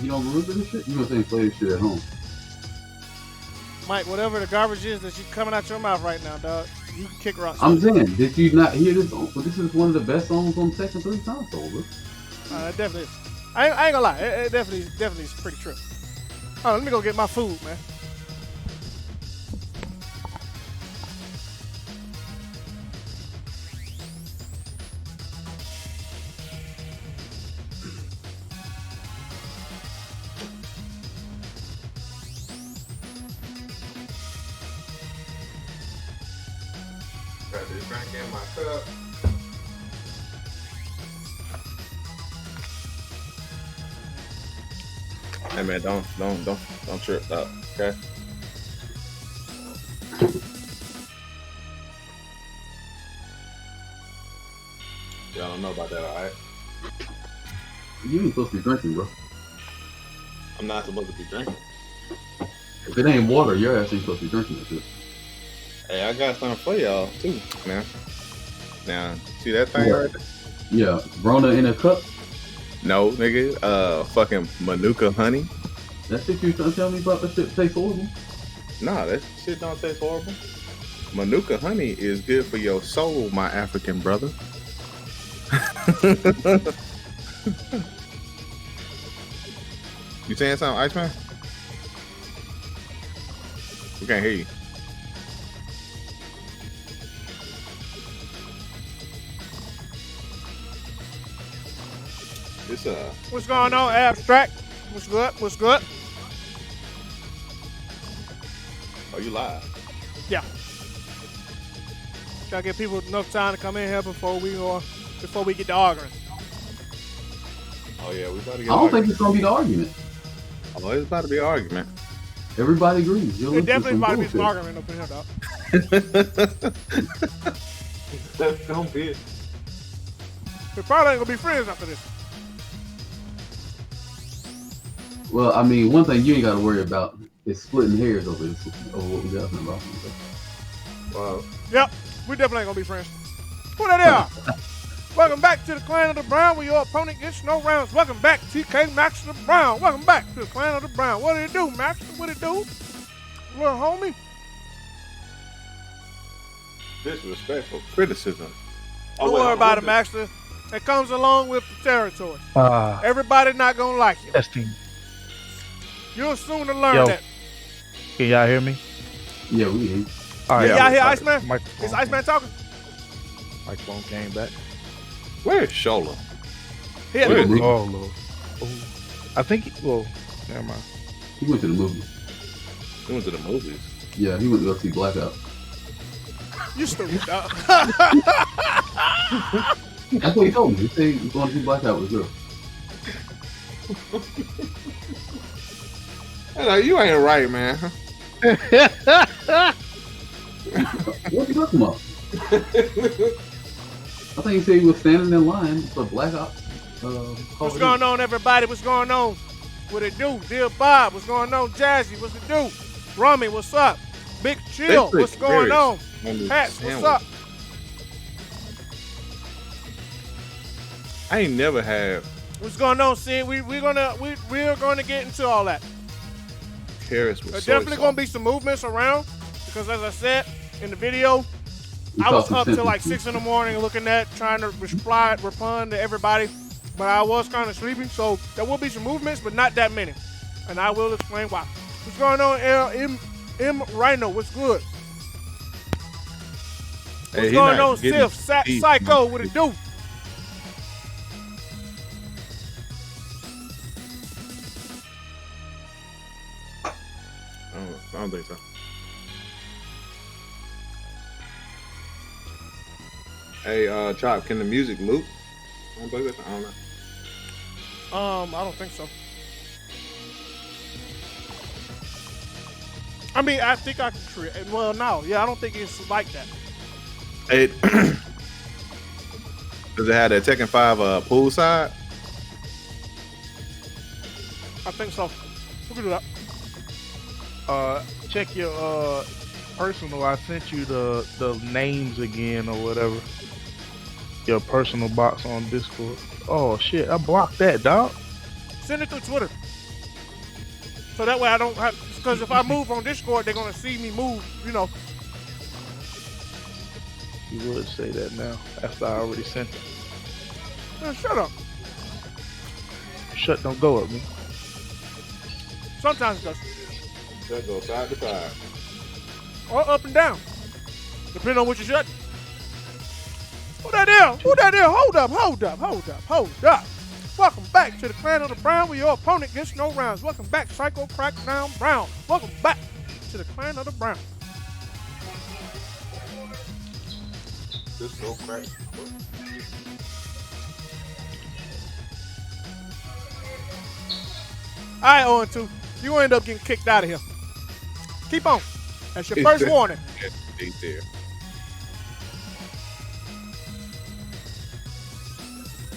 You don't remember this shit? You gonna say play this shit at home? Mike, whatever the garbage is that you coming out your mouth right now, dog, you can kick rocks. I'm saying, did you not hear this song? But this is one of the best songs on Tekken 3 console, bro. It definitely is. I ain't gonna lie, it definitely is pretty true. Oh, let me go get my food, man. Got this drink in my cup. Hey man, don't trip up, okay? Y'all don't know about that, alright? You ain't supposed to be drinking, bro. I'm not supposed to be drinking. If it ain't water, your ass ain't supposed to be drinking that shit. Hey, I got something for y'all too, man. Now, see that thing right there? Yeah, Rona in a cup. No, nigga. Fucking Manuka honey. That shit you trying to tell me about? That shit tastes horrible. Nah, that shit don't taste horrible. Manuka honey is good for your soul, my African brother. You saying something, Iceman? We can't hear you. This What's going on, Abstract? What's good? What's good? Oh, you live? Yeah. Gotta give people enough time to come in here before we get to arguing. Oh yeah, we about to I get. don't think it's gonna be the argument. Oh, it's about to be an argument. Everybody agrees. It definitely about to be some argument up in here, dog. That's gonna be it. We probably ain't gonna be friends after this. Well, I mean, one thing you ain't got to worry about is splitting hairs over this, over what we got about. Wow. Yep, we definitely ain't gonna be friends. Who that is? Welcome back to the Clan of the Brown, where your opponent gets no rounds. Welcome back, TK Master Brown. Welcome back to the Clan of the Brown. What did it do, Master? What did it do? Little homie. Disrespectful criticism. Don't worry about it, Master. It comes along with the territory. Everybody not gonna like you. Testing. You'll soon learn that. Can y'all hear me? Yeah, we hear. All right. Y'all hear Iceman? Microphone Is Iceman talking? Microphone came back. Where's Shola? Here. Oh, Lord. Oh. I think, well, never mind. He went to the movies. He went to the movies. Yeah, he went to go see Blackout. You stupid, dog. That's what he told me. He said he was going to see Blackout with a girl. You ain't right, man. What you talking about? I think he said he was standing in line for Blackout. What's going on, everybody? What's going on? What it do? Dear Bob, what's going on? Jazzy, what's it do? Rummy, what's up? Big Chill, what's going on? Hats, what's up? I ain't never had. What's going on, Sid? We're gonna get into all that. Carrots with There's soy definitely sauce. gonna be some movements around because, as I said in the video, I was up till like 6 in the morning looking at trying to respond to everybody, but I was kind of sleepy. So there will be some movements, but not that many, and I will explain why. What's going on, M Rhino? What's good? What's going on, Sif? Psycho? What it do? I don't think so. Hey, Chop, can the music loop? I don't know. I don't think so. I mean, I think I can create. Well, no, yeah, I don't think it's like that. It does it have that Tekken 5 pool side? I think so. We can do that. Check your personal. I sent you the names again or whatever. Your personal box on Discord. Oh shit, I blocked that, dog. Send it through Twitter. So that way I don't have, because if I move on Discord, they're gonna see me move. You know. You would say that now after I already sent it. Man, shut up. Shut don't go at me. Sometimes it does. That goes side to side. Or up and down. Depending on what you're shutting. Who that is? Who that is? Hold up, hold up, hold up, hold up. Welcome back to the Clan of the Brown where your opponent gets no rounds. Welcome back, Psycho Crackdown Brown. Welcome back to the Clan of the Brown. This go crack. All right, 0-2. You end up getting kicked out of here. Keep on. That's your first warning. There.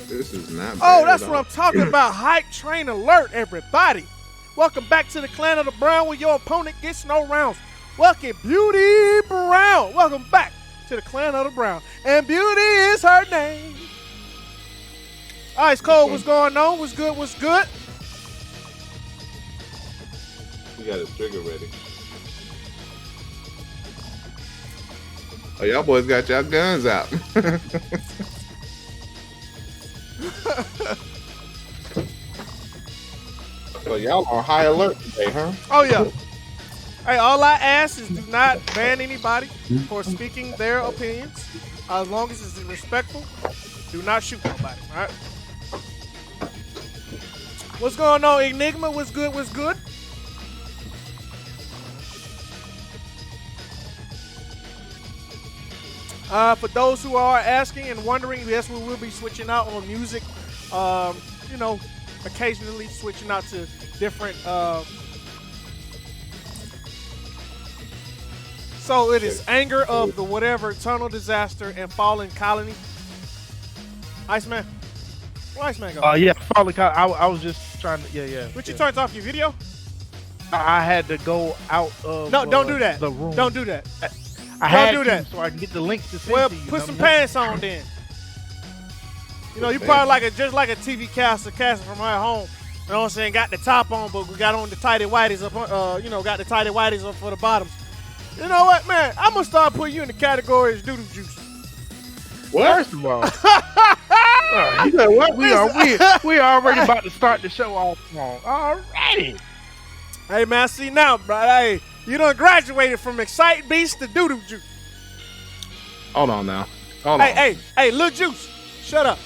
This is not bad. Oh, that's what I'm talking about. Hype train alert, everybody. Welcome back to the Clan of the Brown where your opponent gets no rounds. Welcome, Beauty Brown. Welcome back to the Clan of the Brown. And Beauty is her name. Ice Cold, what's going on? What's good? What's good? You got his trigger ready. Oh, y'all boys got y'all guns out. So y'all on high alert today, huh? Oh, yeah. Hey, all I ask is do not ban anybody for speaking their opinions. As long as it's respectful, do not shoot nobody, all right? What's going on, Enigma? What's good? What's good? For those who are asking and wondering, yes, we will be switching out on music. You know, occasionally switching out to different. So it is Anger of the Whatever, Tunnel Disaster, and Fallen Colony. Iceman. Where Iceman go? Yeah, Fallen Colony. I was just trying to. Yeah. But you turned off your video? I had to go out of. No, don't do that. The room. Don't do that. I had do to that. so I can get the link to send Well, to you. put some pants on then. You know, you probably just like a TV caster from at home. You know what I'm saying? Got the top on, but we got on the tighty whities up. You know, got the tighty whities up for the bottoms. You know what, man? I'm gonna start putting you in the category as doodle juice. What? First of all, you know what? We are already about to start the show off wrong. Alrighty. Hey man, see now, bro. Hey, you done graduated from Excite Beast to doodle juice. Hold on now. Hold on. Hey, Lil Juice, shut up.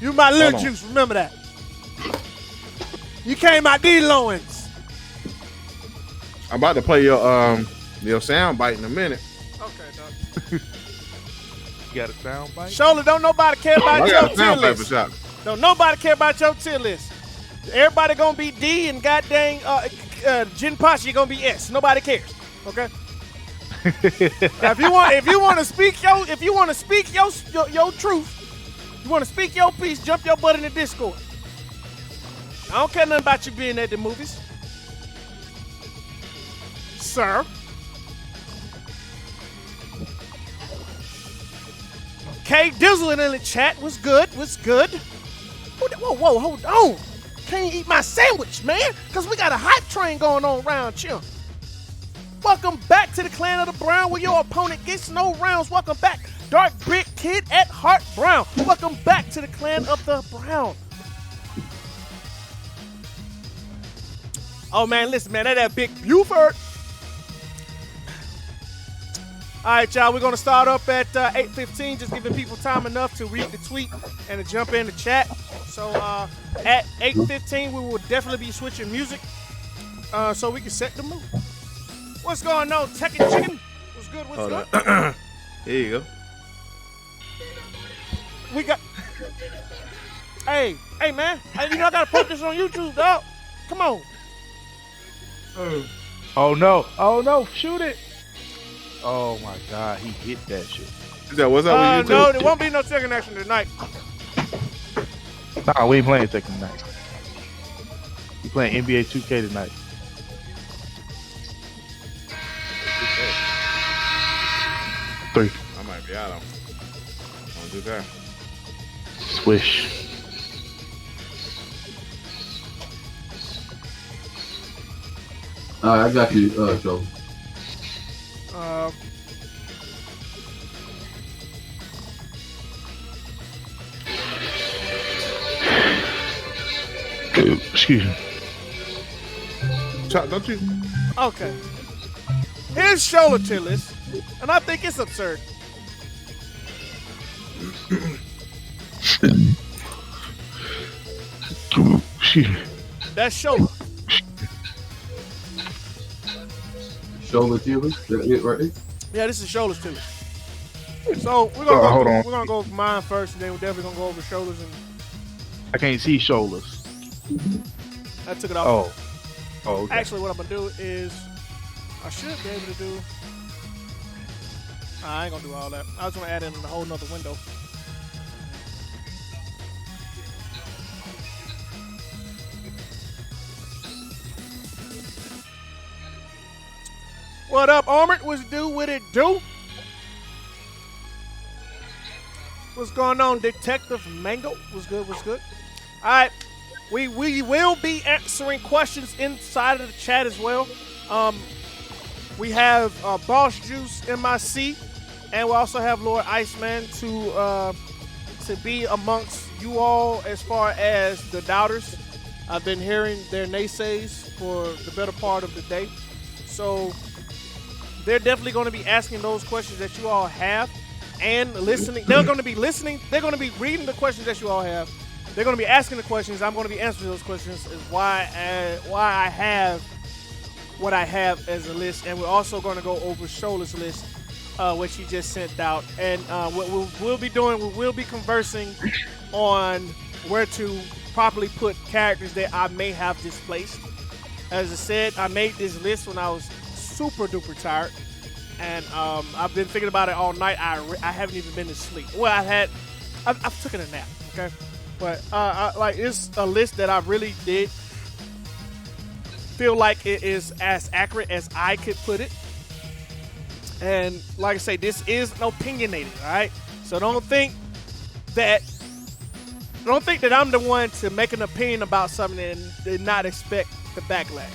You my Lil Juice, remember that. You came out these loins. I'm about to play your sound bite in a minute. Okay, dog. You got a sound bite? Shola, don't nobody care about your tier list. Shot. Don't nobody care about your tier list. Everybody gonna be D and goddamn Jin Pachi gonna be S. Nobody cares. Okay. Now, if you want to speak your truth, you want to speak your piece, jump your butt in the Discord. I don't care nothing about you being at the movies, sir. K Dizzle in the chat was good. Whoa, hold on. Can't eat my sandwich, man, because we got a hype train going on around here. Welcome back to the Clan of the Brown where your opponent gets no rounds. Welcome back, Dark Brick Kid at Heart Brown. Welcome back to the Clan of the Brown. Oh, man, listen, man, that Big Buford. All right, y'all, we're going to start up at 8:15, just giving people time enough to read the tweet and to jump in the chat. So at 8:15, we will definitely be switching music so we can set the mood. What's going on, Tekken Chicken? What's good? What's good? Here you go. We got. Hey, man. Hey, you know I gotta put this on YouTube, dog. Come on. Oh no! Shoot it! Oh my God, he hit that shit. Is that what's up with you? No, there won't be no Tekken action tonight. Nah, we ain't playing Tekken tonight. We playing NBA 2K tonight. Three. I might be out on 2K. Swish. All right, I got you, Joe. Uh, Excuse me. Chop, don't you? okay. Here's shoulder tier list, and I think it's absurd. Excuse me. That's shoulder. Shoulder Tilly. That it right there? Yeah, this is shoulder tier list. So we're gonna hold on. we're gonna go for mine first, and then we're definitely gonna go over shoulders. And I can't see shoulders. I took it off. Oh, okay. Actually, what I'm gonna do is I should be able to do. I ain't gonna do all that. I was gonna add in a whole nother window. What up, Armored? What's do? What it do? What's going on, Detective Mango? What's good? What's good? All right, we will be answering questions inside of the chat as well. We have Boss Juice MIC, and we also have Lord Iceman to be amongst you all as far as the doubters. I've been hearing their naysays for the better part of the day, so they're definitely going to be asking those questions that you all have and listening. They're going to be listening. They're going to be reading the questions that you all have. They're going to be asking the questions. I'm going to be answering those questions. Is why I have what I have as a list, and we're also going to go over Shola's list, which he just sent out. And what we'll be doing, we will be conversing on where to properly put characters that I may have displaced. As I said, I made this list when I was super duper tired, and I've been thinking about it all night. I haven't even been to sleep. Well, I've taken a nap, okay, but like it's a list that I really did feel like it is as accurate as I could put it. And like I say, this is opinionated, all right? So don't think that I'm the one to make an opinion about something and not expect the backlash.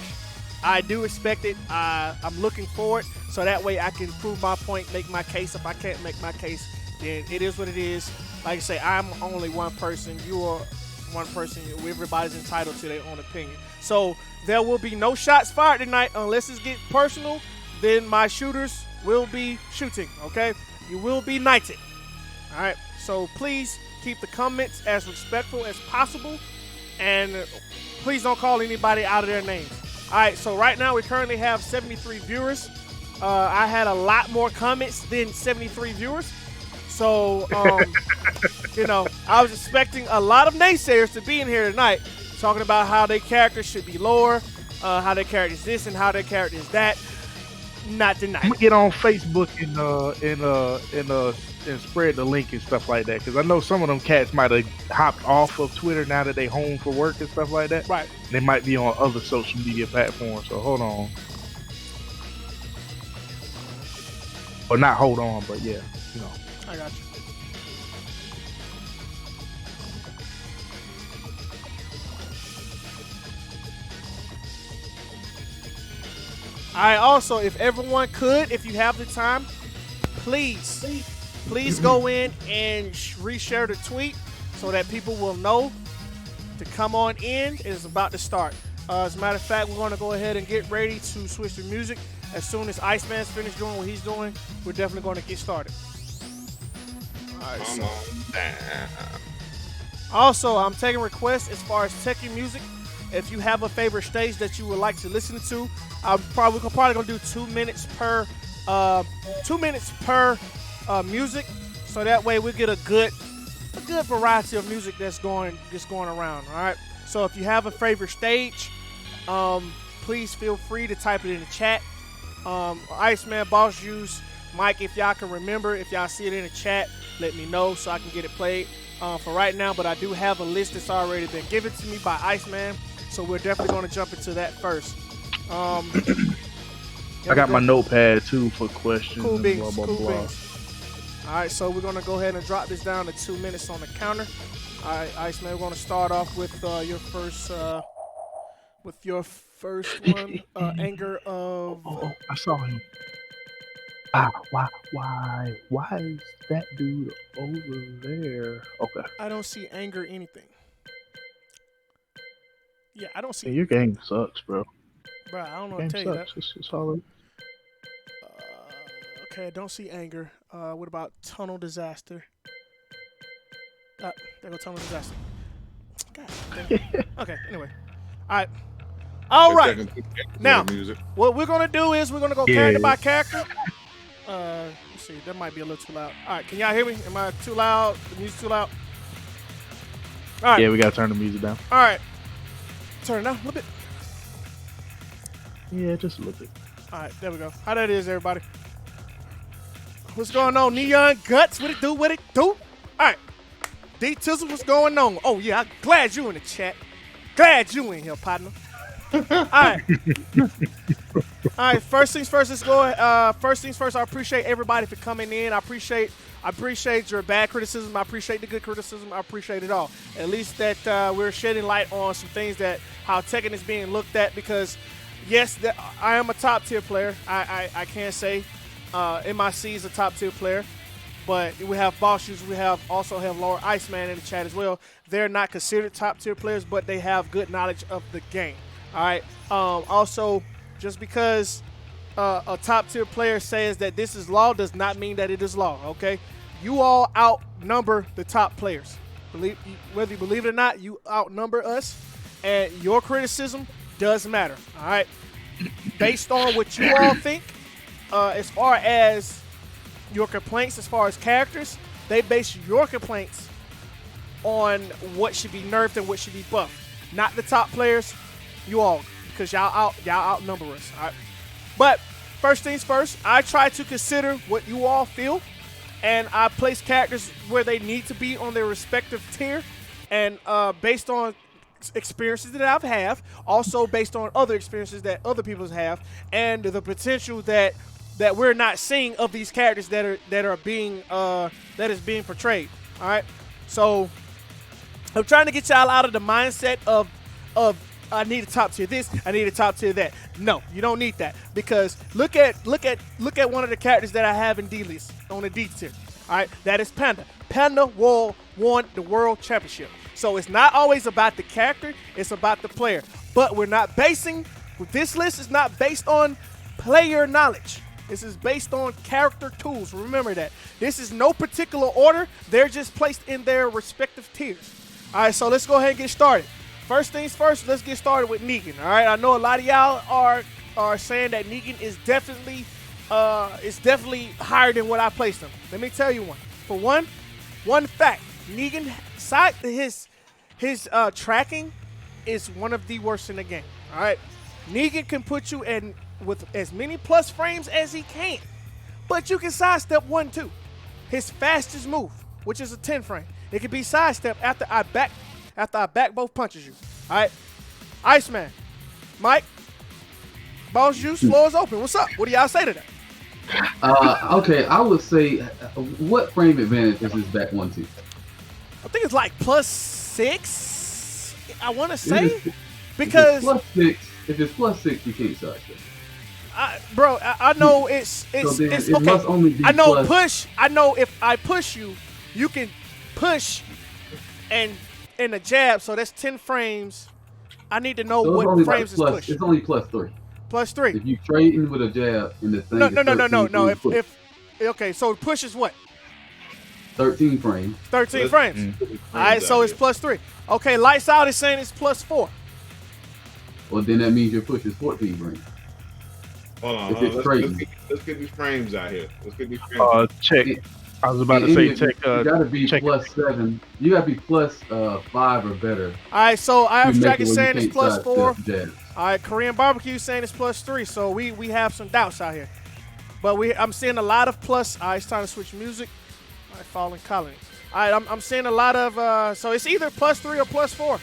I do expect it. I'm looking forward, so that way I can prove my point, make my case. If I can't make my case, then it is what it is. Like I say, I'm only one person. You are one person. Everybody's entitled to their own opinion. So there will be no shots fired tonight unless it gets personal. Then my shooters will be shooting, okay? You will be knighted. All right? So please keep the comments as respectful as possible, and please don't call anybody out of their names. All right, so right now we currently have 73 viewers. I had a lot more comments than 73 viewers. So, you know, I was expecting a lot of naysayers to be in here tonight talking about how their characters should be lower, how their character is this and how their character is that. Not tonight. I'm gonna get on Facebook and spread the link and stuff like that, because I know some of them cats might have hopped off of Twitter now that they home for work and stuff like that. Right. They might be on other social media platforms. So hold on, or not hold on, but yeah, you know. I got you. All right, also, if everyone could, if you have the time, please go in and reshare the tweet so that people will know to come on in. It is about to start. As a matter of fact, we're going to go ahead and get ready to switch to music. As soon as Iceman's finished doing what he's doing, we're definitely going to get started. All right, so. Also, I'm taking requests as far as Tekken music. If you have a favorite stage that you would like to listen to, we're probably gonna do 2 minutes per music, so that way we get a good variety of music that's going around. All right. So if you have a favorite stage, please feel free to type it in the chat. Iceman, Boss Juice, Mike, if y'all can remember, if y'all see it in the chat, let me know so I can get it played for right now. But I do have a list that's already been given to me by Iceman, so we're definitely going to jump into that first. I got my notepad too for questions. Cool beans. Blah, blah, Cool blah. beans. All right, so we're going to go ahead and drop this down to 2 minutes on the counter. All right, Iceman, we're going to start off with your first with your first one, anger of. Oh, I saw him. Why is that dude over there? Okay. I don't see anger anything. Yeah, I don't Yeah, see. your game sucks, bro. Bro, I don't know Your what game to tell you that. sucks. It's all. Okay, I don't see anger. What about tunnel disaster? There go tunnel disaster. God damn. Okay, anyway. Alright. Alright. Now, music. what we're gonna do is we're gonna go Yeah. character by character. Let's see, that might be a little too loud. Alright, can y'all hear me? Am I too loud? The music too loud? Alright. Yeah, we gotta turn the music down. Alright. Turn it down a little bit. Yeah, just a little bit. Alright, there we go. How that is, everybody? What's going on? Neon Guts, what it do? What it do? Alright. D Tizzle, what's going on? Oh yeah, I'm glad you in the chat. Glad you in here, partner. Alright. Alright, first things first, let's go. First things first, I appreciate everybody for coming in. I appreciate your bad criticism. I appreciate the good criticism. I appreciate it all. At least that we're shedding light on some things that how Tekken is being looked at because yes, I am a top tier player. I can't say MIC is a top tier player. But we have Boss Shoes. We also have Lord Iceman in the chat as well. They're not considered top tier players, but they have good knowledge of the game. All right. Also, just because a top tier player says that this is law does not mean that it is law. Okay. You all outnumber the top players. Whether you believe it or not, you outnumber us, and your criticism does matter. All right. Based on what you all think, as far as your complaints as far as characters, they base your complaints on what should be nerfed and what should be buffed. Not the top players, you all, because y'all outnumber us. All right? But first things first, I try to consider what you all feel, and I place characters where they need to be on their respective tier, and based on experiences that I've had, also based on other experiences that other people have, and the potential that we're not seeing of these characters that is being portrayed. All right, so I'm trying to get y'all out of the mindset of I need a top tier this, I need a top tier that. No, you don't need that because look at one of the characters that I have in D list on the D tier. All right, that is Panda. Panda won the world championship. So it's not always about the character, it's about the player. But we're not basing this list is not based on player knowledge. This is based on character tools. Remember that. This is no particular order. They're just placed in their respective tiers. All right, so let's go ahead and get started. First things first, let's get started with Negan. All right, I know a lot of y'all are saying that Negan is definitely higher than what I placed him. Let me tell you one. For one fact, Negan his tracking is one of the worst in the game. All right, Negan can put you in with as many plus frames as he can, but you can sidestep 1-2. His fastest move, which is a 10 frame, it can be sidestep after I back both punches you. All right, Iceman, Mike, Boss Juice, floor is open. What's up? What do y'all say to that? Okay, I would say, what frame advantage is his back 1-2? I think it's like +6. I want to say because if it's +6, you can't sidestep. Bro, I know it's okay. Must only be I know plus. push. I know if I push you, you can push and in a jab. So that's 10 frames. I need to know So what frames is push. It's only +3. +3. If you trade in with a jab and the thing No. is 13, Okay, so push is what? 13 frames. 13 frames. All right, so it's +3. Okay, lights out is saying it's +4. Well, then that means your push is 14 frames. Hold on. Let's get these frames out here. Let's get these frames. Check. I was about to say check. You gotta be check +7. You gotta be +5 or better. All right, so I have to make Jack it is where you saying it's can't +4. sidestep jabs. All right, Korean Barbecue saying it's +3. So we have some doubts out here. But I'm seeing a lot of plus. All right, it's time to switch music. All right, Fallen Colony. All right, I'm seeing a lot of, so it's either +3 or +4.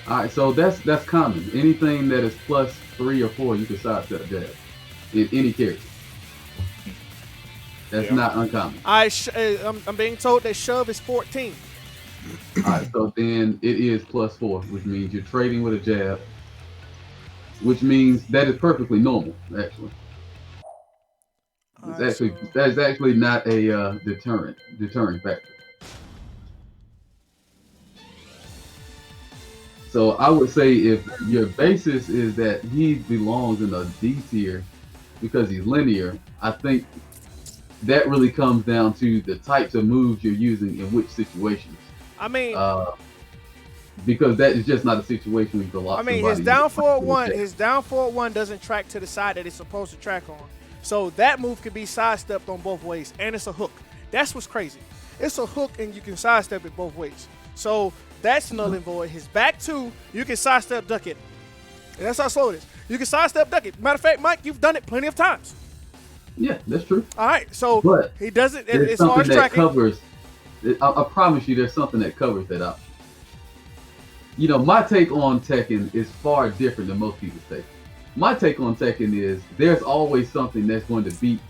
All right, so that's common. Anything that is +3 or 4, you can sidestep jab in any character. That's not uncommon. I'm being told that shove is 14. All right, so then it is +4, which means you're trading with a jab, which means that is perfectly normal. Actually, that is actually not a deterring factor. So I would say if your basis is that he belongs in a D tier because he's linear, I think that really comes down to the types of moves you're using in which situations. I mean, because that is just not a situation where you can lock somebody. his down forward one doesn't track to the side that it's supposed to track on. So that move can be sidestepped on both ways, and it's a hook. That's what's crazy. It's a hook, and you can sidestep it both ways. So that's null and void. His back two, you can sidestep duck it. And that's how slow it is. You can sidestep duck it. Matter of fact, Mike, you've done it plenty of times. Yeah, that's true. All right, so but he does it as far as tracking. Covers, I promise you there's something that covers that option. You know, my take on Tekken is far different than most people's take. My take on Tekken is there's always something that's going to beat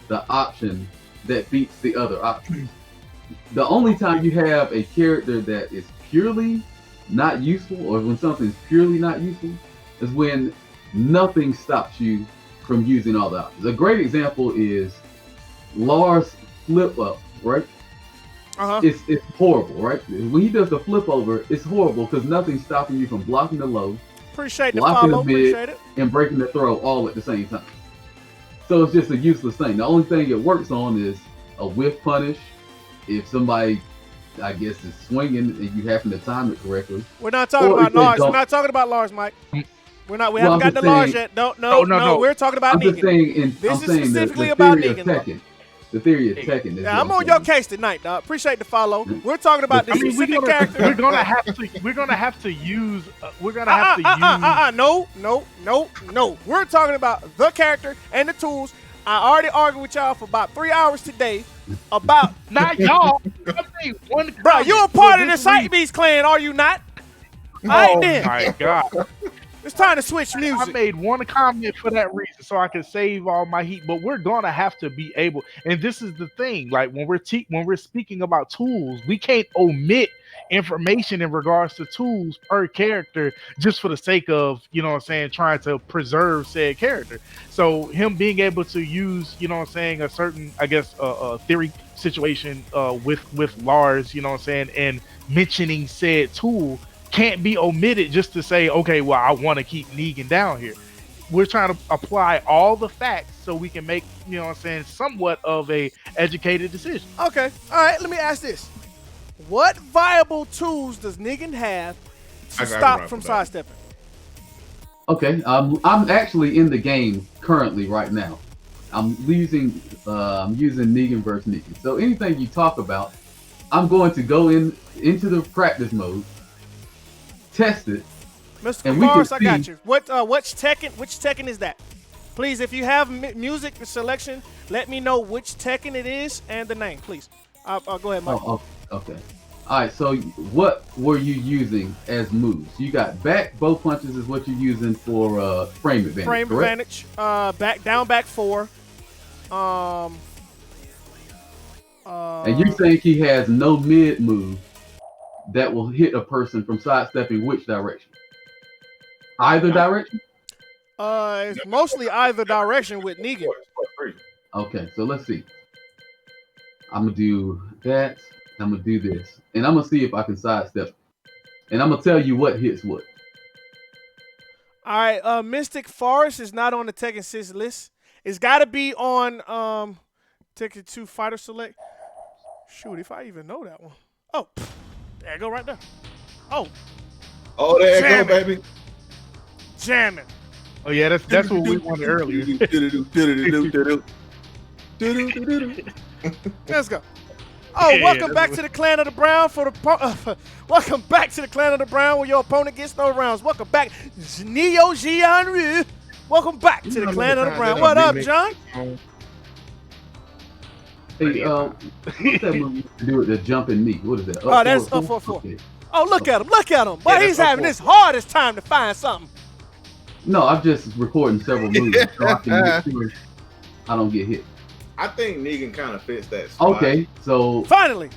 the option that beats the other option. The only time you have a character that is purely not useful, or when something's purely not useful, is when nothing stops you from using all the options. A great example is Lars flip up, right? It's horrible, right? When he does the flip over, it's horrible because nothing's stopping you from blocking the low, Appreciate the blocking follow. the mid, Appreciate it. and breaking the throw all at the same time. So it's just a useless thing. The only thing it works on is a whiff punish. If somebody, I guess, is swinging and you happen to time it correctly. We're not talking about Lars. We're not talking about Lars, Mike. We haven't gotten to Lars yet. No. We're talking about I'm Negan. Just saying, This is saying specifically the about theory Negan. of Tekken. The theory of Tekken is. Yeah, I'm on your case tonight, dog. Appreciate the follow. We're talking about this specific character. We're gonna have to use. No. We're talking about the character and the tools. I already argued with y'all for about 3 hours today about. Not y'all. Bro, you're a part of the Sight Beast clan, are you not? Oh my God. It's time to switch music. I made one comment for that reason, so I can save all my heat. But we're gonna have to be able, and this is the thing. Like when we're speaking about tools, we can't omit information in regards to tools per character just for the sake of, you know what I'm saying, trying to preserve said character. So him being able to use, you know what I'm saying, a certain, I guess, theory situation with Lars, you know what I'm saying, and mentioning said tool can't be omitted just to say, okay, well, I want to keep Negan down here. We're trying to apply all the facts so we can make, you know what I'm saying, somewhat of a educated decision. Okay. All right, let me ask this. What viable tools does Negan have to stop from sidestepping? Okay, I'm actually in the game currently right now. I'm using Negan versus Negan. So anything you talk about, I'm going to go into the practice mode, test it, Mr. Mars, I got you. Which Tekken is that? Please, if you have music selection, let me know which Tekken it is and the name, please. I'll go ahead, Mike. Oh, okay. All right, so what were you using as moves? You got both punches is what you're using for frame advantage, correct? Advantage, back 4. And you think he has no mid move that will hit a person from sidestepping which direction? Either direction? It's mostly either direction with Negan. Okay, so let's see. I'm gonna do that. I'm gonna do this, and I'm gonna see if I can sidestep. And I'm gonna tell you what hits what. All right, Mystic Forest is not on the Tekken 6 list. It's got to be on Tekken 2 Fighter Select. Shoot, if I even know that one. Oh, there you go, right there. Oh, there you go, baby. Jamming. Oh yeah, that's what we wanted earlier. Let's go. Oh, yeah, welcome back to the Clan of the Brown welcome back to the Clan of the Brown where your opponent gets no rounds. Welcome back, Neo Gianru. Welcome back to the Clan of the Brown. What up, John? Hey, what's that movie to do with the jumping knee? What is that? Oh, that's up 4-4. Okay. Oh, look at him. Boy, yeah, he's having his hardest time to find something. No, I'm just recording several movies so I can make sure I don't get hit. I think Negan kind of fits that spot. Okay, so finally,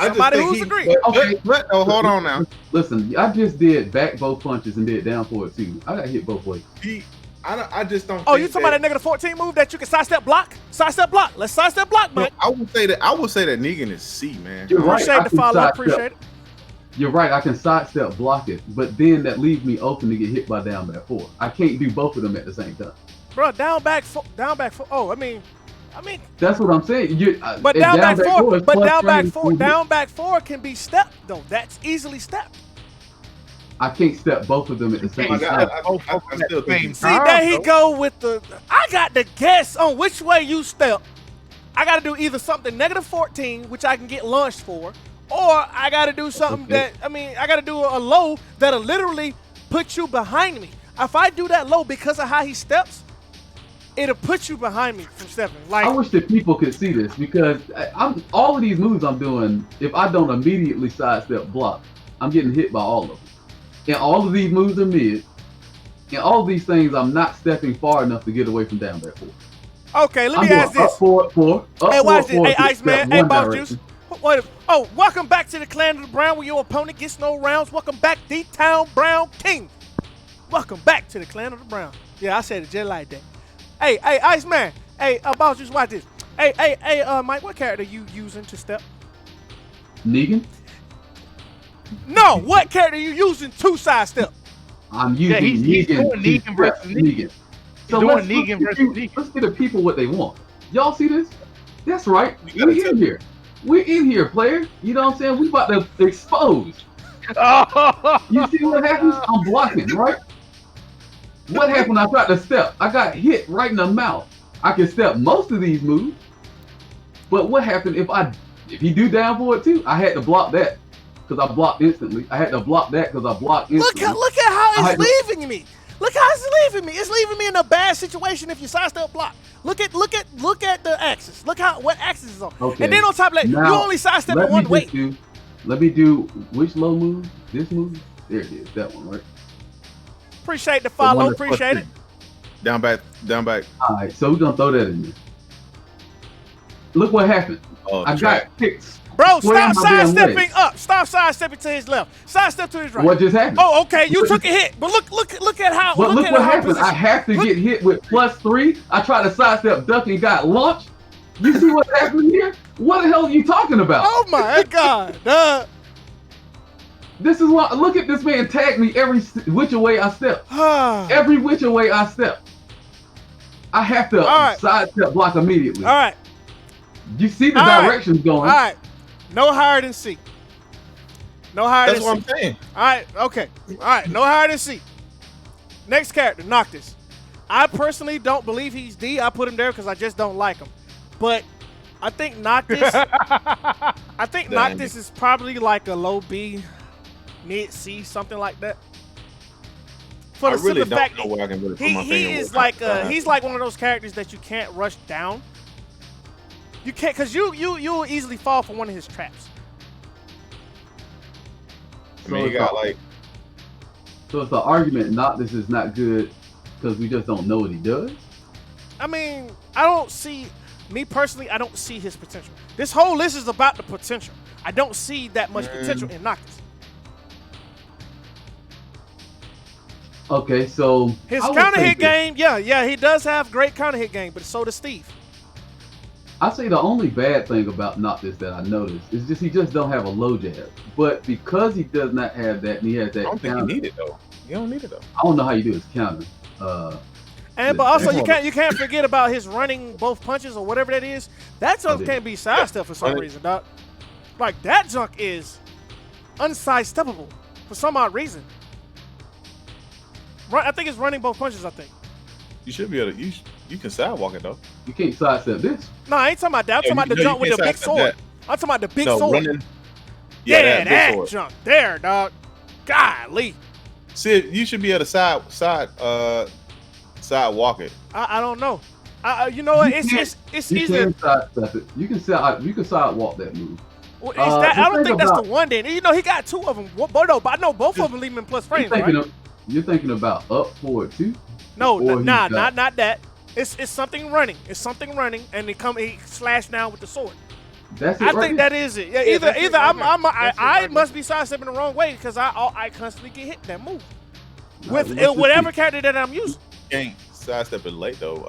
Somebody who's agreed. Oh, hold on now. Listen, I just did back both punches and did down forward too. I got hit both ways. I just don't. Oh, you talking about that negative 14 move that you can sidestep block? Sidestep block. Let's sidestep block, Mike. I would say that Negan is C, man. You're right. Appreciate the follow. Appreciate it. You're right. I can sidestep block it, but then that leaves me open to get hit by down back 4. I can't do both of them at the same time. Bro, down back 4. Oh, I mean. That's what I'm saying. But down back 4. But down back 4. Down. Down back 4 can be stepped though. That's easily stepped. I can't step both of them at the same time. I still think See, there he go with the. I got to guess on which way you step. I got to do either something negative 14, which I can get launched for, or I got to do something I got to do a low that'll literally put you behind me. If I do that low because of how he steps, it'll put you behind me from stepping. Like, I wish that people could see this because I'm all of these moves I'm doing. If I don't immediately sidestep block, I'm getting hit by all of them. And all of these moves are mid. And all of these things, I'm not stepping far enough to get away from down back 4. Okay, let me ask this. Up forward, hey, watch this. Hey, to Iceman. Hey, Boss Juice. Oh, welcome back to the Clan of the Brown where your opponent gets no rounds. Welcome back, D-Town Brown King. Welcome back to the Clan of the Brown. Yeah, I said it just like that. Hey, Iceman. Hey, Boss Juice, watch this. Hey, Mike, what character you using to step? Negan? No, what character you using to sidestep? I'm using Negan. He's doing Negan versus Negan. So let's get the people what they want. Y'all see this? That's right. We're in here. We're in here, player. You know what I'm saying? We about to expose. You see what happens? I'm blocking, right? What happened when I tried to step? I got hit right in the mouth. I can step most of these moves. But what happened if he do down forward too? I had to block that. Because I blocked instantly. I had to block that because I blocked instantly. Look at how it's leaving me. Look how it's leaving me. It's leaving me in a bad situation if you sidestep block. Look at the axis. Look what axis is on. Okay. And then on top of that, you only sidestep in one way. Let me do which low move? This move? There it is. That one, right? Appreciate the follow. Appreciate it. Down back. All right, so we're gonna throw that in there. Look what happened. I got kicked. Bro, stop sidestepping up. Stop sidestepping to his left. Sidestep to his right. What just happened? Oh, okay. You took a hit. But look at how. But look what happened. I have to get hit with +3. I tried to sidestep duck and got launched. You see what happened here? What the hell are you talking about? Oh my God. This is why. Look at this man tag me every which way I step. Every which way I step. I have to sidestep block immediately. All right. You see the directions going. All right. No higher than C. No higher than C. That's what I'm saying. All right, okay. All right, no higher than C. Next character, Noctis. I personally don't believe he's D. I put him there because I just don't like him. But I think Noctis Noctis is probably like a low B, mid C, something like that. For the really simple fact know where I can really put my he finger is with. like he's like one of those characters that you can't rush down. You can't, because you'll easily fall for one of his traps. I mean, he got like. So it's the argument this is not good because we just don't know what he does? I mean, I don't see his potential. This whole list is about the potential. I don't see that much potential in Noctis. Okay, so his counter hit game, yeah, he does have great counter hit game, but so does Steve. I say the only bad thing about Noctis that I noticed is just he just don't have a low jab. But because he does not have that and he has that I don't think you need it though. You don't need it though. I don't know how you do his counter. But also you can't forget about his running both punches or whatever that is. That junk can't be sidestepped for some reason, dog. Like that junk is unsidesteppable for some odd reason. I think it's running both punches, I think. You should be able to. You can sidewalk it though. You can't sidestep this. No, I ain't talking about that. I'm talking about the jump with the big sword. I'm talking about the big sword. Running, that jump there, dog. Golly. See, you should be able to sidewalk it. I don't know. You know what? It's you easy. Can sidestep it. You can sidewalk that move. Well, I don't think that's the one. Then you know he got two of them. But I know both of them leave him in plus frames, right? You're thinking about up forward too? No, not that. It's something running. It's something running, and he slash down with the sword. That's it. I right think there. that is it. Yeah, Yeah, either that's it either right I'm, there. I'm That's it I right must be sidestepping the wrong way because I constantly get hit that move All with right, let's just whatever see. character that I'm using. Can't sidestep it late though.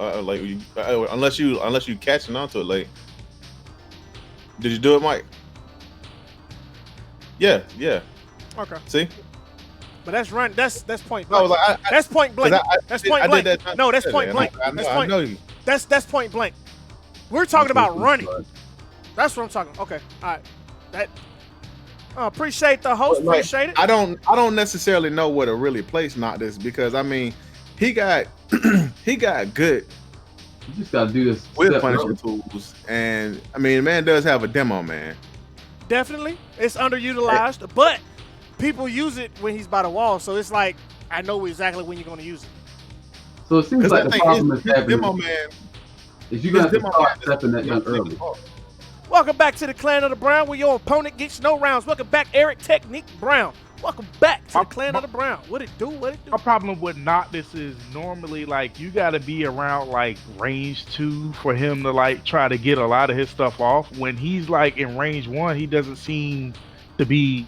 Unless you catching onto it late. Did you do it, Mike? Yeah. Okay, See, but that's run. That's point I was blank. like, That's point blank. That's point I blank. did that. No, that's point blank. I That's know. point. I know you. That's point blank. We're talking Let's about see. running. That's what I'm talking. Okay, all right. That appreciate the host. But, like, Appreciate it. I don't necessarily know where to really place Noctis because I mean, he got he got good You just gotta do this. with step punishment early. tools, and I mean, the man does have a demo, man. Definitely, it's underutilized, but people use it when he's by the wall. So it's like I know exactly when you're going to use it. So it seems Because like I the think problem is his demo having man. is you got to demo start man stepping that young is- early. Welcome back to the Clan of the Brown, where your opponent gets no rounds. Welcome back, Eric Technique Brown. Welcome back to the Clan of the Brown. What it do? What it do? My problem with Noctis is normally like you got to be around like range 2 for him to like try to get a lot of his stuff off. When he's like in range 1, he doesn't seem to be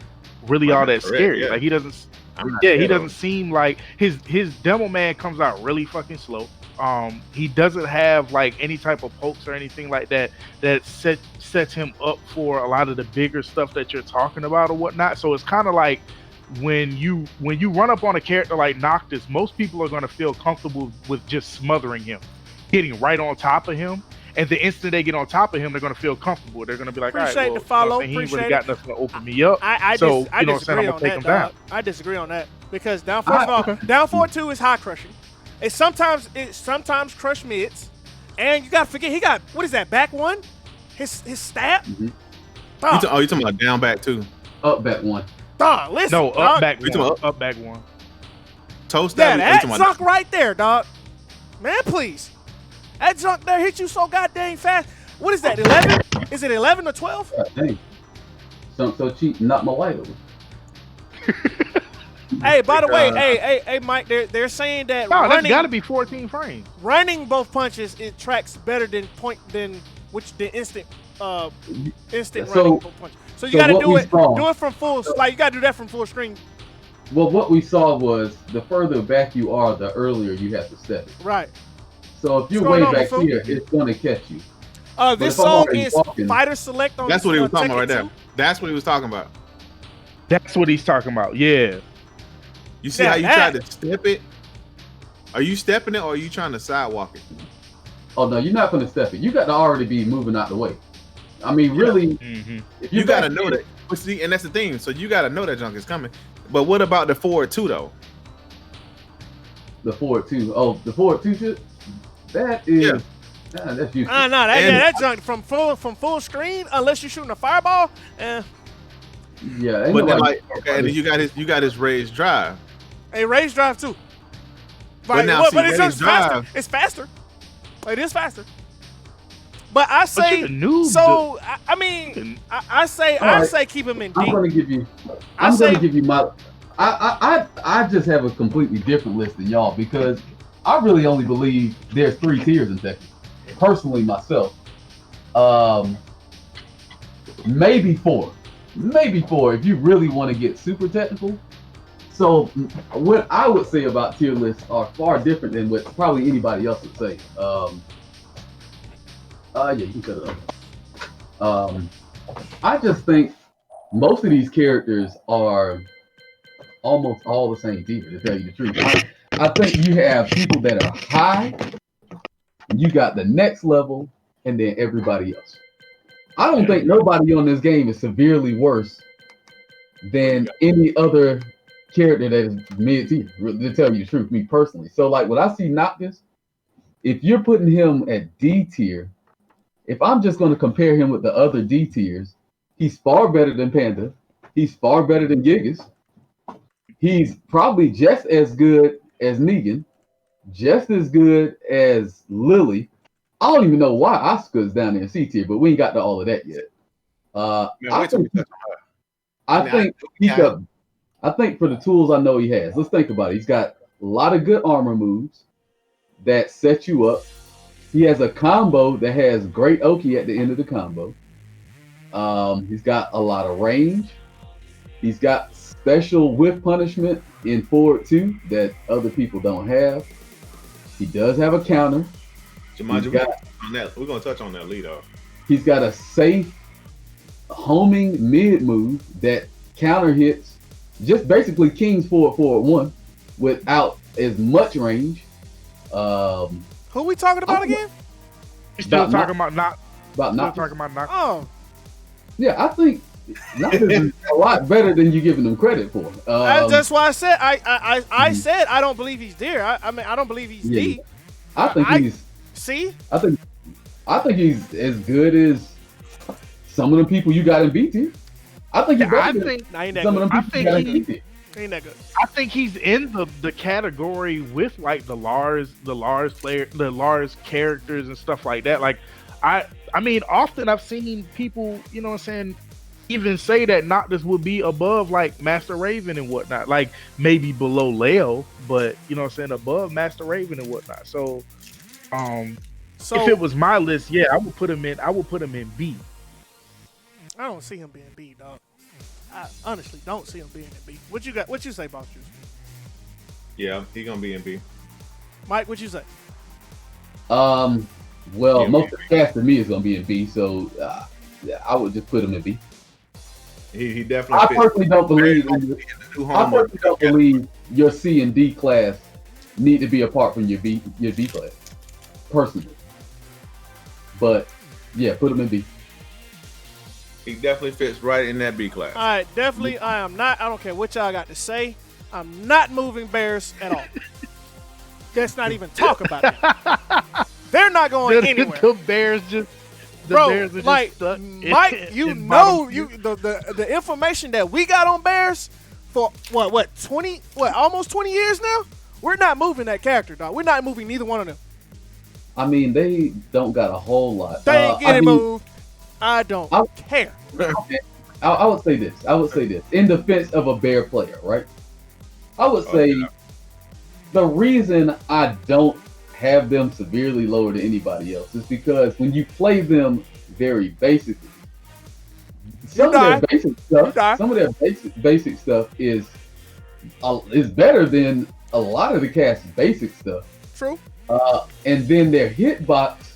really all that Correct, scary. yeah. Like he doesn't. I'm not Yeah, he scared doesn't of seem like his demo man comes out really fucking slow. He doesn't have like any type of pokes or anything like that that sets him up for a lot of the bigger stuff that you're talking about or whatnot. So it's kind of like when you run up on a character like Noctis, most people are going to feel comfortable with just smothering him, getting right on top of him. And the instant they get on top of him, they're going to feel comfortable. They're going to be like, Appreciate all right, the follow. he ain't really Appreciate got it. nothing to open me up. I So, I you know what I'm saying? disagree I'm on gonna take that, him down. dog. I disagree on that because down first of all, down 4-2 is high crushing. It sometimes crush mids, and you got to forget he got what is that back one? His stab. Mhm. Dog, you talking about down back too? Up back one. dog, listen. No, dog. up back You talking one. about- Up back one. Toast Yeah, that. that junk right there, dog. Man, please. That junk there hit you so goddamn fast. What is that? 11? Is it 11 or 12? God dang. So cheap, not my white over. Hey, by the way, hey, Mike. They're saying that No, that's running got to be 14 frames. both punches it tracks better than instant So- running both punches. So you so got to what do we it saw- from full. Like you got to do that from full screen. Well, what we saw was the further back you are, the earlier you have to step it. Right. So if you're What's going way on, back fool? here, it's going to catch you. This if I'm song already is walking- Fighter Select on. That's what he was talking about right Tekken there. 2. That's what he was talking about. That's what he's talking about. Yeah. You see Yeah, how you that- tried to step it? Are you stepping it or are you trying to sidewalk it? Oh no, you're not going to step it. You got to already be moving out the way. I mean, really, Mm-hmm. if You you're gotta back know here- that. But see, and that's the thing. So you gotta know that junk is coming. But what about the forward two though? The forward two. Oh, the forward two shit. That is. Yeah. Nah, that's useless. No, And- that junk from full screen unless you're shooting a fireball. Yeah, ain't But then nobody- like, okay, and then you got his raised drive. A raise drive too. But now, see, but it's raised just faster. drive- It's faster. It is faster. But I But say you're the noob. so. I mean, I say All right. keep him in I'm deep. going to give you. I I'm going say to give you my. I just have a completely different list than y'all because I really only believe there's 3 tiers in Tekken. Personally, myself, maybe 4, if you really want to get super technical. So what I would say about tier lists are far different than what probably anybody else would say. Yeah, you can cut it off. I just think most of these characters are almost all the same tier, to tell you the truth. I think you have people that are high, you got the next level, and then everybody else. I don't think nobody on this game is severely worse than any other character that is mid tier, to tell you the truth, me personally. So like when I see Noctis, if you're putting him at D tier, if I'm just going to compare him with the other D tiers, he's far better than Panda. He's far better than Gigas. He's probably just as good as Negan, just as good as Lily. I don't even know why Asuka's down there in C tier, but we ain't got to all of that yet. Man, I wait till we think, touch on her. I think he I- got. I think for the tools I know he has, let's think about it. He's got a lot of good armor moves that set you up. He has a combo that has great Oki at the end of the combo. He's got a lot of range. He's got special whiff punishment in forward 2 that other people don't have. He does have a counter. Jumanji, we're gonna touch on that lead off. He's got a safe homing mid move that counter hits just basically King's forward 1 without as much range. Who we talking about again? We're still talking about not. About not talking about not. Oh, yeah, I think Noctis is a lot better than you giving him credit for. that's why I said I said I don't believe he's there. I mean I don't believe he's D. I think he's. See, I think he's as good as some of the people you got in B tier. I think he's better than some of them people you got in B tier. Ain't that good? I think he's in the category with like the Lars characters and stuff like that. Like I mean, often I've seen people, you know what I'm saying, even say that Noctis would be above like Master Raven and whatnot, like maybe below Leo, but you know what I'm saying, above Master Raven and whatnot. So if it was my list, yeah, I would put him in B. I don't see him being B, dog. I honestly don't see him being in B. What you got? What you say, Boss Juice? Yeah, he's gonna be in B. Mike, what you say? Well, most of the cast for me is gonna be in B, so I would just put him in B. He definitely. I personally don't believe your C and D class need to be apart from your B class. Personally, but yeah, put him in B. He definitely fits right in that B class. All right, definitely. I am not. I don't care what y'all got to say. I'm not moving Bears at all. Let's not even talk about it. They're not going anywhere. The Bears just. Bro, like Mike, you know, the information that we got on Bears for almost 20 years now. We're not moving that character, dog. We're not moving neither one of them. I mean, they don't got a whole lot. They ain't getting moved. I don't care. Okay. I would say this. In defense of a Bear player, right? I would say the reason I don't have them severely lower than anybody else is because when you play them very basically, some of their basic stuff is better than a lot of the cast's basic stuff. True. And then their hitbox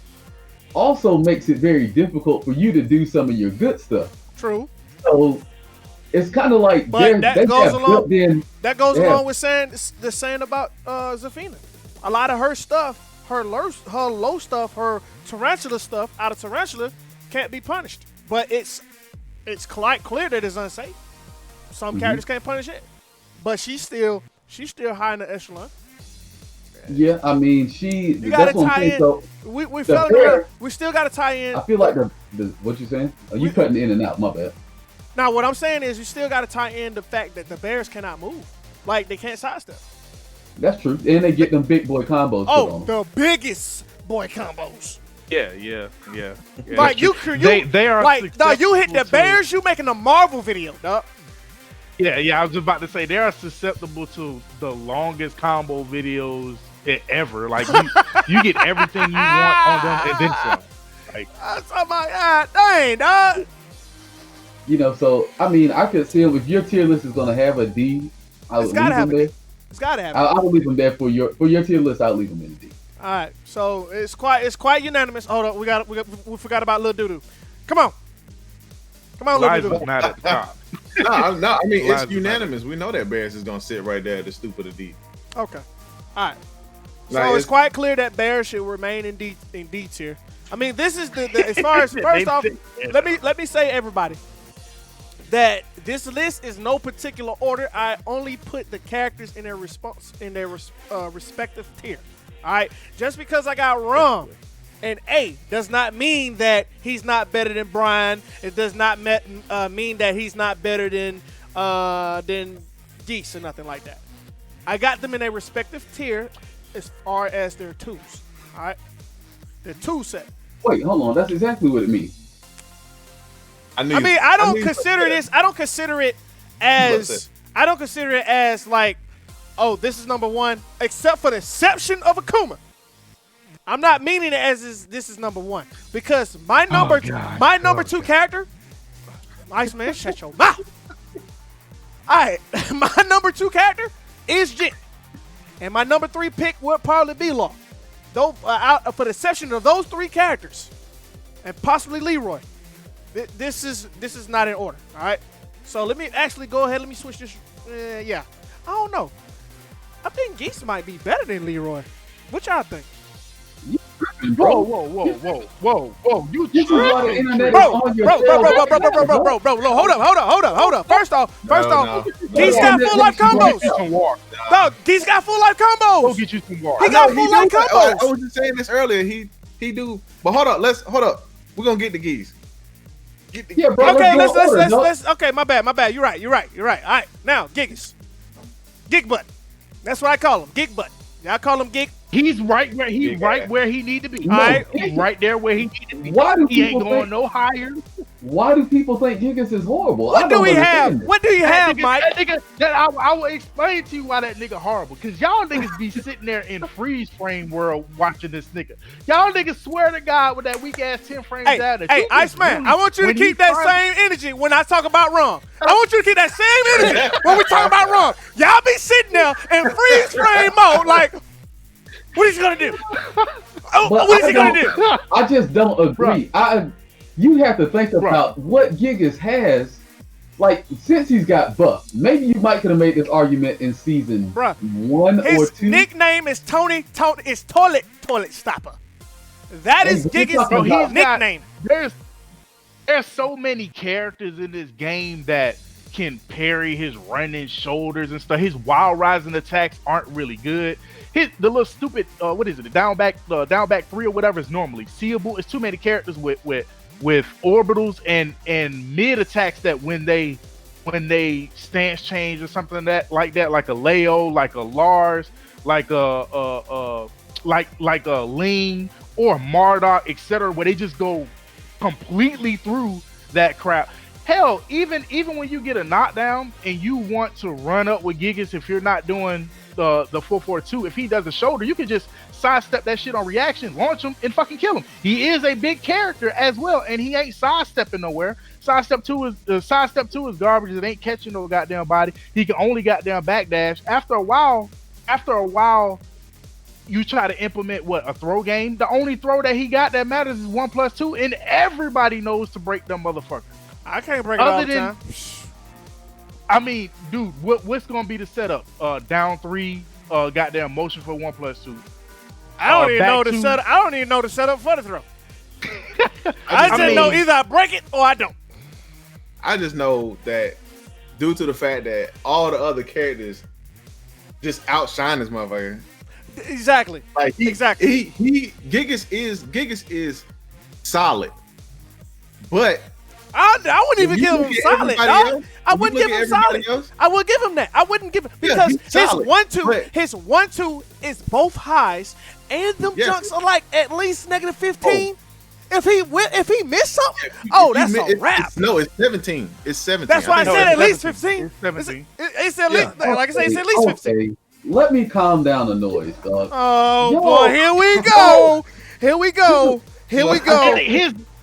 also makes it very difficult for you to do some of your good stuff. True. So it's kind of like that goes along with saying about Zafina. A lot of her stuff, her low stuff, her tarantula stuff out of tarantula can't be punished. But it's quite clear that it's unsafe. Some characters can't punish it, but she's still high in the echelon. Yeah, I mean, you gotta tie in. So we still gotta tie in. I feel like what you saying? Are you cutting in and out? My bad. Now, what I'm saying is, you still gotta tie in the fact that the Bears cannot move, like they can't sidestep. That's true, and they get them big boy combos. Oh, the biggest boy combos. Yeah. Like they are like, dog, you hit the Bears, you making a Marvel video, dog. Yeah. I was about to say they are susceptible to the longest combo videos ever. Like you get everything you want on them and then some. Like, oh my God, dang, dog. You know, so I mean, I could see if your tier list is gonna have a D, I would leave him there. It's gotta have. I would leave him there for your tier list. I'll leave him in D. All right, so it's quite unanimous. Hold on, we forgot about Lil Doodoo. Come on, Lil Doodoo. Not at the top. No. I mean, it's unanimous. We know that Bears is gonna sit right there at the stoop of the D. Okay, all right. So it's quite clear that Bears should remain in D tier. I mean, this is the as far as first off, let me say, everybody, that this list is no particular order. I only put the characters in their respective tier. All right, just because I got Rum and A does not mean that he's not better than Brian. It does not mean that he's not better than Geese or nothing like that. I got them in a respective tier as far as their twos. All right, their tool set. Wait, hold on. That's exactly what it means. I don't consider it as like, oh, this is number one, except for the exception of Akuma. I'm not meaning it as this is number one, because my number two character Iceman, shut your mouth. All right, my number 2 character is Jit, and my number 3 pick would probably be Law. Though, for the exception of those 3 characters, and possibly Leroy, this is not in order. All right, so let me actually go ahead. Let me switch this. Yeah, I don't know. I think Geese might be better than Leroy. What y'all think? Whoa! You This is why the internet is Bro, on your bro, hold up. First off, Geese got full life combos. Dog, Geese got full life Go combos. get you some water. He got full life combos. I was just saying this earlier. He do. But hold up. We're gonna get the geese. Yeah, bro. Okay, do an order, dog. let's. Okay, my bad. You're right. All right, now Gigas, Gig Butt. That's what I call him, Gig Butt. Y'all call him Gig. He's right where he need to be. No, Alright. He's right there where he need to be. Why do He ain't people going think? no higher. Why do people think Gigas is horrible? What do we have? That. What do you have, That Mike? nigga, I will explain to you why that nigga horrible. Cause y'all niggas be sitting there in freeze frame world watching this nigga. Y'all niggas swear to God with that weak ass 10 frames down. Hey, Iceman, I want you to keep that same energy when I talk about wrong. I want you to keep that same energy when we talk about wrong. Y'all be sitting there in freeze frame mode, like, what is he gonna do? Oh, But what is he gonna do? I just don't agree. You have to think about what Gigas has. Like, since he's got buffed, maybe you might could have made this argument in season 1 or 2. His nickname is Tony. It's Toilet Stopper. That is Hey, Gigas' nickname. There's so many characters in this game that can parry his running shoulders and stuff. His wild rising attacks aren't really good. The little stupid what is it? The down back 3 or whatever is normally seeable. It's too many characters with orbitals and mid attacks that when they stance change or something like that, like a Leo, like a Lars, like a Ling or Marduk, etc., where they just go completely through that crap. Hell, even when you get a knockdown and you want to run up with Gigas, if you're not doing the 442, if he does a shoulder, you can just sidestep that shit on reaction, launch him, and fucking kill him. He is a big character as well, and he ain't sidestepping nowhere. Sidestep 2 is garbage. It ain't catching no goddamn body. He can only goddamn backdash. After a while, you try to implement a throw game. The only throw that he got that matters is 1+2, and everybody knows to break them motherfuckers. I can't break it all the time. I mean, dude, what's gonna be the setup? Down 3, goddamn motion for 1+2. I don't even know the two. setup. I don't even know the setup for the throw. I just know either I break it or I don't. I just know that due to the fact that all the other characters just outshine this motherfucker. Exactly. Like exactly. Gigas is solid, but I wouldn't even give him solid. I wouldn't give him solid. I would give him that. I wouldn't give him because his 1-2 is both highs, and them junks are like at least -15. If he missed something, that's a wrap. It's 17. It's 17. That's why I said at least 15. It's 17. It's at least, like I said, it's at least 15. Let me calm down the noise, dog. Oh boy, here we go.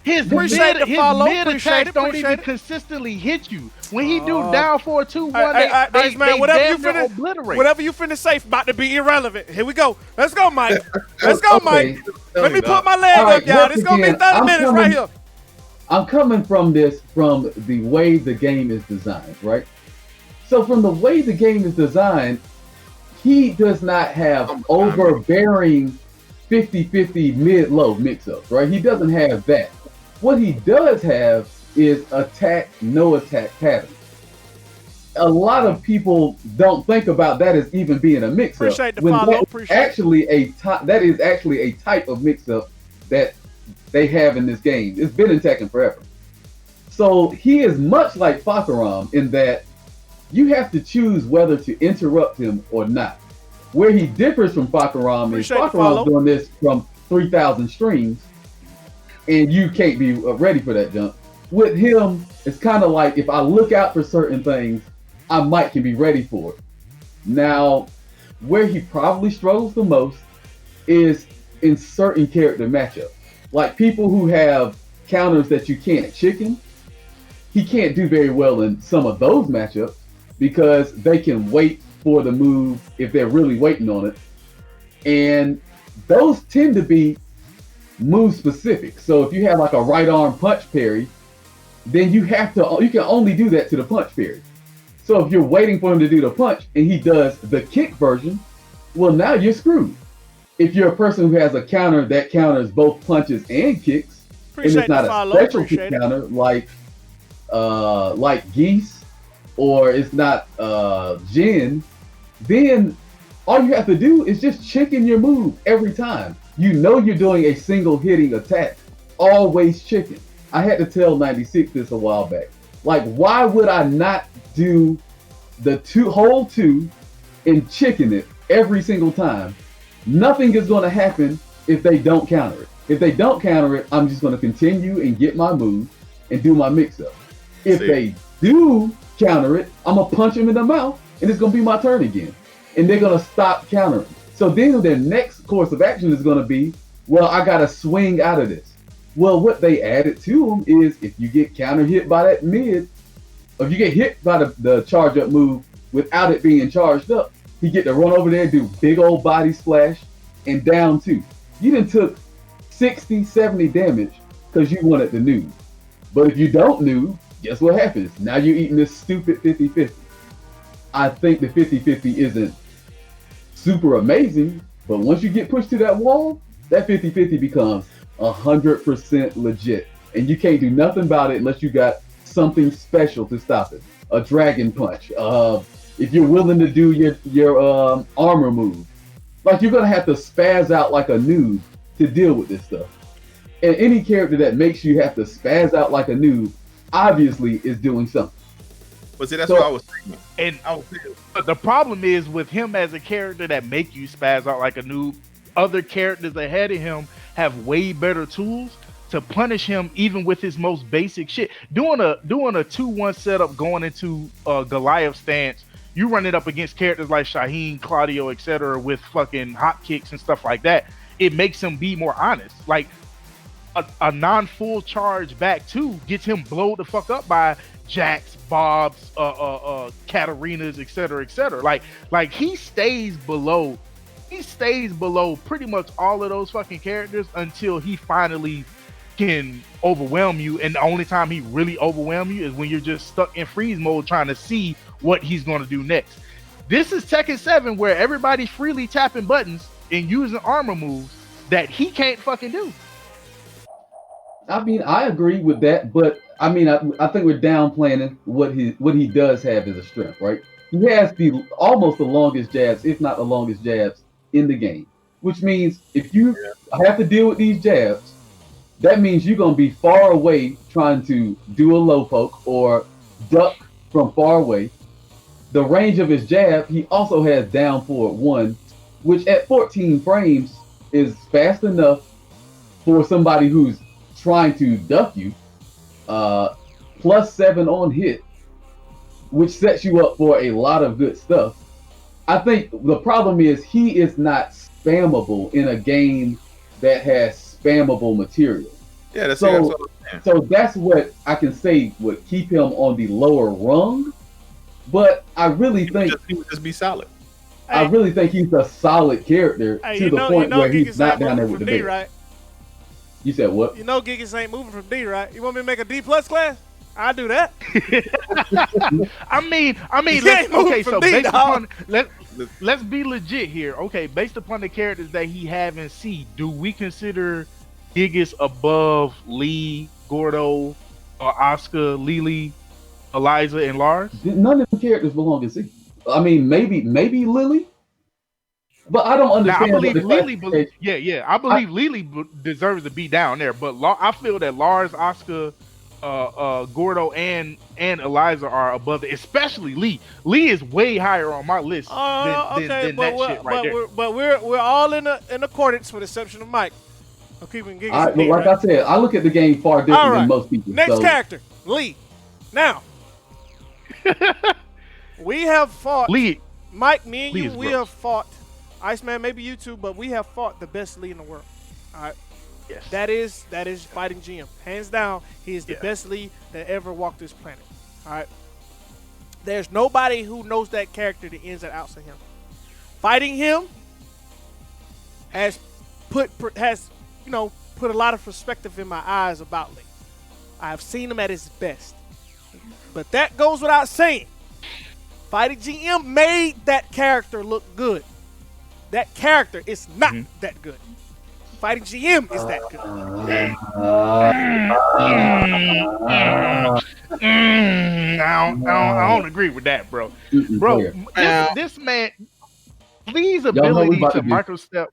His Appreciate the follow. mid Appreciate attacks it. don't Appreciate even it. consistently hit you. When he do down 4-2-1, Hey, man, they obliterate. whatever you finna say about to be irrelevant. Here we go. Let's go, Mike. Let's go, Mike. Let me put my leg up, y'all. This gonna be 30 minutes right here. I'm coming from the way the game is designed, right? So from the way the game is designed, he does not have overbearing 50-50 mid-low mix-ups, right? He doesn't have that. What he does have is attack, no attack pattern. A lot of people don't think about that as even being a mix-up. Appreciate the follow. That is actually a type of mix-up that they have in this game. It's been in Tekken forever. So he is much like Fakaram in that you have to choose whether to interrupt him or not. Where he differs from Fakaram is Fakaram's doing this from 3,000 streams, and you can't be ready for that jump. With him, it's kind of like if I look out for certain things, I can be ready for it. Now, where he probably struggles the most is in certain character matchups. Like people who have counters that you can't chicken, he can't do very well in some of those matchups because they can wait for the move if they're really waiting on it. And those tend to be move specific. So if you have like a right arm punch parry, then you can only do that to the punch parry. So if you're waiting for him to do the punch and he does the kick version, well, now you're screwed. If you're a person who has a counter that counters both punches and kicks, and it's not a specialty counter like Geese, or it's not Jin, then all you have to do is just chicken your move every time. You know you're doing a single hitting attack. Always chicken. I had to tell 96 this a while back. Like, why would I not do the whole two and chicken it every single time? Nothing is going to happen if they don't counter it. If they don't counter it, I'm just going to continue and get my move and do my mix-up. If they do counter it, I'm going to punch them in the mouth and it's going to be my turn again. And they're going to stop countering. So then their next course of action is going to be, well, I got to swing out of this. Well, what they added to them is if you get counter hit by that mid, or if you get hit by the charge up move without it being charged up, you get to run over there and do big old body splash and down two. You done took 60, 70 damage because you wanted the noob. But if you don't noob, guess what happens? Now you're eating this stupid 50-50. I think the 50-50 isn't super amazing, but once you get pushed to that wall, that 50-50 becomes 100% legit. And you can't do nothing about it unless you got something special to stop it. A dragon punch. If you're willing to do your armor move. Like, you're going to have to spaz out like a noob to deal with this stuff. And any character that makes you have to spaz out like a noob obviously is doing something. But see, that's what I was thinking. And the problem is with him as a character that make you spaz out like a noob, other characters ahead of him have way better tools to punish him even with his most basic shit. Doing a 2-1 setup going into Goliath stance, you run it up against characters like Shaheen, Claudio, etc. with fucking hot kicks and stuff like that. It makes him be more honest. Like a non-full charge back two gets him blowed the fuck up by Jax, Bobs, Katarinas, etc. Like he stays below pretty much all of those fucking characters until he finally can overwhelm you. And the only time he really overwhelm you is when you're just stuck in freeze mode trying to see what he's going to do next. This is Tekken 7 where everybody's freely tapping buttons and using armor moves that he can't fucking do. I mean, I agree with that, but I mean, I think we're downplaying what he does have as a strength, right? He has almost the longest jabs, if not the longest jabs in the game, which means if you have to deal with these jabs, that means you're going to be far away trying to do a low poke or duck from far away. The range of his jab, he also has down forward 1, which at 14 frames is fast enough for somebody who's trying to duck you. +7 on hit, which sets you up for a lot of good stuff. I think the problem is he is not spammable in a game that has spammable material. Yeah, that's so that's what I can say would keep him on the lower rung. But I really think he would just be solid. I really think he's a solid character to the point where he's not down there with the bait. Right? You said what? You know Gigas ain't moving from D, right? You want me to make a D+ class? I'll do that. I mean, let's be legit here. Okay, based upon the characters that he have in C, do we consider Gigas above Lee, Gordo, Oscar, Lily, Eliza, and Lars? None of the characters belong in C. I mean, maybe Lily, but I don't understand. Now, I believe Lily. I believe Lily deserves to be down there, but I feel that Lars, Oscar, Gordo, and Eliza are above it, especially Lee. Lee is way higher on my list than that shit right there. But we're all in accordance with the exception of Mike. I'm keeping Gigas. But like I said, I look at the game far different than most people. Next character, Lee. Now, we have fought Lee. Mike, me and Lee you, we have fought Iceman, maybe you too, but we have fought the best Lee in the world. All right. Yes. That is fighting GM. Hands down, he is the Yeah. best Lee that ever walked this planet. All right. There's nobody who knows that character the ins and outs of him. Fighting him has put a lot of perspective in my eyes about Lee. I have seen him at his best. But that goes without saying. Fighting GM made that character look good. That character is not that good. Fighting GM is that good. I don't agree with that, bro. Bro, this man, Lee's Y'all know we ability about to to do- microstep.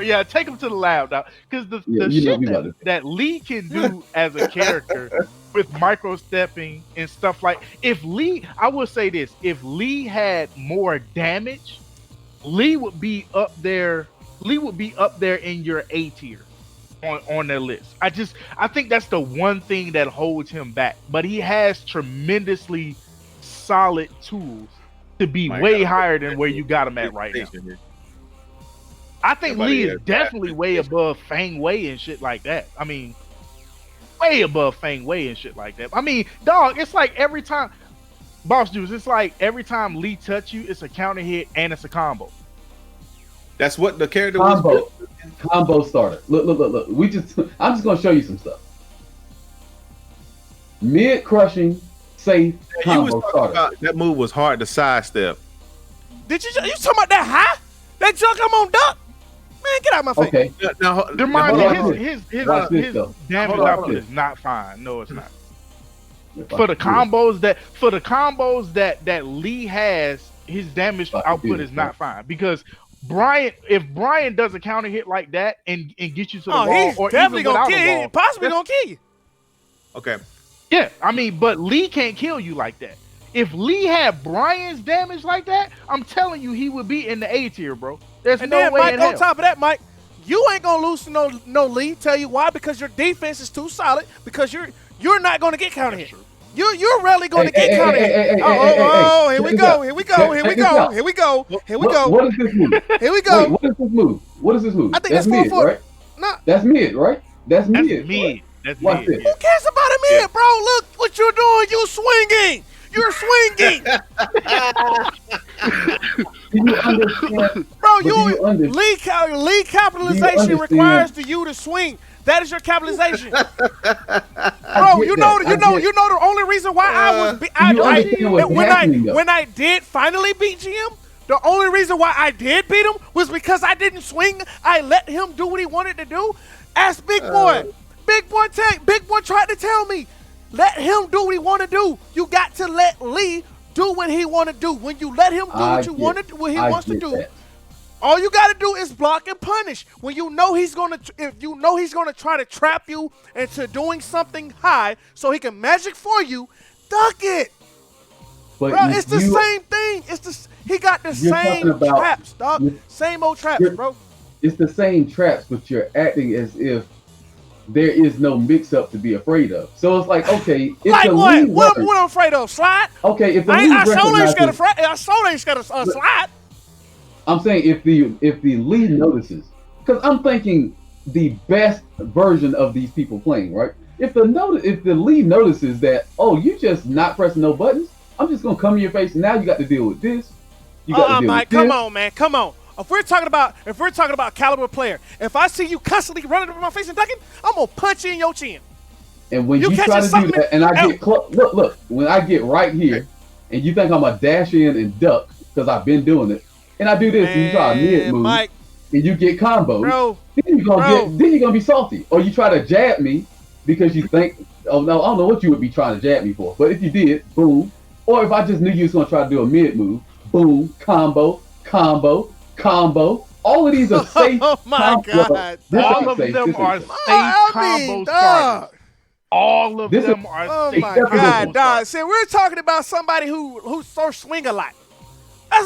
Yeah, take him to the lab now, because the shit that Lee can do as a character with microstepping and stuff like. If Lee, I will say this: if Lee had more damage, Lee would be up there. Lee would be up there in your A tier on their list. I think that's the one thing that holds him back. But he has tremendously solid tools to be way higher than where you got him at right now. I think Lee is definitely way above Fang Wei and shit like that. I mean, way above Fang Wei and shit like that. I mean, dog, it's like every time, Boss Juice, it's like every time Lee touch you, it's a counter hit and it's a combo. That's what the character was. Combo starter. Look. I'm just gonna show you some stuff. Mid crushing, safe combo starter. About, that move was hard to sidestep. Did you talking about that high? That junk I'm on duck? Man, get out of my face. Okay. Now, His damage output is not fine. No, it's not. For the combos that Lee has, his damage output is not fine, because if Brian does a counter hit like that and gets you to the wall, he's or definitely even gonna without kill a you. wall, Possibly gonna kill you. Okay. Yeah, I mean, but Lee can't kill you like that. If Lee had Brian's damage like that, I'm telling you, he would be in the A tier, bro. There's And no then, way Mike, in on hell. top of that, Mike, you ain't gonna lose to no Lee. Tell you why? Because your defense is too solid. Because you're not gonna get counter hit. You're rarely gonna get counter hit. Here we go. What is this move? Here we go. Wait, what is this move? I think that's mid, 4-4. right? No. That's mid, right? That's mid. Mid. That's Watch mid. this. Who cares about a mid, bro? Look what you're doing. You swinging. You're swinging. Do you understand? Bro, Lee Lee capitalization requires you to swing. That is your capitalization. Bro, you know the only reason why when I did finally beat GM, the only reason why I did beat him was because I didn't swing. I let him do what he wanted to do. Ask Big Boy. Big Boy tried to tell me, let him do what he want to do. You got to let Lee do what he want to do. When you let him do what he wants to do, all you got to do is block and punish. When you know he's gonna try to trap you into doing something high so he can magic for you, duck it. But bro, it's the same thing. He got the same traps, dog. Same old traps, bro. It's the same traps, but you're acting as if there is no mix-up to be afraid of. So it's like, okay, it's like what? What I'm afraid of? Slide? Okay, if the I sure ain't scared of slide. I'm saying if the lead notices, because I'm thinking the best version of these people playing, right? If the lead notices that, oh, you just not pressing no buttons, I'm just gonna come in your face. Now you got to deal with this. You got to deal Mike, with this. come on, man, come on. If we're talking about caliber player, if I see you constantly running over my face and ducking, I'm gonna punch you in your chin. And when you try to do that, and I get look, when I get right here, and you think I'm gonna dash in and duck because I've been doing it, and I do this, and you try a mid move, Mike, and you get combos, bro, then you're gonna be salty, or you try to jab me because you think, oh no, I don't know what you would be trying to jab me for, but if you did, boom, or if I just knew you was gonna try to do a mid move, boom, combo. All of these are safe. Oh my God! All of them are safe combo starters. All of them are safe. Oh my God, dog! See, we're talking about somebody who swing a lot. That's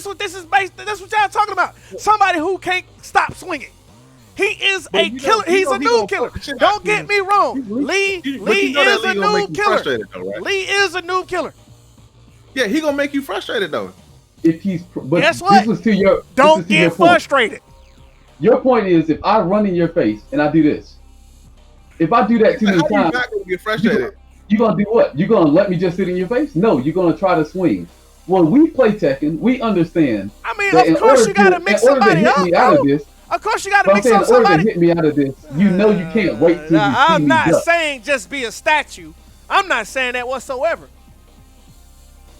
what this is based. That's what y'all talking about. Somebody who can't stop swinging. He is a killer. He's a noob killer. Don't get me wrong. Lee is a noob killer. Lee is a noob killer. Yeah, he gonna make you frustrated though. If he's, but guess what? This was to your, don't get frustrated. Your point is, if I run in your face and I do this, if I do that too many How you times, not gonna get frustrated? you gonna do what? You gonna let me just sit in your face? No, you're gonna try to swing. When we play Tekken, we understand I mean, that of course you gotta mix somebody up, bro. Of course you gotta mix up in order to somebody. hit me out of this, you know you can't wait till you see I'm me not duck. saying just be a statue. I'm not saying that whatsoever.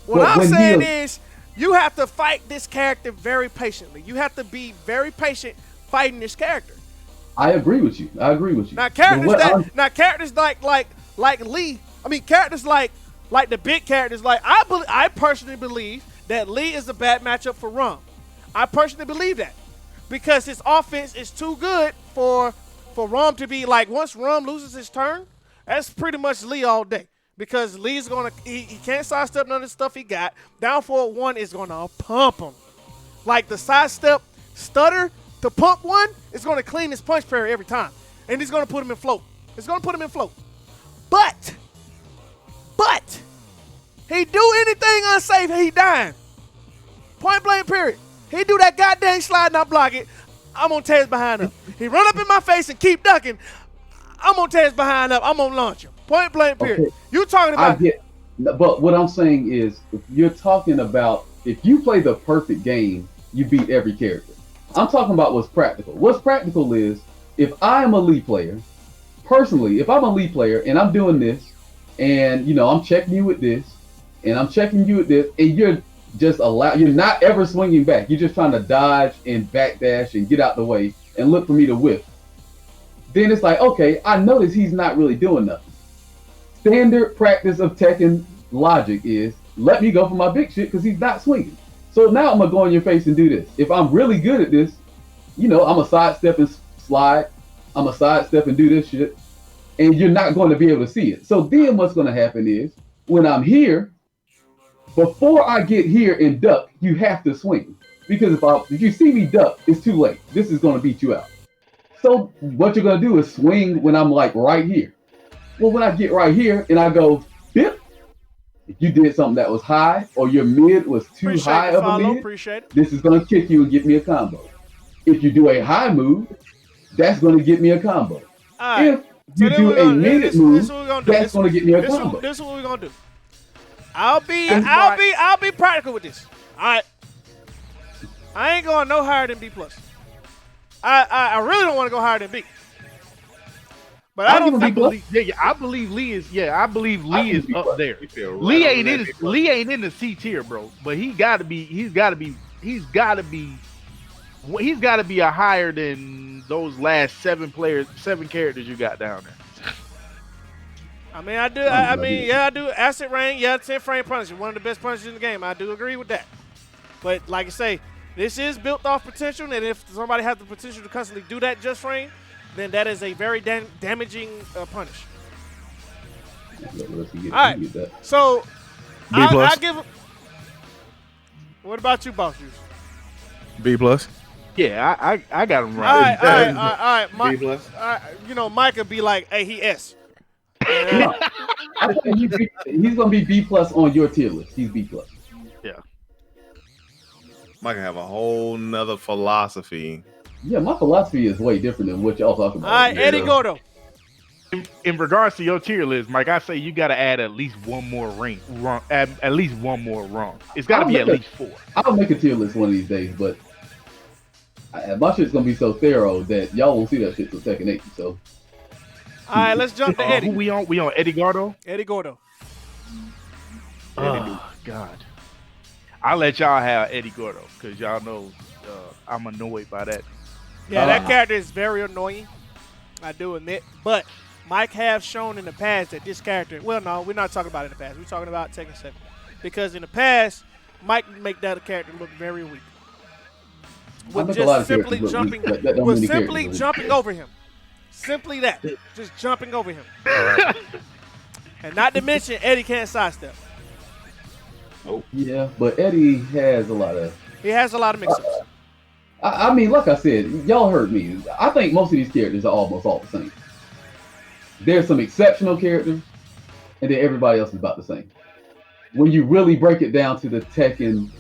What But I'm when saying he- is you have to fight this character very patiently. You have to be very patient fighting this character. I agree with you. Now characters like Lee. I mean characters like the big characters. Like I personally believe that Lee is a bad matchup for Rum. I personally believe that because his offense is too good for Rum to be like. Once Rum loses his turn, that's pretty much Lee all day. Because Lee's gonna he can't sidestep none of the stuff he got. Down forward one is gonna pump him. Like the sidestep stutter to pump one is gonna clean his punch parry every time. And he's gonna put him in float. It's gonna put him in float. But he do anything unsafe, he dying. Point blank period. He do that goddamn slide and I block it, I'm gonna tear his behind up. He run up in my face and keep ducking, I'm gonna tear his behind up, I'm gonna launch him. Point blank period. Okay. You talking about but what I'm saying is, if you're talking about if you play the perfect game, you beat every character. I'm talking about what's practical. What's practical is if I am a Lee player, personally, if I'm a Lee player and I'm doing this, and I'm checking you with this, and I'm checking you with this, and you're not ever swinging back. You're just trying to dodge and backdash and get out the way and look for me to whiff. Then it's like, okay, I notice he's not really doing nothing. Standard practice of Tekken logic is let me go for my big shit because he's not swinging. So now I'm gonna go in your face and do this. If I'm really good at this, I'm a sidestep and slide. I'm a sidestep and do this shit, and you're not going to be able to see it. So then what's going to happen is when I'm here, before I get here and duck, you have to swing because if you see me duck, it's too late. This is going to beat you out. So what you're going to do is swing when I'm like right here. Well, when I get right here and I go, bip, if you did something that was high or your mid was too high of a mid, this is going to kick you and get me a combo. If you do a high move, that's going to get me a combo. If you do a mid move, that's going to get me a combo. This is what we're going to do. I'll be practical with this. All right. I ain't going no higher than B+. I really don't want to go higher than B. But I believe Lee is up there. Lee ain't in the C tier, bro. But he's got to be a higher than those last seven characters you got down there. I mean, I do. Acid Rain, 10 frame punishing, one of the best punishers in the game. I do agree with that. But like I say, this is built off potential, and if somebody has the potential to constantly do that just frame, then that is a very damaging punish. All right, so I give. What about you, Boss Juice? B+. Yeah, I got him right. All right. B+. Mike could be like, hey, he S. No, I think he's gonna be B+ on your tier list. He's B+. Yeah. Mike can have a whole nother philosophy. Yeah, my philosophy is way different than what y'all talking about. All right, Eddie Gordo. In regards to your tier list, Mike, I say you got to add at least one more wrong. At least one more wrong. It's got to be at least 4. I'll make a tier list one of these days, but my shit's gonna be so thorough that y'all won't see that shit till Tekken 8. So. All right, let's jump to Eddie. Who we on? We on Eddie Gordo? Eddie Gordo. Oh, God. I'll let y'all have Eddie Gordo because y'all know I'm annoyed by that. Yeah, that character is very annoying. I do admit. But Mike have shown in the past that this character, well, no, we're not talking about it in the past. We're talking about Tekken 7. Because in the past, Mike make that character look very weak. With just simply jumping, jumping over him. Simply that. Just jumping over him. And not to mention, Eddie can't sidestep. Oh. Yeah, but Eddie has a lot of... He has a lot of mix-ups. I mean, like I said, y'all heard me. I think most of these characters are almost all the same. There's some exceptional characters, and then everybody else is about the same. When you really break it down to the Tekken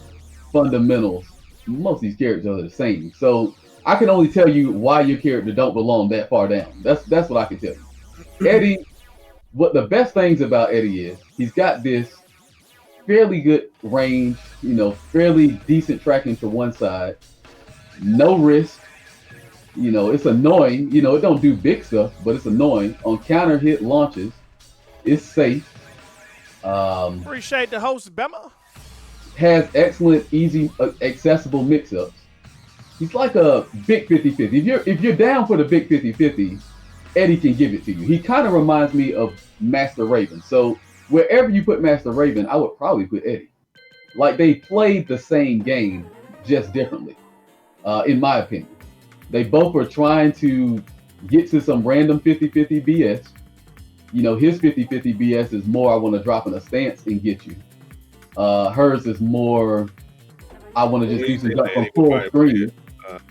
fundamentals, most of these characters are the same. So I can only tell you why your character don't belong that far down. That's what I can tell you. Eddie, what the best things about Eddie is, he's got this fairly good range, fairly decent tracking to one side, no risk. It's annoying. It don't do big stuff, but it's annoying. On counter hit launches, it's safe. Appreciate the host, Bema. Has excellent, easy, accessible mix-ups. He's like a big 50-50. If you're down for the big 50-50, Eddie can give it to you. He kind of reminds me of Master Raven. So wherever you put Master Raven, I would probably put Eddie. Like they played the same game, just differently, in my opinion. They both are trying to get to some random 50-50 BS. His 50-50 BS is more, I want to drop in a stance and get you. Hers is more, I want to just do some stuff from full screen.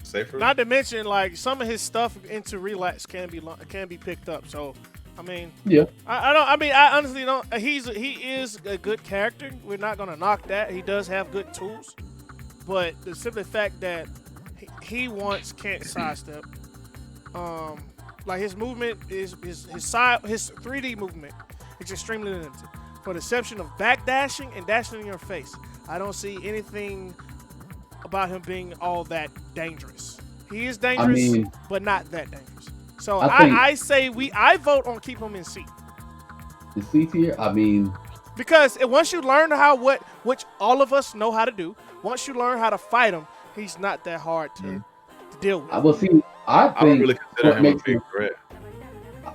Safer. Not to mention, like, some of his stuff into relax can be picked up. So, I mean, yeah. I honestly don't. He is a good character. We're not gonna knock that. He does have good tools, but the simple fact that he once can't sidestep. Like his movement his 3D movement is extremely limited. For the exception of backdashing and dashing in your face, I don't see anything about him being all that dangerous. He is dangerous, but not that dangerous. So I vote on keep him in C. The C tier, because once you learn which all of us know how to do, once you learn how to fight him, he's not that hard to deal with. Well, see, I don't really consider him a big threat.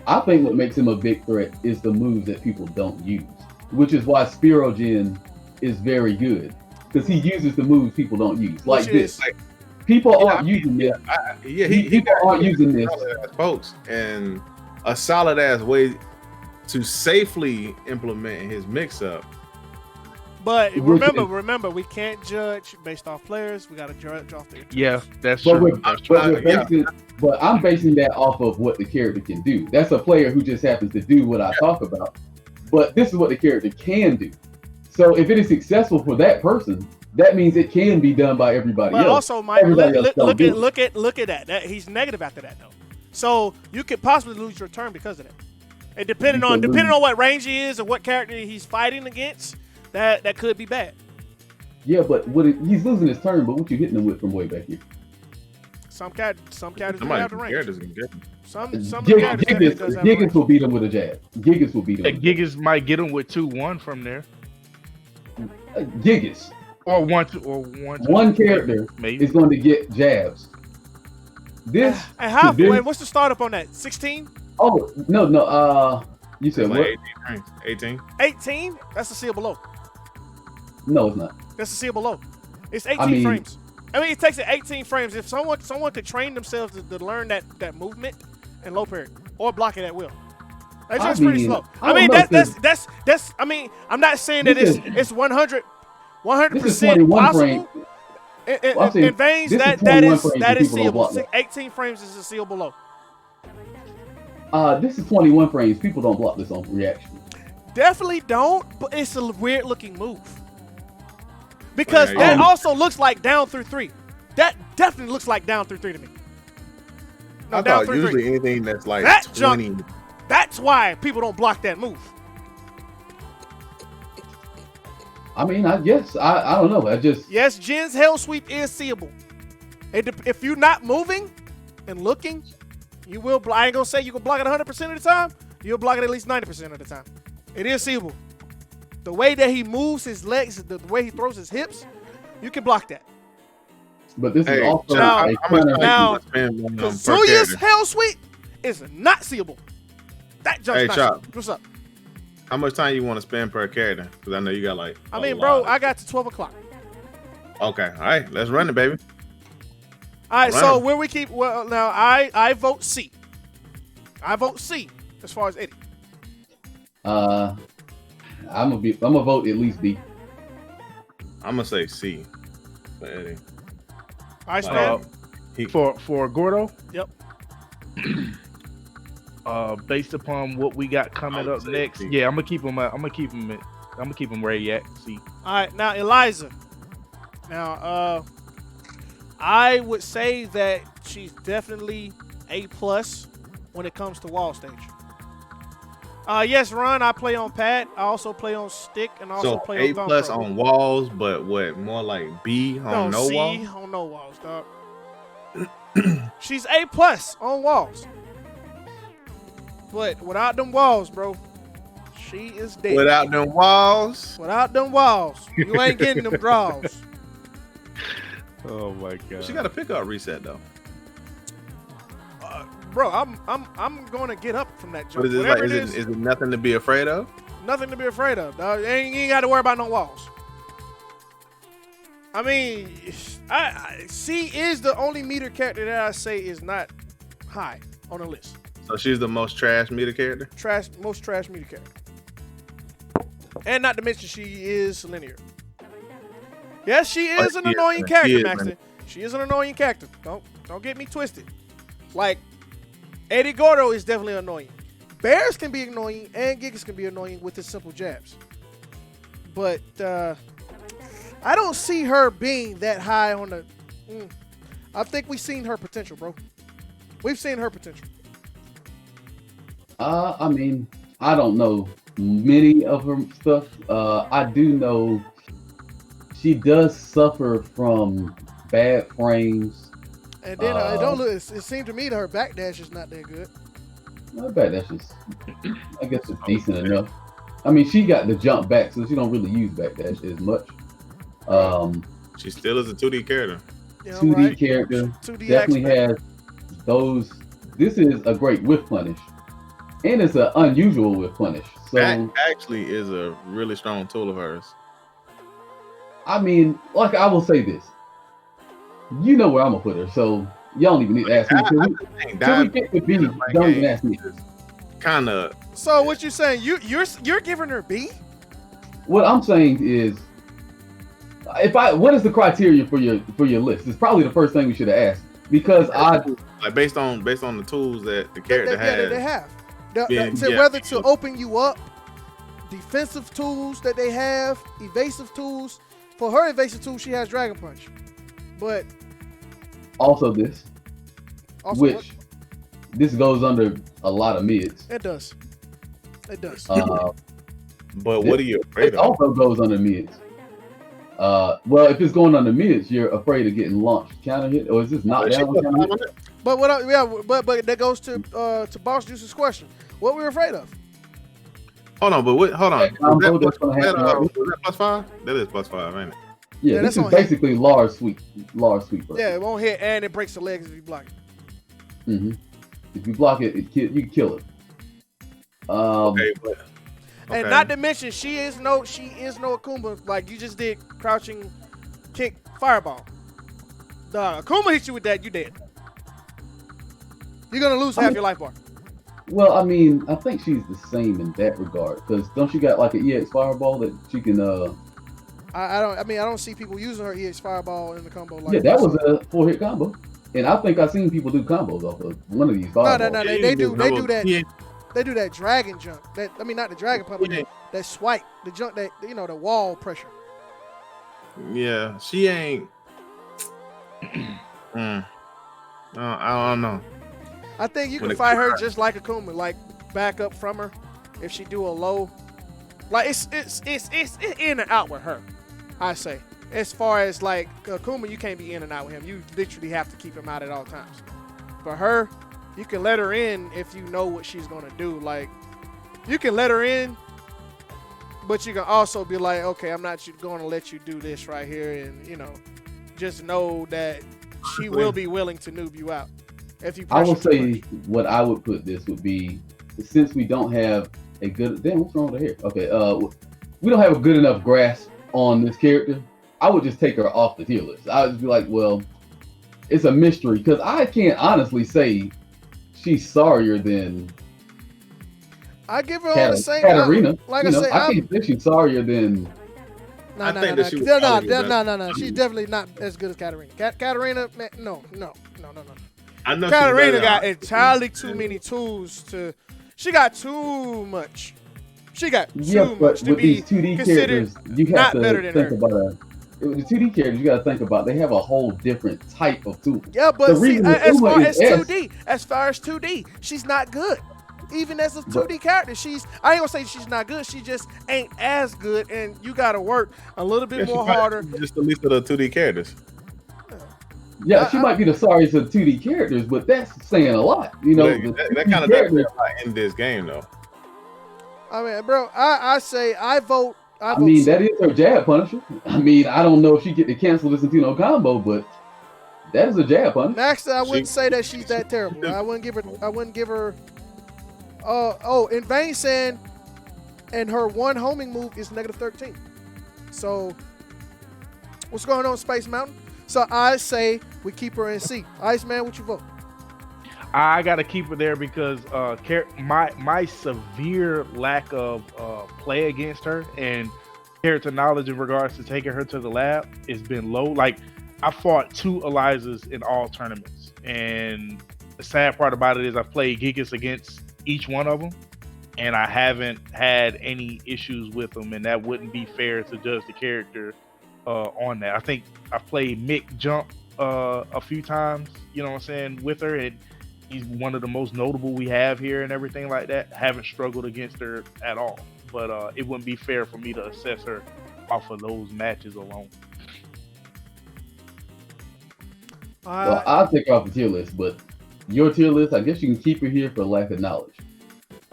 I think what makes him a big threat is the moves that people don't use, which is why Spirogen is very good, because he uses the moves people don't use, like this. People aren't using this. People aren't using this, folks, and a solid ass way to safely implement his mix-up. But remember, we can't judge based off players. We got to judge off their tools. Yeah, that's true. But I'm basing that off of what the character can do. That's a player who just happens to do what I talk about. But this is what the character can do. So if it is successful for that person, that means it can be done by everybody else. But also, Mike, look at that. He's negative after that, though. So you could possibly lose your turn because of that. And depending on what range he is and what character he's fighting against, that could be bad. Yeah, but he's losing his turn. But what you hitting him with from way back here? Some characters don't have the range. Some Gigas will beat him with a jab. Gigas will beat him. Gigas might get him with 2-1 from there. Gigas. Or one. One character is going to get jabs. This. And how? What's the startup on that? 16? Oh no. You said what? 18. 18? That's a seal below. No, it's not. That's a seal below. It's 18 frames. It takes 18 frames. If someone could train themselves to learn that movement and low parry or block it at will. That's just pretty slow. That's. I'm not saying that it's 100% possible. In veins, that is seeable. 18 frames is a seal below. This is 21 frames. People don't block this on reaction. Definitely don't, but it's a weird looking move. Because that also looks like down through 3. That definitely looks like down through 3 to me. No, I thought usually anything that's like that 20. Jump, that's why people don't block that move. I guess. I don't know. Yes, Jin's Hell Sweep is seeable. If you're not moving and looking, you will. I ain't gonna say you can block it 100% of the time. You'll block it at least 90% of the time. It is seeable. The way that he moves his legs, the way he throws his hips, you can block that. But this is also now Kazuya's Hell Sweep is not seeable. That jumps not. What's up? How much time you want to spend per character? Because I know you got like. I got to 12 o'clock. Okay, all right, let's run it, baby. All right, so where we keep? Well, now I vote C. I vote C as far as Eddie. I'm gonna vote at least B. I'm gonna say C for Eddie. For Gordo. Yep. Based upon what we got coming up next, I'm gonna keep him. I'm gonna keep him where he at. C. All right, now Eliza. Now, I would say that she's definitely A+ when it comes to wall stage. Yes, Ron, I play on pad. I also play on stick and also So play A on thumb plus pro. on walls, but what more like B on no C walls? on no walls, dog. She's A+ on walls. But without them walls, bro, she is dead. Without them walls. Without them walls, you ain't getting them draws. Oh my god. She got a pickup reset though. Bro, I'm gonna get up from that jump. What is it like? Whatever Is it nothing to be afraid of? nothing to be afraid of, dog. You ain't got to worry about no walls. I mean, C is the only meter character that I say is not high on the list. So she's the most trash meter character. Most trash meter character. And not to mention she is linear. Yes, she is an annoying character, Maxton. She is an annoying character. Don't get me twisted. Like, Eddie Gordo is definitely annoying. Bears can be annoying and Gigas can be annoying with his simple jabs. But I don't see her being that high on the... I think we've seen her potential, bro. We've seen her potential. I mean, I don't know many of her stuff. I do know she does suffer from bad frames. And then it don't look. It seemed to me that her backdash is not that good. Her backdash is, I guess, it's decent enough. I mean, she got the jump back, so she don't really use backdash as much. She still is a 2D character. Yeah, 2D right. character 2D definitely expert. has those. This is a great whiff punish, and it's an unusual whiff punish. So That actually is a really strong tool of hers. I mean, like I will say this, you know where I'm gonna put her, so y'all don't even need to ask me. Till we get to B, don't even ask me. Kind of. So what you saying? You're giving her B? What I'm saying is, what is the criteria for your list? It's probably the first thing we should have asked, because like based on the tools that the character has. They have. Whether to open you up, defensive tools that they have, evasive tools. For her evasive tool, she has Dragon Punch. But also this, what? This goes under a lot of mids. It does. It does. But what are you afraid It of? also goes under mids. Well, if it's going under mids, you're afraid of getting launched counter hit, or is this not down on counter hit? But but that goes to Boss Juice's question. What we're afraid of? Hold on. Combo Was that's gonna happen. that +5? That is +5, ain't it? Yeah, this is basically large sweep. Yeah, it won't hit and it breaks the legs if you block it. Mm-hmm. If you block it, you can kill it. And not to mention, she is no Akuma. Like you just did crouching kick fireball. The Akuma hits you with that, you dead. You're gonna lose half your life bar. Well, I mean, I think she's the same in that regard, because don't she got like an EX fireball that she can I don't see people using her EX fireball in the combo like that was a 4-hit combo. And I think I've seen people do combos off of one of these fireballs. No, they do that. They do that dragon jump. Not the dragon pump, but that swipe, the jump, that the wall pressure. Yeah, she ain't. I don't know. I think you can fight her just like Akuma, like back up from her if she do a low. Like it's in and out with her. I say, as far as like Akuma, you can't be in and out with him. You literally have to keep him out at all times. For her, you can let her in if you know what she's gonna do. Like you can let her in, but you can also be like, okay, I'm not going to let you do this right here, and just know that she will be willing to noob you out. If you I will say what I would put this would be, since we don't have a good what's wrong with her here? Okay, we don't have a good enough grasp on this character. I would just take her off the tier list. I would just be like, well, it's a mystery, because I can't honestly say she's sorrier than I give her all the same. Katarina. Like I say, I can't say she's sorrier than. No. She's definitely not as good as Katarina. Katarina, man, no. I know Katarina got entirely too many tools to. She got too much. She got too much to be these 2D considered characters, you have not to better than think her. about the 2D characters, you got to think about, they have a whole different type of tool. Yeah, but The see, reason that as Uma far is as S- 2D, she's not good. Even as a 2D character, I ain't gonna say she's not good. She just ain't as good, and you gotta work a little bit more harder. Just the least of the 2D characters. Yeah, she might be the sorriest of 2D characters, but that's saying a lot. You know, That kind of does in this game, though. I mean, bro, I say I vote. I mean, that is her jab punisher. I mean, I don't know if she get to cancel this into no combo, but that is a jab punisher. Next, I wouldn't say that she's that terrible. I wouldn't give her. In Vane saying, and her one homing move is -13. So, what's going on, Space Mountain? So I say we keep her in C. Iceman, what you vote? I gotta keep her there because my severe lack of play against her and character knowledge in regards to taking her to the lab has been low. Like, I fought 2 Elizas in all tournaments, and the sad part about it is I played Gigas against each one of them, and I haven't had any issues with them, and that wouldn't be fair to judge the character on that. I think I played Mick Jump a few times, you know what I'm saying, with her, and he's one of the most notable we have here and everything like that. Haven't struggled against her at all, but it wouldn't be fair for me to assess her off of those matches alone. Well, I'll take her off the tier list, but your tier list, I guess you can keep her here for lack of knowledge.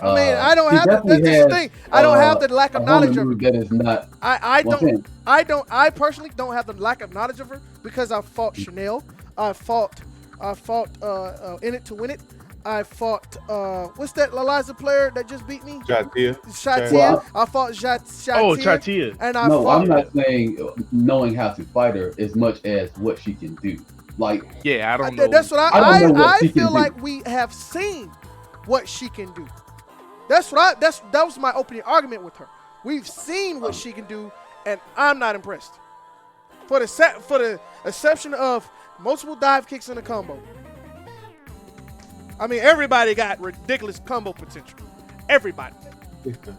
I mean, I don't have that's the thing. I don't have the lack of knowledge of her. That is not. I personally don't have the lack of knowledge of her because I fought Chanel. I fought In It to Win It. I fought what's that Eliza player that just beat me? Shatia. Well, I fought Shatia. Oh, Shatia. And I'm not saying knowing how to fight her as much as what she can do. Like, yeah, I don't know. That's what I feel like we have seen what she can do. That was my opening argument with her. We've seen what she can do, and I'm not impressed. For the exception of multiple dive kicks in a combo. I mean, everybody got ridiculous combo potential. Everybody.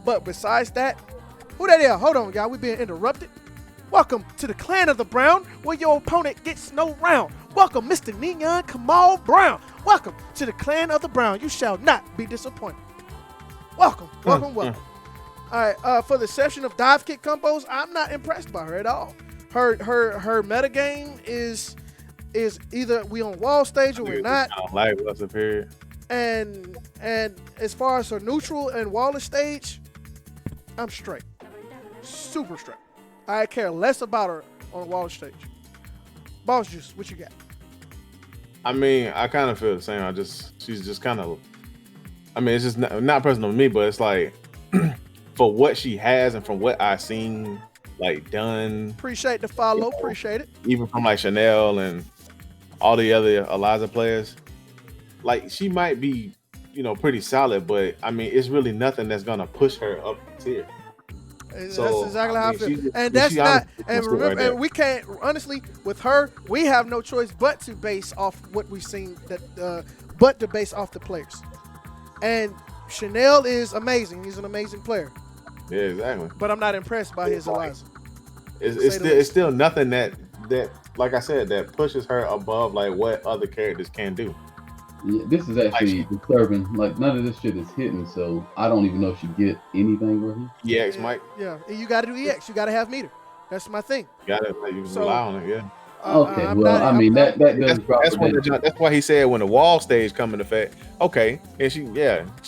But besides that, who that is? Hold on, y'all. We're being interrupted. Welcome to the Clan of the Brown, where your opponent gets no round. Welcome, Mr. Neon Kamal Brown. Welcome to the Clan of the Brown. You shall not be disappointed. Welcome. All right, for the session of dive kick combos, I'm not impressed by her at all. Her meta game is either we on wall stage or we're not. And as far as her neutral and wall stage, I'm straight, super straight. I care less about her on wall stage. Boss Juice, what you got? I mean, I kind of feel the same. She's just kind of. I mean, it's just not personal to me, but it's like for what she has and from what I've seen, like done. Appreciate the follow. Appreciate it. Even from like Chanel and all the other Eliza players, like she might be, pretty solid, but I mean, it's really nothing that's gonna push her up the tier. So, that's exactly how I feel. And that's not. And remember, and we can't honestly with her. We have no choice but to base off what we've seen. But to base off the players. And Chanel is amazing. He's an amazing player. Yeah, exactly. But I'm not impressed by his Eliza. It's still nothing that like I said, that pushes her above like what other characters can do. Yeah, this is actually disturbing. Like, none of this shit is hitting, so I don't even know if she get anything right here. EX, Mike. Yeah, you got to do EX. You got to have meter. That's my thing. You rely on it, yeah. Okay, that's why he said when the wall stage come into effect. Okay, and she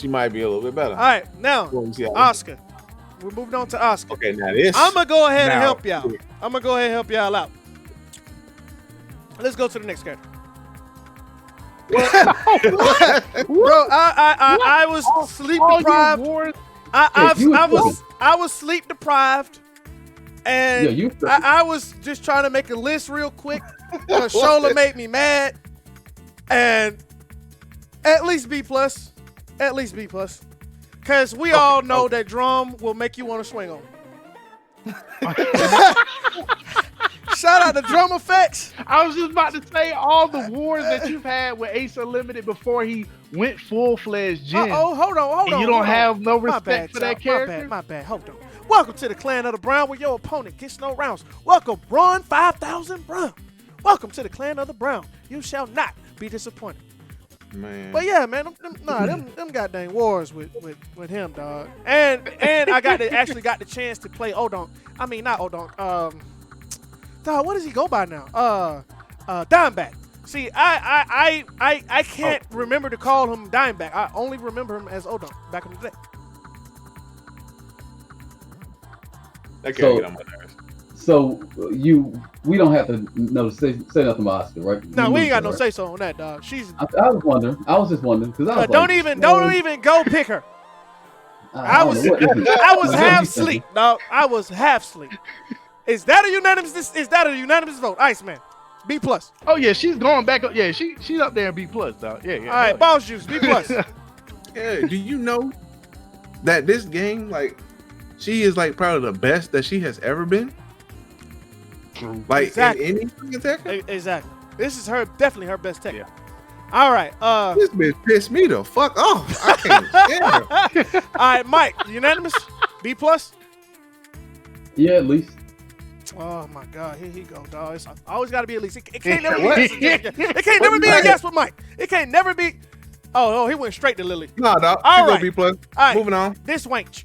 might be a little bit better. All right, now Oscar. We're moving on to Oscar. Okay, now this. I'm gonna go ahead and help y'all. Out. Let's go to the next character. Bro, I was sleep deprived. I was sleep deprived. And I was just trying to make a list real quick. Shola made me mad. And at least B+. At least B+. Because we all know that drum will make you want to swing on. Shout out to Drum Effects. I was just about to say all the wars that you've had with Ace Unlimited before he went full-fledged Jin. Hold on. You don't have no respect for that character? My bad. Hold on. Welcome to the Clan of the Brown where your opponent gets no rounds. Welcome, Ron 5000 Brown. Welcome to the Clan of the Brown. You shall not be disappointed. Man. But yeah, man, them goddamn wars with him, dog. And I actually got the chance to play Odon. I mean, not Odon. Dog, what does he go by now? Dimeback. See, I can't remember to call him Dimeback. I only remember him as Odon back in the day. I can't get on my nerves. So we don't have to say nothing about Oscar, right? No, we ain't got no say so on that, dog. I was wondering. I was just wondering because I was don't even go pick her. I was half asleep, dog. I was half asleep. Is that a unanimous vote? Iceman, B+. Oh yeah, she's going back up. Yeah, she's up there in B+, dog. Yeah. All right, Boss Juice, B+. Yeah, do you know that this game, like, she is like probably the best that she has ever been? Like exactly. in any fucking Tekken? Exactly. This is definitely her best Tekken. Yeah. All right. This bitch pissed me the fuck off. I can't stand her. All right, Mike, unanimous? B+? Yeah, at least. Oh my God, here he go, dog. It's always got to be at least. It can't never be. It can't never be a yes with Mike. It can't never be. Oh, he went straight to Lily. Nah, dog. All right. B+. All right. Moving on. This wench.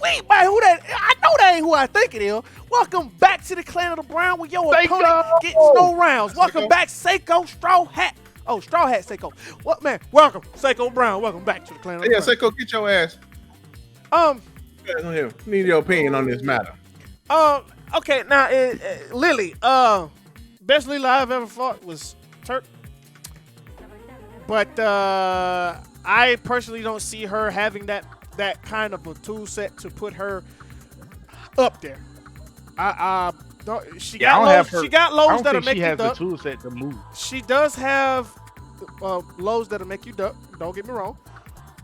Wait, man, who that? I know that ain't who I think it is. Welcome back to the Clan of the Brown where your opponent gets no rounds. Welcome back, Seiko Straw Hat. Oh, Straw Hat Seiko. What, man? Welcome, Seiko Brown. Welcome back to the Clan of the Brown. Yeah, Seiko, get your ass. Need your opinion on this matter. Okay, now Lily. Best Lily I've ever fought was Turk. But I personally don't see her having that kind of a tool set to put her up there. She got lows that'll make you duck. The tool set to move. She does have lows that'll make you duck. Don't get me wrong.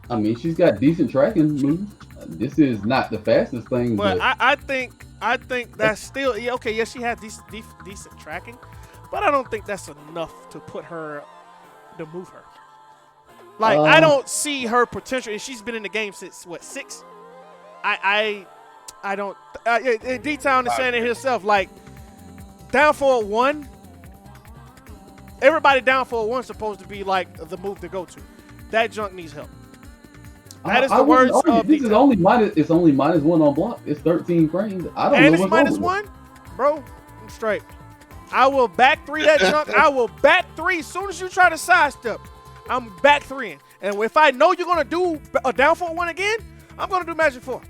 I mean, she's got decent tracking moves. This is not the fastest thing, but I think that's still okay. Yes, she has decent tracking, but I don't think that's enough to put her to move her. Like I don't see her potential. And she's been in the game since what 6? I don't. D-Town is saying it herself. Like down for a 1. Everybody down for a 1 supposed to be like the move to go to. That junk needs help. That is the words of this. Is only minus. It's only -1 on block. It's 13 frames. I don't know what's wrong with -1, bro. I'm straight. I will back 3 that junk. I will back 3 as soon as you try to sidestep. I'm back 3 and if I know you're gonna do a down for 1 again, I'm gonna do Magic 4.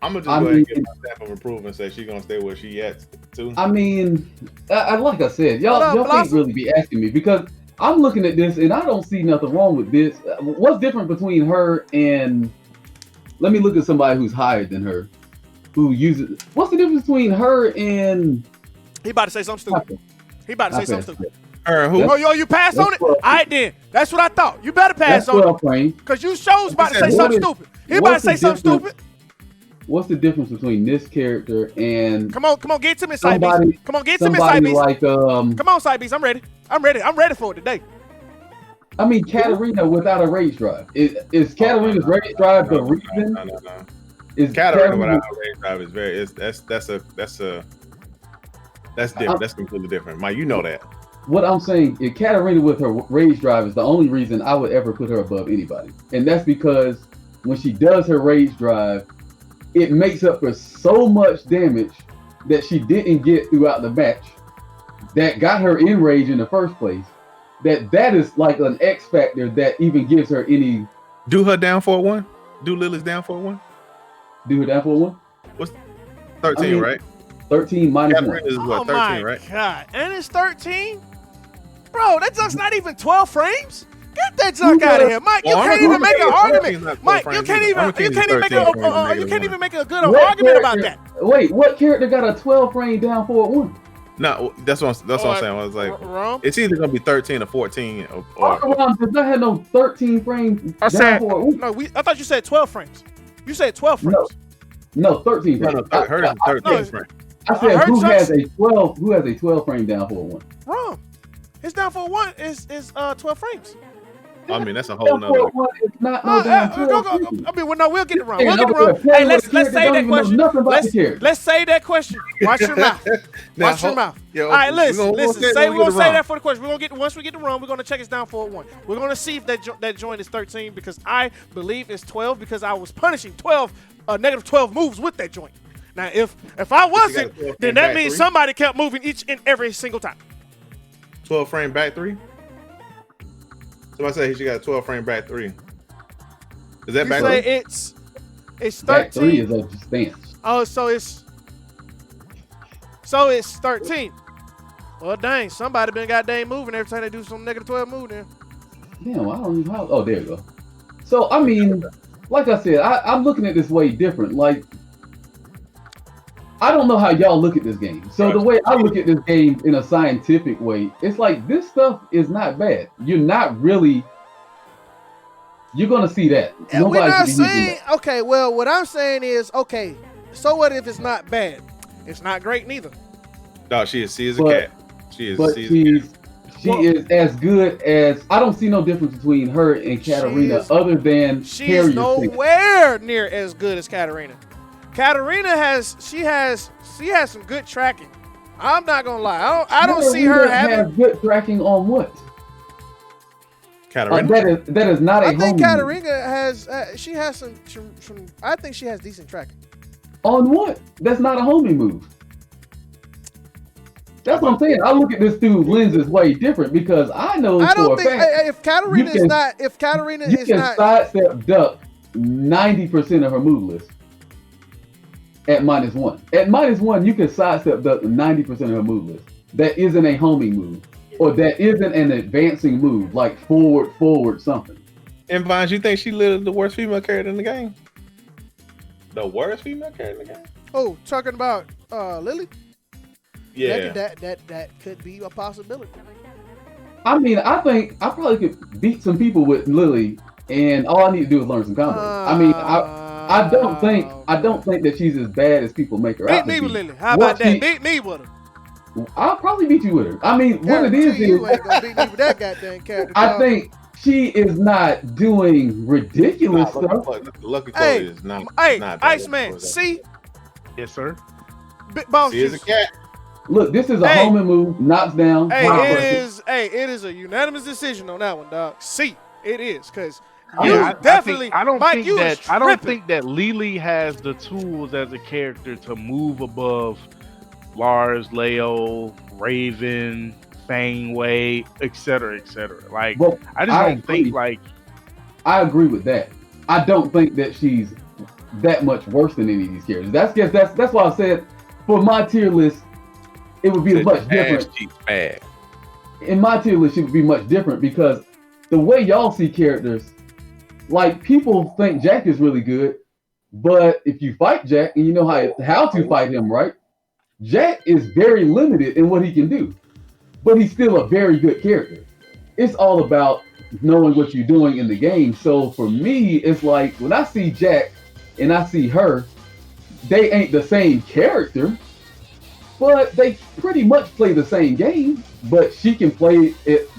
I'm gonna just go ahead and get my stamp of approval and say she's gonna stay where she at too. I mean, like I said, y'all can't really be asking me because I'm looking at this and I don't see nothing wrong with this. What's different between her and? Let me look at somebody who's higher than her, who uses. What's the difference between her and? He about to say something stupid. He about to say something stupid. Who? Oh, you passed on it? All right, then. That's what I thought. You better pass on it. Because you show's about to say something stupid. He about to say something stupid. What's the difference between this character and... Come on, get to me, Cybeast. Come on, get to me, Cybeast. Like, come on, Cybeast. I'm ready. I'm ready for it today. I mean, Katarina without a rage drive. Is Katarina's rage drive the reason? No. Is Katarina without a rage drive is very... That's different. That's completely different. Mike, you know that. What I'm saying is Katarina with her rage drive is the only reason I would ever put her above anybody. And that's because when she does her rage drive, it makes up for so much damage that she didn't get throughout the match that got her in rage in the first place. That is like an X factor that even gives her any... Do her down for 1? Do Lily's down for 1? Do her down for 1? What's 13, right? 13 minus Katarina 1. Is what, 13, right? God. And it's 13? Bro, that junk's not even 12 frames. Get that junk out of here, Mike. You can't even make an argument. Mike, you can't even make a good argument about that. Wait, what character got a 12 frame down for 1? No, that's what I'm saying. I was like, it's either gonna be 13 or 14 or does not have no 13 frames. I thought you said 12 frames. You said 12 frames. No, 13 frames. I heard it 13 frames. I said who has a 12 frame down for 1? Wrong. His down for 1 is 12 frames. I mean, that's a whole nother. It's not no damn 12. I mean, well, no, we'll get it wrong. We'll get it wrong. Hey, let's say that question. Let's say that question. Watch your mouth. Watch your mouth. Yeah, all right, listen. We're gonna say that for the question. Once we get the wrong, we're gonna check it down for a 1. We're gonna see if that joint is 13 because I believe it's 12 because I was punishing negative 12 moves with that joint. Now, if I wasn't, then that means somebody kept moving each and every single time. 12 frame back 3. Somebody say she got a 12 frame back 3. Is that back 3? It's 13. Back 3 is a stance. Oh, so it's 13. Well, dang, somebody been goddamn moving every time they do some negative 12 move then. Damn, I don't even know. Oh, there you go. So, I mean, like I said, I'm looking at this way different. Like, I don't know how y'all look at this game. So the way I look at this game in a scientific way, it's like this stuff is not bad. You're going to see that. And we're not saying, okay, well, what I'm saying is, okay, so what if it's not bad? It's not great neither. No, she is a cat. She is as good as, I don't see no difference between her and Katarina other than she's nowhere near as good as Katarina. Katarina has some good tracking. I'm not gonna lie. I don't see her having good tracking on what. Katarina. That is not a. I think Katarina has. She has some. I think she has decent tracking. On what? That's not a homie move. That's what I'm saying. I look at this through lenses way different because I know for a fact if Katarina is not sidestep duck 90% of her move list. At -1. At -1, you can sidestep the 90% of her move list. That isn't a homing move. Or that isn't an advancing move, like forward, something. And Vines, you think she literally the worst female character in the game? The worst female character in the game? Oh, talking about Lily? Yeah. That could be a possibility. I mean, I think I probably could beat some people with Lily, and all I need to do is learn some combos. I mean, I don't think that she's as bad as people make her out to be. Beat me with Lily. How about that? Beat me with her. I'll probably beat you with her. I mean, what it is you ain't gonna beat me with that goddamn character. I think she is not doing ridiculous stuff. Lucky Chloe is not. Hey, not Iceman, see? Yes, sir. Big boss. She is a cat. Look, this is a homing move, knocks down. It is a unanimous decision on that one, dog. See, it is, because I don't think that Lily has the tools as a character to move above Lars, Leo, Raven, Fangway, etc., etc. Like, I don't think like. I agree with that. I don't think that she's that much worse than any of these characters. That's why I said for my tier list, it would be much different. She's bad. In my tier list, she would be much different because the way y'all see characters, like people think Jack is really good, but if you fight Jack and you know how to fight him, right? Jack is very limited in what he can do, but he's still a very good character. It's all about knowing what you're doing in the game. So for me, it's like when I see Jack and I see her, they ain't the same character, but they pretty much play the same game. But she can play it.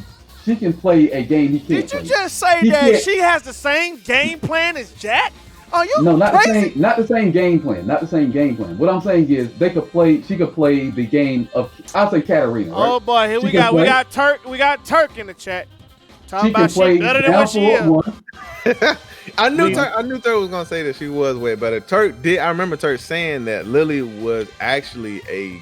She can play a game he can't. Did you just say that she has the same game plan as Jack? Are you crazy? Not the same game plan. Not the same game plan. What I'm saying is they could play. She could play the game of. I'll say Katarina. Right? Oh boy, here we got Turk. We got Turk in the chat. Talking about she better than what she is. I knew Turk was gonna say that she was way better. I remember Turk saying that Lily was actually a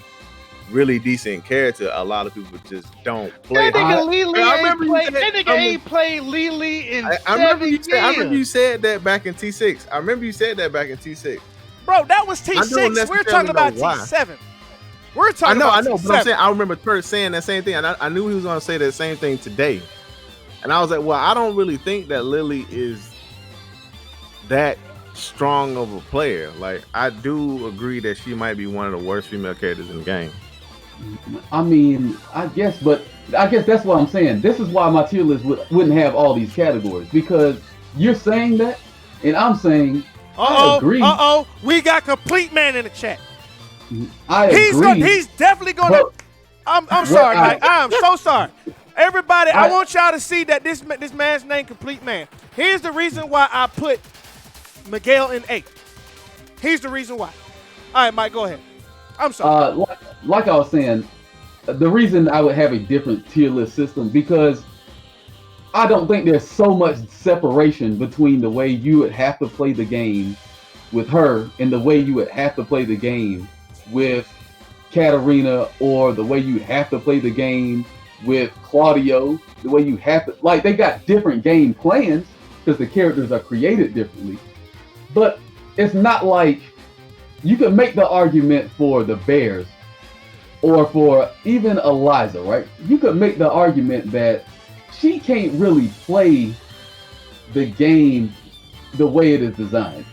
really decent character. A lot of people just don't play. That nigga ain't played Lily in 7 years. I remember you said that back in T6. Bro, that was T6. We're talking about T7. We're talking about I know, but I'm saying I remember Turk saying that same thing, and I knew he was gonna say that same thing today. And I was like, well, I don't really think that Lily is that strong of a player. Like, I do agree that she might be one of the worst female characters in the game. I mean, I guess that's what I'm saying. This is why my tier list wouldn't have all these categories, because you're saying that, and I'm saying I agree. We got Complete Man in the chat. I agree. He's definitely gonna. I'm sorry, Mike. I'm so sorry. Everybody, I want y'all to see that this man's name, Complete Man. Here's the reason why I put Miguel in 8. Here's the reason why. All right, Mike, go ahead. I'm sorry. Like I was saying, the reason I would have a different tier list system, because I don't think there's so much separation between the way you would have to play the game with her and the way you would have to play the game with Katarina, or the way you have to play the game with Claudio, the way you have to, like, they got different game plans because the characters are created differently. But it's not like you can make the argument for the Bears or for even Eliza, right? You could make the argument that she can't really play the game the way it is designed.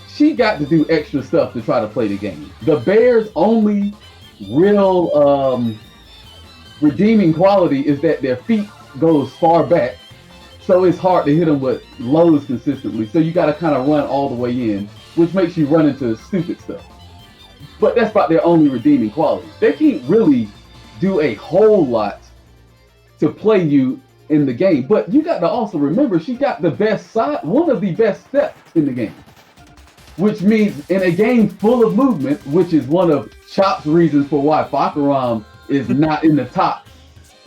She got to do extra stuff to try to play the game. The Bears' only real redeeming quality is that their feet goes far back, so it's hard to hit them with lows consistently. So you got to kind of run all the way in, which makes you run into stupid stuff. But that's about their only redeeming quality. They can't really do a whole lot to play you in the game. But you got to also remember, she got the best side, one of the best steps in the game, which means in a game full of movement, which is one of Chop's reasons for why Bakaram is not in the top.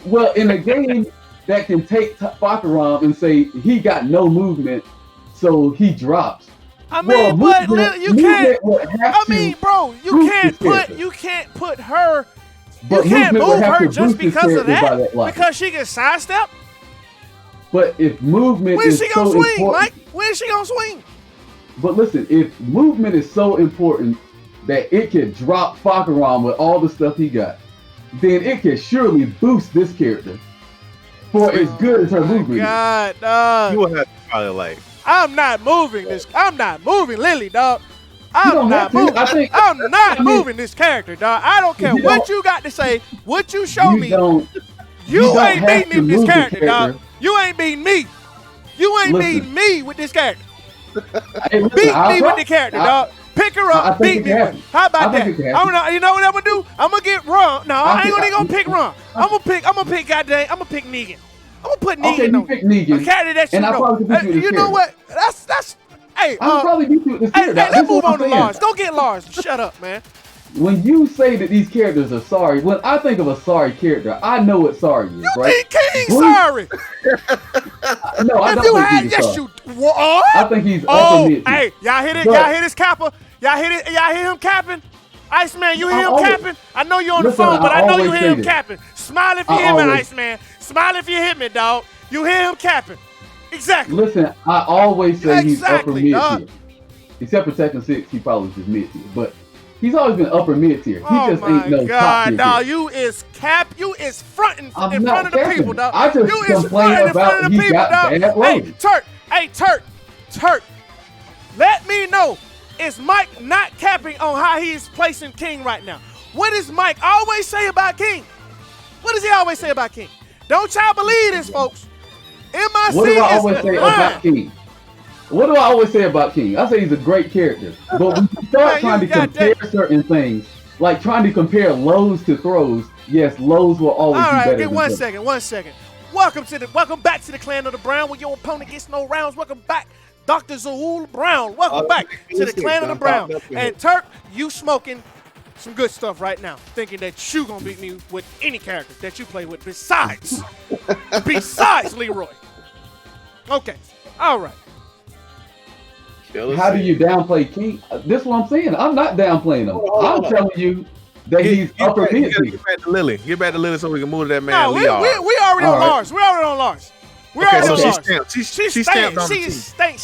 Well, in a game that can take Bakaram and say he got no movement, so he drops. I mean, but you can't. I mean, bro, you can't put her. You can't move her just because of that. Because she can sidestep. But if movement is so important, when is she gonna swing, Mike? When is she gonna swing? But listen, if movement is so important that it can drop Bakaram with all the stuff he got, then it can surely boost this character for as good as her movement. God, dog. You will have to probably like. I'm not moving this. I'm not moving Lily, dog. I'm not moving. I'm not moving this character, dog. I don't care what you got to say, what you show me. You ain't beating me with this character, dog. You ain't beating me. You ain't beating me with this character. Beat me with the character, dog. Pick her up, beat me with. How about that? You know what I'm gonna do? I'm gonna get Ron. No, I ain't gonna pick Ron. I'm gonna pick Negan. I'm gonna put Negan on. Pick Negan. A character that you know what? That's hey. I'll probably beat you with this character. Hey, let's move on to Lars. Go get Lars. Shut up, man. When you say that these characters are sorry, when I think of a sorry character, I know what sorry is, right? You think King's sorry? No, I don't think he's sorry. I think he's upper mid. Hey, y'all hit it? Y'all hit his capper? Y'all hit it? Y'all hear him capping? Iceman, you hear him capping? I know you're on the phone, but I know you hear him capping. Smile if you hear me, Iceman. Smile if you hit me, dog. You hear him capping. Exactly. Listen, I always say he's upper mid tier. Except for Tekken 6, he probably was just mid tier. But he's always been upper mid tier. He just ain't no top tier. Dog, you is fronting in front of the people, dog. I just complain about he got bad loading. Hey, Turk. Let me know. Is Mike not capping on how he is placing King right now? What does Mike always say about King? What does he always say about King? Don't y'all believe this, folks. MIC what do I always say about King? What do I always say about King? I say he's a great character. But when you start trying to compare certain things, like trying to compare lows to throws, yes, lows will always be better. All right, one second. Welcome back to the Clan of the Brown, where your opponent gets no rounds. Welcome back, Dr. Zahul Brown. Welcome back to the Clan of the Brown. And Turk, you smoking some good stuff right now, thinking that you gonna beat me with any character that you play with besides Leroy. Okay, all right. How do you downplay King? This is what I'm saying. I'm not downplaying him. I'm telling you that he's upper mid tier. Get back to Lily. Get back to Lily so we can move to that man. No, we already on Lars. We're already on Lars. She's stamped on the team. She's stamped.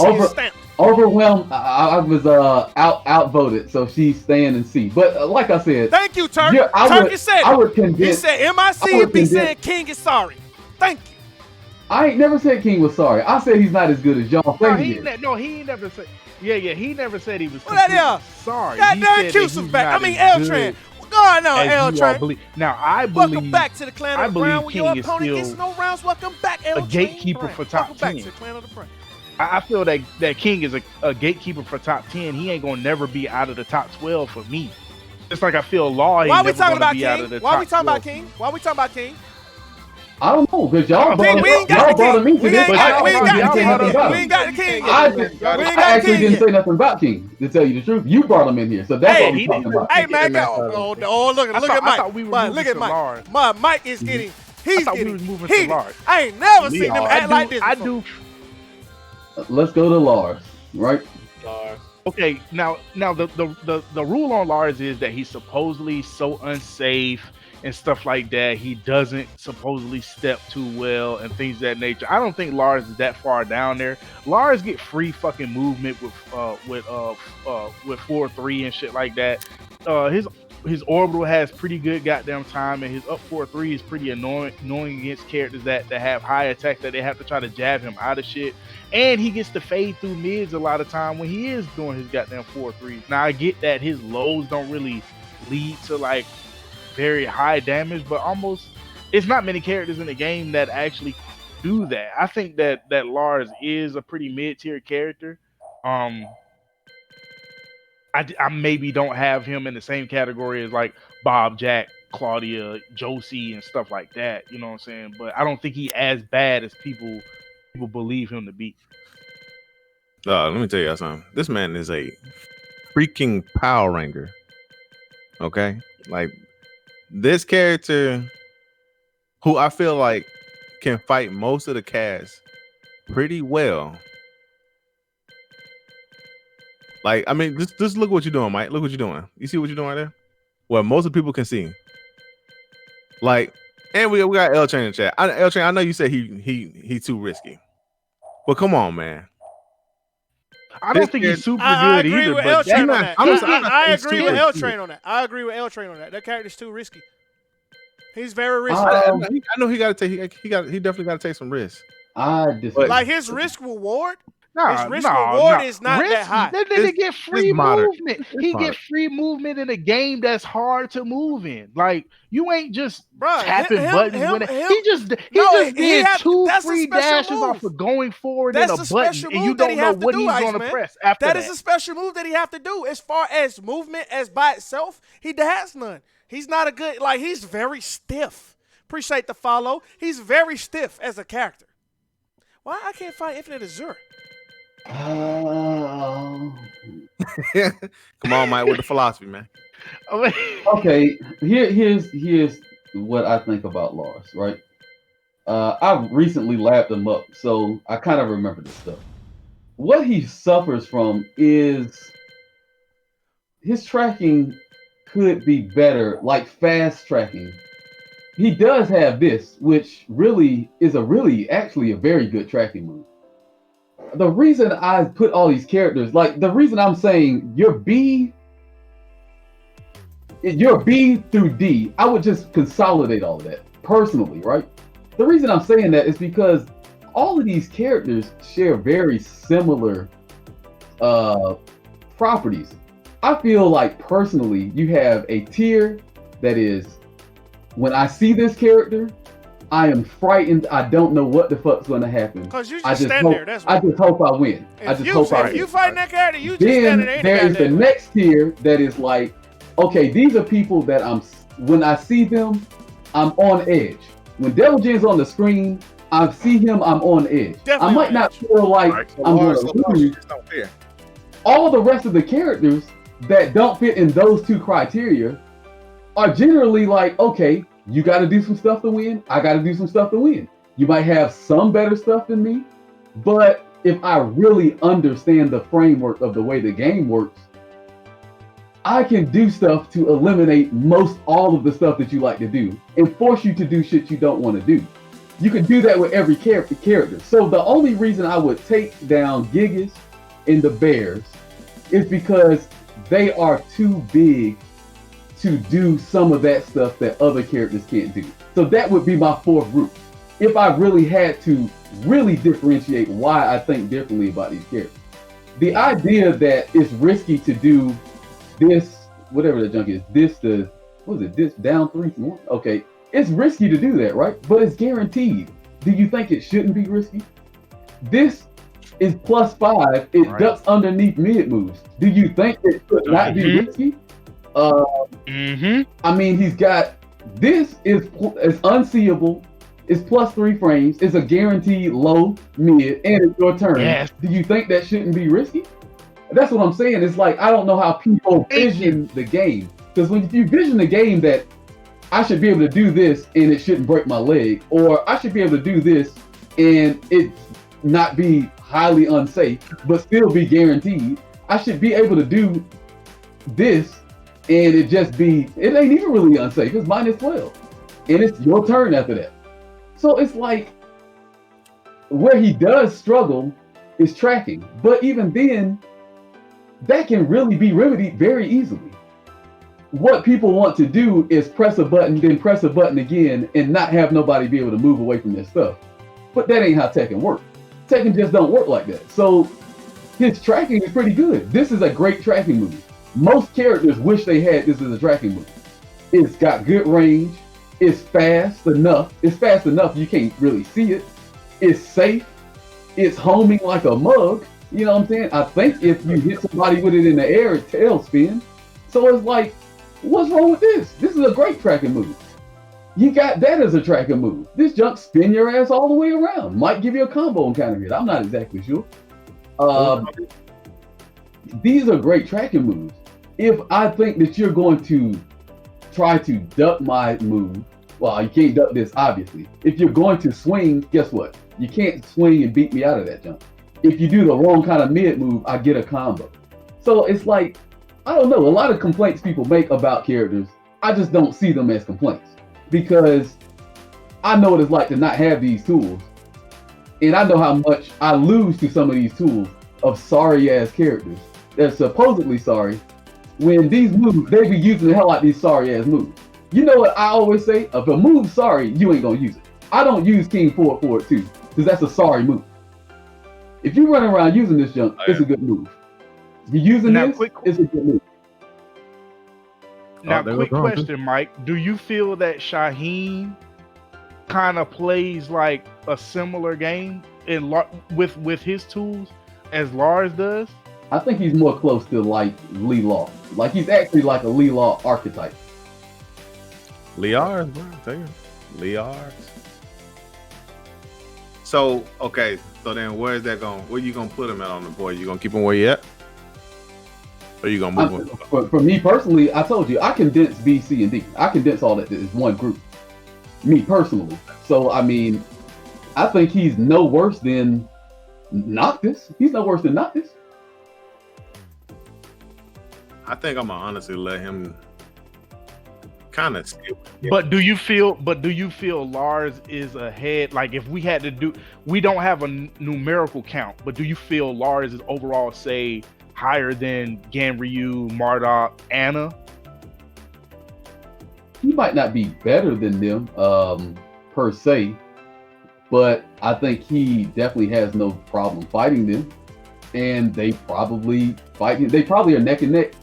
Overwhelmed. I was outvoted, so she's staying in C. But like I said, thank you, Turk. Turk said it. He said MIC be saying King is sorry. Thank you. I ain't never said King was sorry. I said he's not as good as y'all say he is. No, he never said. Yeah, he never said he was sorry. Goddamn Cuse was back. I mean, L-Tran. Go on now, L-Tran. Now, I believe. Welcome back to the Clan of the Brown. When your opponent gets no rounds, welcome back, L-Tran. A gatekeeper for top 10. Welcome back to the Clan of the Brown. I feel that King is a gatekeeper for top 10. He ain't gonna never be out of the top 12 for me. Just like I feel Law ain't never gonna be out of the top 12. Why we talking about King? I don't know because y'all We ain't got y'all the brought king. him into We this. ain't got the I king. We ain't got the king. I We ain't got the actually king didn't yet. say nothing about King, to tell you the truth. You brought him in here, so that's Hey, what we're talking about. Hey man, Hey, look at Mike. thought we were But moving look at to Mike. Lars. Mike is getting. He's thought we getting was moving to heated. Lars. I ain't never seen him Lars. act like this. I before. do. Let's go to Lars, right? Okay, now the rule on Lars is that he's supposedly so unsafe and stuff like that. He doesn't supposedly step too well and things of that nature. I don't think Lars is that far down there. Lars get free fucking movement with 4-3 and shit like that. His orbital has pretty good goddamn time, and his up 4-3 is pretty annoying against characters that have high attack that they have to try to jab him out of shit. And he gets to fade through mids a lot of time when he is doing his goddamn 4-3s. Now I get that his lows don't really lead to like very high damage, but almost it's not many characters in the game that actually do that. I think that Lars is a pretty mid-tier character. I maybe don't have him in the same category as like Bob, Jack, Claudia, Josie, and stuff like that. You know what I'm saying? But I don't think he as bad as people believe him to be. Let me tell you something. This man is a freaking Power Ranger. Okay, like this character, who I feel like can fight most of the cast pretty well. Like, I mean, just look what you're doing, Mike. Look what you're doing. You see what you're doing right there? Well, most of the people can see. Like, and we got L Train in the chat. L Train, I know you said he too risky, but come on, man. I don't think he's super I agree agree with L Train on that. that. I agree super with L risky. Train on that. I agree with L Train on that. That character's too risky. He's very risky. I know he got to take. He definitely got to take some risks. I disagree. Like his risk reward. Nah, His risk reward is not risk, that high. That nigga get free moderate. movement. He get free movement in a game that's hard to move in. Like you ain't just tapping buttons. He just did two free dashes off of going forward in a button, and you don't know what he's gonna press after that. That is a special move that he have to do. As far as movement as by itself, he has none. He's not a good. Like he's very stiff. Appreciate the follow. He's very stiff as a character. Why I can't find Infinite Azure? Come on, Mike, with the philosophy, man. Okay, here's what I think about Lars, right? I recently lapped him up, so I kind of remember this stuff. What he suffers from is his tracking could be better, like fast tracking. He does have this, which really is actually a very good tracking move. The reason I put all these characters, like the reason I'm saying your B through D, I would just consolidate all of that personally, right? The reason I'm saying that is because all of these characters share very similar properties. I feel like personally, you have a tier that is, when I see this character, I am frightened. I don't know what the fuck's going to happen. Because you just stand there. That's I just hope I win. If you fight that character, you just stand there. Then there is the next tier that is like, okay, these are people that when I see them, I'm on edge. When Devil Jin's on the screen, I see him, I'm on edge. Definitely I might not feel like I'm going to lose. All the rest of the characters that don't fit in those two criteria are generally like, okay, you got to do some stuff to win. I got to do some stuff to win. You might have some better stuff than me, but if I really understand the framework of the way the game works, I can do stuff to eliminate most all of the stuff that you like to do and force you to do shit you don't want to do. You can do that with every character. So the only reason I would take down Gigas and the Bears is because they are too big to do some of that stuff that other characters can't do. So that would be my fourth group. If I really had to really differentiate why I think differently about these characters. The idea that it's risky to do this, whatever the junk is, this down 3-1? Okay, it's risky to do that, right? But it's guaranteed. Do you think it shouldn't be risky? This is +5, it ducks underneath mid moves. Do you think it should not be risky? I mean, he's got, this is unseeable It's plus 3 frames. It's a guaranteed low, mid, and it's your turn. Yes. Do you think that shouldn't be risky? That's what I'm saying. It's like, I don't know how people vision the game. Because when you vision the game that I should be able to do this and it shouldn't break my leg, or I should be able to do this and it not be highly unsafe, but still be guaranteed. I should be able to do this and it ain't even really unsafe. It's minus 12. And it's your turn after that. So it's like, where he does struggle is tracking. But even then, that can really be remedied very easily. What people want to do is press a button, then press a button again, and not have nobody be able to move away from their stuff. But that ain't how Tekken works. Tekken just don't work like that. So his tracking is pretty good. This is a great tracking move. Most characters wish they had this as a tracking move. It's got good range. It's fast enough. It's fast enough you can't really see it. It's safe. It's homing like a mug. You know what I'm saying? I think if you hit somebody with it in the air, it tail spin. So it's like, what's wrong with this? This is a great tracking move. You got that as a tracking move. This junk spin your ass all the way around. Might give you a combo and counter hit. I'm not exactly sure. These are great tracking moves. If I think that you're going to try to duck my move, well, you can't duck this, obviously. If you're going to swing, guess what? You can't swing and beat me out of that jump. If you do the wrong kind of mid move, I get a combo. So it's like, I don't know, a lot of complaints people make about characters, I just don't see them as complaints. Because I know what it's like to not have these tools. And I know how much I lose to some of these tools of sorry ass characters that are supposedly sorry, when these moves, they be using the hell out of these sorry ass moves. You know what I always say? If a move's sorry, you ain't gonna use it. I don't use King Forward for it too, because that's a sorry move. If you run around using this junk, it's a good move. If you're using this, it's a good move. Now, quick question, Mike. Do you feel that Shaheen kind of plays like a similar game with his tools as Lars does? I think he's more close to like Lee Law. Like, he's actually like a Lee Law archetype. Liars, bro. Tell you. Liars. So, okay. So then where's that going? Where you going to put him at on the board? You going to keep him where you at? Or you going to move him? For me personally, I told you, I condense B, C, and D. I condense all that as one group. Me personally. So, I mean, I think he's no worse than Noctis. He's no worse than Noctis. I think I'm going to honestly let him kind of skip. Yeah. But do you feel Lars is ahead? Like, if we had to do, we don't have a numerical count, but do you feel Lars is overall, say, higher than Ganryu, Marduk, Anna? He might not be better than them per se, but I think he definitely has no problem fighting them, and they probably They probably are neck and neck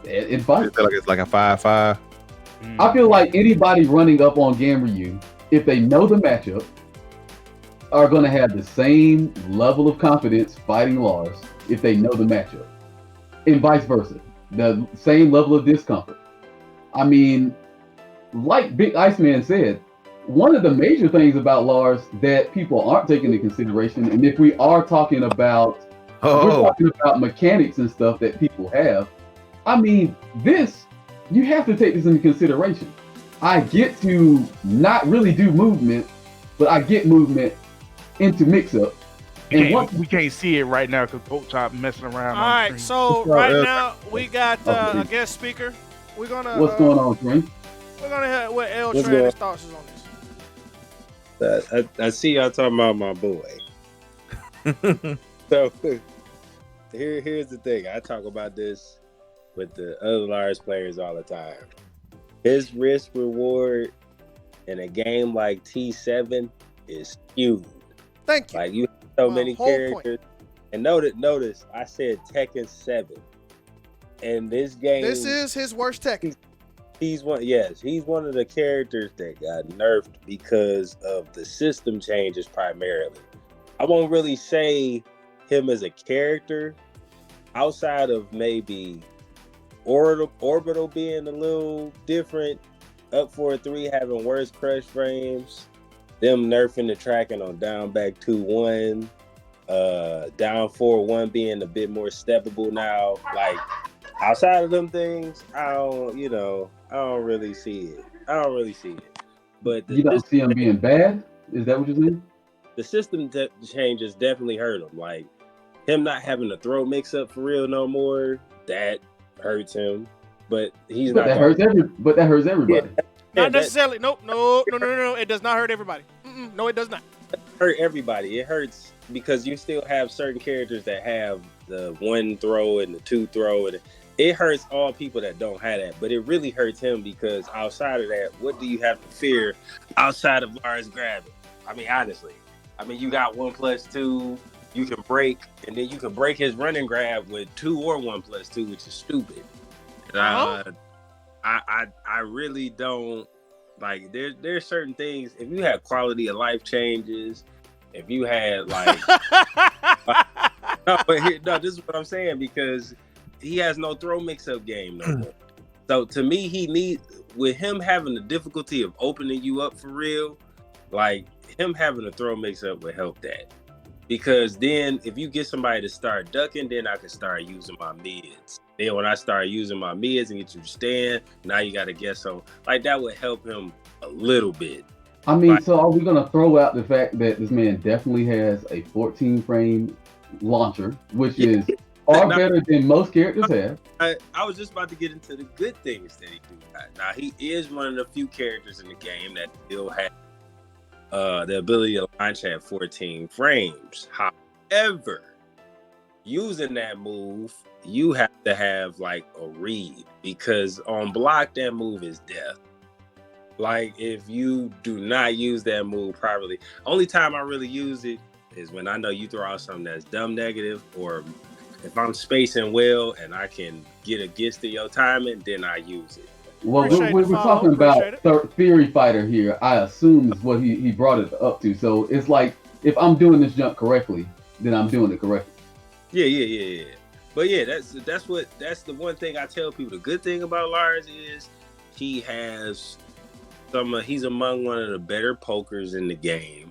in fight. It's like a 5-5. I feel like anybody running up on Ganryu, if they know the matchup, are going to have the same level of confidence fighting Lars if they know the matchup, and vice versa. The same level of discomfort. I mean, like Big Iceman said, one of the major things about Lars that people aren't taking into consideration, and if we are talking about, we're talking about mechanics and stuff that people have. I mean, you have to take this into consideration. I get to not really do movement, but I get movement into mix-up. We can't see it right now because Pope Chop messing around. All right, so right now we got a guest speaker. We're gonna. What's going on, Frank? We're gonna hear what L Train's thoughts is on this. I see y'all talking about my boy. So here's the thing. I talk about this with the other Lars players all the time. His risk reward in a game like T7 is skewed. Thank you. Like, you have so many characters. And notice I said Tekken 7. And this game, this is his worst Tekken. He's one of the characters that got nerfed because of the system changes primarily. I won't really say him as a character outside of maybe Orbital being a little different, Up for a 3 having worse crush frames, them nerfing the tracking on down back 2-1, down 4-1 being a bit more steppable now. Like outside of them things, I don't really see it. But You don't see him being bad? Is that what you're saying? The system changes definitely hurt him. Like him not having a throw mix up for real no more, that hurts him. But he's but not. That hurts everybody. Yeah, not necessarily. No. It does not hurt everybody. No, it does not. Hurt everybody. It hurts because you still have certain characters that have the 1 throw and the 2 throw, and it hurts all people that don't have that. But it really hurts him because outside of that, what do you have to fear outside of Lars grabbing? I mean, honestly, you got 1+2. You can break, and then you can break his running grab with 2 or 1+2, which is stupid. I really don't like. There's certain things. If you had quality of life changes, if you had like, this is what I'm saying, because he has no throw mix-up game no more. So to me, with him having the difficulty of opening you up for real, like him having a throw mix-up would help that. Because then if you get somebody to start ducking, then I can start using my mids. Then when I start using my mids and get you to stand, now you got to guess on. Like that would help him a little bit. I mean, so are we going to throw out the fact that this man definitely has a 14-frame launcher, which is far better than most characters have? I was just about to get into the good things that he do. Now, he is one of the few characters in the game that still have the ability to launch at 14 frames. However, using that move, you have to have like a read, because on block, that move is death. Like if you do not use that move properly, only time I really use it is when I know you throw out something that's dumb negative, or if I'm spacing well and I can get against your timing, then I use it. Well, we're talking about Theory Fighter here. I assume is what he brought it up to. So it's like if I'm doing this jump correctly, then I'm doing it correctly. Yeah. But yeah, that's the one thing I tell people. The good thing about Lars is he's among one of the better pokers in the game.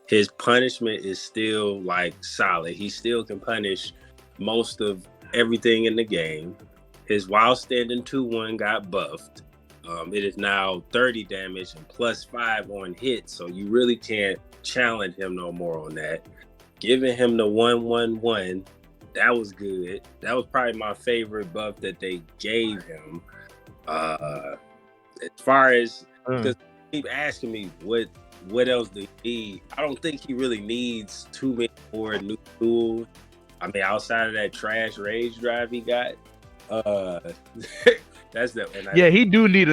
His punishment is still like solid. He still can punish most of everything in the game. His wild standing 2-1 got buffed. It is now 30 damage and +5 on hit, so you really can't challenge him no more on that. Giving him the 1-1-1, that was good. That was probably my favorite buff that they gave him. As far as, because keep asking me what else do he need? I don't think he really needs too many more new tools. I mean, outside of that trash rage drive he got. That's the he do need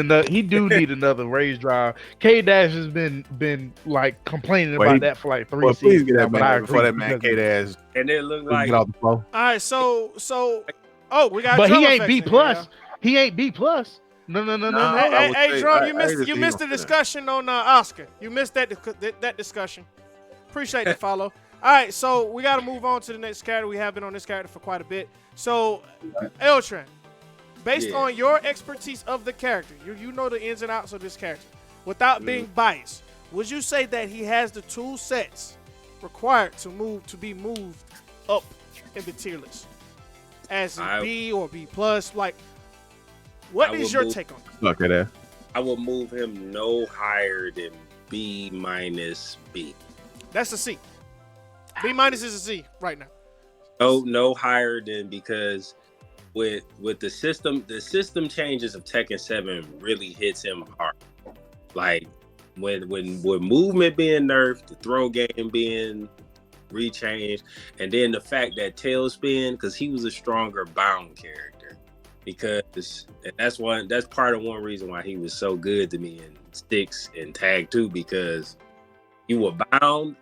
another raise drive. K-Dash has been like complaining about that for like 3 seasons. Please get that man before that man K-Dash. And it looked like get off the floor. All right, so we got. But he ain't B+. He ain't B+. No. Hey, Drum, you missed the discussion on Oscar. You missed that discussion. Appreciate the follow. All right, so we got to move on to the next character. We have been on this character for quite a bit. So, Eltran, based on your expertise of the character, you know the ins and outs of this character. Without being biased, would you say that he has the tool sets required to be moved up in the tier list? As a B or B+? Like, what is your take on it? Okay, there. I would move him no higher than B-. B. That's a C. B- is a C right now. No higher than, because with the system changes of Tekken 7 really hits him hard. Like when movement being nerfed, the throw game being rechanged, and then the fact that Tailspin, because he was a stronger bound character, because that's part of one reason why he was so good to me in 6 and Tag 2, because you were bound,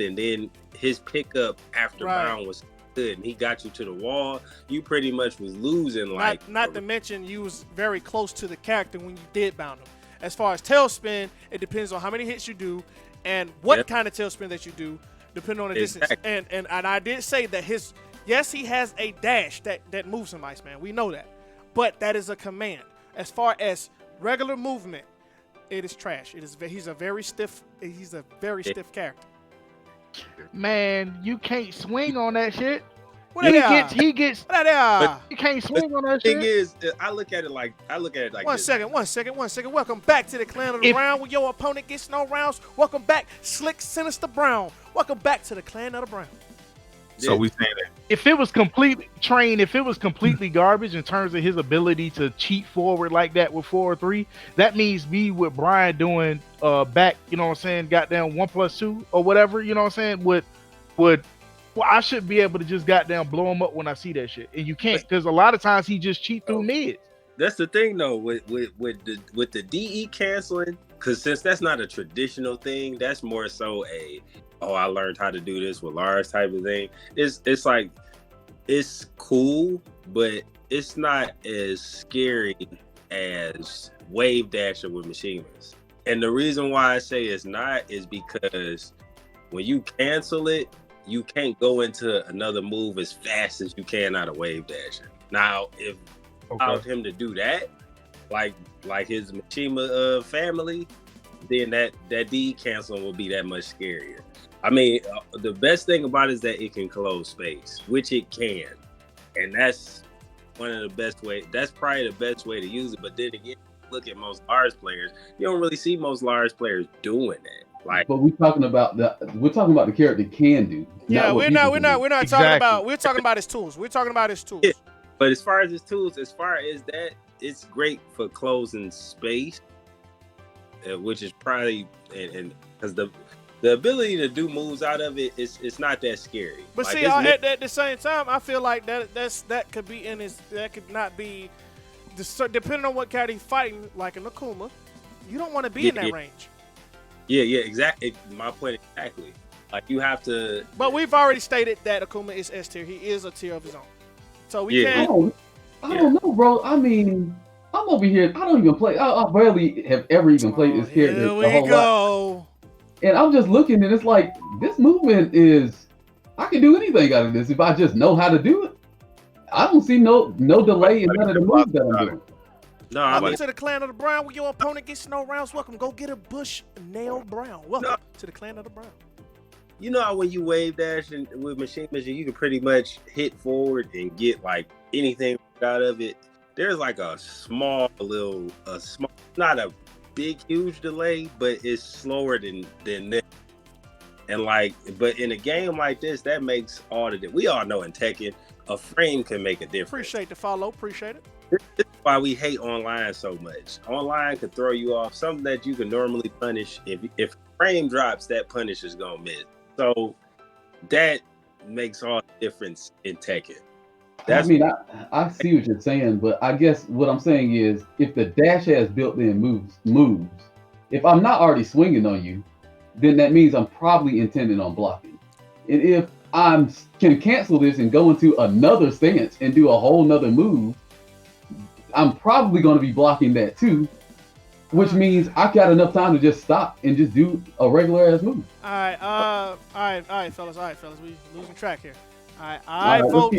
and then his pickup after bound was good, and he got you to the wall. You pretty much was losing. Not to mention, you was very close to the character when you did bound him. As far as Tailspin, it depends on how many hits you do and what kind of Tailspin that you do, depending on the distance. And I did say that he has a dash that moves him, Iceman. We know that, but that is a command. As far as regular movement, it is trash. He's a very stiff character. Man, you can't swing on that shit. What that He gets. What that You can't swing on that Thing shit. is, I look at it like One this. second. Welcome back to the Clan of the Brown, where your opponent gets no rounds. Welcome back, Slick Sinister Brown. Welcome back to the Clan of the Brown. So we saying that If it was completely garbage in terms of his ability to cheat forward like that with 4-3, that means me with Brian doing back, you know what I'm saying, goddamn 1+2 or whatever, you know what I'm saying, would well, I should be able to just goddamn blow him up when I see that shit. And you can't, because a lot of times he just cheat through mids. That's the thing though with the DE canceling, because since that's not a traditional thing, that's more so I learned how to do this with Lars type of thing. It's like, it's cool, but it's not as scary as wave dashing with Mishimas. And the reason why I say it's not is because when you cancel it, you can't go into another move as fast as you can out of wave dashing. Now, if allowed him to do that, like his Mishima family, then that DE canceling will be that much scarier. I mean, the best thing about it is that it can close space, which it can. And that's one of the best ways. That's probably the best way to use it. But then again, look at most Lars players. You don't really see most Lars players doing that. Like, but we're talking about the character can do. Yeah, we're not Exactly. talking about his tools. We're talking about his tools. Yeah. But as far as his tools, as far as that, it's great for closing space, which is probably and because the ability to do moves out of it it's not that scary. But like, see, at the same time, I feel like that could be that could not be, depending on what character he's fighting. Like in Akuma, you don't want to be in that range. Yeah, exactly. My point exactly. Like you have to. But we've already stated that Akuma is S tier. He is a tier of his own. So we can't. I don't know, bro. I mean, I'm over here. I don't even play. I barely have ever even played this character. Here we go. And I'm just looking, and it's like this movement is. I can do anything out of this if I just know how to do it. I don't see no delay in none of the moves that I'm doing. No, Welcome to the Clan of the Brown, where your opponent gets no rounds. Welcome, go get a Bush Nail Brown. Welcome to the Clan of the Brown. You know how when you wave dash and with machine mission, you can pretty much hit forward and get like anything out of it. There's like a small, not a big, huge delay, but it's slower than that. And like, but in a game like this, that makes all the difference. We all know in Tekken, a frame can make a difference. Appreciate the follow. Appreciate it. This is why we hate online so much. Online could throw you off. Something that you can normally punish. If frame drops, that punish is gonna miss. So that makes all the difference in Tekken. I mean, I see what you're saying, but I guess what I'm saying is if the dash has built-in moves, if I'm not already swinging on you, then that means I'm probably intending on blocking. And if I can cancel this and go into another stance and do a whole nother move, I'm probably going to be blocking that too, which means I've got enough time to just stop and just do a regular ass move. All right, fellas. We losing track here. I vote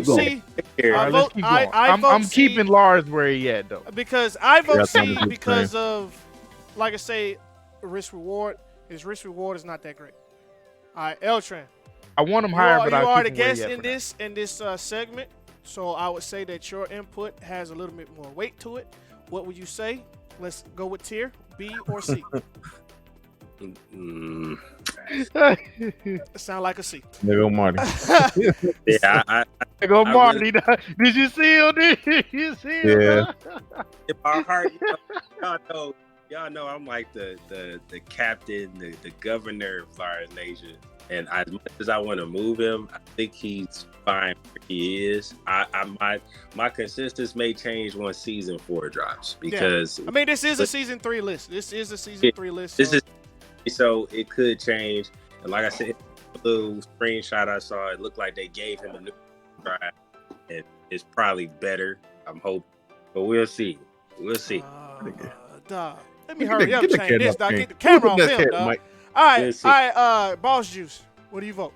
C. I'm keeping Lars where he at though. Because I vote C because of, like I say, risk reward. His risk reward is not that great. All right, Eltran. I want him higher, but you are the keep him where he guest at in this segment, so I would say that your input has a little bit more weight to it. What would you say? Let's go with tier B or C. It sound like a C. There go Marty. Yeah, I go Marty. Really, did you see him? Did you see him? Yeah. In my heart, y'all know I'm like the captain, the governor of Lars Nation. And as much as I want to move him, I think he's fine where he is. My consensus may change once season 4 drops because I mean this is a season 3 list. This is a season 3 list. So it could change. And like I said, the little screenshot I saw, it looked like they gave him a new try. And it's probably better, I'm hoping. But we'll see. Dog. Let me hurry up, change this, dog. Get the camera on film, dog. All right, Boss Juice. What do you vote?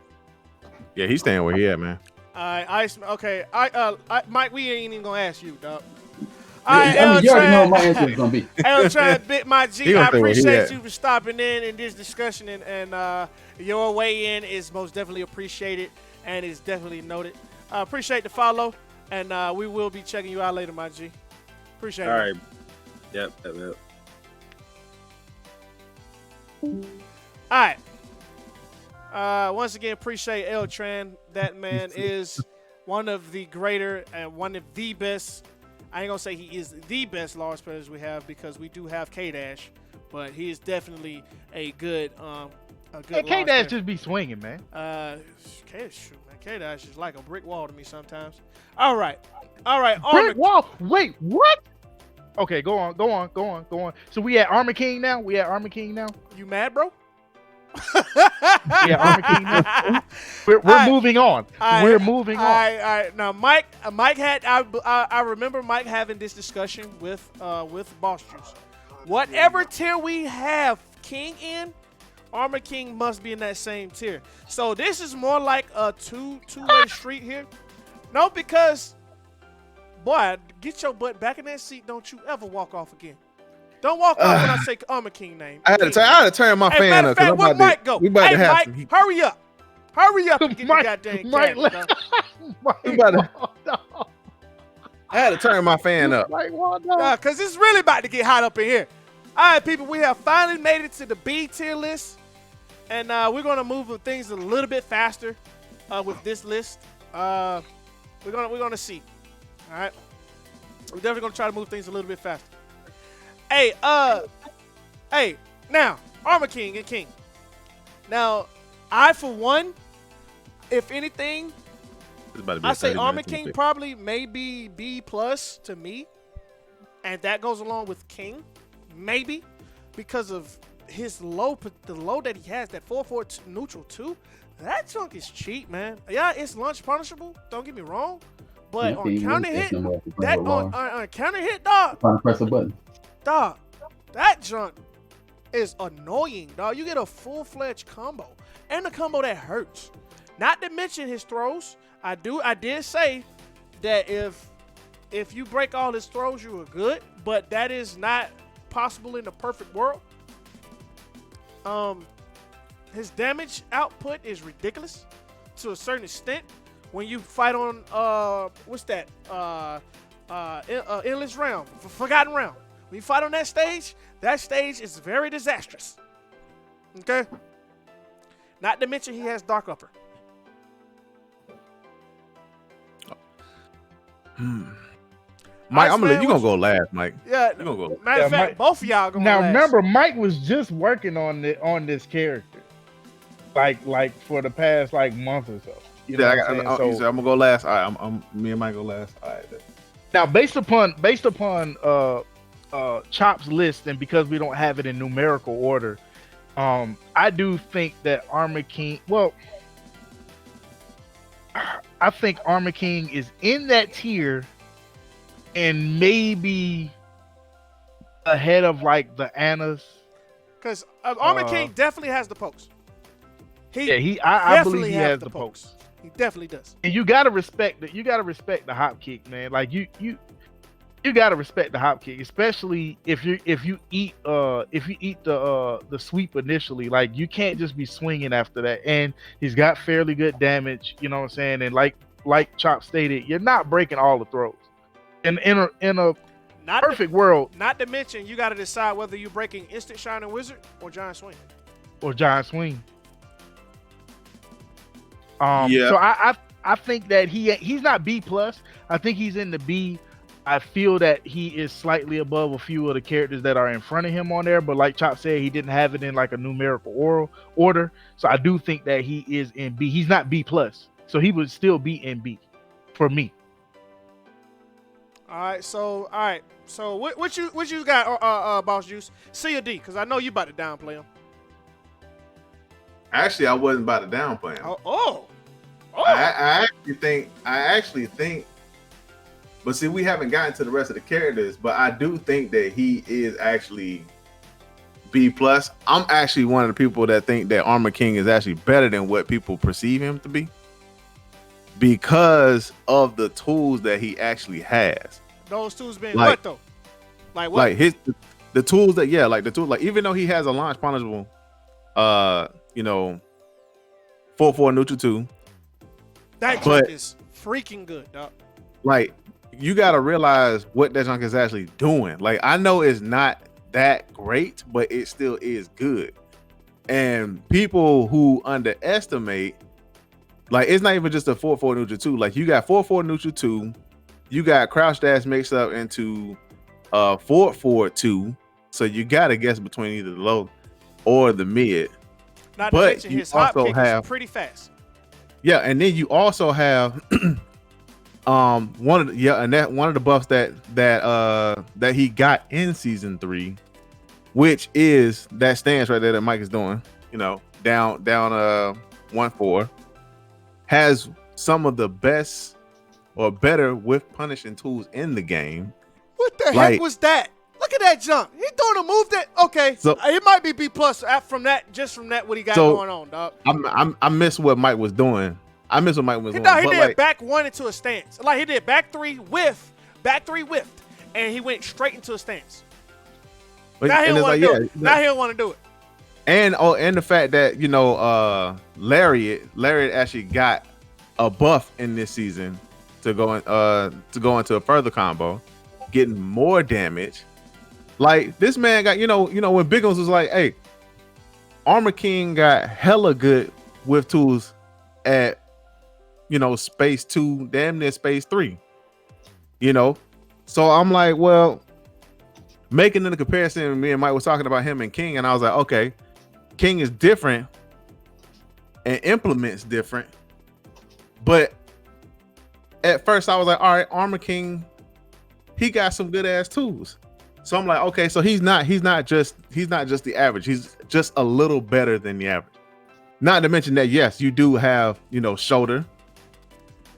Yeah, he's staying where he at, man. All right, okay. Mike, we ain't even gonna ask you, dog. All right, I mean, you already know what my L-Tran. answer is gonna be. L-Tran, Bit my G, He I gonna say where he appreciate at. you for stopping in this discussion, and your weigh in is most definitely appreciated and is definitely noted. I appreciate the follow, and we will be checking you out later, my G. Appreciate All it. right. Yep. All right. Once again, appreciate L-Tran. That man is one of the greater and one of the best. I ain't gonna say he is the best large players we have because we do have K-Dash, but he is definitely a good Hey, K-Dash just be swinging, man. K-Dash is like a brick wall to me sometimes. All right. Brick wall. Wait, what? Okay, go on. So we at Armor King now? You mad, bro? Yeah, Armor King now. We're moving on. We're moving on. All right. Now, Mike had. I remember Mike having this discussion with Boss Juice. Whatever tier we have King in, Armor King must be in that same tier. So this is more like a two-way street here. No, because boy, get your butt back in that seat. Don't you ever walk off again. Don't walk off when I say Armor King name. I had to turn my fan up. Fact, where Mike go? We about Hey, to have Mike, some heat. hurry up and get Mike- the goddamn Mike, camera, dog. We about to- I had to turn my fan up. Because it's really about to get hot up in here. All right, people, we have finally made it to the B tier list. And we're going to move things a little bit faster with this list. We're gonna see. All right? We're definitely going to try to move things a little bit faster. Hey, now, Armor King and King. Now, I, for one, if anything, I say Armor King probably maybe B+ to me. And that goes along with King, maybe, because of his the low that he has, that 4/4 neutral 2. That junk is cheap, man. Yeah, it's launch punishable. Don't get me wrong. But on counter hit, on counter hit, dog. Trying to press a button. Dog, that junk is annoying, dog. You get a full-fledged combo. And a combo that hurts. Not to mention his throws. I did say that if you break all his throws, you are good. But that is not possible in the perfect world. His damage output is ridiculous to a certain extent. When you fight on what's that? Endless Realm, Forgotten Realm. When you fight on that stage is very disastrous. Okay? Not to mention he has Dark Upper. Mike, I'm gonna let you gonna go last, Mike. Yeah, You gonna go. matter of fact, Mike, both of y'all gonna now last. remember, Mike was just working on this character, like for the past month or so. You know what I'm saying? You said I'm gonna go last. All right, me and Mike go last. All right. Then. Now, based upon Chop's list, and because we don't have it in numerical order, I do think that Armor King. Well, I think Armor King is in that tier, and maybe ahead of the Annas. Because Armor King definitely has the pokes. I believe he has the pokes. He definitely does. And you gotta respect that. You gotta respect the hop kick, man. Like you gotta respect the hop kick, especially if you eat the sweep initially. Like you can't just be swinging after that. And he's got fairly good damage. You know what I'm saying? And like Chop stated, you're not breaking all the throws. In a perfect world. Not to mention, you got to decide whether you're breaking Instant Shining Wizard or Giant Swing. Yeah. So I think that he's not B+. I think he's in the B. I feel that he is slightly above a few of the characters that are in front of him on there. But like Chop said, he didn't have it in a numerical order. So I do think that he is in B. He's not B+. So he would still be in B for me. All right. So what you got, Boss Juice? C or D? Because I know you about to downplay him. Actually, I wasn't about to downplay him. Oh. I actually think. But see, we haven't gotten to the rest of the characters. But I do think that he is actually B+. I'm actually one of the people that think that Armor King is actually better than what people perceive him to be, because of the tools that he actually has. Those tools being Like- what though? Like what? Like the tools that like the tool, like even though he has a launch punishable, 4/4 neutral 2, that but- junk is freaking good, dog. like you gotta realize what that junk is actually doing. Like I know it's not that great, but it still is good. And people who underestimate, like it's not even just a 4/4 neutral 2. Like you got 4/4 neutral 2, you got crouch dash mixed up into 4/4 2. So you gotta guess between either the low or the mid. Not to But mention you his hop also kick have- is pretty fast. Yeah, and then you also have one of the buffs that he got in season 3, which is that stance right there that Mike is doing, down 1/4, has some of the best or better with punishing tools in the game. What the Like- heck was that? Look at that jump. He doing a move that So- it might be B+ from that what he got So- going on, dog. I miss what Mike was doing. I miss what Mike was He doing. did But back 1 into a stance. Like he did back 3 whiffed, and he went straight into a stance. Now he and don't it's want like, to do yeah, it. Now he don't want to do it. and the fact that Lariat actually got a buff in this season to go into a further combo, getting more damage. Like this man got when Bigums was like, hey, Armor King got hella good with tools at space 2, damn near space 3. So I'm like, well, making the comparison, me and Mike was talking about him and King, and I was like, okay, King is different and implements different. But at first I was like, all right, Armor King, he got some good ass tools. So I'm like, okay, so he's not just the average. He's just a little better than the average. Not to mention that, yes, you do have, shoulder.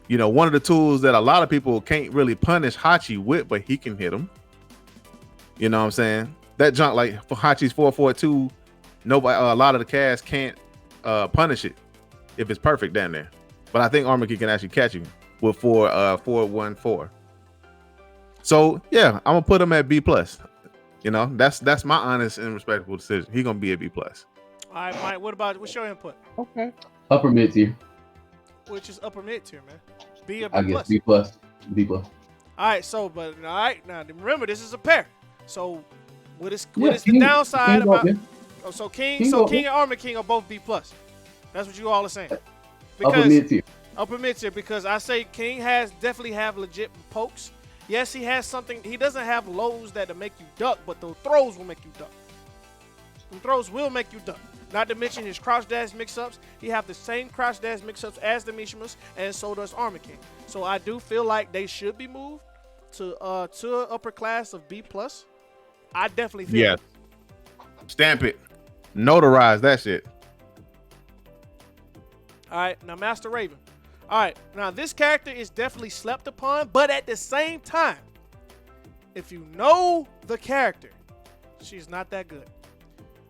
One of the tools that a lot of people can't really punish Hachi with, but he can hit him. You know what I'm saying? That junk, like for Hachi's 4/4 nobody, a lot of the cast can't punish it if it's perfect down there. But I think Armor King can actually catch you with 4/1/4. So yeah, I'm gonna put him at B+. That's my honest and respectable decision. He's gonna be a B+. All right, Mike. What's your input? Okay. Upper mid tier. Which is upper mid tier, man. B or I B+. guess B+. B+. All right, now remember this is a pair. So what is the King- downside King about? up Oh, so King King and Armor King are both B+. That's what you all are saying. Upper mid tier. Upper mid tier, because I say King definitely have legit pokes. Yes, he has something. He doesn't have lows that make you duck, but those throws will make you duck. The throws will make you duck. Not to mention his crouch dash mix-ups. He have the same crouch dash mix-ups as the Mishimas, and so does Armor King. So I do feel like they should be moved to upper class of B+. I definitely feel Yeah. Stamp it. Notarize that shit. All right, now Master Raven. All right, now this character is definitely slept upon, but at the same time, if you know the character, she's not that good.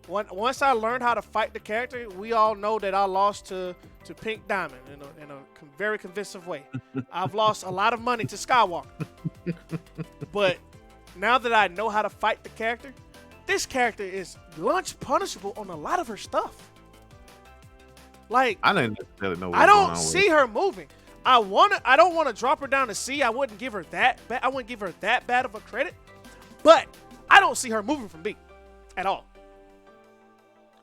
Once I learned how to fight the character, we all know that I lost to Pink Diamond in a very convincing way. I've lost a lot of money to Skywalker. But now that I know how to fight the character, this character is launch punishable on a lot of her stuff. Like, I didn't necessarily know what I was going don't on see her moving. I don't want to drop her down to C. I wouldn't give her that bad. I wouldn't give her that bad of a credit. But I don't see her moving from B at all.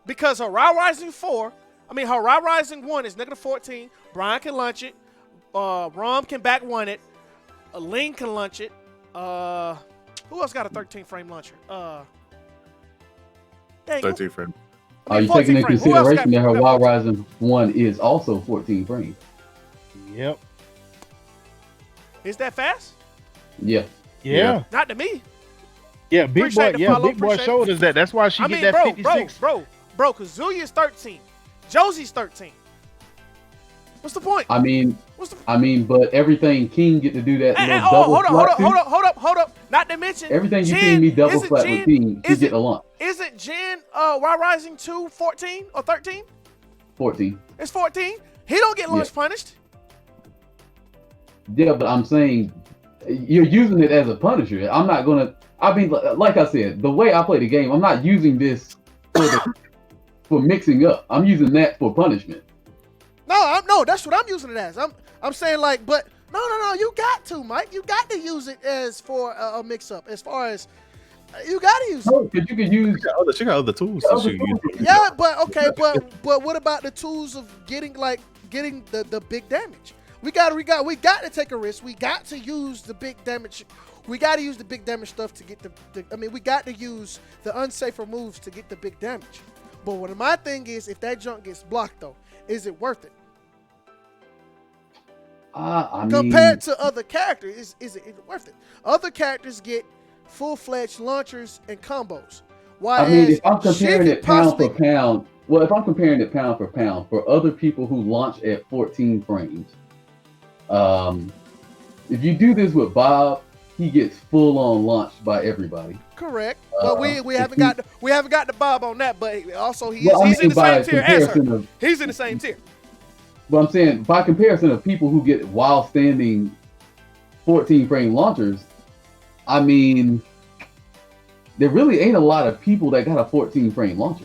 Because her Raw Rising 1 is -14. Brian can lunch it. Rom can back one it. Ling can lunch it. Who else got a 13 frame launcher? Dang, 13 frame. Are you 14 taking into frames. Who else consideration that her got Wild Rising 1 is also 14 frames? Yep. Is that fast? Yeah. Yeah. Not to me. Yeah. Big Appreciate boy. the Yeah. follow, Big boy appreciate showed us that. That's why she I get mean, that 56. bro, Kazuya's 13. Josie's 13. What's the point? I mean, What's the but everything King get to do that Hey, little hey, double hold up. Not to mention, Everything you Jin, seen me double isn't flat Jin- with King, he isn't- get a lunch. Isn't Jin Wild Rising 2 14 or 13? 14. It's 14. He don't get lunch punished. Yeah, but I'm saying You're using it as a punisher. I'm not gonna. I mean, like I said, the way I play the game, I'm not using this for mixing up. I'm using that for punishment. No, that's what I'm using it as. I'm saying like, but no, you got to, Mike. You got to use it as for a mix up. As far as you got to use it. No, because you can use. She got other tools. Other She tools. Yeah, but okay, but what about the tools of getting the big damage? We got to take a risk. We got to use the big damage. We got to use the big damage stuff to get the. I mean, we got to use the unsafer moves to get the big damage. But what my thing is, if that junk gets blocked though, is it worth it? I mean, Compared to other characters, is it worth it? Other characters get full-fledged launchers and combos. I mean, if I'm comparing it pound for pound, well, if I'm comparing it pound for pound for other people who launch at 14 frames, if you do this with Bob, he gets full on launched by everybody. Correct, but we haven't got the Bob on that. But also he's in the same tier as her. He's in the same tier. But I'm saying by comparison of people who get while standing 14 frame launchers, I mean, there really ain't a lot of people that got a 14 frame launcher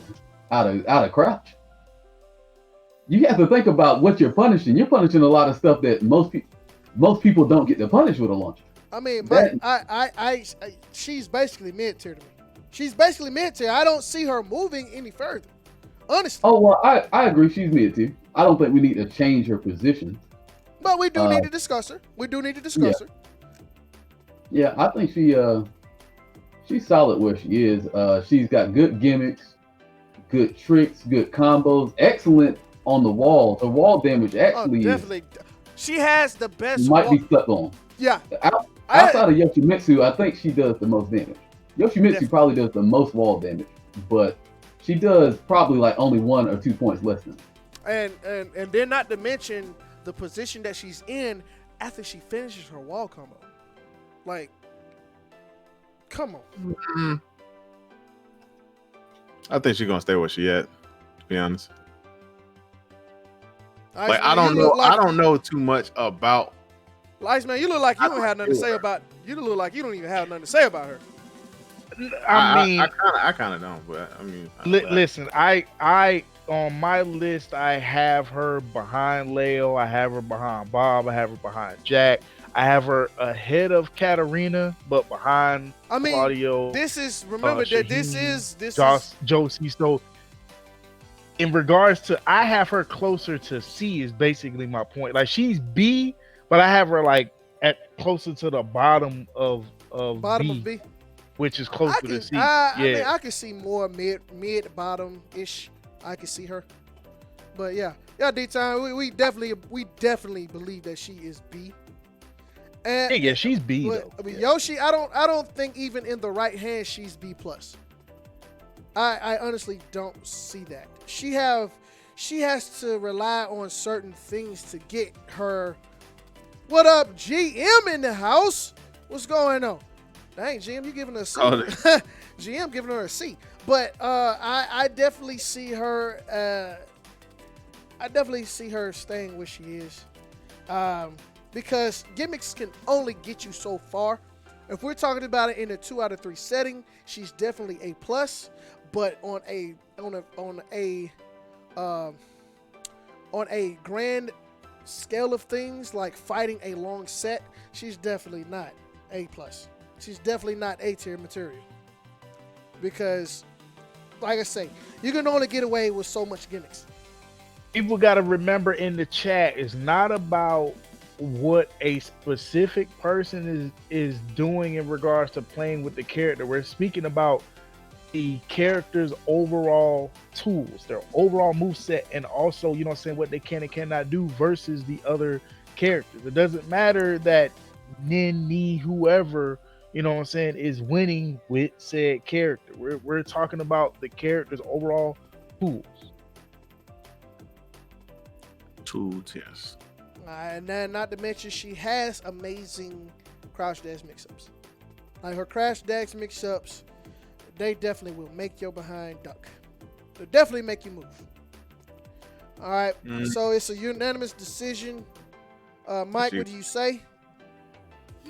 out of crouch. You have to think about what you're punishing. You're punishing a lot of stuff that most people don't get to punish with a launcher. I mean, she's basically mid tier to me. She's basically mid tier. I don't see her moving any further. Honestly. Oh well, I agree. She's mid tier. I don't think we need to change her position. But we do need to discuss her. We do need to discuss her. Yeah, I think she's solid where she is. She's got good gimmicks, good tricks, good combos, excellent on the wall. The wall damage actually definitely. She has the best. Might be slept on. Yeah. Outside of Yoshimitsu, I think she does the most damage. Yoshimitsu probably does the most wall damage, but she does probably like only 1 or 2 points less than. And then not to mention the position that she's in after she finishes her wall combo. Like, come on. Mm-hmm. I think she's gonna stay where she at. To be honest, like I don't know. I don't know too much about. Lights, man, you look like you don't have nothing to say about. You look like you don't even have nothing to say about her. I mean, I kind of don't, but I mean, listen, I on my list, I have her behind Leo, I have her behind Bob, I have her behind Jack, I have her ahead of Katarina, but behind Claudio. This is Josie. So, in regards to, I have her closer to C is basically my point. Like she's B, but I have her like at closer to the bottom of B. Which is close to the C. I mean, I can see more mid bottom ish. I can see her, but yeah, D-Time. We definitely believe that she is B. And yeah, she's B. Though. I mean, Yoshi, I don't think even in the right hand she's B plus. I honestly don't see that. She has to rely on certain things to get her. What up, GM in the house? What's going on? Dang, GM, you giving her a C. GM giving her a C. But I definitely see her. I definitely see her staying where she is, because gimmicks can only get you so far. If we're talking about it in a 2 out of 3 setting, she's definitely A plus. But on a grand scale of things, like fighting a long set, she's definitely not A plus. She's definitely not A tier material, because, like I say, you can only get away with so much gimmicks. People got to remember in the chat, it's not about what a specific person is doing in regards to playing with the character. We're speaking about the character's overall tools, their overall moveset, and also, you know what I'm saying, what they can and cannot do versus the other characters. It doesn't matter that Nin, Ni, whoever, you know what I'm saying, is winning with said character. We're talking about the character's overall tools. Tools, yes. And then not to mention, she has amazing crouch dash mix-ups. Like her crouch dash mix-ups, they definitely will make your behind duck. They'll definitely make you move. All right, so it's a unanimous decision. Mike, what do you say?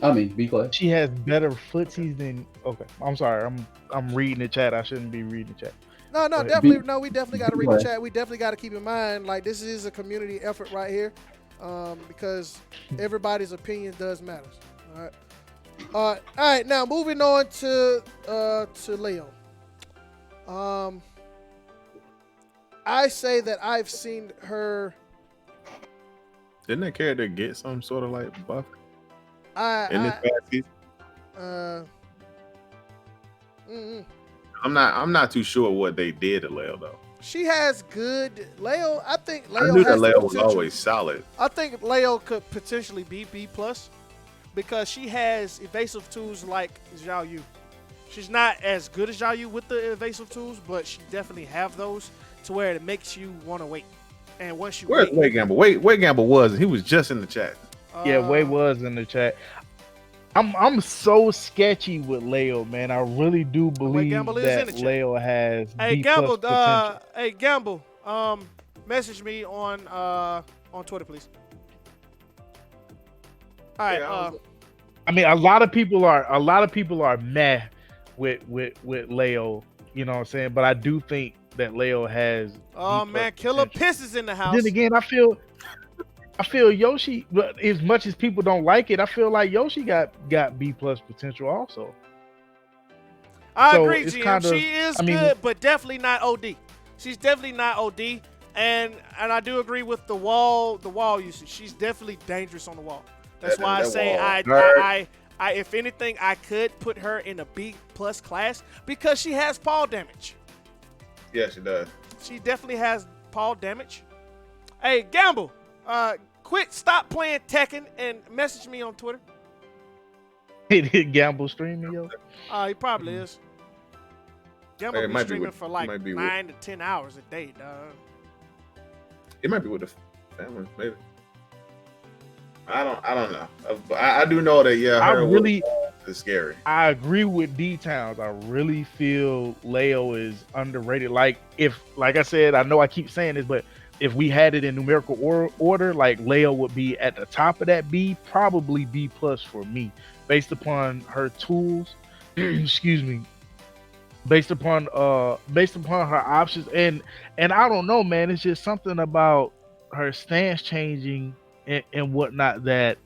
I mean, B class. She has better footsies than. Okay, I'm sorry. I'm reading the chat. I shouldn't be reading the chat. No, Go ahead. definitely. No, we definitely got to read the Right. chat. We definitely got to keep in mind, like, this is a community effort right here, because everybody's opinion does matter. All right. All right. Now moving on to Leo. I say that I've seen her. Didn't that character get some sort of like buff in this I past season? I'm not too sure what they did to Leo though. She has good Leo. I think I Leo knew has that Leo the was potential. always solid. I think Leo could potentially be B plus because she has evasive tools like Zhao Yu. She's not as good as Zhao Yu with the evasive tools, but she definitely have those to where it makes you want to wait. And once you Where's wait, Wade Gamble? Wade Gamble was he was just in the chat. Yeah, Way was in the chat. I'm so sketchy with Leo, man. I really do believe Gamble is in the that chat. Leo has Hey B Gamble, plus potential. hey Gamble, message me on Twitter, please. All right. Yeah, I mean, a lot of people are meh with Leo. You know what I'm saying? But I do think that Leo has. Oh B+ man, Killer potential. Piss is in the house. Then again, I feel Yoshi. But as much as people don't like it, I feel like Yoshi got B plus potential also. I So agree, it's GM. kind of- She is I mean- good, but definitely not OD. She's definitely not OD, and I do agree with the wall usage. She's definitely dangerous on the wall. That's why I that say wall. I if anything I could put her in a B plus class because she has Paul damage. Yeah, she does. She definitely has Paul damage. Hey, Gamble, stop playing Tekken and message me on Twitter. Did Gamble streaming, yo? He probably is. Gamble Hey, it be might be streaming with- for it like might be with- 9 to 10 hours a day, dog. It might be with the family, maybe. I don't know. I do know that is scary. I agree with D Towns. I really feel Leo is underrated. Like I said, I know I keep saying this, but if we had it in numerical order, like Leo would be at the top of that B, probably B plus for me, based upon her tools. Excuse me. Based upon her options, and I don't know, man. It's just something about her stance changing and whatnot that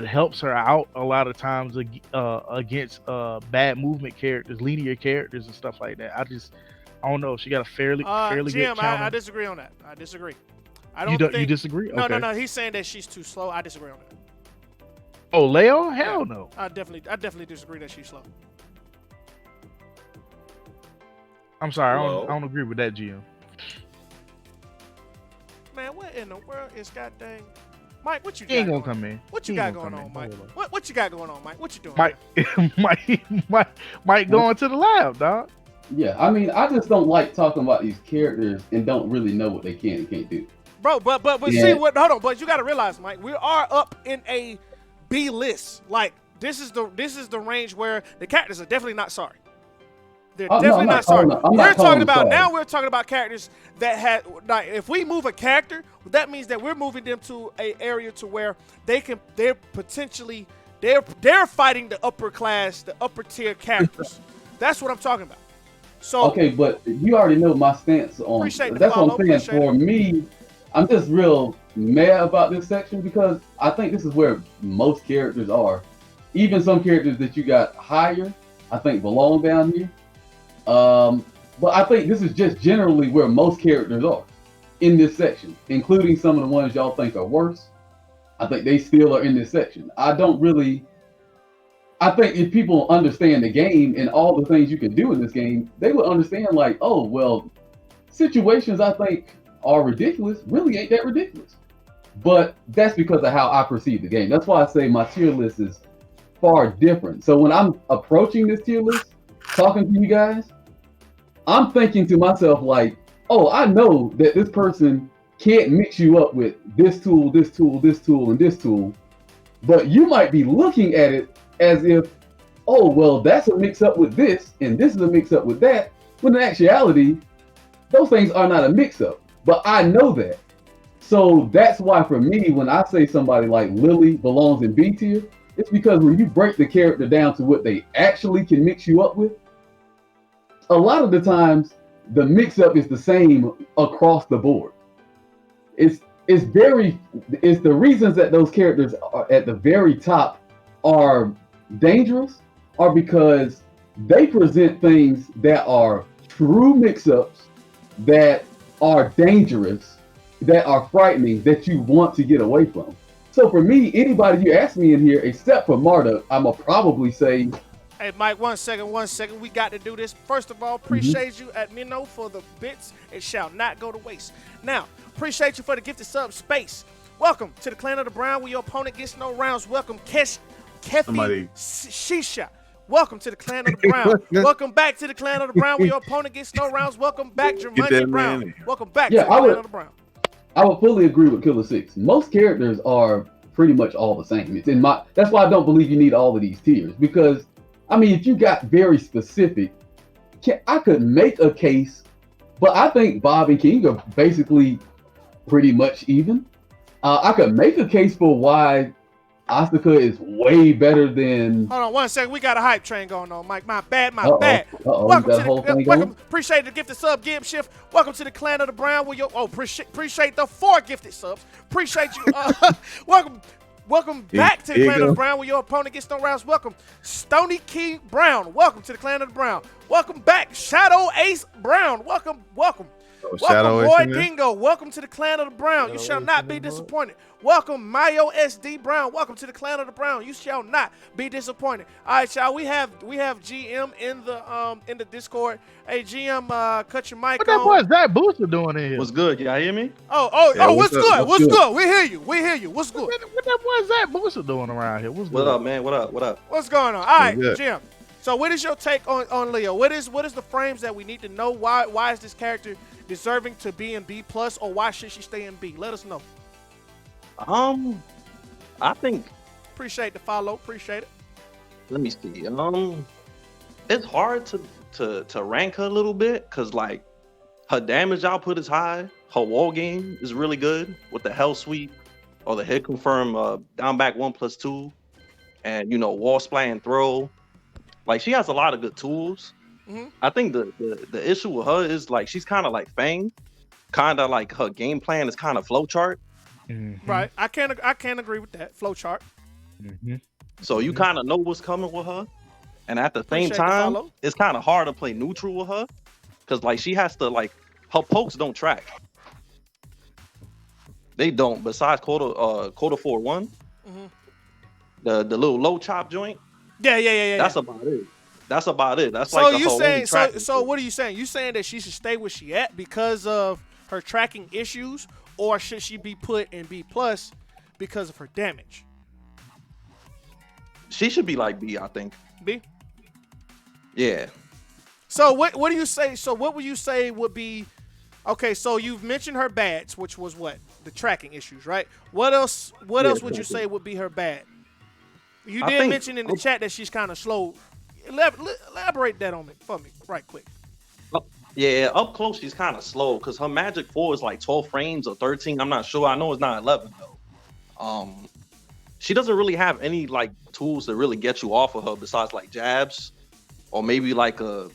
helps her out a lot of times against bad movement characters, linear characters, and stuff like that. I don't know. She got a fairly good Jim, counter. I disagree on that. I disagree. I You don't think. you disagree? No, Okay. no. He's saying that she's too slow. I disagree on that. Oh, Leo? Hell no. I definitely disagree that she's slow. I'm sorry. Hello? I don't agree with that, GM. Man, what in the world is goddamn Mike? What you He ain't got gonna going? come in. What He you ain't got gonna going come on, in. Mike? What you got going on, Mike? What you doing? Mike going to the lab, dog. Yeah, I mean, I just don't like talking about these characters and don't really know what they can and can't do. Bro, but Yeah. see what? Hold on, but you got to realize, Mike, we are up in a B list. Like this is the range where the characters are definitely not sorry. They're Oh, no, definitely I'm not not sorry. calling them- I'm We're not calling talking them about sorry. now. We're talking about characters that had like if we move a character, that means that we're moving them to a area to where they're potentially they're fighting the upper class, the upper tier characters. That's what I'm talking about. So Okay, but you already know my stance on. Appreciate the That's follow, what I'm saying. appreciate For me, I'm just real mad about this section because I think this is where most characters are. Even some characters that you got higher, I think belong down here. But I think this is just generally where most characters are in this section, including some of the ones y'all think are worse. I think they still are in this section. I think if people understand the game and all the things you can do in this game, they would understand like, oh, well, situations I think are ridiculous really ain't that ridiculous. But that's because of how I perceive the game. That's why I say my tier list is far different. So when I'm approaching this tier list, talking to you guys, I'm thinking to myself like, oh, I know that this person can't mix you up with this tool, this tool, this tool, and this tool. But you might be looking at it as if, oh, well, that's a mix up with this, and this is a mix up with that. When in actuality, those things are not a mix up. But I know that. So that's why for me, when I say somebody like Lily belongs in B tier, It's because when you break the character down to what they actually can mix you up with, a lot of the times the mix up is the same across the board. It's it's the reasons that those characters are at the very top are dangerous are because they present things that are true mix-ups that are dangerous, that are frightening, that you want to get away from. So for me, anybody you ask me in here, except for Marta, I'ma probably say, Hey, Mike, 1 second, 1 second. We got to do this. First of all, appreciate you at Mino for the bits. It shall not go to waste. Now, appreciate you for the gifted sub space. Welcome to the Clan of the Brown where your opponent gets no rounds. Welcome, Kefi Shisha. Welcome to the Clan of the Brown. Welcome back to the Clan of the Brown where your opponent gets no rounds. Welcome back, Jermaine Brown. Welcome back to the Clan of the Brown. I would fully agree with Killer Six. Most characters are pretty much all the same. It's in my. That's why I don't believe you need all of these tiers because, I mean, if you got very specific, I could make a case, but I think Bob and King are basically pretty much even. I could make a case for why Asuka is way better than. Hold on 1 second. We got a hype train going on, Mike. My bad. Welcome to the appreciate the gifted sub, Gib Shift. Welcome to the Clan of the Brown. Where appreciate the 4 gifted subs. Appreciate you. Welcome back to the Clan of the Brown where your opponent gets no rounds. Welcome, Stony King Brown. Welcome to the Clan of the Brown. Welcome back, Shadow Ace Brown. Welcome. Welcome, Roy Dingo. Welcome to the Clan of the Brown. You shall not be disappointed. Welcome, Mayo SD Brown. Welcome to the Clan of the Brown. You shall not be disappointed. All right, y'all. We have GM in the Discord. Hey, GM, cut your mic on. What that Booster doing in here? What's good? Y'all hear me? What's good? What's good? We hear you. What's good? What that boy Zach Booster doing around here? What up, man? What up? What's going on? All right, GM. So, what is your take on Leo? What is the frames that we need to know? Why is this character deserving to be in B plus, or why should she stay in B? Let us know. I think. Appreciate the follow. Appreciate it. Let me see. It's hard to rank her a little bit because like her damage output is high. Her wall game is really good with the Hell Sweep or the hit confirm down back 1+2, and wall splat and throw. Like she has a lot of good tools. Mm-hmm. I think the issue with her is like she's kind of like Fang, kind of like her game plan is kind of flowchart. Mm-hmm. Right, I can't agree with that flowchart. Mm-hmm. So you kind of know what's coming with her, and at the same time, it's kind of hard to play neutral with her because like she has to like her pokes don't track. They don't. Besides quarter 4-1, mm-hmm. the little low chop joint. Yeah. That's about it. That's so like you saying so what are you saying? You saying that she should stay where she at because of her tracking issues, or should she be put in B plus because of her damage? She should be like B, I think. B? Yeah. So what do you say? So what would you say would be okay, so you've mentioned her bads, which was what? The tracking issues, right? What else would you say would be her bad? You did mention in the chat that she's kind of slow. Elaborate that on it for me right quick. Yeah, up close she's kind of slow because her magic 4 is like 12 frames or 13. I'm not sure. I know it's not 11 though. She doesn't really have any like tools to really get you off of her besides like jabs or maybe like a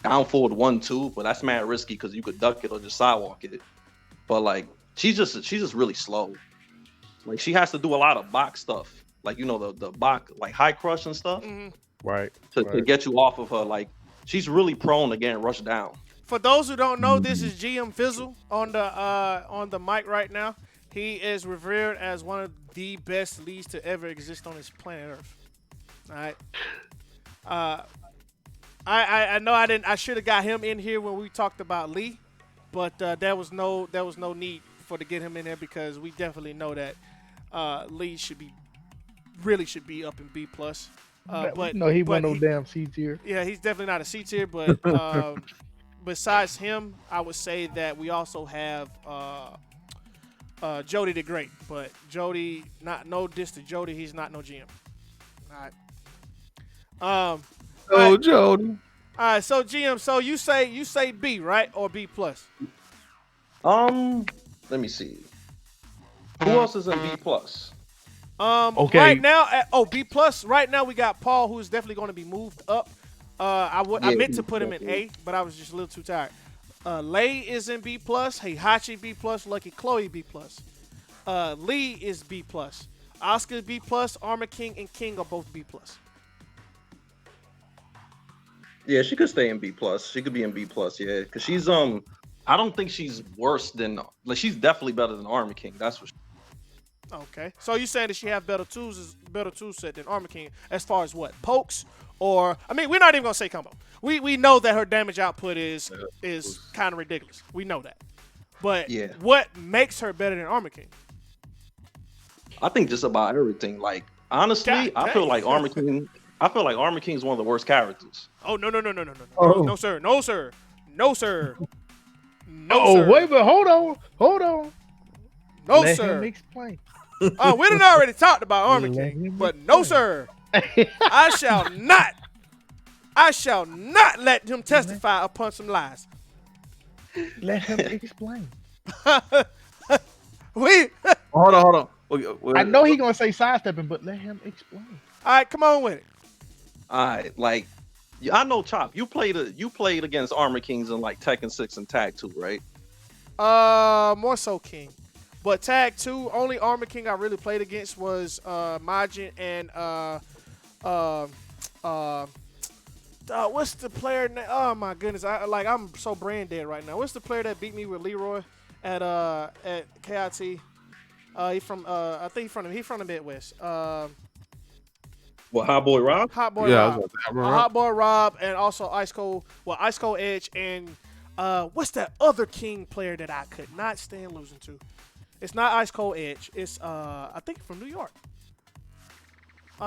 down forward 1-2, but that's mad risky because you could duck it or just sidewalk it. But like she's just really slow. Like she has to do a lot of box stuff. Like the box like high crush and stuff. Mm-hmm. Right. To get you off of her. Like she's really prone to getting rushed down. For those who don't know, this is GM Fizzle on the mic right now. He is revered as one of the best leads to ever exist on this planet Earth. All right. I know I should have got him in here when we talked about Lee, but there was no need to get him in there because we definitely know that Lee should be up in B plus. But no, he wasn't no damn C tier. Yeah, he's definitely not a C tier. But besides him, I would say that we also have Jody the Great. But Jody, no diss to Jody, he's not no GM. All right. Jody. All right, so GM, so you say B, right, or B plus? Let me see. Who else is in B plus? Okay. Right now, B plus. Right now, we got Paul, who is definitely going to be moved up. I meant to put him in A, but I was just a little too tired. Lei is in B plus. Heihachi B plus. Lucky Chloe B plus. Lee is B plus. Oscar B plus. Armor King and King are both B plus. Yeah, she could stay in B plus. She could be in B plus. Yeah, because she's I don't think she's worse than like she's definitely better than Armor King. That's for sure. Okay, so you saying that she have better tool set than Armor King as far as what pokes or I mean we're not even gonna say combo. We know that her damage output is kind of ridiculous. We know that, but Yeah. what makes her better than Armor King? I think just about everything. Like honestly, God I feel dang. like Armor King. I feel like Armor King is one of the worst characters. Oh no Oh. no sir no sir no sir no Oh, sir wait, but hold on. no Let sir. him explain. We done already talked about Armor Let King, him but no explain. sir. I shall not let him testify upon some lies. Let him explain. We Hold on. I know he gonna say sidestepping, but let him explain. all right, come on with it. All right, like I know Chop. You played against Armor Kings in like Tekken 6 and Tag 2, right? More so King, but Tag 2 only Armor King I really played against was Majin and what's the player name? Oh my goodness, I'm so brain dead right now. What's the player that beat me with Leroy at KIT? He from I think he's from the Midwest. Well, Hot Boy Rob. Hot Boy Yeah, I Rob. was about to say, Hot Boy Rob and also Ice Cold Edge and what's that other King player that I could not stand losing to? It's not Ice Cold Edge. It's I think from New York.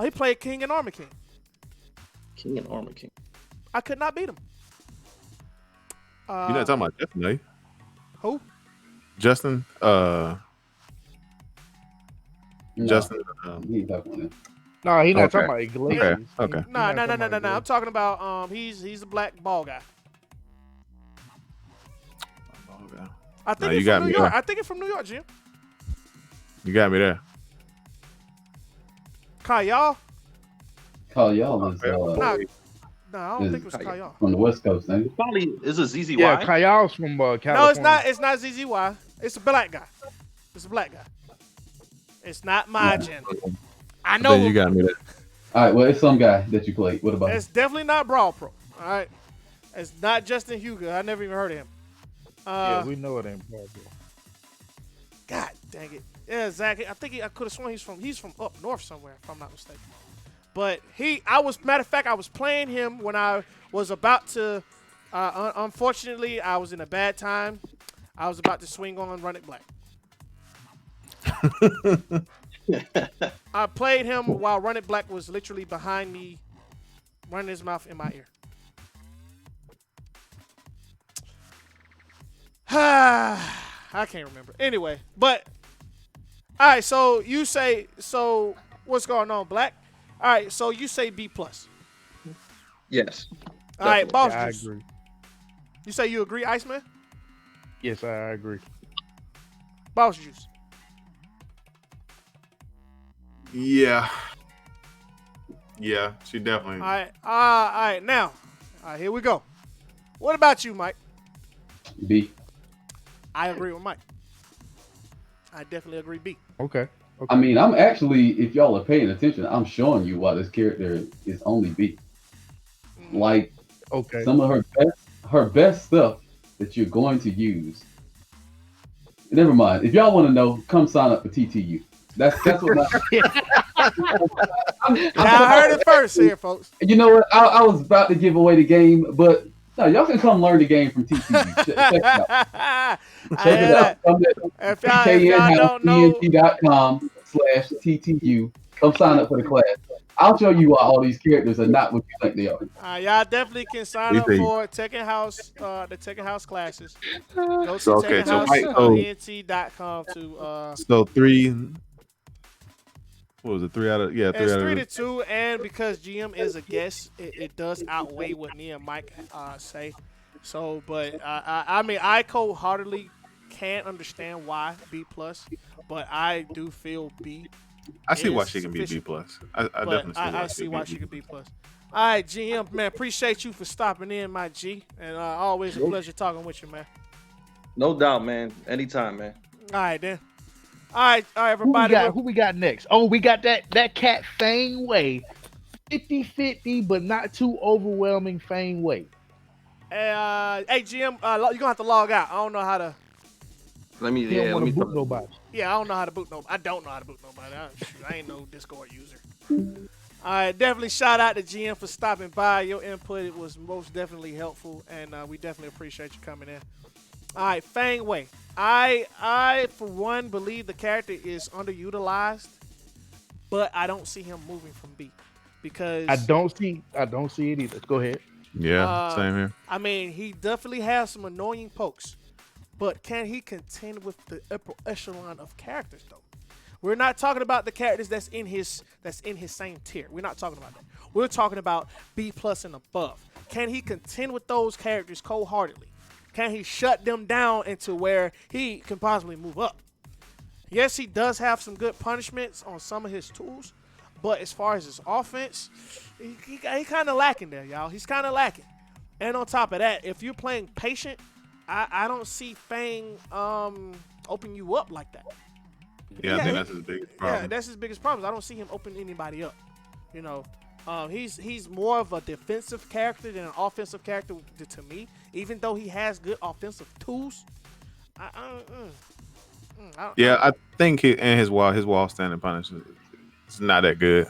He played King and Armor King. King and Armor King. I could not beat him. You're not talking about Justin, are you? Who? Justin. No, Justin. he ain't talking about that. No, he not Okay. talking about Iglesias. Okay. He Nah. not talking about I'm talking about he's a black ball guy. Okay. I think Nah, you he's got from me New York. there. I think it's from New York, Jim. Kyle? Call y'all is Nah, I don't Is- think it was Kyle. from the West Coast, ain't it? Probably is it ZZY? Yeah, Kayal's from California. No, it's not. It's not ZZY. It's a black guy. It's a black guy. It's not Majin. I know. Then you got me there. All right, well, it's some guy that you played. What about him? It's definitely not Brawl Pro. All right. It's not Justin Hugo. I never even heard of him. Yeah, we know it ain't Paul. God dang it. Yeah, Zach. I think I could have sworn he's from up north somewhere, if I'm not mistaken. But matter of fact, I was playing him when I was about to. Unfortunately, I was in a bad time. I was about to swing on Run It Black. I played him while Run It Black was literally behind me, running his mouth in my ear. I can't remember. Anyway, but all right. So you say what's going on, Black? All right. So you say B plus. Yes. All right, Boss Yeah, I Juice. agree. You say you agree, Iceman? Yes, I agree. Boss Juice. Yeah. Yeah, she definitely. All right. Now, here we go. What about you, Mike? B. I agree with Mike. I definitely agree B. Okay. I mean, I'm actually, if y'all are paying attention, I'm showing you why this character is only B. Like Okay. some of her best stuff that you're going to use. Never mind. If y'all want to know, come sign up for TTU. That's what I heard it first here, folks. You know what? I was about to give away the game, but no, y'all can come learn the game from TTU. Check it out. Check it out. Come to If y'all don't know, knhousepng.com/TTU. Come sign up for the class. I'll show you why all these characters are not what you think they are. y'all definitely can sign up for Tekken House, the Tekken House classes. Go to So, okay, so Mike, TekkenHouse.ent.com to. So 3. What was it? 3 out of It's three out 3-2, and because GM is a guest, it does outweigh what me and Mike say. So, but I mean, I cold-heartedly can't understand why B plus, but I do feel B. I see why is she can be B sufficient. plus. I But definitely I see why she could be plus. All right, GM, man, appreciate you for stopping in, my G, and always a pleasure talking with you, man. No doubt, man. Anytime, man. All right, then. All right, Who we everybody. got? Who we got next? Oh, we got that cat Fang Wei. 50-50, but not too overwhelming Fang Wei. Hey, GM, you're going to have to log out. I don't know how to. Let me. He don't Yeah. want Let to me. boot nobody. Yeah, I don't know how to boot nobody. I don't know how to boot nobody. I ain't no Discord user. All right, definitely shout out to GM for stopping by. Your input, it was most definitely helpful, and we definitely appreciate you coming in. All right, Fang Wei. I for one believe the character is underutilized, but I don't see him moving from B because I don't see it either. Go ahead. Yeah, same here. I mean, he definitely has some annoying pokes, but can he contend with the upper echelon of characters though? We're not talking about the characters that's in his same tier. We're not talking about that. We're talking about B plus and above. Can he contend with those characters cold-heartedly? Can he shut them down into where he can possibly move up? Yes, he does have some good punishments on some of his tools, but as far as his offense, he kind of lacking there, y'all. He's kind of lacking. And on top of that, if you're playing patient, I don't see Fang open you up like that. Yeah, I think that's his biggest problem. Yeah, that's his biggest problem. I don't see him open anybody up. You know, he's more of a defensive character than an offensive character to me. Even though he has good offensive tools, I think his wall standing punishment is not that good.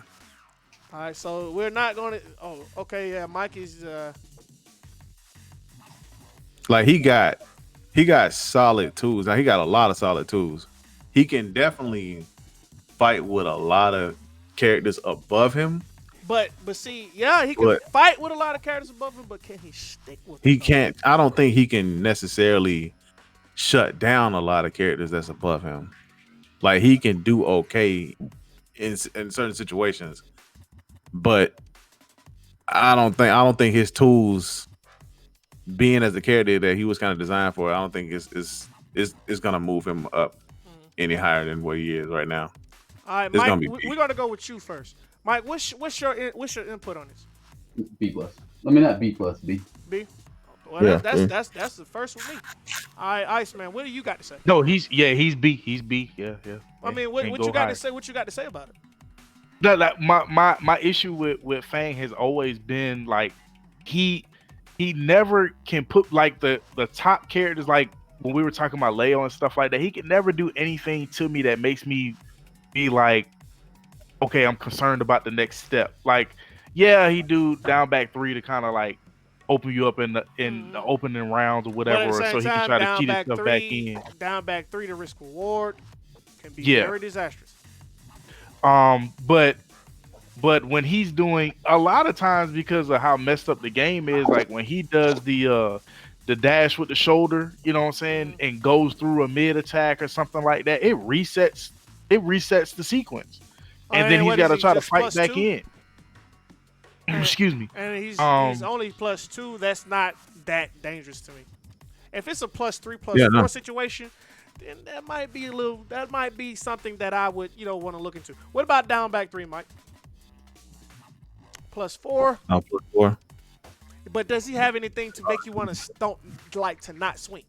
All right, so we're not going to. Oh, okay, yeah, Mikey's. Like he got solid tools. Now he got a lot of solid tools. He can definitely fight with a lot of characters above him. But see, yeah, he can fight with a lot of characters above him, but can he stick with them? He can't. I don't think he can necessarily shut down a lot of characters that's above him. Like he can do okay in certain situations, but I don't think his tools, being as the character that he was kind of designed for, I don't think is gonna move him up any higher than what he is right now. All right, Mike, we're gonna go with you first. Mike, what's your input on this? B plus. I mean, not B plus. B. B. Well, Yeah, that's the first with me. All right, Iceman, what do you got to say? No, he's B. He's B. Yeah. I mean, what you got to say? What you got to say about it? No, like my issue with Fang has always been like he never can put like the top characters, like when we were talking about Leo and stuff like that. He can never do anything to me that makes me be like, okay, I'm concerned about the next step. Like, yeah, he do down back 3 to kind of like open you up in the opening rounds or whatever, so he can try to cheat himself back in. Down back 3 to risk reward can be very disastrous. But when he's doing a lot of times, because of how messed up the game is, like when he does the dash with the shoulder, you know what I'm saying, and goes through a mid attack or something like that, it resets the sequence. And then he's got to try to fight back in. Excuse me. And he's only +2. That's not that dangerous to me. If it's a +3, +4 situation, then that might be something that I would, want to look into. What about down back 3, Mike? +4. No, +4. But does he have anything to make you want to not swing?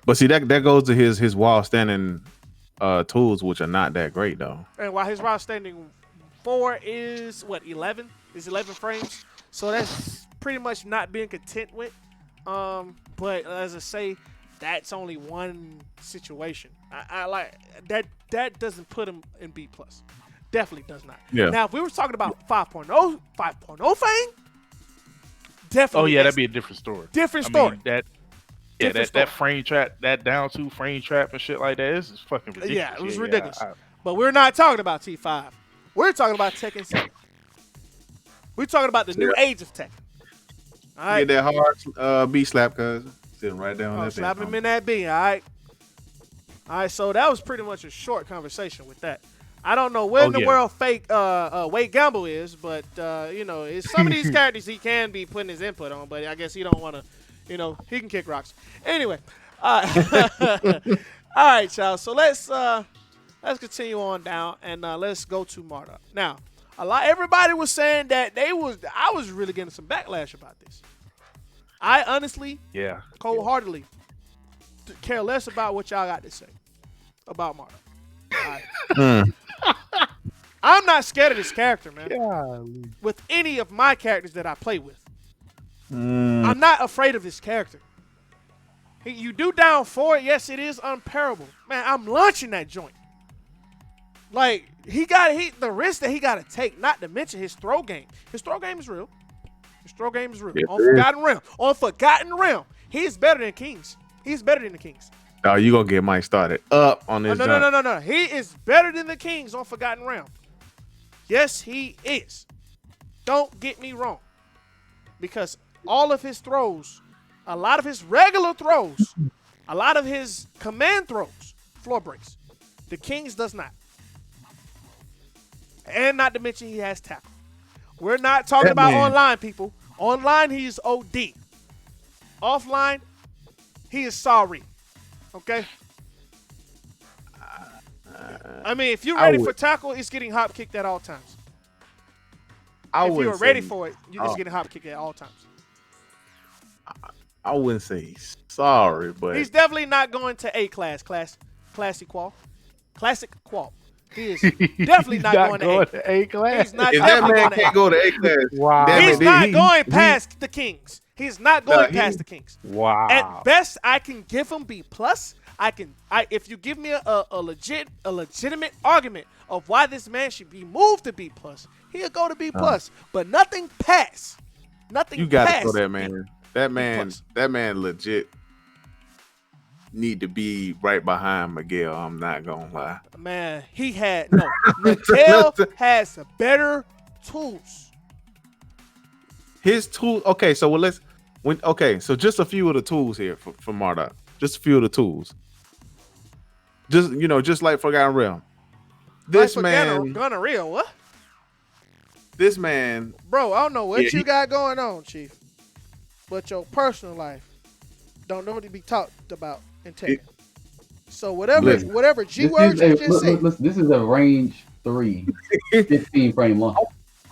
But see, that goes to his wall standing tools, which are not that great though. And while his wall standing 4 is 11? Is 11 frames. So that's pretty much not being content with. But as I say, that's only one situation. I like that. That doesn't put him in B plus. Definitely does not. Yeah. Now, if we were talking about 5.0 Fang, definitely. Oh yeah, that'd be a different story. Different story. I mean, that frame trap, that down 2 frame trap and shit like that is fucking ridiculous. Yeah, it was ridiculous. But we're not talking about T5. We're talking about Tekken 7. We're talking about the new age of Tekken. All right. Get that hard B slap, cuz sitting right down there. Slap him in that B. All right. All right. So that was pretty much a short conversation with that. I don't know where in the world fake Wade Gamble is, but it's some of these characters he can be putting his input on, but I guess he don't want to, he can kick rocks. Anyway, all right, y'all. So let's let's continue on down and let's go to Marta. Now, everybody was saying that I was really getting some backlash about this. I honestly, cold-heartedly, care less about what y'all got to say about Marta. I'm not scared of this character, man. Golly. With any of my characters that I play with. I'm not afraid of this character. You do down for it, yes, it is unparable. Man, I'm launching that joint. Like, the risk that he got to take, not to mention his throw game. His throw game is real. Yes, On Forgotten Realm, he is better than Kings. He's better than the Kings. Oh, you gonna get Mike started up on this? No. He is better than the Kings on Forgotten Realm. Yes, he is. Don't get me wrong. Because all of his throws, a lot of his regular throws, a lot of his command throws, floor breaks. The Kings does not. And not to mention he has tackle. We're not talking about online, people. Online, he's OD. Offline, he is sorry. Okay? I mean, if you're ready for tackle, it's getting hop kicked at all times. If you're ready for it, you're just getting hop kicked at all times. I wouldn't say he's sorry, but he's definitely not going to A class, classic qual. He is definitely not going to A class. He's not if that man can't go to A class, wow. He's not going past the Kings. He's not going past the Kings. Wow. At best, I can give him B+. If you give me a legitimate argument of why this man should be moved to B+, he'll go to B+. But nothing past. Nothing. You got to throw that man. That man legit need to be right behind Miguel. I'm not gonna lie. Man, Miguel has better tools. His tools. Okay, so so just a few of the tools here for Marta. Just a few of the tools. Just like Forgotten Realm. This man. Gonorrhea, what? This man. Bro, I don't know what you got going on, Chief. But your personal life don't know to be talked about in Tekken. So whatever G words you just said. Listen, this is a range 3, 15 frame launch.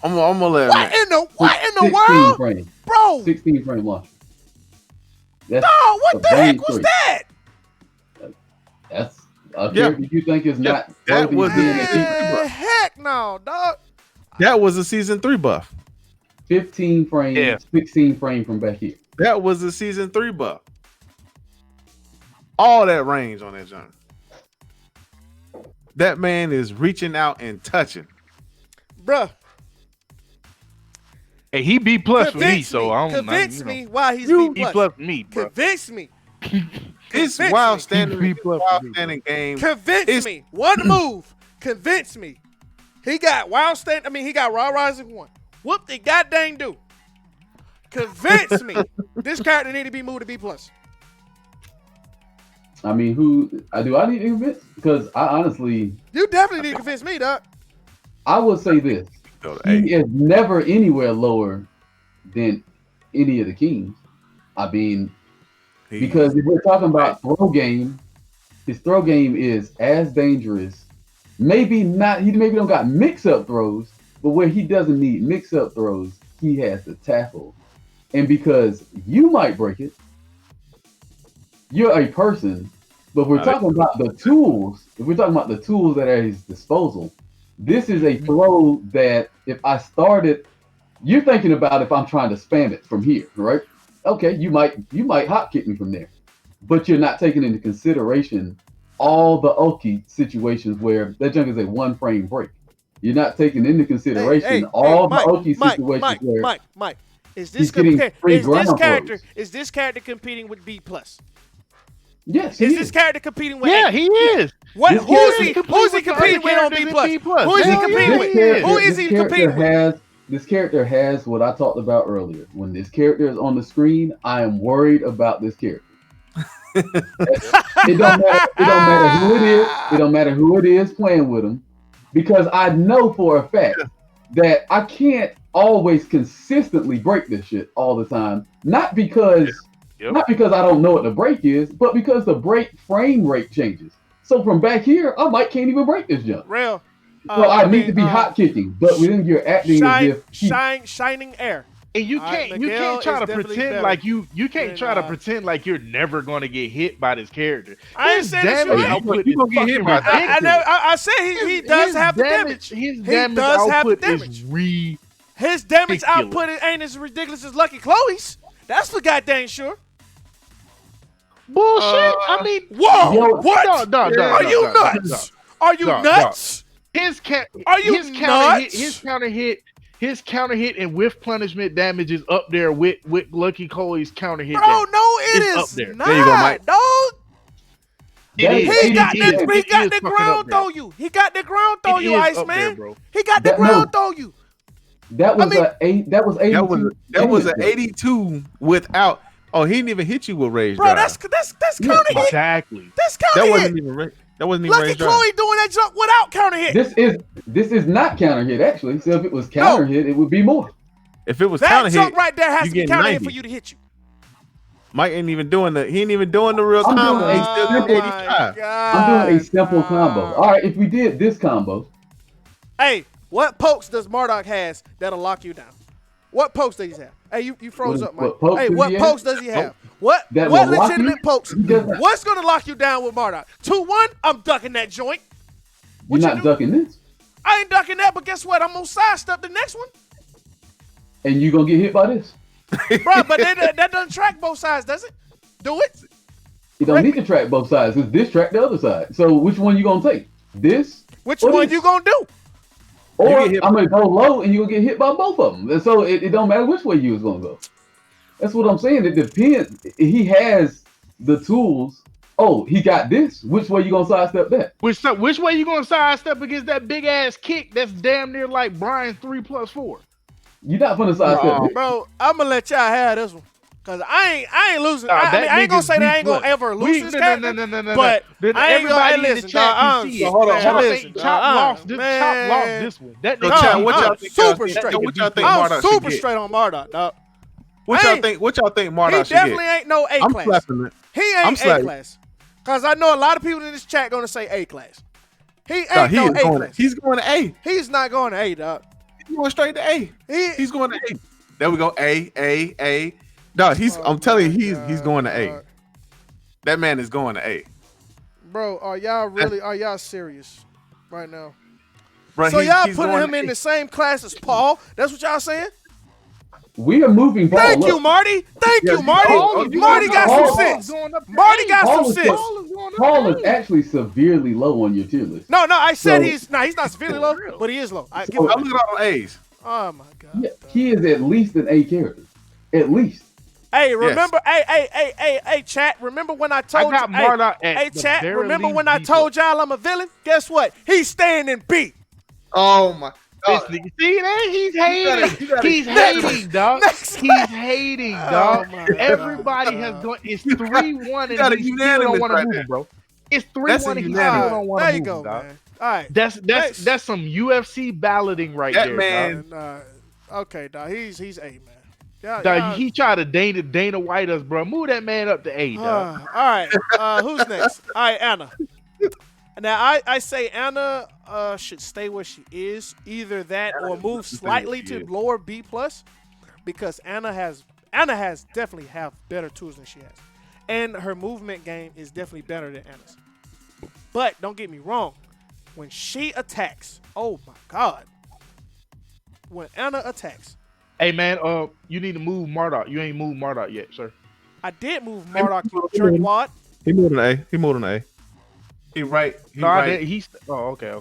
I'm gonna let what in the world, frame, bro? 16 frame launch. No, what the heck was that? That's a character you think is not. That was heck no, dog. That was a season 3 buff. 15 frame, 16 frame from back here. That was a season 3 buff. All that range on that jump. That man is reaching out and touching. Bruh. Hey, he B+ for me, so I don't convince me why he's B+. B+ for me, bro. Convince me. It's wild standing game. Convince me. One move. Convince me. He got he got Raw Rising 1. Whoop the goddamn do. Convince me. This character need to be moved to B+. I mean, I need to convince? Because I honestly... You definitely need to convince me, dog. I will say this. He is never anywhere lower than any of the Kings. I mean, because if we're talking about throw game, his throw game is as dangerous. Maybe not. He maybe don't got mix-up throws, but where he doesn't need mix-up throws, he has to tackle. And because you might break it, you're a person. But we're talking about the tools. If we're talking about the tools that are at his disposal, this is a throw that if I started, you're thinking about if I'm trying to spam it from here, right? Okay, you might hop kick me from there, but you're not taking into consideration all the Oki situations where that junk is a 1 frame break. You're not taking into consideration all the Oki situations where Mike, is this character competing with B+? Yes. Is this character competing with? Yeah, he is. Who's he competing with on B+? Who is he competing with? Who is he competing with? This character has what I talked about earlier. When this character is on the screen, I am worried about this character. It don't matter who it is. It don't matter who it is playing with him, because I know for a fact that I can't always consistently break this shit all the time. Not because I don't know what the break is, but because the break frame rate changes. So from back here, I can't even break this jump. Real. So I need to be hot kicking, but within you're acting as if shining air. And you can't try to pretend like you can't try to pretend like you're never going to get hit by this character. I ain't saying that you gonna get hit by that. I said he does have the damage. His damage output is ridiculous. His damage output ain't as ridiculous as Lucky Chloe's. That's for goddamn sure. Bullshit. I mean, whoa, what? No, are you nuts? Are you nuts? His counter hit. His counter hit and whiff punishment damage is up there with Lucky Chloe's counter hit. Bro, no, it is up there. not, there you go, Mike. dog. He got the ground throw you. He got the ground throw you, Iceman. He got the ground throw you. That was that was 82. That was an 82 without. Oh, he didn't even hit you with rage drive. Bro, that's counter hit. Exactly. That's counter hit. That wasn't even Lucky rage Chloe drive. doing that jump without counter hit. This is not counter hit actually. So if it was counter hit, it would be more. If it was that counter hit, jump right there has to be counter 90. hit for you to hit you. Mike ain't even doing the real combo. He's still doing 85. I'm doing a simple combo. All right, if we did this combo. Hey, what pokes does Marduk has that'll lock you down? What pokes does he have? Hey, you froze up, Mike. Hey, what pokes does he have? What legitimate pokes? What's gonna lock you down with Marduk? 2-1, I'm ducking that joint. You're not ducking this. I ain't ducking that, but guess what? I'm gonna sidestep the next one. And you gonna get hit by this. Bro, but that doesn't track both sides, does it? Do it? You don't need to track both sides. Because this track the other side. So which one you gonna take? This? Which one you gonna do? Or I'm gonna go low and you gonna get hit by both of them. And so it don't matter which way you was gonna go. That's what I'm saying. It depends. He has the tools. Oh, he got this. Which way you gonna sidestep that? Which way you gonna sidestep against that big ass kick that's damn near like Brian 3+4? You're not gonna sidestep it. Bro, I'm gonna let y'all have this one. Cause I ain't losing. I ain't gonna say that I ain't gonna ever lose this character. But I ain't gonna listen. Hold on. Chop lost this one. What y'all think? Super straight. What y'all think? I'm super straight on Marduk, dog. What y'all think? Marduk should get? He definitely ain't no A class. I'm slapping it. He ain't A class. Cause I know a lot of people in this chat gonna say A class. He ain't no A class. He's going to A. He's not going to A, dog. He's going straight to A. He's going to A. There we go. A. Dog, I'm telling you, he's going to A. That man is going to A. Bro, are y'all serious right now? Bro, so y'all putting him in the same class as Paul? That's what y'all saying? We are moving Paul. Thank you, Marty. Thank you, Marty. Marty got some sense. Marty got some sense. Paul is actually severely low on your tier list. No, I said he's not severely low, but he is low. I'm looking at all A's. Oh my god. Yeah, he is at least an A character. At least. Hey, remember, hey, chat. Remember when I told you, hey, chat. Remember when I told y'all I'm a villain? Guess what? He's staying in B. Oh my. See that? He's hating. He's hating, dog. He's hating, dog. Everybody has gone. It's 3-1, and he still don't want to move, bro. It's 3-1, and he still don't want to move, dog. Man. All right, that's some UFC balloting right there, man. Dog. Okay, dog. He's A, man. Dog, he tried to Dana White us, bro. Move that man up to A, dog. All right, who's next? All right, Anna. Now I say Anna should stay where she is, either that or move slightly to lower B+, because Anna has definitely have better tools than she has, and her movement game is definitely better than Anna's. But don't get me wrong, when she attacks, oh my god, when Anna attacks. Hey man, you need to move Marduk. You ain't moved Marduk yet, sir. I did move Marduk, you jerkwad. He moved an A. He right. He's okay.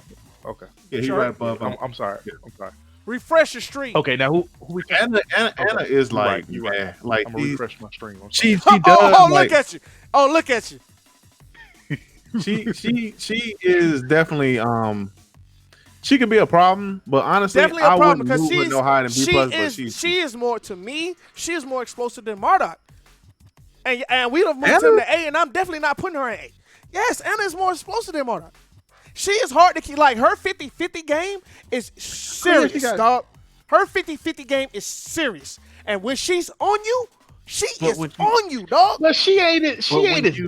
Yeah, he right above. I'm sorry. I'm sorry. Refresh your stream. Okay, now who we can? Anna is like, you right. Like I'm gonna refresh my stream. She does. Look at you. Oh, look at you. She is definitely she could be a problem, but honestly, definitely a problem because she's no higher than B+. She is more, to me. She is more explosive than Marduk, and we'd have moved him to A, and I'm definitely not putting her in A. Yes, Anna is more explosive than Marduk. She is hard to keep. Like, her 50-50 game is serious, dog. Her 50-50 game is serious. And when she's on you, She But is would you- on you, dog. But she ain't as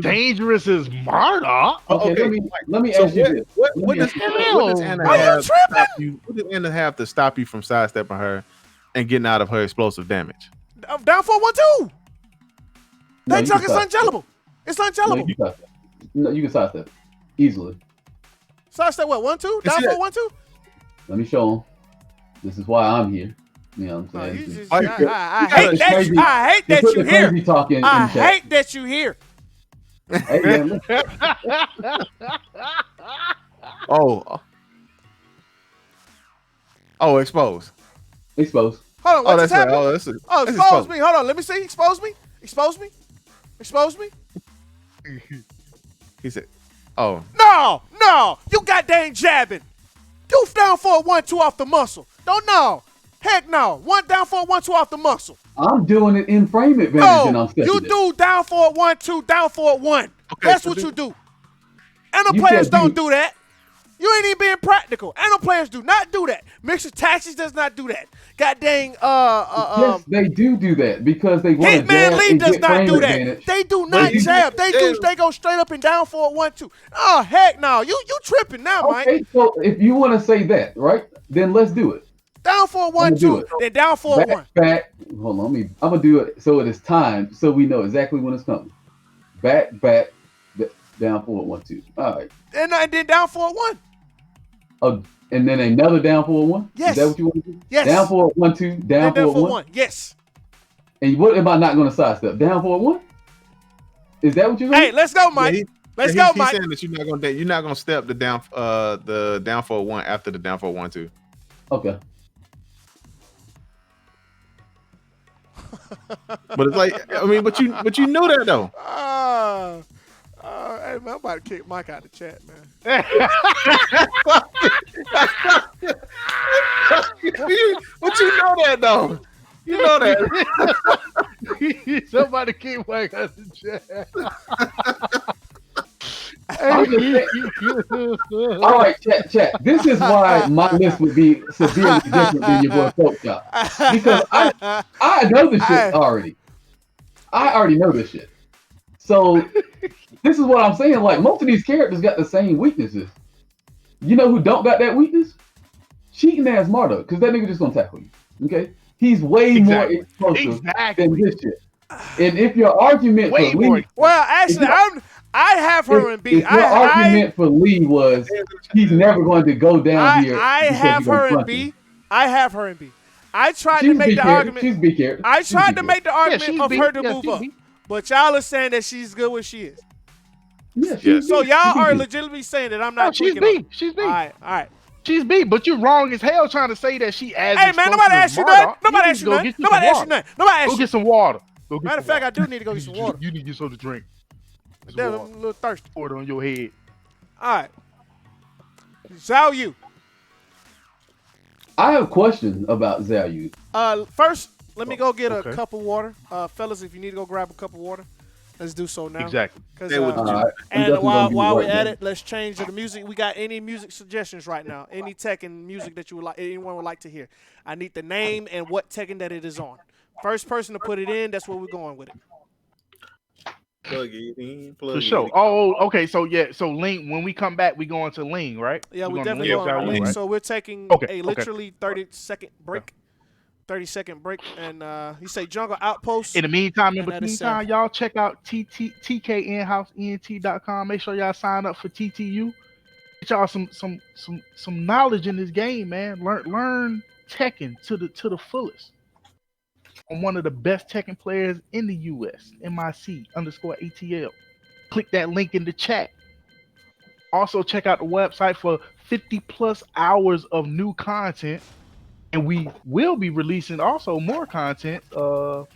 dangerous as Marta. Okay, Okay. let me So ask you this. what does Anna Are you have to tripping? stop you? What does Anna have to stop you from sidestepping her and getting out of her explosive damage? Down for 1-2. No, That you junk can is sidestep. unkillable. It's No, unkillable. you sidestep. No, you can sidestep easily. Sidestep what? 1-2? Down see for that? 1-2? Let me show them. This is why I'm here. You know what No, I'm you saying? just, Oh, I you hate put that. the I hate You that put you the here. crazy talk in I chat. hate that you here. Hey, man, look, Oh, exposed. exposed. Hold on, what just That's right. happened? That's Oh, that's expose me. Hold on, let me see. Expose me. Expose me. Expose me. He said, "Oh, No, you goddamn jabbing. You down for a 1-2 off the muscle. Don't know. Heck no. One down for a 1-2 off the muscle. I'm doing it in frame advantage and I'm No, stepping you it. do down for a 1-2, down for a 1. Okay, That's so what do- you do. And the You players said don't do- do that. You ain't even being practical. And the players do not do that. Mixer Taxis does not do that. God dang, Yes, they do that because they want to Hitman jab Lee and does get not frame do that. advantage. They do But not you- jab. They yeah. they go straight up and down for a 1-2. Oh heck no. You tripping now, Mike. Okay, so if you want to say that, right, then let's do it. Down for a I'ma do 1-2, it. then down for a 1. Back. Hold on, I'm gonna do it so it is timed, so we know exactly when it's coming. Back, down for a 1-2. All right. And then down for a 1. Oh, and then another down for a 1. Yes. Is that what you want to do? Yes. Down for a 1-2. Down Then for a 1. Yes. And what am I not gonna sidestep? Down for a 1. Is that what you're gonna Hey, do? let's go, Mike. Yeah, Let's he's go, Mike. saying that you're not gonna step the down for a 1 after the down for a 1-2. Okay. But it's like, I mean, but you knew that though. Hey, man, I'm about to kick Mike out of the chat, man. But you know that though. You know that. Somebody keep Mike out the chat. I'm just saying. All right, chat. This is why my list would be severely different than your boy Coach Shop. Because I know this shit already. I already know this shit. So this is what I'm saying. Like, most of these characters got the same weaknesses. You know who don't got that weakness? Cheating ass Marta, because that nigga just gonna tackle you. Okay? He's way more explosive than this shit. And if your argument Way for more Lee, Well, actually, I have her in B. if your argument for Lee was he's never going to go down here, I because have you're her gonna in front him. B. I have her in B. I tried She's to make B the character. argument. She's B character. I She's tried B to make the argument she's of B. her to Yeah, move she's up. B. But y'all are saying that she's good where she is. Yeah, she's So B. y'all She's are B. legitimately saying that I'm No, not she's tweaking on B. She's B. All right. She's B, but you're wrong as hell trying to say that she as Hey, man, nobody asked you nothing. Nobody asked you nothing. Nobody asked you nothing. Nobody asked Go you. get some water. Matter of fact, I do need to go get some water. You need to get something to drink. Some Damn, I'm water. a little thirsty. Pour it on your head. All right. Zhao Yu. I have a question about Zhao. First, let me go get a Okay. cup of water. Fellas, if you need to go grab a cup of water, let's do so now. Exactly. 'Cause, They would- All right. I'm and definitely gonna be while we're right at there. it, let's change to the music. We got any music suggestions right now? Any Tekken music that you would like, anyone would like to hear? I need the name and what Tekken that it is on. First person to put it in, that's where we're going with it. Plug it in. Plug For it sure. in. Oh, okay. So yeah. So Ling, when we come back, we going to Ling, right? Yeah, we we're going to definitely Ling, going Zhao to Ling, right? So we're taking Okay, a literally 30-second break. 30-second break, and you say Jungle Outpost. In the meantime, And that is meantime, y'all check out TKInhouseENT.com. Make sure y'all sign up for TTU. Get y'all some knowledge in this game, man. Learn Tekken to the fullest. I'm one of the best Tekken players in the US. MIC_ATL. Click that link in the chat. Also check out the website for 50 plus hours of new content. And we will be releasing also more content,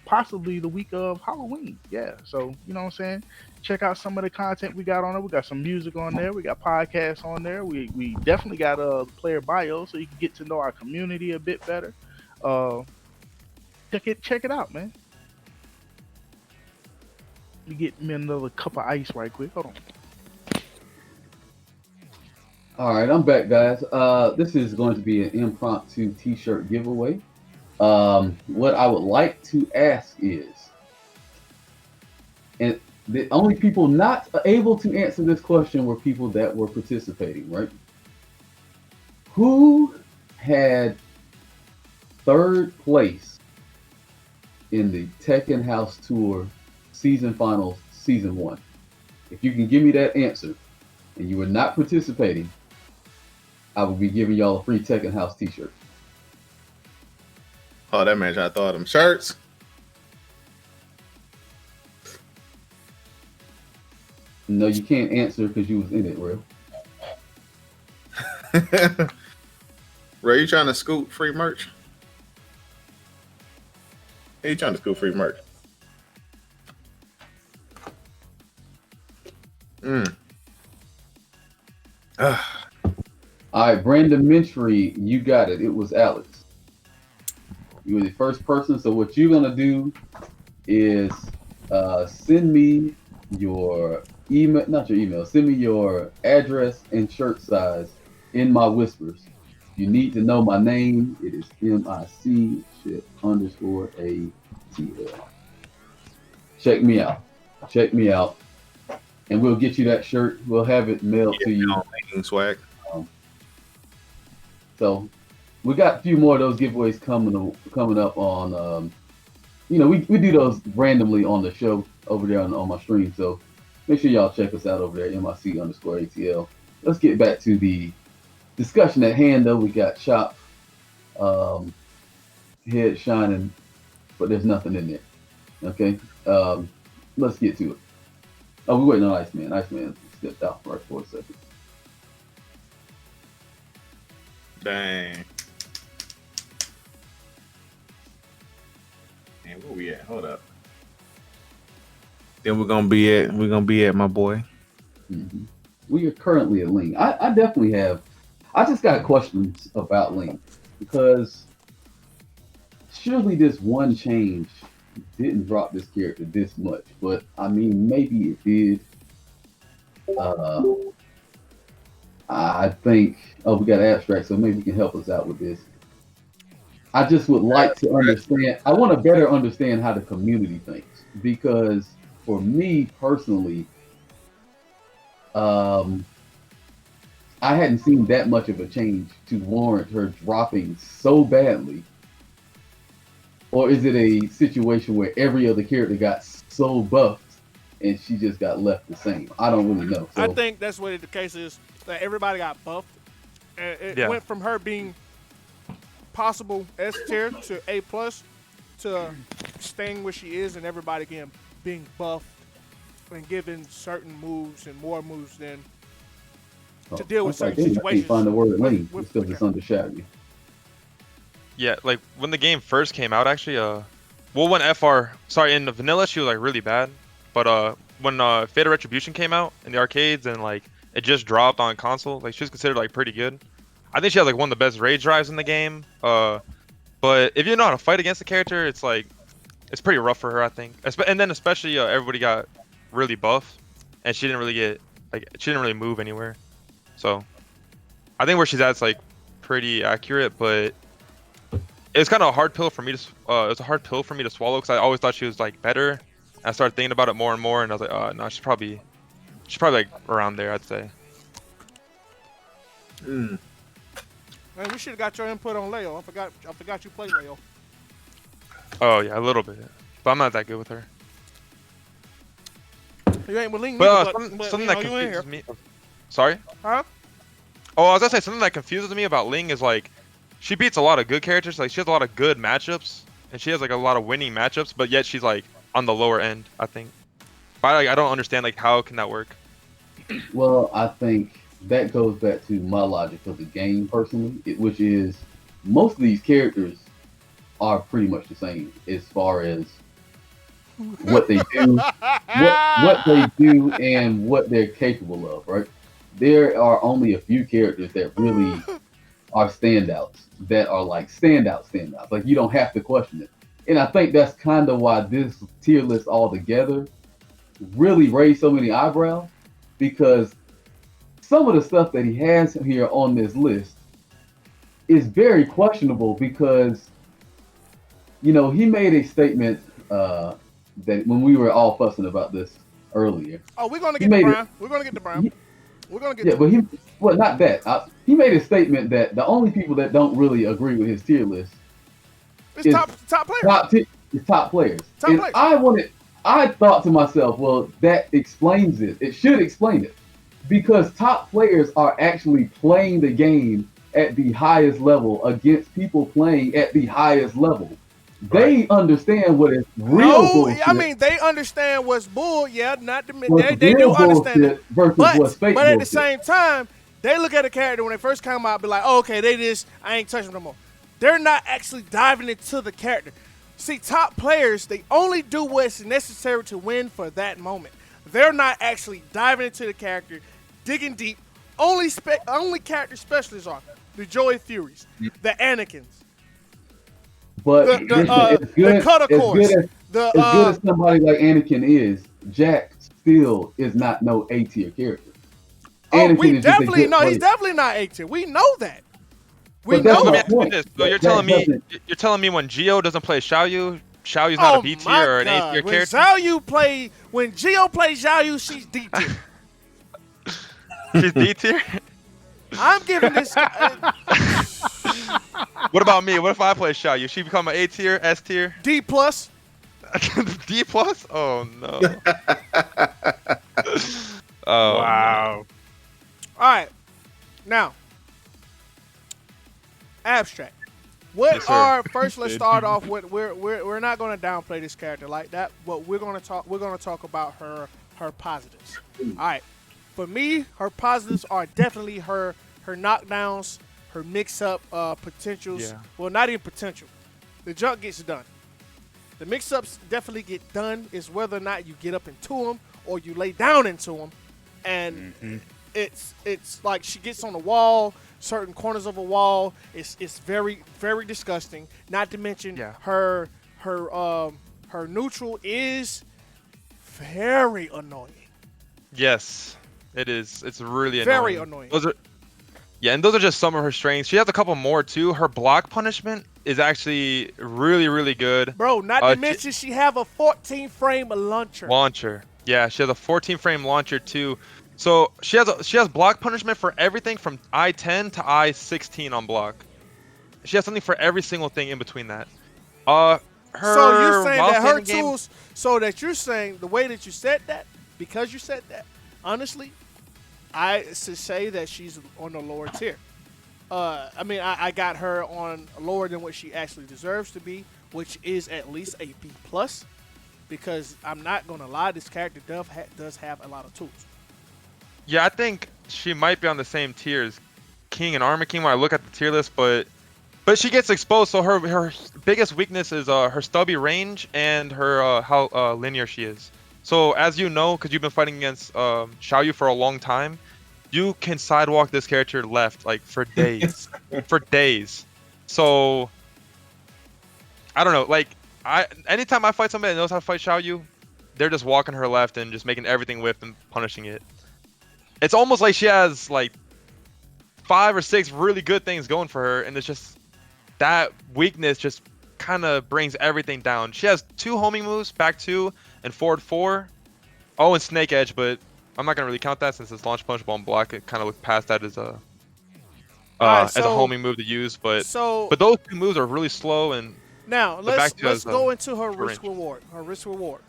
possibly the week of Halloween. Yeah, so you know what I'm saying? Check out some of the content we got on there. We got some music on there. We got podcasts on there. We definitely got a player bio, so you can get to know our community a bit better. Check it out, man. Let me get me another cup of ice right quick. Hold on. All right, I'm back, guys. This is going to be an impromptu T-shirt giveaway. What I would like to ask is, And the only people not able to answer this question were people that were participating, right? Who had third place in the Tekken House Tour season finals, season 1? If you can give me that answer and you were not participating, I will be giving y'all a free Tekken House t-shirt. Oh, that man tried to throw them shirts. No, you can't answer because you was in it, real. Ray, you trying to scoop free merch? Hey, you trying to scoop free merch? All right, Brandon Minchry, you got it. It was Alex. You were the first person. So what you're gonna do is send me your email, not your email. Send me your address and shirt size in my whispers. You need to know my name. It is MIC _ATL. Check me out. Check me out. And we'll get you that shirt. We'll have it mailed to you. Swag. So we got a few more of those giveaways coming up on. We do those randomly on the show over there on my stream. So make sure y'all check us out over there, MIC _ATL. Let's get back to the discussion at hand, though. We got Chop, head shining, but there's nothing in there. Okay, let's get to it. Oh, we're waiting on Iceman. Iceman stepped out for a second. Dang. Man, where we at? Hold up. Then we're gonna be at my boy. Mm-hmm. We are currently at Ling. I definitely have. I just got questions about Ling because surely this one change didn't drop this character this much, but I mean maybe it did. I think. Oh, we got abstract, so maybe you can help us out with this. I just would like to understand. I want to better understand how the community thinks because for me personally, I hadn't seen that much of a change to warrant her dropping so badly. Or is it a situation where every other character got so buffed and she just got left the same? I don't really know. So, I think that's what the case is. That everybody got buffed. And it went from her being possible S tier to A plus to staying where she is and everybody again being buffed and given certain moves and more moves than to deal with certain situations. I can't find the word Ling because it's undershadowed. Yeah, like when the game first came out, actually, when in the vanilla she was like really bad, but when Fate of Retribution came out in the arcades and like it just dropped on console, like she was considered like pretty good. I think she has like one of the best rage drives in the game. But if you know how to fight against the character, it's like it's pretty rough for her, I think. And then especially everybody got really buff, and she didn't really move anywhere. So I think where she's at is like pretty accurate, but it's kind of a hard pill for me to. It's a hard pill for me to swallow because I always thought she was like better. I started thinking about it more and more, and I was like, no, she's probably like around there, I'd say. Man, we should have got your input on Leo. I forgot you play Leo. Oh yeah, a little bit, but I'm not that good with her. You ain't with Ling, but something that confuses me. Sorry? Huh? Oh, I was gonna say something that confuses me about Ling is like she beats a lot of good characters. Like she has a lot of good matchups, and she has like a lot of winning matchups. But yet she's like on the lower end, I think. But I don't understand like how can that work? Well, I think that goes back to my logic of the game personally, which is most of these characters are pretty much the same as far as what they do, what they do, and what they're capable of. Right? There are only a few characters that really are standouts, that are like standouts. Like you don't have to question it. And I think that's kind of why this tier list altogether really raised so many eyebrows, because some of the stuff that he has here on this list is very questionable because, he made a statement that when we were all fussing about this earlier. Oh, we're gonna He get to made Brian. We're gonna get to Brian. He- We're gonna get Yeah, to but well, not that. He made a statement that the only people that don't really agree with his tier list it's is top players. top players. Top And players. I thought to myself, well, that explains it. It should explain it. Because top players are actually playing the game at the highest level against people playing at the highest level. They understand what is real bullshit. I mean they understand what's bull. Yeah, not the what's they do real understand bullshit it. versus what's fake But at the bullshit. same time, they look at a character when they first come out, be like, oh, okay, they just I ain't touching them no more. They're not actually diving into the character. See, top players, they only do what's necessary to win for that moment. They're not actually diving into the character, digging deep. Only character specialists are the Joey Furies, the Anakins, But the Cutter as Course, good as somebody like Anakin is, Jack still is not no A tier character. we is just a definitely good know he's player. definitely not A tier. We know that. We But that's know my that. point. So you're telling me when Gio doesn't play Xiaoyu, Xiaoyu's not a B tier or an A tier character? When Gio plays Xiaoyu, she's D tier. She's D tier? I'm giving this. What about me? What if I play Xiaoyu? She become an A tier, S tier? D plus. D plus? Oh no. Wow. All right. Now, abstract. What Yes, sir. are first? Let's start off with we're not going to downplay this character like that, but we're going to talk about her positives. All right. For me, her positives are definitely her knockdowns, her mix-up potentials. Yeah. Well, not even potential. The junk gets done. The mix-ups definitely get done. It's whether or not you get up into them or you lay down into them. And it's like she gets on the wall, certain corners of a wall. It's very, very disgusting. Not to mention her neutral is very annoying. Yes, it is. It's really Very annoying. annoying. And those are just some of her strengths. She has a couple more too. Her block punishment is actually really, really good. Bro, not to mention she have a 14-frame launcher. Yeah, she has a 14-frame launcher too. So she has block punishment for everything from I-10 to I-16 on block. She has something for every single thing in between that. So you're saying that her game, tools, so that you're saying the way that you said that, because you said that, honestly, I should say that she's on the lower tier. I mean, I got her on lower than what she actually deserves to be, which is at least a B+, because I'm not going to lie, this character does have a lot of tools. Yeah, I think she might be on the same tier as King and Armor King when I look at the tier list, but she gets exposed, so her biggest weakness is her stubby range and her how linear she is. So as you know, because you've been fighting against Xiaoyu for a long time, you can sidewalk this character left like for days, for days. So I don't know, like anytime I fight somebody that knows how to fight Xiaoyu, they're just walking her left and just making everything whip and punishing it. It's almost like she has like 5 or 6 really good things going for her, and it's just that weakness just kind of brings everything down. She has 2 homing moves, back 2 and forward 4. Oh, and Snake Edge, but I'm not gonna really count that since it's launch punch bomb block. It kind of looks past that as a as a homing move to use, but those 2 moves are really slow. And now let's go into her risk reward. Her risk reward.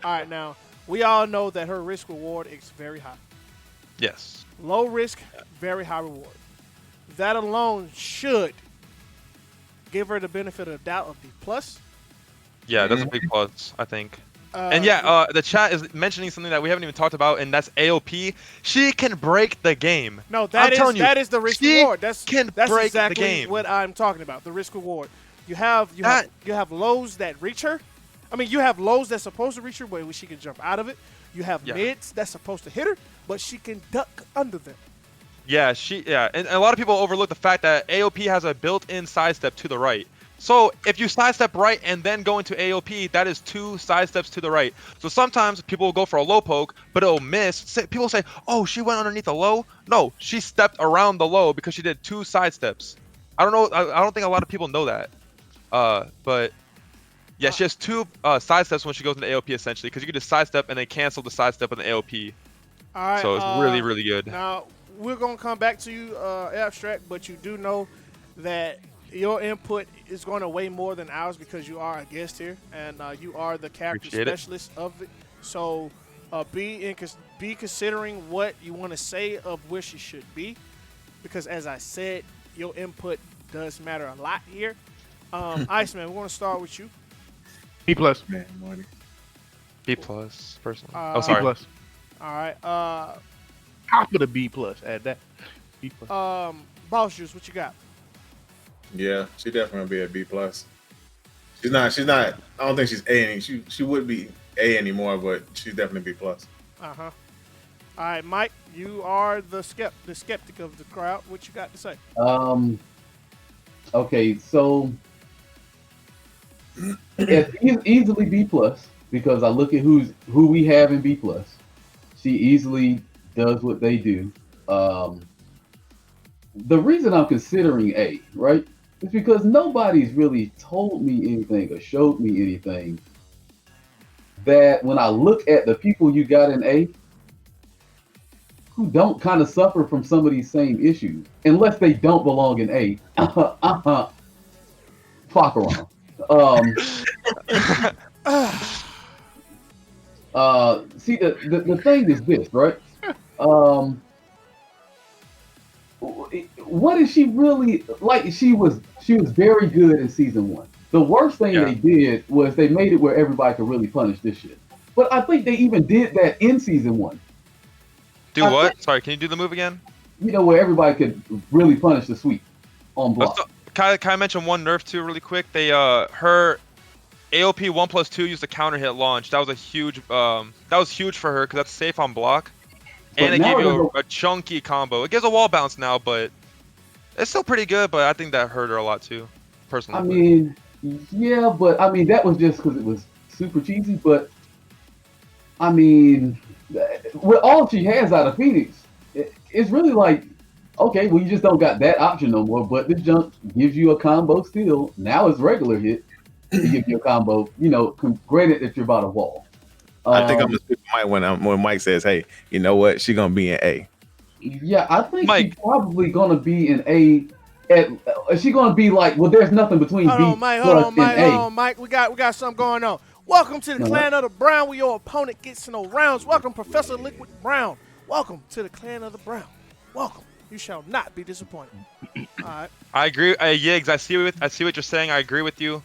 All right, now we all know that her risk reward is very high. Yes. Low risk, very high reward. That alone should give her the benefit of the doubt of B+. Yeah, that's a big plus, I think. And yeah, the chat is mentioning something that we haven't even talked about, and that's AOP. She can break the game. No, that is the risk reward. That's exactly what I'm talking about. The risk reward. You have lows that reach her. I mean, you have lows that's supposed to reach her, but she can jump out of it. You have mids that's supposed to hit her, but she can duck under them. Yeah, and a lot of people overlook the fact that AOP has a built-in sidestep to the right. So if you sidestep right and then go into AOP, that is 2 sidesteps to the right. So sometimes people will go for a low poke, but it'll miss. People say, oh, she went underneath the low. No, she stepped around the low because she did 2 sidesteps. I don't know. I don't think a lot of people know that. But Yeah, she has two sidesteps when she goes into AOP essentially, because you can just sidestep and then cancel the sidestep in the AOP. All right. So it's really, really good. Now we're gonna come back to you, Abstract, but you do know that your input is going to weigh more than ours because you are a guest here and you are the character Appreciate it. specialist of it. So be considering what you want to say of where she should be, because as I said, your input does matter a lot here. Iceman, we want to start with you. B plus. Man, Marty. B plus, personally. Uh, Oh, B sorry. plus. All right. Top of the B plus. Add that. B plus. Boss Juice, what you got? Yeah, she definitely gonna be a B plus. She's not. I don't think she's A. She would be A anymore, but she's definitely B plus. All right, Mike, you are the skeptic of the crowd. What you got to say? Okay, so it's easily B plus because I look at who we have in B plus. She easily does what they do. The reason I'm considering A, right, is because nobody's really told me anything or showed me anything that when I look at the people you got in A who don't kind of suffer from some of these same issues, unless they don't belong in A. Fuck around. See, the thing is this, right? What is she really like? She was very good in season 1. The worst thing they did was they made it where everybody could really punish this shit. But I think they even did that in season 1. Do what? Sorry, can you do the move again? You know, where everybody could really punish the sweep on block. Can I mention one nerf too, really quick? They her AOP 1+2 used a counter hit launch. That was a huge for her because that's safe on block. And it gave you a chunky combo. It gives a wall bounce now, but it's still pretty good. But I think that hurt her a lot too, personally. I mean, yeah, but I mean that was just because it was super cheesy. But I mean, with all she has out of Phoenix, it's really like, okay, well you just don't got that option no more. But this junk gives you a combo still. Now it's regular hit to give you a combo. You know, granted that you're about a wall. I think I'm gonna speak to Mike when Mike says, "Hey, you know what? She's gonna be in A." Yeah, I think Mike. she's probably gonna be in A. She's gonna be like, well, there's nothing between Hold B on, Mike. plus Hold and A. on, Mike. We got something going on. Welcome to the Clan of the Brown, where your opponent gets no rounds. Welcome, Professor Liquid Brown. Welcome to the Clan of the Brown. Welcome. You shall not be disappointed. All right. I agree. Yiggs, I see what you're saying. I agree with you.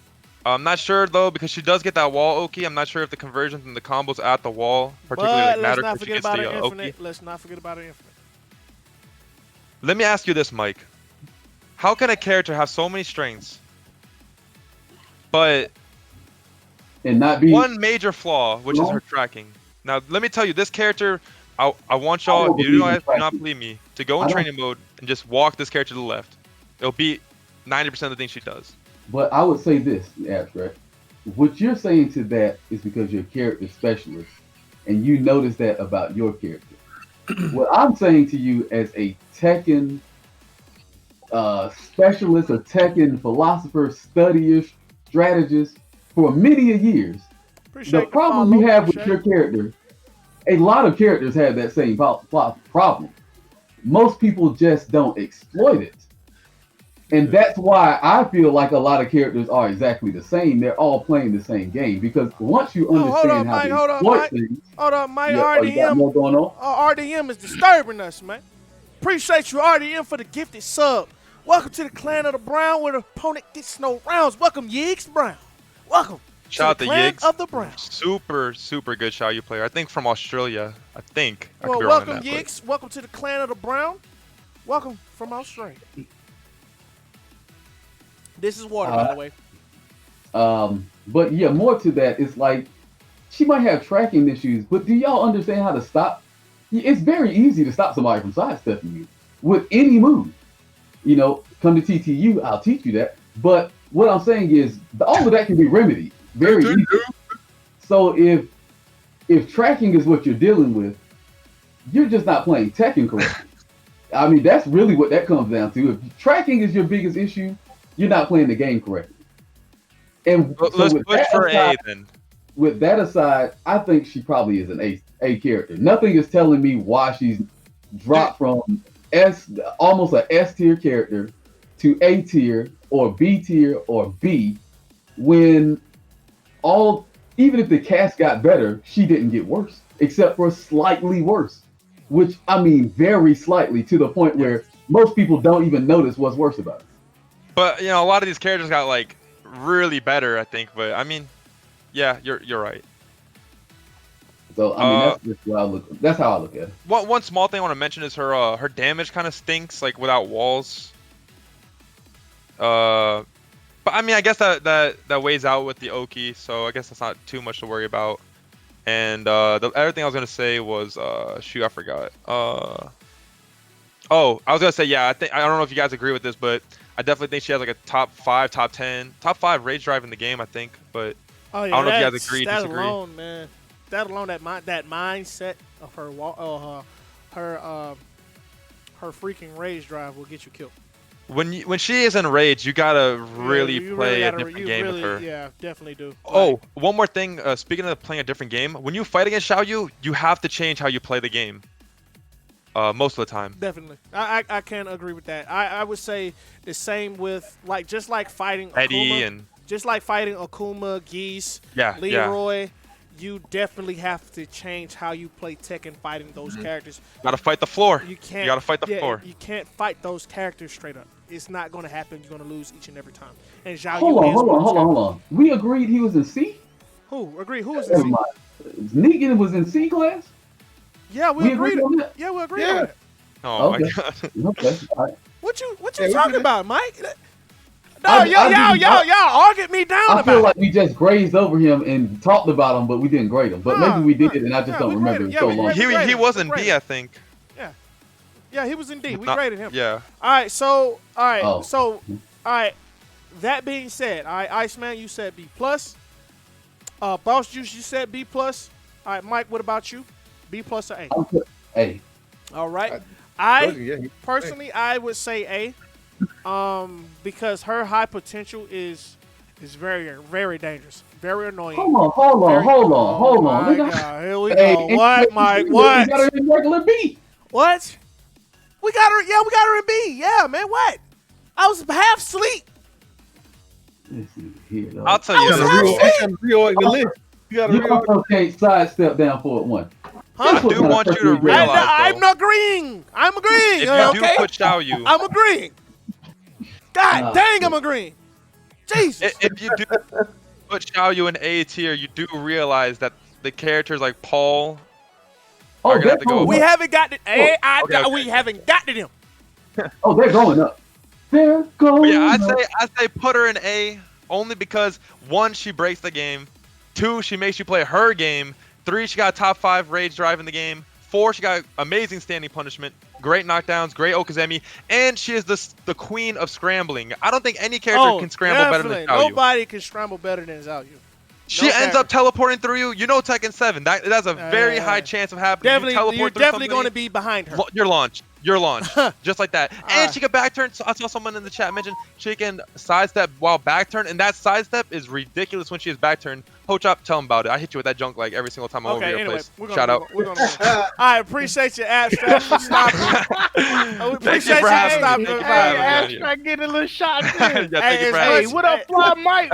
I'm not sure though because she does get that wall Oki. I'm not sure if the conversions and the combos at the wall particularly matter. Let's not forget about her infinite. Let's not forget about her infinite. Let me ask you this, Mike. How can a character have so many strengths, but And not be one major flaw, which is her tracking? Now, let me tell you, this character, I want y'all, if you do not believe me, to go in training mode and just walk this character to the left. It'll beat 90% of the things she does. But I would say this, Abstract. What you're saying to that is because you're a character specialist and you notice that about your character. What I'm saying to you as a Tekken specialist, a Tekken philosopher, studier, strategist for many years, the problem you have with your character, a lot of characters have that same problem. Most people just don't exploit it. And that's why I feel like a lot of characters are exactly the same. They're all playing the same game because once you understand how to exploit things, hold up, Mike. you got more going on? RDM is disturbing us, man. Appreciate you, RDM, for the gifted sub. Welcome to the Clan of the Brown, where the opponent gets no rounds. Welcome, Yiggs Brown. Welcome. Shout out to Clan Yiggs. of the Brown. Super good Xiao Yu player. I think from Australia. I think. I could be wrong welcome, on that, Yiggs. Welcome to the Clan of the Brown. Welcome from Australia. This is water, by the way. But yeah, more to that, it's like she might have tracking issues, but do y'all understand how to stop? It's very easy to stop somebody from sidestepping you with any move. You know, come to TTU, I'll teach you that. But what I'm saying is, all of that can be remedied very easily. So if tracking is what you're dealing with, you're just not playing Tekken correctly. I mean, that's really what that comes down to. If tracking is your biggest issue, you're not playing the game correctly. And so Let's with push that for aside, A then. with that aside, I think she probably is an A character. Nothing is telling me why she's dropped from almost an S tier character to A tier or B tier or B when all even if the cast got better, she didn't get worse, except for slightly worse. Which I mean very slightly to the point where most people don't even notice what's worse about it. But a lot of these characters got like really better, I think. But I mean, yeah, you're right. So I mean that's just what I look. That's how I look at it. One small thing I want to mention is her damage kind of stinks like without walls. But I mean I guess that weighs out with the Oki, so I guess that's not too much to worry about. And the other thing I was gonna say was shoot, I forgot. I was gonna say yeah, I don't know if you guys agree with this, but I definitely think she has like a top 5, top 10, top 5 rage drive in the game, I think. But Oh yeah, I don't know if you guys agree, that disagree. alone, man. That alone, that mindset of her her freaking rage drive will get you killed. When she is in rage, you gotta really you play gotta, a different you game really, with her. Yeah, definitely do. Oh, one more thing. Speaking of playing a different game, when you fight against Xiaoyu, you have to change how you play the game. Most of the time. Definitely, I can agree with that. I would say the same with just like fighting Eddie Akuma, and just like fighting Akuma, Geese, yeah, Leroy. You definitely have to change how you play Tekken fighting those characters. Gotta fight the floor. You can't. You gotta fight the floor. You can't fight those characters straight up. It's not going to happen. You're going to lose each and every time. And Zhao Hold on. We agreed he was in C? Who? Agree. Who was in C? Negan was in C class? Yeah, we agreed on that? Yeah, we agreed on it. Oh okay. my god. Okay. All right. What you talking about, Mike? No, I y'all argued me down I about feel it. like we just grazed over him and talked about him, but we didn't grade him. But maybe we did, and I just don't remember graded- so we long. graded- He was in we D, I think. Yeah, he was in D. We Not- graded him. Yeah. All right, so Oh. all right. That being said, all right, Iceman, you said B plus. Boss Juice, you said B plus. All right, Mike, what about you? B plus or A? A. All right. Personally, I would say A, because her high potential is very, very dangerous, very annoying. Hold on. My Nigga. God, here we Hey, go. What, Mike? We What? got her in regular B. What? We got her. Yeah, we got her in B. Yeah, man. What? I was half asleep. I'll tell you. I was half asleep. Reorg the list. You gotta You reorg. also can't sidestep down forward one. Huh? I do want you to realize, I'm though, agreeing. I'm agreeing. if you Okay. do put Xiaoyu, I'm agreeing. God dang, I'm agreeing. Jesus. if you do put Xiaoyu in A tier, you do realize that the characters like Paul are gonna have to go. We haven't got it. okay. We haven't got to them. Oh, they're going up. They're going But yeah, up. I'd say put her in A only because 1, she breaks the game. 2, she makes you play her game. 3, she got a top 5 rage drive in the game. 4, she got amazing standing punishment, great knockdowns, great Okazemi, and she is the queen of scrambling. I don't think any character can scramble better than Xiaoyu. Nobody can scramble better than Xiaoyu. She ends up teleporting through you. You know Tekken 7. That's a very high chance of happening. You're definitely going to be behind her. You're launched. Just like that. And she can back turn. So I saw someone in the chat mention she can sidestep while back turn, and that sidestep is ridiculous when she is back turn. Pochop, tell him about it. I hit you with that junk like every single time I'm over your place. Shout out. I appreciate your abstract for stopping. We appreciate you for stopping. Hey, abstract getting a little shot. Thank you for having me. What up, Fly Mike?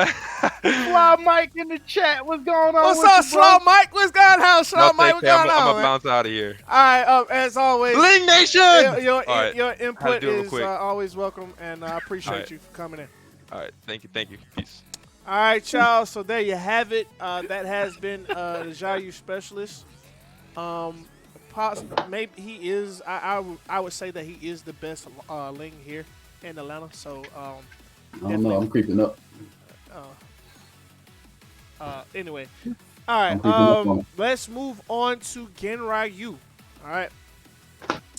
Fly Mike in the chat. What's going on? What's up, Slow Mike? What's going on, Slow Mike? What's going on? I'm gonna bounce out of here. All right, as always, Bling Nation. Your Right. input is quick. always welcome, and I appreciate you for coming in. All right, thank you. Peace. All right, y'all. So there you have it. That has been the Xiaoyu specialist. Maybe he is. I would say that he is the best Ling here in Atlanta. So I don't know. I'm creeping up. Anyway, all right. Let's move on to Genryu. All right.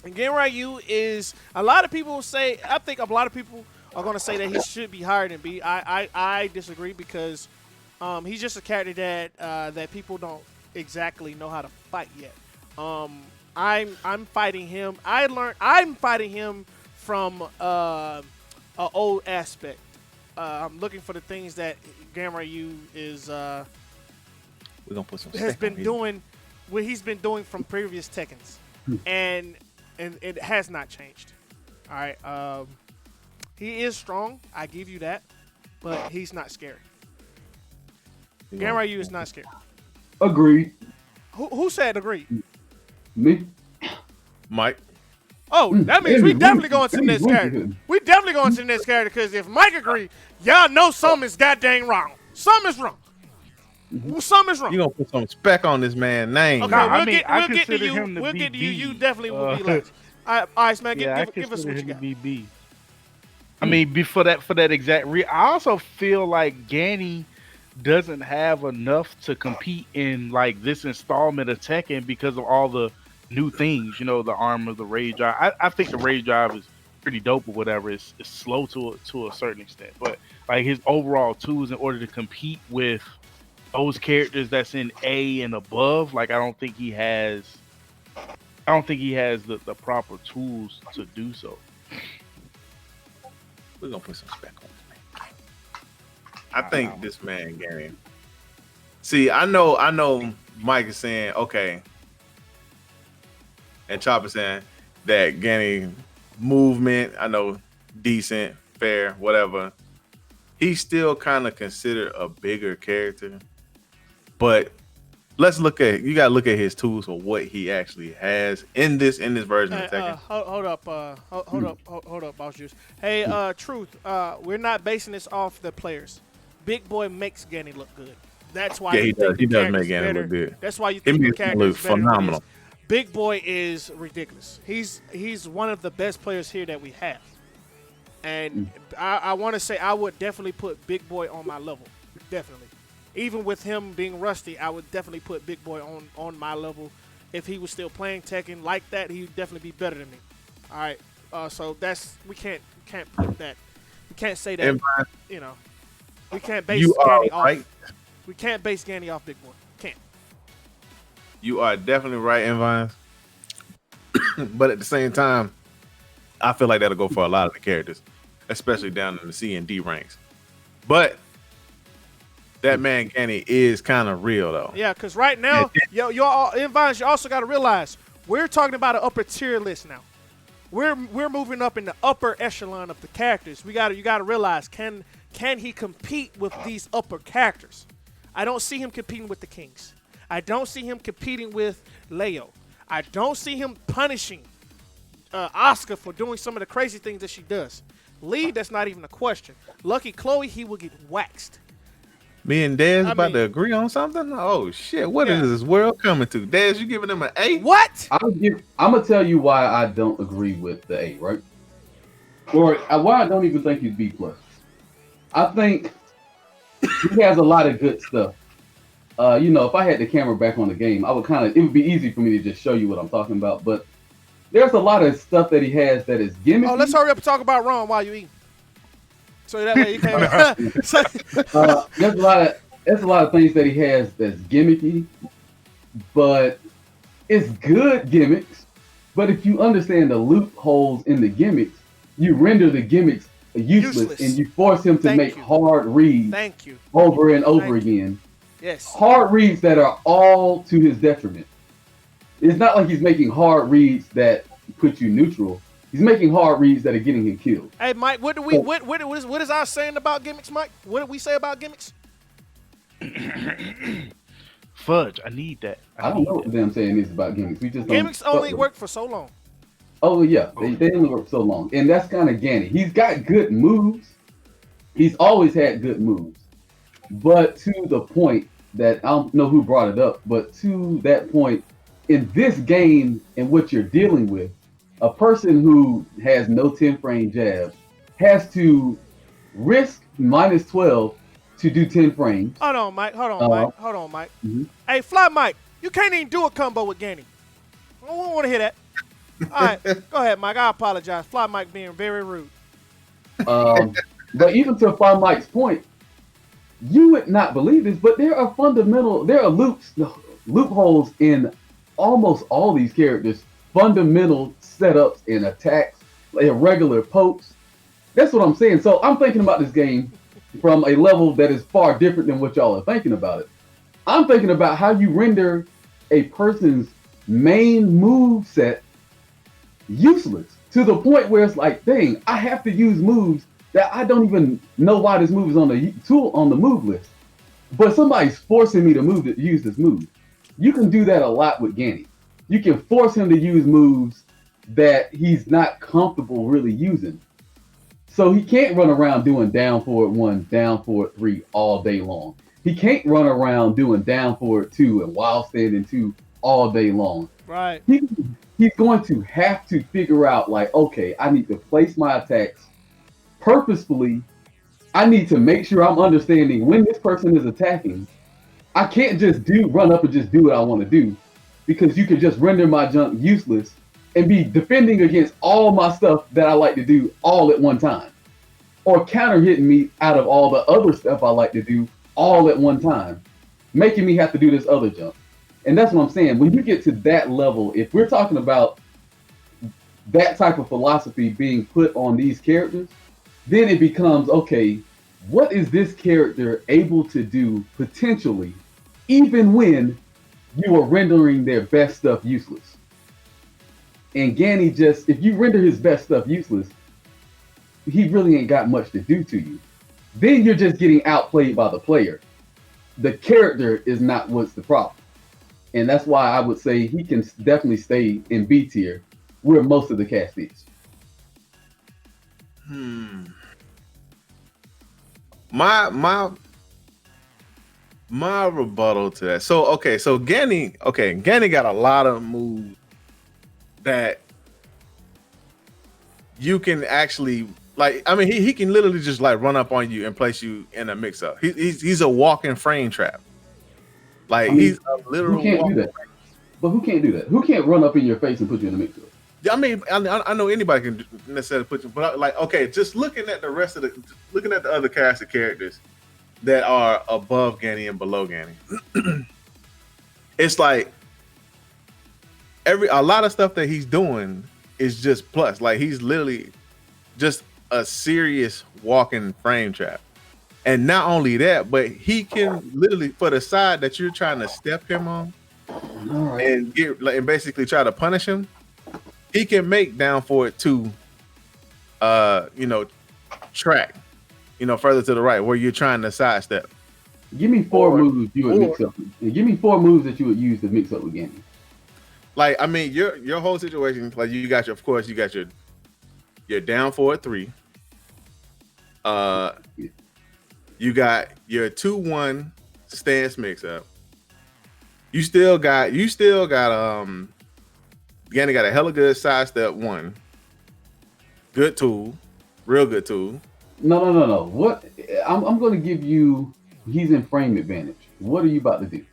And Genryu is a lot of people say. I think a lot of people are going to say that he should be higher than B. I disagree because he's just a character that people don't exactly know how to fight yet. I'm fighting him. I'm fighting him from an old aspect. I'm looking for the things that Gamma U is We're gonna put some has spec been on you. doing, what he's been doing from previous Tekkens, and it has not changed. All right, he is strong. I give you that, but he's not scary. Gamma U is not scary. Agreed. Who said agreed? Me. Mike. Oh, that means we definitely going to the next character. We definitely going to the next character because if Mike agree, y'all know something is goddamn wrong. Something is wrong. Something is wrong. You gonna put some spec on this man's name? Okay, Nah, we'll I mean, get I to consider you. him to We'll be get to you. B. You definitely will be last. All right, man. Yeah, I Give us consider what you him to got. be B. I mean, for that exact I also feel like Ganny doesn't have enough to compete in like this installment of Tekken because of all the new things. You know, the armor, the rage drive. I think the rage drive is pretty dope or whatever. It's slow to a certain extent, but like his overall tools in order to compete with those characters that's in A and above, like I don't think he has the proper tools to do so. We're gonna put some spec on this man. I think this man, Gary. See, I know Mike is saying, okay. And Chopper saying that Ganny movement, I know, decent, fair, whatever. He's still kind of considered a bigger character. But you gotta look at his tools for what he actually has in this version of Tekken. Hold up, Boss Juice. Hey, Truth, we're not basing this off the players. Big Boy makes Ganny look good. That's why Yeah, he does. He does make Ganny Ganny look good. That's why you It think the makes him character look is better than phenomenal. it is. Big Boy is ridiculous. He's one of the best players here that we have. And I want to say I would definitely put Big Boy on my level. Definitely. Even with him being rusty, I would definitely put Big Boy on my level. If he was still playing Tekken like that, he'd definitely be better than me. All right. So that's we can't put that. We can't say that. You know, we can't base Ganny off. We can't base Ganny off Big Boy. Can't. You are definitely right, Envines. But at the same time, I feel like that'll go for a lot of the characters, especially down in the C and D ranks. But that man Ganny is kind of real though. Yeah, because right now, y'all Envines, you also got to realize we're talking about an upper tier list now. We're moving up in the upper echelon of the characters. You got to realize can he compete with these upper characters? I don't see him competing with the Kings. I don't see him competing with Leo. I don't see him punishing Asuka for doing some of the crazy things that she does. Lee, that's not even a question. Lucky Chloe, he will get waxed. Me and Dez about to agree on something? Oh shit! What is this world coming to? Dez, you giving him an A? What? I'm gonna tell you why I don't agree with the A, right? Or why I don't even think he's B plus. I think he has a lot of good stuff. If I had the camera back on the game, it would be easy for me to just show you what I'm talking about. But there's a lot of stuff that he has that is gimmicky. Oh, let's hurry up and talk about Ron while you eat. So that way you can't. There's a lot of things that he has that's gimmicky, but it's good gimmicks. But if you understand the loopholes in the gimmicks, you render the gimmicks useless. And you force him to make hard reads over and over again. Yes. Hard reads that are all to his detriment. It's not like he's making hard reads that put you neutral. He's making hard reads that are getting him killed. Hey, Mike, what is our saying about gimmicks, Mike? What did we say about gimmicks? Fudge, I need that. I don't know what the damn saying is about gimmicks. We just gimmicks only work for so long. Oh yeah, they only work so long, and that's kind of Ganny. He's got good moves. He's always had good moves, but to the point that I don't know who brought it up, but to that point in this game and what you're dealing with, a person who has no 10 frame jabs has to risk minus 12 to do 10 frames. Hold on, Mike. Mm-hmm. Hey, Fly Mike, you can't even do a combo with Ganny. I don't want to hear that. All right, go ahead, Mike. I apologize. Fly Mike being very rude. But even to Fly Mike's point, you would not believe this, but there are loopholes in almost all these characters. Fundamental setups and attacks, irregular pokes. That's what I'm saying. So I'm thinking about this game. from a level that is far different than what y'all are thinking about it. I'm thinking about how you render a person's main move set useless to the point where it's like, dang, I have to use moves that I don't even know why this move is on the tool on the move list, but somebody's forcing me to use this move. You can do that a lot with Ganny. You can force him to use moves that he's not comfortable really using. So he can't run around doing down forward 1, down forward 3 all day long. He can't run around doing down forward 2 and wild standing 2 all day long. Right. He's going to have to figure out, like, okay, I need to place my attacks purposefully. I need to make sure I'm understanding when this person is attacking. I can't just run up and just do what I want to do, because you could just render my junk useless and be defending against all my stuff that I like to do all at one time, or counter hitting me out of all the other stuff I like to do all at one time, making me have to do this other junk. And that's what I'm saying. When you get to that level, if we're talking about that type of philosophy being put on these characters, then it becomes, okay, what is this character able to do potentially, even when you are rendering their best stuff useless? And Ganny just, if you render his best stuff useless, he really ain't got much to do to you. Then you're just getting outplayed by the player. The character is not what's the problem. And that's why I would say he can definitely stay in B tier, where most of the cast is. My rebuttal to that. So Ganny got a lot of moves that you can actually, like, I mean, he can literally just like run up on you and place you in a mix up. He's a walking frame trap. Like, I mean, he's a literal. Who can't do that? But who can't do that? Who can't run up in your face and put you in a mix up? I mean, I know anybody can necessarily put you, but like, okay, just looking at looking at the other cast of characters that are above Ganny and below Ganny, it's like a lot of stuff that he's doing is just plus. Like, he's literally just a serious walking frame trap. And not only that, but he can literally, for the side that you're trying to step him on, and and basically try to punish him, he can make down forward 2 track, further to the right where you're trying to sidestep. Give me 4 moves you would mix up. Give me 4 moves that you would use to mix up with Ganny. Like, I mean, your whole situation, like, you got your down forward 3. You got your 2-1 stance mix up. You still got Ganny got a hella good sidestep 1. Good tool, real good tool. No. What I'm going to give you, he's in frame advantage. What are you about to do?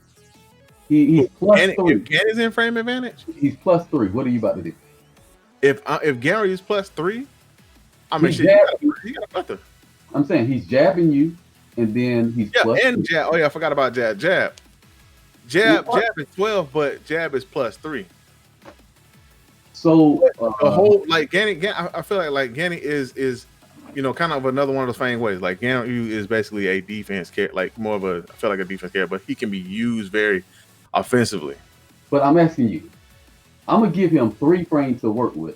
He's plus 3. If Ganny's in frame advantage, he's plus 3. What are you about to do? If Gary is plus 3, I mean, you got a butter. I'm saying he's jabbing you, and then he's plus and 3. Jab. Oh yeah, I forgot about jab. Jab is 12, but jab is plus 3. So the whole, like, Ganny, I feel like Ganny is kind of another one of those fine ways. Like, Ganny is basically a defense character, like more of a, I feel like a defense character, but he can be used very offensively. But I'm asking you, I'm gonna give him 3 frames to work with.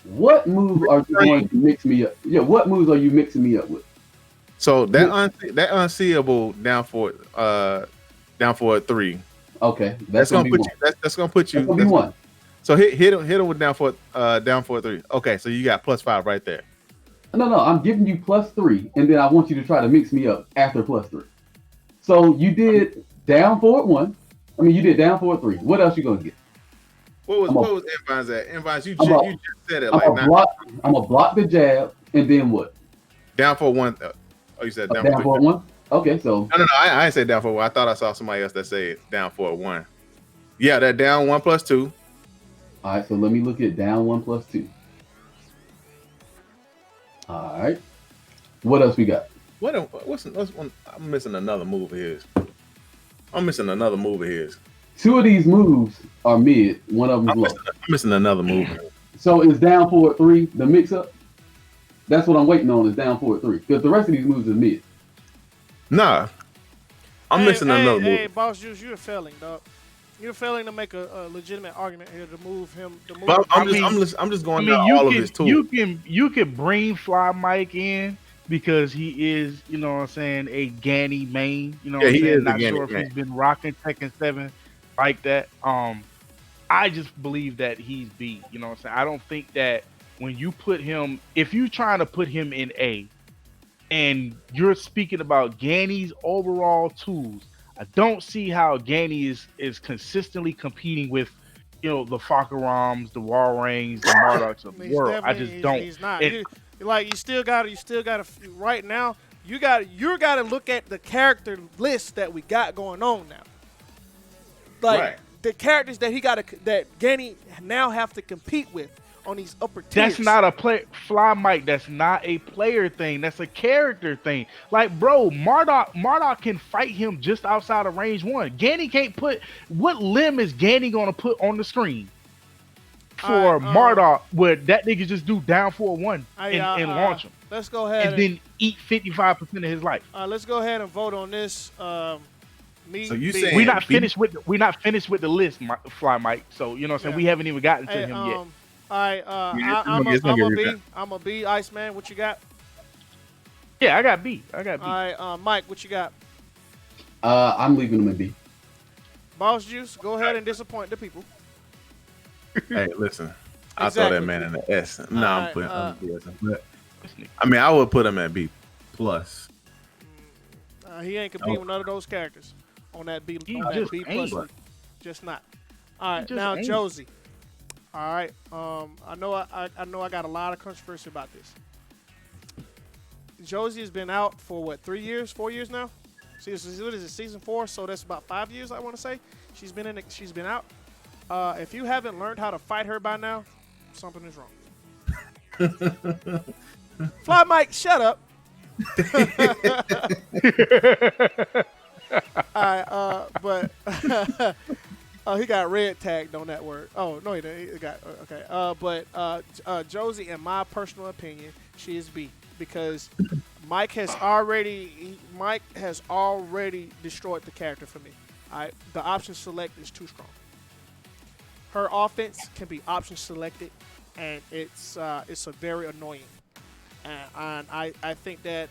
What move are you going to mix me up? Yeah, what moves are you mixing me up with? So that unseeable down forward 3. Okay, that's gonna put you. That's gonna put you. That's gonna be 1. So hit him with down forward 3. Okay, so you got plus 5 right there. No, I'm giving you plus 3, and then I want you to try to mix me up after plus 3. So you did down forward 1. I mean, you did down forward 3. What else you gonna get? What was Envine's at? Envine's, you just said it like that. I'm gonna block the jab, and then what? Down for 1. Oh, you said down for 1. Okay, so no. I ain't say down for 1. I thought I saw somebody else that said down for 1. Yeah, that down 1 plus 2. All right, so let me look at down 1 plus 2. All right, what else we got? What's one? I'm missing another move of his. 2 of these moves are mid. One of them is low. I'm missing another move. So is down forward 3 the mix up? That's what I'm waiting on, is down forward 3, because the rest of these moves is mid. Nah, I'm missing another Hey, movie. Boss Juice, you're failing, dog. You're failing to make a legitimate argument here to move him. To move But him. I'm just going I mean, down all of his tools. you can bring Fly Mike in because he is, you know what I'm saying, a Ganny main. You know what I'm he saying? is a Not Ganny sure if main. he's been rocking Tekken 7 like that. I just believe that he's B. You know what I'm saying? I don't think that when you put him, if you're trying to put him in A, and you're speaking about Ganny's overall tools, I don't see how Ganny is consistently competing with, you know, the Fakarams, the Walreins, the Mardoks of the world. I just don't. He's not. And You still got to. Right now, you got to look at the character list that we got going on now. Like Right. the characters that that Ganny now have to compete with on these upper tiers. that's not a play. Fly Mike, that's not a player thing. That's a character thing. Like, bro, Marduk can fight him just outside of range 1. Ganny can't put. What limb is Ganny gonna put on the screen for Marduk where that nigga just do down 4-1 and launch him Let's go ahead and then eat 55% of his life? let's go ahead and vote on this. So you saying We're not B? finished with the list, Fly Mike. So you know what I'm saying, we haven't even gotten to him yet. All right, Yeah, I'm it's gonna a get B. revamped. I'm a B. Iceman, what you got? Yeah, I got B. All right, Mike, what you got? I'm leaving him in B. Boss Juice, go ahead and disappoint the people. Hey, listen, I throw that Exactly. man in the S. No, Alright, I'm putting him in the S. But I mean, I would put him at B plus. He ain't competing with none of those characters on that B. He On that just B ain't. plus. Just not. All right, just now ain't. Josie. All right. I know I got a lot of controversy about this. Josie has been out for what, 3 years, 4 years now? What is it, season 4? So that's about 5 years, I want to say. She's been out. If you haven't learned how to fight her by now, something is wrong. Fly Mike, shut up. But he got red tagged on that word. Oh no, he didn't. He got okay. Josie, in my personal opinion, she is B because Mike has already destroyed the character for me. The option select is too strong. Her offense can be option selected, and it's a very annoying. And I think that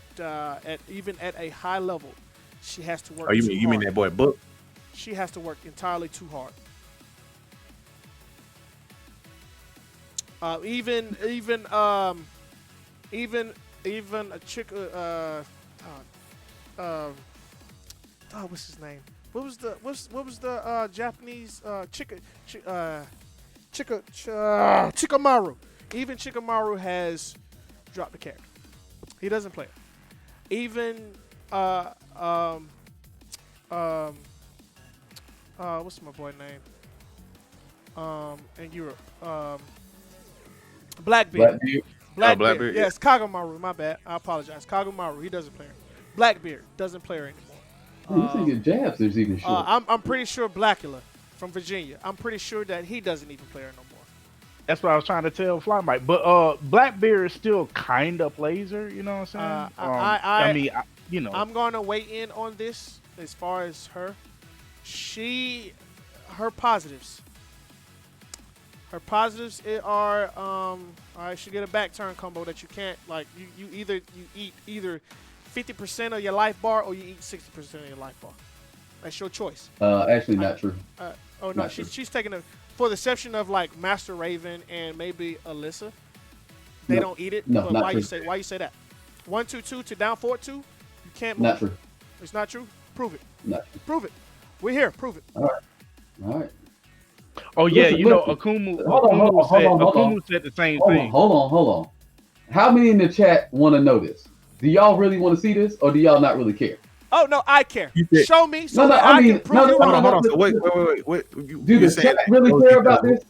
even at a high level, she has to work. Oh, you too mean hard. that boy Book? She has to work entirely too hard. Even a chick. What's his name? What was the Japanese Chikamaru? Even Chikamaru has dropped the character. He doesn't play it. Even what's my boy name? In Europe, Blackbeard. Blackbeard, yeah. Yes, Kagamaru. My bad. I apologize. Kagamaru. He doesn't play her. Blackbeard doesn't play her anymore. You think your jabs is even short. I'm pretty sure Blackula from Virginia. I'm pretty sure that he doesn't even play her no more. That's what I was trying to tell Fly Mike. But Blackbeard still kind of plays her. You know what I'm saying? I'm going to weigh in on this as far as her. Her positives. Her positives are she get a back turn combo that you can't you eat either 50% of your life bar or you eat 60% of your life bar. That's your choice. Actually, not true. Oh no, she's taking a for the exception of like Master Raven and maybe Alyssa. They don't eat it. No, but not why true. you say that? 1-2-2 to down 4-2. You can't move. Not true. It's not true. Prove it. Not true. Prove it. We're here. Prove it. All right. Oh yeah, Listen, you know listen. Akumu. Hold on. Akumu said the same thing. Hold on. How many in the chat want to know this? Do y'all really want to see this, or do y'all not really care? Oh no, I care. said- Show me so No, that I I mean, can prove you Hold wrong. on. So wait. Do the chat really care about this,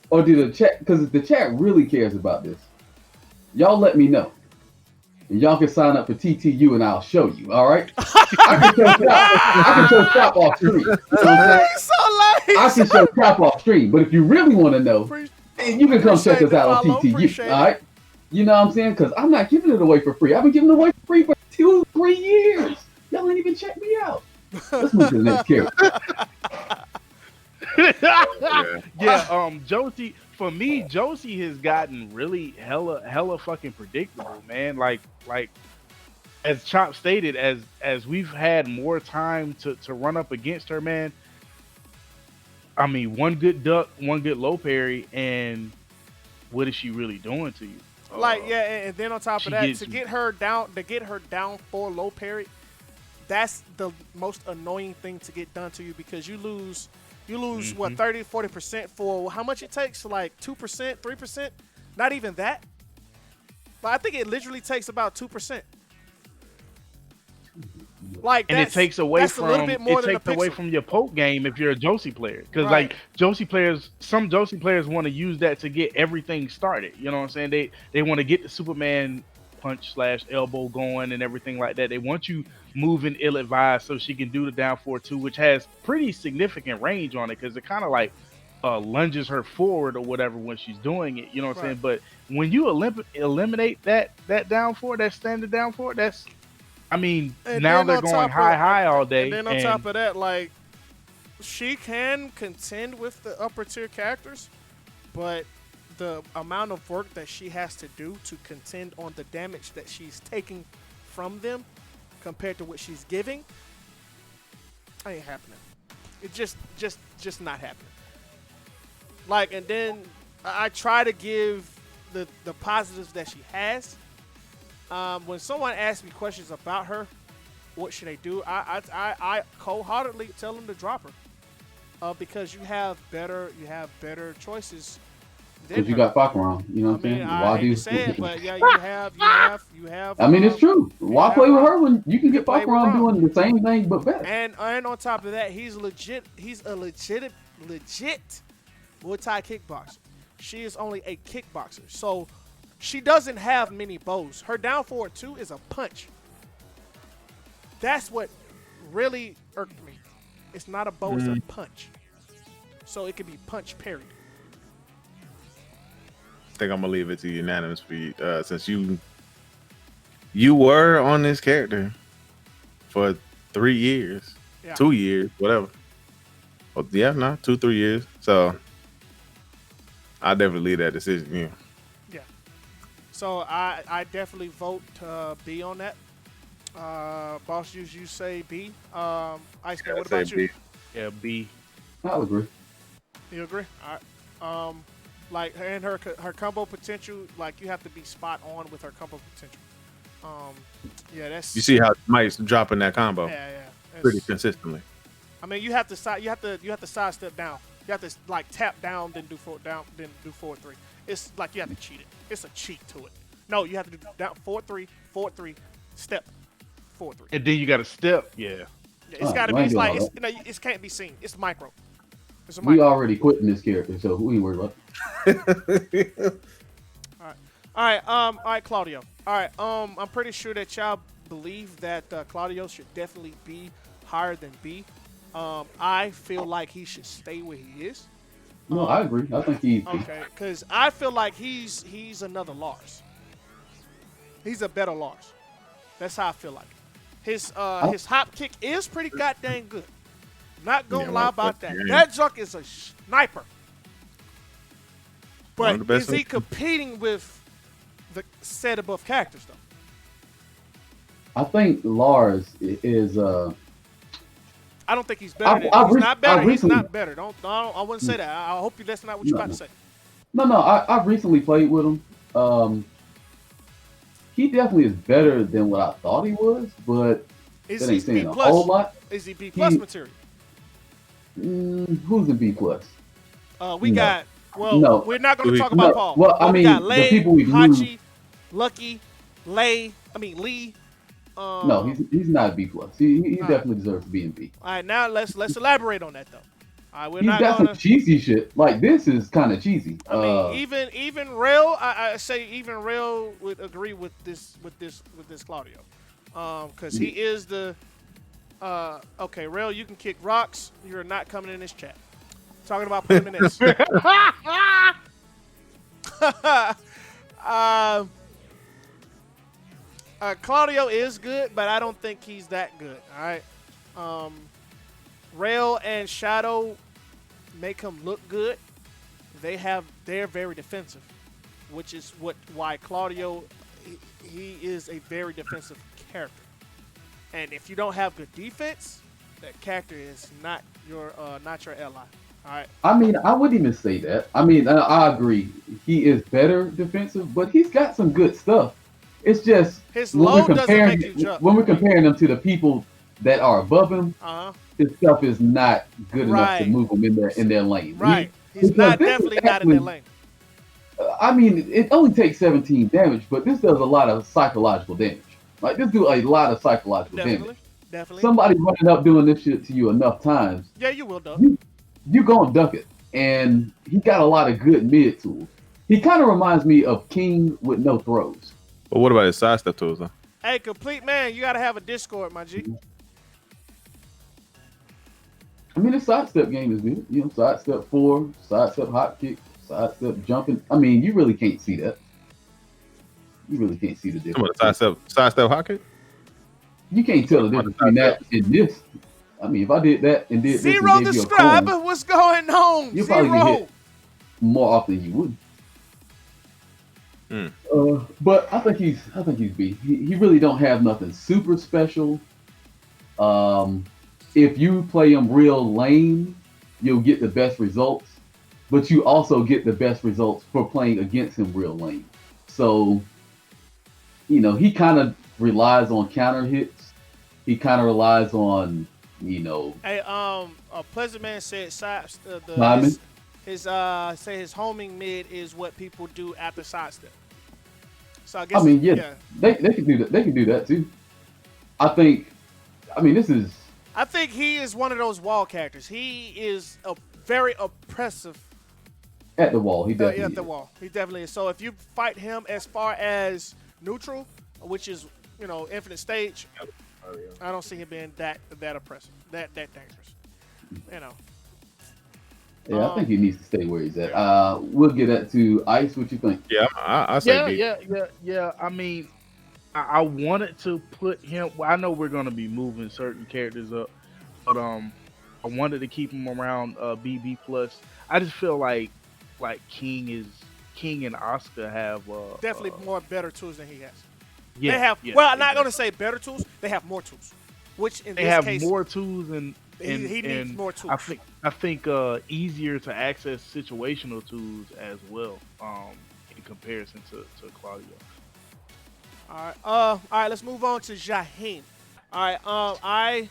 or do the chat? Because the chat really cares about this. Y'all let me know, and y'all can sign up for TTU, and I'll show you. All right? I can show Chop off stream. You know what I'm saying? So lame. I can show Chop off stream, but if you really want to know, you can come check us out on TTU. Appreciate All right? You know what I'm saying? Because I'm not giving it away for free. I've been giving it away for free for 2-3 years. Y'all ain't even check me out. Let's move to the next character. Josie, for me, Josie has gotten really hella fucking predictable, man. Like as Chop stated, as we've had more time to run up against her, man. I mean, one good duck, one good low parry, and what is she really doing to you? Like, and then on top of that, to get her down for low parry, that's the most annoying thing to get done to you, because you lose what, 30-40% for how much it takes? Like 2%, 3%? Not even that. But I think it literally takes about 2%. Like, and it takes away from away from your poke game if you're a Josie player, because right. like some Josie players want to use that to get everything started. You know what I'm saying? They want to get the Superman punch / elbow going and everything like that. They want you moving ill-advised so she can do the down 4-2, which has pretty significant range on it, because it kind of like lunges her forward or whatever when she's doing it. You know what I'm saying? But when you eliminate that down 4, that standard down 4, that's, I mean, and now they're going high all day. And then on top of that, like, she can contend with the upper tier characters, but the amount of work that she has to do to contend on the damage that she's taking from them compared to what she's giving, ain't happening. It just not happening. Like, and then I try to give the positives that she has. When someone asks me questions about her, what should they do? I cold-heartedly tell them to drop her, because you have better choices. Because you got Fakram, you know what I'm saying? I hate to say it, but yeah, you have. I mean, it's true. Why play with her when you can get Fakram doing the same thing but better? And on top of that, he's a legit Muay Thai kickboxer. She is only a kickboxer, so she doesn't have many bows. Her down forward 2 is a punch. That's what really irked me. It's not a bow, it's a punch. So it can be punch parried. I think I'm gonna leave it to unanimous for you, since you were on this character for 3 years, 2 years, whatever. Well, 2-3 years. So I definitely leave that decision. Yeah. So I definitely vote B on that. Boss, you say B. Iceman, what about you? Yeah, B. I'll agree. You agree? All right. Like, and her combo potential, like, you have to be spot on with her combo potential. That's. You see how Mike's dropping that combo? Yeah. Pretty consistently. I mean, you have to sidestep down. You have to like tap down, then do forward 3. It's like you have to cheat it. It's a cheat to it. No, you have to do down forward 3, step forward 3. And then you got to step. Yeah. It's got to be. It's like it can't be seen. It's micro. We already quitting this character, so we ain't worried about it. All right, Claudio. All right, I'm pretty sure that y'all believe that Claudio should definitely be higher than B. I feel like he should stay where he is. No, I agree. I think he's okay, because I feel like he's another Lars. He's a better Lars. That's how I feel like. His hop kick is pretty goddamn good. Not gonna lie about that. That junk is a sniper. But is he competing with the set above characters though? I think Lars is. I don't think he's better. He's not better. He's not better. I wouldn't say that. I hope that's not what you're about to say. No. I've recently played with him. He definitely is better than what I thought he was, but that ain't saying a whole lot. Is he B plus material? Who's in B plus? We got. Well, no. We're not going to talk about Paul. Well, I mean, we got Lei, the people we Hachi, Lucky, Lee. No, he's not a B plus. He definitely deserves to be in B. All right, now let's elaborate on that though. All right, he's got some cheesy shit. Like this is kind of cheesy. I mean, even Rail, I say even Rail would agree with this Claudio, because he is the. Okay, Rail, you can kick rocks. You're not coming in this chat. Talking about putting him in this. Claudio is good, but I don't think he's that good. All right. Rail and Shadow make him look good. They're very defensive, which is why Claudio he is a very defensive character. And if you don't have good defense, that character is not your ally. All right. I mean, I wouldn't even say that. I mean, I agree. He is better defensive, but he's got some good stuff. It's just his load doesn't make you jump. When we're comparing him to the people that are above him, his stuff is not good enough to move him in their lane. Right. He's definitely not in their lane. I mean, it only takes 17 damage, but this does a lot of psychological damage. Like, this do a lot of psychological damage. Definitely. Somebody running up doing this shit to you enough times. Yeah, you will duck. You gonna duck it. And he got a lot of good mid tools. He kind of reminds me of King with no throws. But what about his sidestep tools, though? Hey, complete man, you gotta have a Discord, my G. I mean, the sidestep game is good. You know, sidestep 4, sidestep hot kick, sidestep jumping. I mean, you really can't see that. You really can't see the difference. Sidestep hot kick? You can't tell the difference between that and this. I mean, if I did that and did Zero this and describe what's going on. You probably get hit more often than you would. But I think he's B. He really don't have nothing super special. If you play him real lame, you'll get the best results. But you also get the best results for playing against him real lame. So, you know, he kind of relies on counter hits. He kind of relies on, you know. Hey, a Pleasant Man said his homing mid is what people do after sidestep. So I guess. I mean, yeah. They can do that. They can do that too. I think he is one of those wall characters. He is a very oppressive. At the wall, he definitely at the wall. He definitely is. So if you fight him as far as neutral, which is, you know, infinite stage, I don't see him being that oppressive, that dangerous. You know. Yeah, I think he needs to stay where he's at. We'll get that to Ice. What you think? Yeah, I say yeah. I mean, I wanted to put him. Well, I know we're gonna be moving certain characters up, but I wanted to keep him around BB plus. I just feel like King and Oscar have definitely more better tools than he has. Yeah, they have. Well, I'm not gonna say better tools. They have more tools, which in this case, more tools and he needs more tools. I think easier to access situational tools as well. In comparison to Claudio. All right. Let's move on to Jaheim. All right.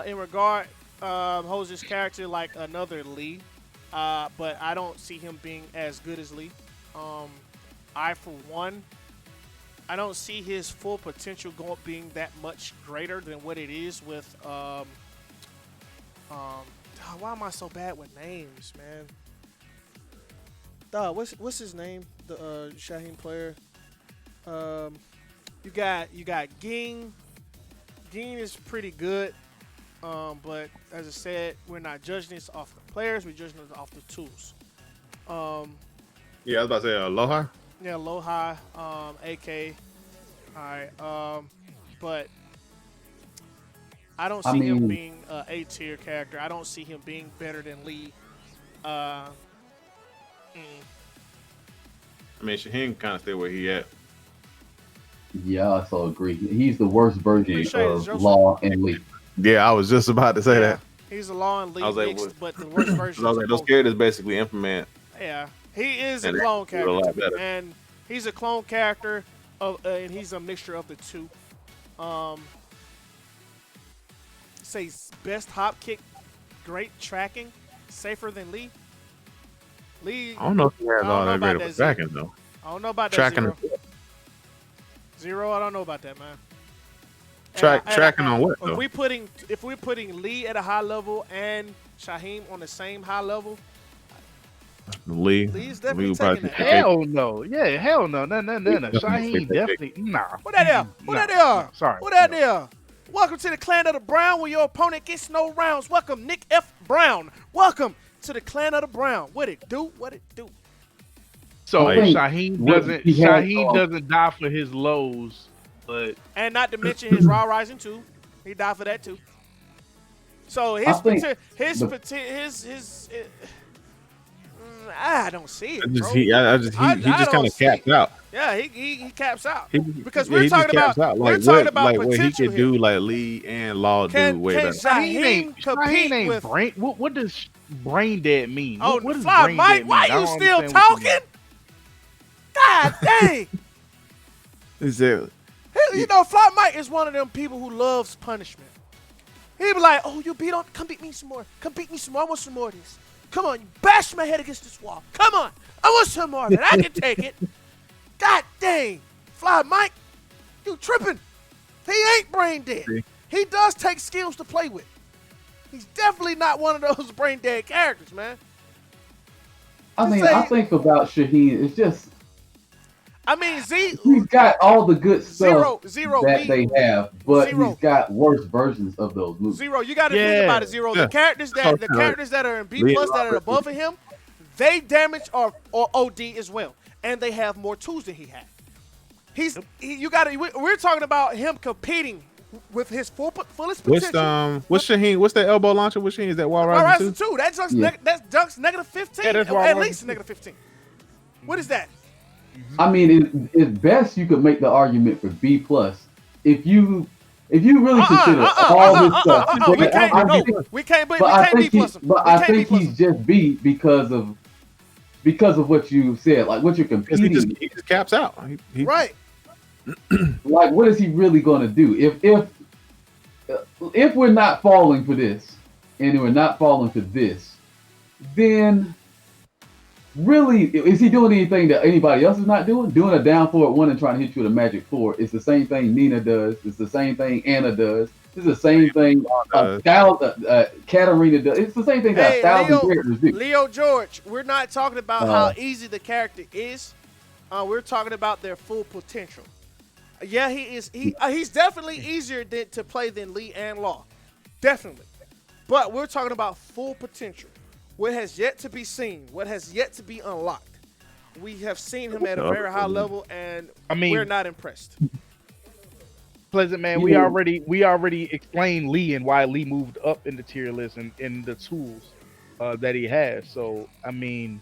In regard, holds this character like another Lee, but I don't see him being as good as Lee. I, for one, I don't see his full potential being that much greater than what it is with. Why am I so bad with names, man? What's his name? The Shaheen player. You got Ging. Ging is pretty good, but as I said, we're not judging this off the players. We're judging it off the tools. Yeah, I was about to say Aloha. Yeah, Aloha, AK. All right, but I don't see him being an A-tier character. I don't see him being better than Lee. I mean, Shaheen kind of stay where he at. Yeah, I so agree. He's the worst version of Law and Lee. Yeah, I was just about to say that. He's a Law and Lee mixed, but the worst version. I was like, those characters basically implement. Yeah, he is a clone character, and he's a clone character and he's a mixture of the two. Say best hop kick, great tracking, safer than Lee. I don't know if he has all that great of tracking though. I don't know about that. Zero, I don't know about that, man. Tracking on what though? If we're putting Lee at a high level and Shaheem on the same high level, Lee's definitely taking that. Hell no. Yeah, hell no. No. Shaheem definitely nah. Who that there? Who that there? Sorry. Who that there? Welcome to the Clan of the Brown, where your opponent gets no rounds. Welcome, Nick F. Brown. Welcome to the Clan of the Brown. What it do? What it do? So Shaheem doesn't die for his lows But And not to mention his Raw Rising 2. He died for that too. So I think I don't see it, I just bro. he just don't kind of see it. capped out. Yeah, he caps out. He, Because yeah, we're he just talking caps about out. we're Like talking about what he potential could here. do, like Lee and Law do way better. Shaheem compete ain't with brain. What does brain dead mean? Oh, what does Fly brain Mike, dead why mean? I you don't still understand what you talking? God dang. Exactly. You know, Fly Mike is one of them people who loves punishment. He be like, oh, you beat on, come beat me some more. Come beat me some more. I want some more of this. Come on, you bash my head against this wall. Come on. I want some more of it. I can take it. God dang. Fly Mike, you tripping. He ain't brain dead. He does take skills to play with. He's definitely not one of those brain dead characters, man. I mean, I think about Shaheen. It's just he's got all the good stuff that they have, but he's got worse versions of those moves. Zero, you got to think about it, Zero. The characters that are in B plus that are above him, they damage or OD as well, and they have more tools than he had. We're talking about him competing with his fullest potential. What's Shaheen? What's that elbow launcher? What's Shaheen? Is that Wild Rising 2? That's Dunk's negative 15. Yeah, that's at least negative 15. What is that? I mean, at best you could make the argument for B plus if you really consider all this stuff. We can't B plus him. But I think he's just B because of what you said, like what you're competing. He just caps out. Right. Like, what is he really going to do? If we're not falling for this, and we're not falling for this, then really, is he doing anything that anybody else is not doing? Doing a down forward one and trying to hit you with a magic 4. It's the same thing Nina does. It's the same thing Anna does. It's the same thing Katarina does. It's the same thing that 1,000 characters do. Leo George, we're not talking about how easy the character is. We're talking about their full potential. Yeah, he is. He's definitely easier to play than Lee and Law. Definitely. But we're talking about full potential. What has yet to be seen, what has yet to be unlocked. We have seen him at a very high level, and we're not impressed. Pleasant man, we already explained Lee and why Lee moved up in the tier list and the tools that he has. So I mean,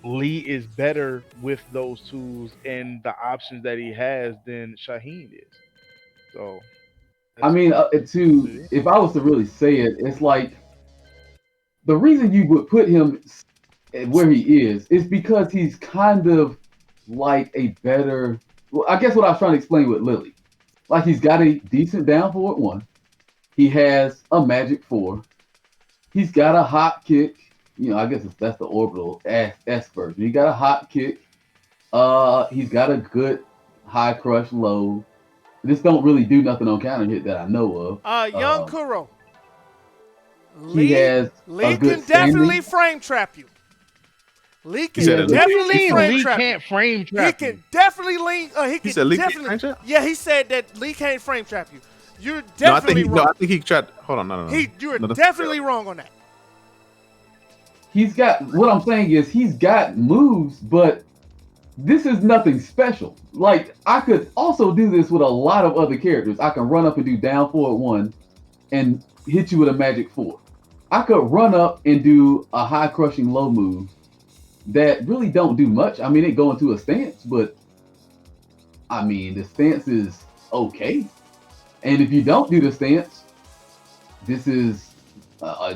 Lee is better with those tools and the options that he has than Shaheen is. So I mean, if I was to really say it, it's like the reason you would put him where he is because he's kind of like a better. Well, I guess what I was trying to explain with Lily, like he's got a decent down forward 1. He has a magic 4. He's got a hot kick. I guess that's the orbital S version. He got a hot kick. He's got a good high crush low. This don't really do nothing on counter hit that I know of. Young Kuro. Lee can definitely frame trap you. Lee can definitely frame trap. Can't frame trap. He can definitely lean. He said Lee can't frame trap? Yeah, he said that Lee can't frame trap you. You're definitely wrong. No, I think he tried. Hold on, no. You're definitely wrong on that. He's got. What I'm saying is he's got moves, but this is nothing special. Like I could also do this with a lot of other characters. I can run up and do down forward 1, and hit you with a magic 4. I could run up and do a high crushing low move that really don't do much. I mean, it go into a stance, but I mean, the stance is okay. And if you don't do the stance, this is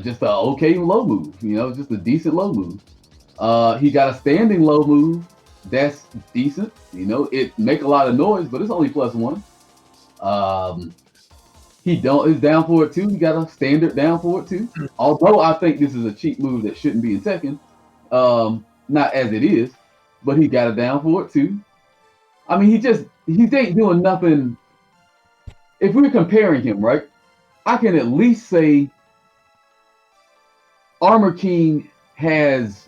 just a okay low move. Just a decent low move. He got a standing low move that's decent. It make a lot of noise, but it's only +1. He is down forward 2. He got a standard down forward 2. Although I think this is a cheap move that shouldn't be in Tekken, not as it is, but he got a down forward 2. I mean, he ain't doing nothing. If we're comparing him, right, I can at least say Armor King has,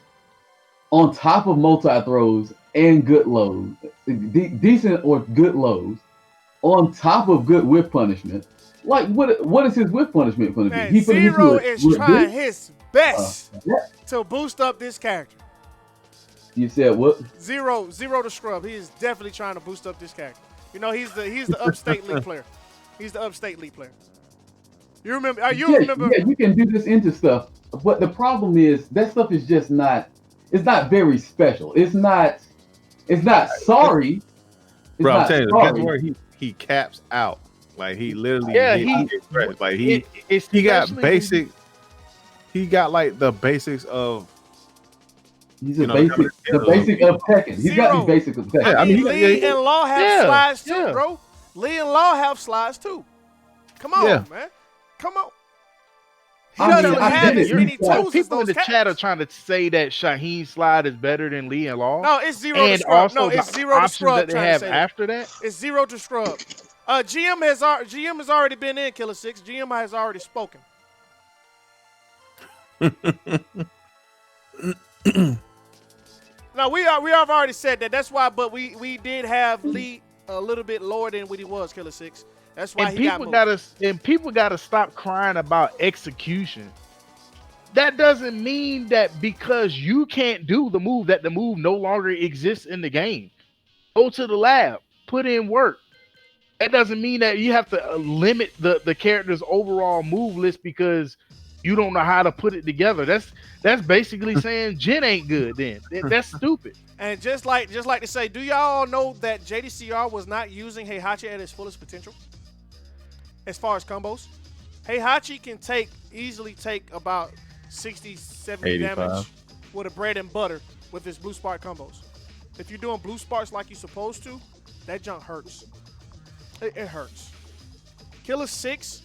on top of multi throws and good lows, decent or good lows, on top of good whiff punishment. Like, what is his whiff punishment going to be? Zero is trying his best to boost up this character. You said what? Zero to scrub. He is definitely trying to boost up this character. You know, he's the upstate league player. He's the upstate league player. You remember? Yeah, you can do this into stuff, but the problem is that stuff is just not. It's not very special. It's not. It's not sorry. It's Bro, I'm not telling you, sorry. that's where he caps out. Like he literally, like he got basic. He got like the basics of. He's the basic of Tekken. He's got the basics of Tekken. Yeah, I mean, Lee and Law have slides too, bro. Lee and Law have slides too. Come on, man. Come on. He doesn't have as many tools. People in the chat are trying to say that Shaheen slide is better than Lee and Law. No, it's zero to scrub. No, it's zero to scrub. That they have after that. It's zero to scrub. GM has already been in Killer 6. GM has already spoken. No, we have already said that. That's why, but we did have Lee a little bit lower than what he was, Killer 6. That's why he got moved. People gotta stop crying about execution. That doesn't mean that because you can't do the move that the move no longer exists in the game. Go to the lab, put in work. That doesn't mean that you have to limit the character's overall move list because you don't know how to put it together. That's basically saying Jin ain't good. Then that's stupid. And just like to say, do y'all know that JDCR was not using Heihachi at his fullest potential? As far as combos, Heihachi can easily take about 60, 70 85 damage with a bread and butter with his blue spark combos. If you're doing blue sparks like you're supposed to, that junk hurts. It hurts. Killer 6,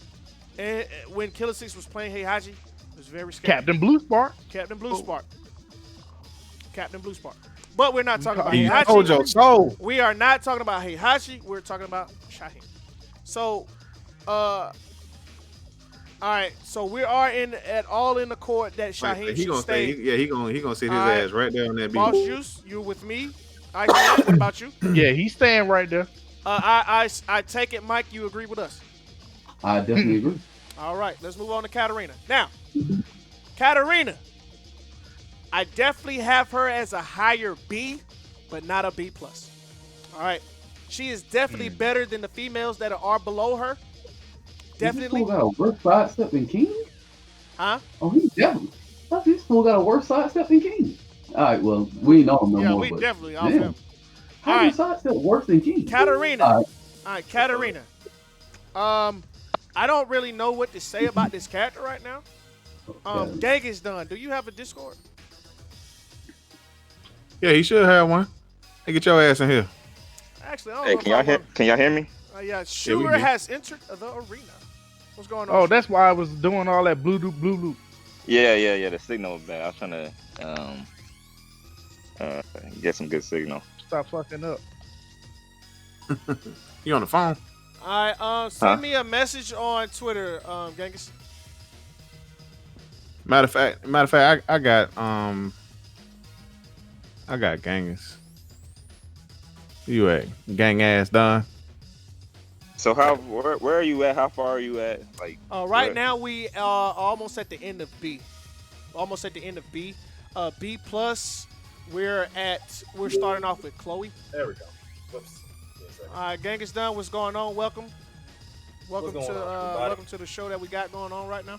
when Killer 6 was playing Heihachi, it was very scary. Captain Blue Spark. Captain Blue Spark. But we're not talking about Heihachi. Heihachi. So We are not talking about Heihachi. We're talking about Shaheen. So, all right. So we are in the court that Shaheen should stay. He gonna sit his ass right there on that beat. Boss Juice, you with me? What about you? Yeah, he's staying right there. I take it, Mike. You agree with us? I definitely agree. All right. Let's move on to Katarina. Now, Katarina, I definitely have her as a higher B, but not a B plus. All right. She is definitely better than the females that are below her. Definitely. He's still got a worse sidestep than King? Huh? Oh, he's definitely. He's still got a worse sidestep than King. All right, well, we ain't on him no more. Yeah, we definitely off damn. him. How does sidestep worse than King? Katarina. All right, Katarina. I don't really know what to say about this character right now. Dag is done. Do you have a Discord? Yeah, he should have one. Hey, get your ass in here. Actually, I don't know. Can y'all hear me? Yeah, Shooter has entered the arena. What's going on? Oh, that's why I was doing all that blue loop. Yeah. The signal was bad. I was trying to get some good signal. Stop fucking up. You on the phone? All right, send me a message on Twitter, Genghis. Matter of fact, I got Genghis. You at gang ass done? So where are you at? How far are you at? Like right now we are almost at the end of B. B plus. We're starting off with Chloe. There we go. Whoops. All right, Genghis done. What's going on? Welcome to the show that we got going on right now.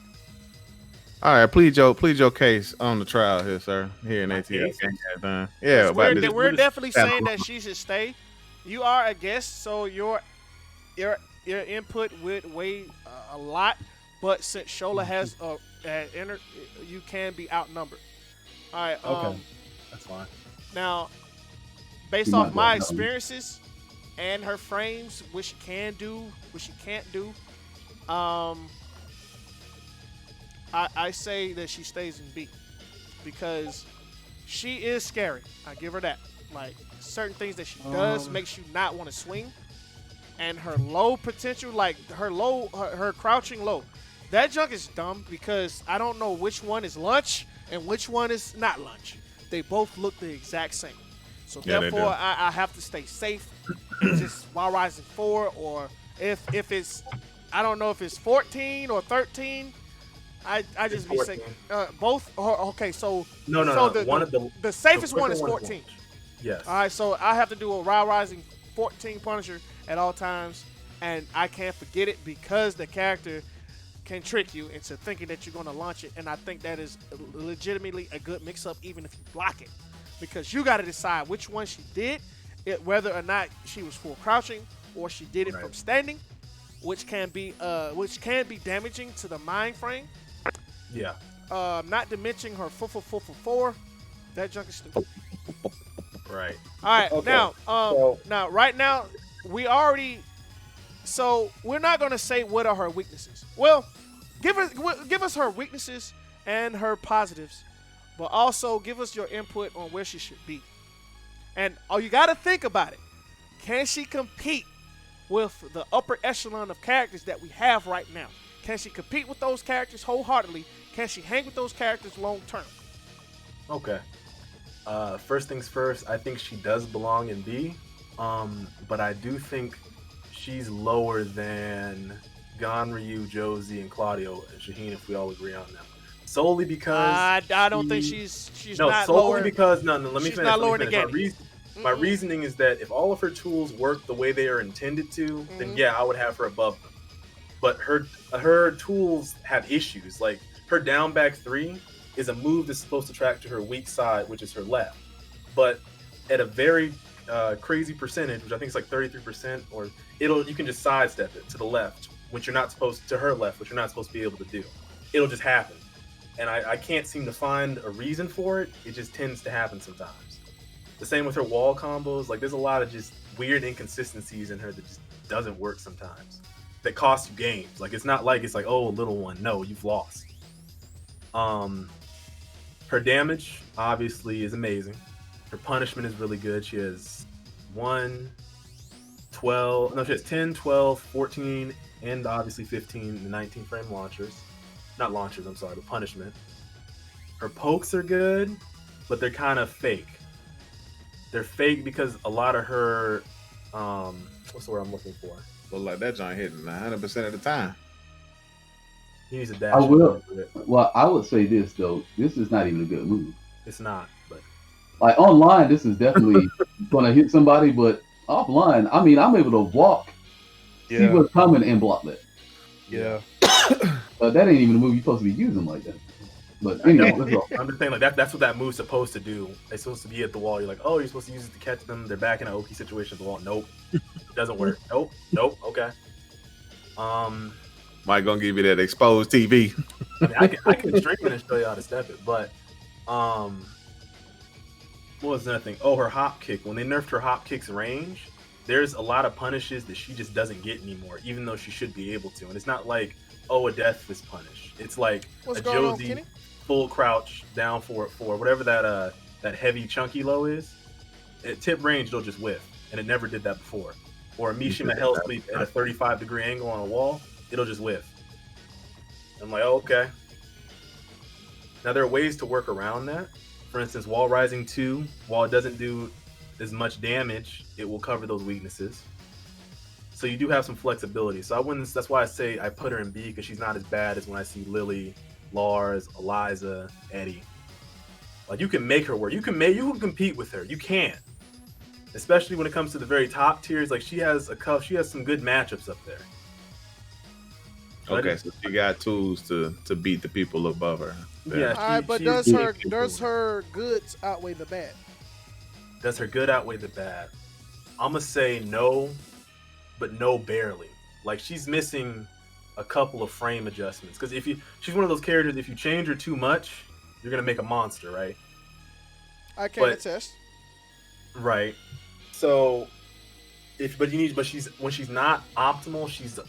All right, plead your case on the trial here, sir. Here in ATL. Yeah, we're definitely saying that she should stay. You are a guest, so your input would weigh a lot. But since Shola has entered, you can be outnumbered. All right. Okay, that's fine. Now, based off my experiences and her frames, what she can do, what she can't do, I say that she stays in B because she is scary. I give her that. Like certain things that she does makes you not want to swing, and her low potential, like her crouching low, that junk is dumb because I don't know which one is lunch and which one is not lunch. They both look the exact same. So therefore, I have to stay safe. Just while rising 4, or if it's, I don't know if it's 14 or 13. I just be saying both. Okay, so no. The safest one is 14. Yes. All right, so I have to do a Raw Rising 14 Punisher at all times, and I can't forget it because the character can trick you into thinking that you're going to launch it, and I think that is legitimately a good mix-up even if you block it, because you got to decide which one she did, whether or not she was full crouching or she did it from standing, which can be damaging to the mind frame. Yeah. Not to mention her 4. That junk is stupid. Right. All right, Okay, now right now we already. So we're not gonna say what are her weaknesses. Well, give us her weaknesses and her positives, but also give us your input on where she should be. And you got to think about it. Can she compete with the upper echelon of characters that we have right now? Can she compete with those characters wholeheartedly? Can she hang with those characters long term? Okay. First things first, I think she does belong in B, but I do think she's lower than Ganryu, Josie, and Claudio and Shaheen if we all agree on them. Solely because I don't think she's no, not solely lower. because no, let me She's finish. not lower Let me than finish. Ganny. My reasoning is that if all of her tools work the way they are intended to, then yeah, I would have her above them. But her tools have issues. Like her down back 3 is a move that's supposed to track to her weak side, which is her left. But at a very crazy percentage, which I think is like 33%, or you can just sidestep it to the left, which you're not supposed to her left, which you're not supposed to be able to do. It'll just happen. And I can't seem to find a reason for it. It just tends to happen sometimes. The same with her wall combos. Like there's a lot of just weird inconsistencies in her that just doesn't work sometimes. That cost you games. Like it's not like it's like, oh, a little one. No, you've lost. Her damage obviously is amazing. Her punishment is really good. She has 1, 12, no, she has 10, 12, 14, and obviously 15 and 19 frame launchers. Not launchers, I'm sorry, but punishment. Her pokes are good, but they're kind of fake. They're fake because a lot of her, what's the word I'm looking for? Look like that joint hitting 100% of the time. He needs a dash. I will. Well, I would say this though. This is not even a good move. It's not, but like online, this is definitely gonna hit somebody. But offline, I mean, I'm able to walk, see what's coming, and block that. Yeah. But that ain't even a move you're supposed to be using like that. But anyway, I'm just saying like that's what that move's supposed to do. It's supposed to be at the wall. You're like, oh, you're supposed to use it to catch them. They're back in an OP situation at the wall. Nope, it doesn't work. Nope. Okay. Mike gonna give you that exposed TV. I mean, I can stream it and show you how to step it, but what was another thing? Oh, her hop kick. When they nerfed her hop kick's range, there's a lot of punishes that she just doesn't get anymore, even though she should be able to. And it's not like, oh, a death fist punish. It's like a Josie full crouch down for whatever that heavy chunky low is. At tip range, it'll just whiff, and it never did that before. Or a Mishima hell sweep at a 35-degree angle on a wall, it'll just whiff. I'm like, oh, okay. Now there are ways to work around that. For instance, wall rising 2, while it doesn't do as much damage, it will cover those weaknesses. So you do have some flexibility. So I wouldn't. That's why I say I put her in B, because she's not as bad as when I see Lily, Lars, Eliza, Eddie. Like you can make her work. You can compete with her. You can. Especially when it comes to the very top tiers. Like she has some good matchups up there. Okay, so she got tools to beat the people above her. Yeah. All right, but does her goods outweigh the bad? Does her good outweigh the bad? I'm gonna say no, but no barely. Like she's missing a couple of frame adjustments, because she's one of those characters, if you change her too much, you're gonna make a monster, right? I can attest. Right. So when she's not optimal, she's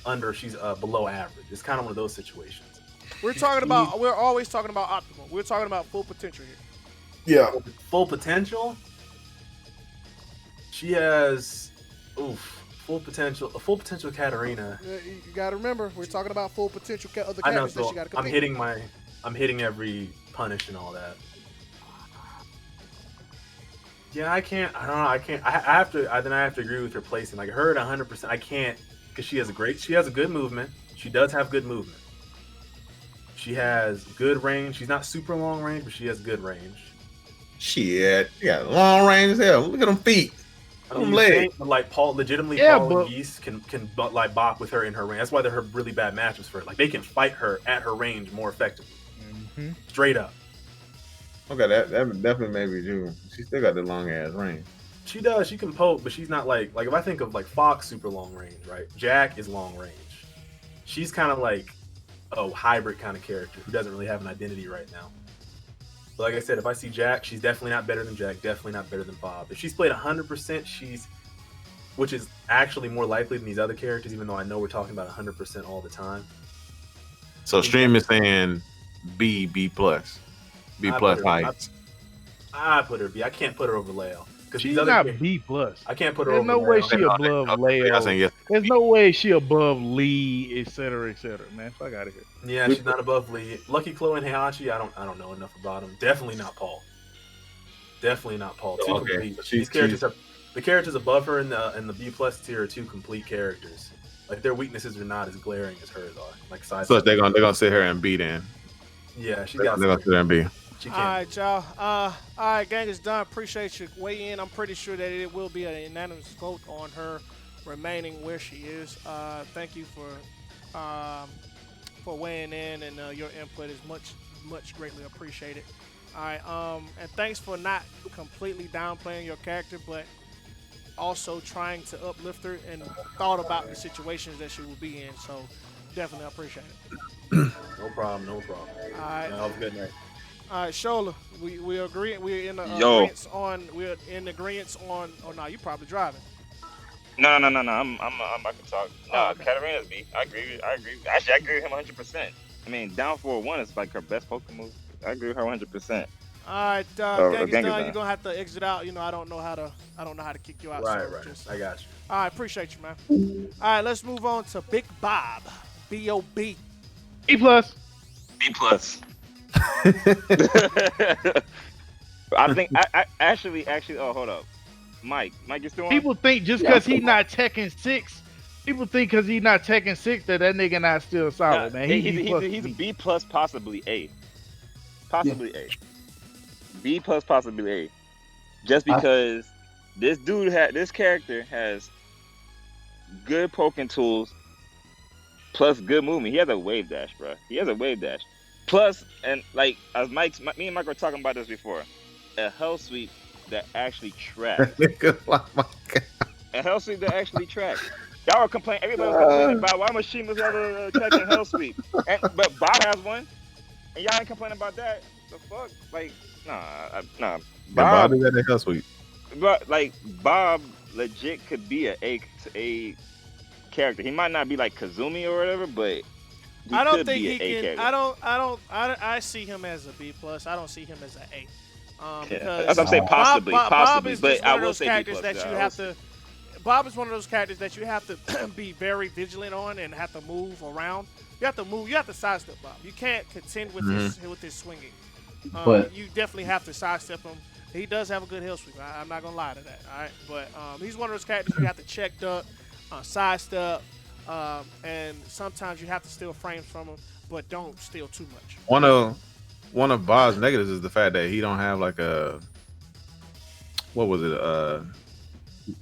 below average. It's kind of one of those situations. We're always talking about optimal. We're talking about full potential here. Yeah. Full potential. She has full potential. A full potential Katarina. You got to remember, we're talking about full potential other characters. I know, that you got to compete. I'm hitting every punish and all that. Yeah, I can't. I don't know. I can't. I have to agree with her placing. Like her at 100%. I can't, because she has a good movement. She does have good movement. She has good range. She's not super long range, but she has good range. Shit, yeah, long range as hell. Look at them feet. I mean, you think, but like Paul, legitimately, Yeah, Paul but- and Geese can like bop with her in her range. That's why they're her really bad matchups for her. Like they can fight her at her range more effectively. Straight up. Okay, that definitely may be true. She still got the long ass range. She does. She can poke, but she's not like if I think of like Fox super long range, right? Jack is long range. She's kind of like a hybrid kind of character who doesn't really have an identity right now. But like I said, if I see Jack, she's definitely not better than Jack. Definitely not better than Bob. If she's played 100%, which is actually more likely than these other characters, even though I know we're talking about 100% all the time. So Stream is saying B plus heights. I put her B. I can't put her over Leo. She's not B plus. I can't put her There's over no Leo. way she above Leo. saying yes. There's no way she above Lee, etc., man. Fuck out of here. Yeah, she's not above Lee. Lucky Chloe and Heihachi, I don't know enough about them. Definitely not Paul. Definitely not Paul. Too Okay. complete. These characters the characters above her in the B plus tier are two complete characters. Like their weaknesses are not as glaring as hers are. Like size. So they're gonna sit her and B then. Yeah, she's They're got. gonna sit there and B. She All can. right, y'all. All right, gang is done. Appreciate your weigh in. I'm pretty sure that it will be a unanimous vote on her remaining where she is. Thank you for weighing in, and your input is much greatly appreciated. All right, and thanks for not completely downplaying your character, but also trying to uplift her and thought about the situations that she will be in. So definitely appreciate it. No problem. All right. Have a good night. All right, Shola, we agree. We're in Yo. agreement on. Oh no, you probably driving. No. I can talk. No, okay. Katarina's B. I agree. Actually, I agree with him 100%. I mean, down 4-1 is like her best Pokemon move. I agree with her 100%. All right, Oh, gang is gang is done. done. You're gonna have to exit out. You know, I don't know how to kick you out. Right. So I got you. all right, appreciate you, man. All right, let's move on to Big Bob. B-O-B. B plus. B plus. I think I actually. Oh, hold up, Mike, you still on? People think just because he's not Tekken 6, people think because he's not Tekken 6 that nigga not still solid, man. He's a B plus, possibly A. A. B plus, possibly A. Just because this character has good poking tools plus good movement. He has a wave dash, bro. Plus, and like as me and Mike were talking about this before, a hell sweep that actually tracks. A hell sweep that actually tracks. Y'all were complaining. Everybody was complaining about why Mashima's got a Tekken hell sweep, but Bob has one, and y'all ain't complaining about that. The fuck, like, nah. Bob is at the hell sweep. But like Bob legit could be a character. He might not be like Kazumi or whatever, but I don't think he can. I see him as a B plus. I don't see him as an A. Because that's what I'm saying. Possibly. Bob is but just I one of will those say B characters plus. that you have to. Bob is one of those characters that you have to be very vigilant on and have to move around. You have to move. You have to sidestep Bob. You can't contend with his swinging. But you definitely have to sidestep him. He does have a good hill sweep. I'm not gonna lie to that. All right, but he's one of those characters you have to check duck, sidestep, and sometimes you have to steal frames from him, but don't steal too much. One of Bob's negatives is the fact that he don't have like a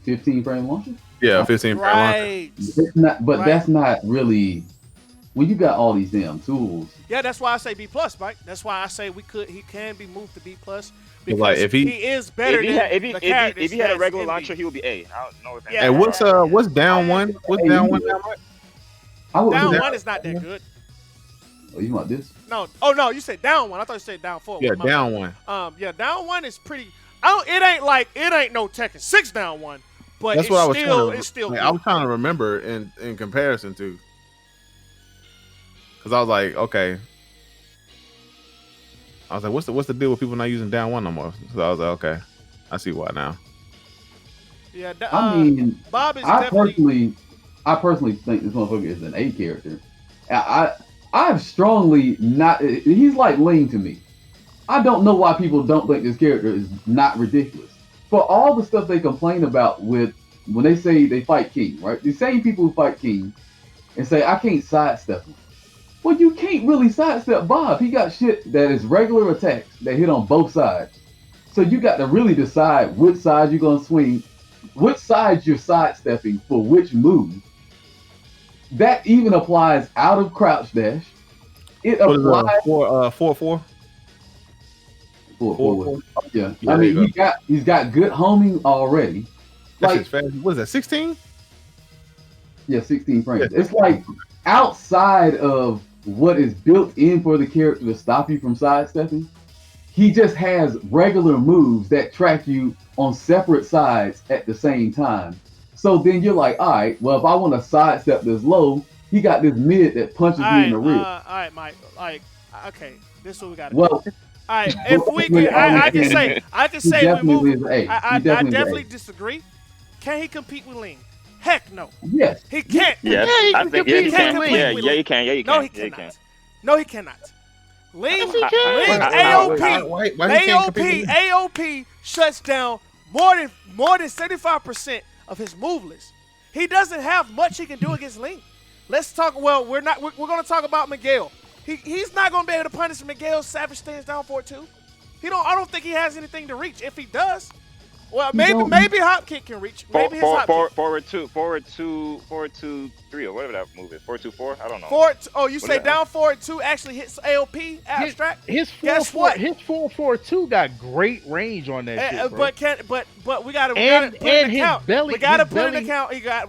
15 frame launcher. Yeah, 15 frame launcher. Right. It's not, but Right. that's not really when you got all these damn tools. Yeah, that's why I say B plus, Mike. That's why I say he can be moved to B plus because Like, if he is better If he had a regular launcher, he would be A. I don't know if Yeah. And what's down one? What's down one? I would down put one is not that good. Oh, you want this? No. Oh no, you said down one. I thought you said down four. Yeah, My down bad. one. Yeah, down one is pretty. It ain't no Tekken 6 down one, but That's what I was it's still like, good. I was trying to remember in comparison to, because I was like, okay. I was like, what's the deal with people not using down one no more? So I was like, okay, I see why now. Yeah, I mean, Bob is I definitely. personally think this motherfucker is an A character. I've strongly not. He's like Ling to me. I don't know why people don't think this character is not ridiculous. For all the stuff they complain about when they say they fight King, right? The same people who fight King and say I can't sidestep him. Well, you can't really sidestep Bob. He got shit that is regular attacks that hit on both sides. So you got to really decide which side you're gonna swing which side you're sidestepping for which move. That even applies out of crouch dash. It What is applies 4-4? for yeah. Yeah, I there you mean, he's got good homing already. That's Like, just fast. What is that? 16? yeah, 16 frames. Yeah. It's like outside of what is built in for the character to stop you from sidestepping. He just has regular moves that track you on separate sides at the same time. So then you're like, all right, well, if I want to sidestep this low, he got this mid that punches me in the rib. All right, Mike. Like, okay, this is what we got to Well, do. All right, if we can, I can say we move. I definitely disagree. Can he compete with Ling? Heck no. Yes. He can't. Yes, I think he you can. can. Yeah, you can. Yeah, you can. No, he cannot. No, he cannot. Ling AOP. AOP shuts down more than 75% of his move list. He doesn't have much he can do against Ling. Let's talk. Well, we're going to talk about Miguel. He's not going to be able to punish Miguel's savage stance down 4-2. I don't think he has anything to reach. If he does, well, maybe hop kick can reach. Maybe his hop kick. Forward 2, 3, or whatever that move is. 4-2-4. I don't know. You say down 4-2 actually hits AOP abstract. Guess what? His 4-4-2 got great range on that shit, bro. But we gotta put in account.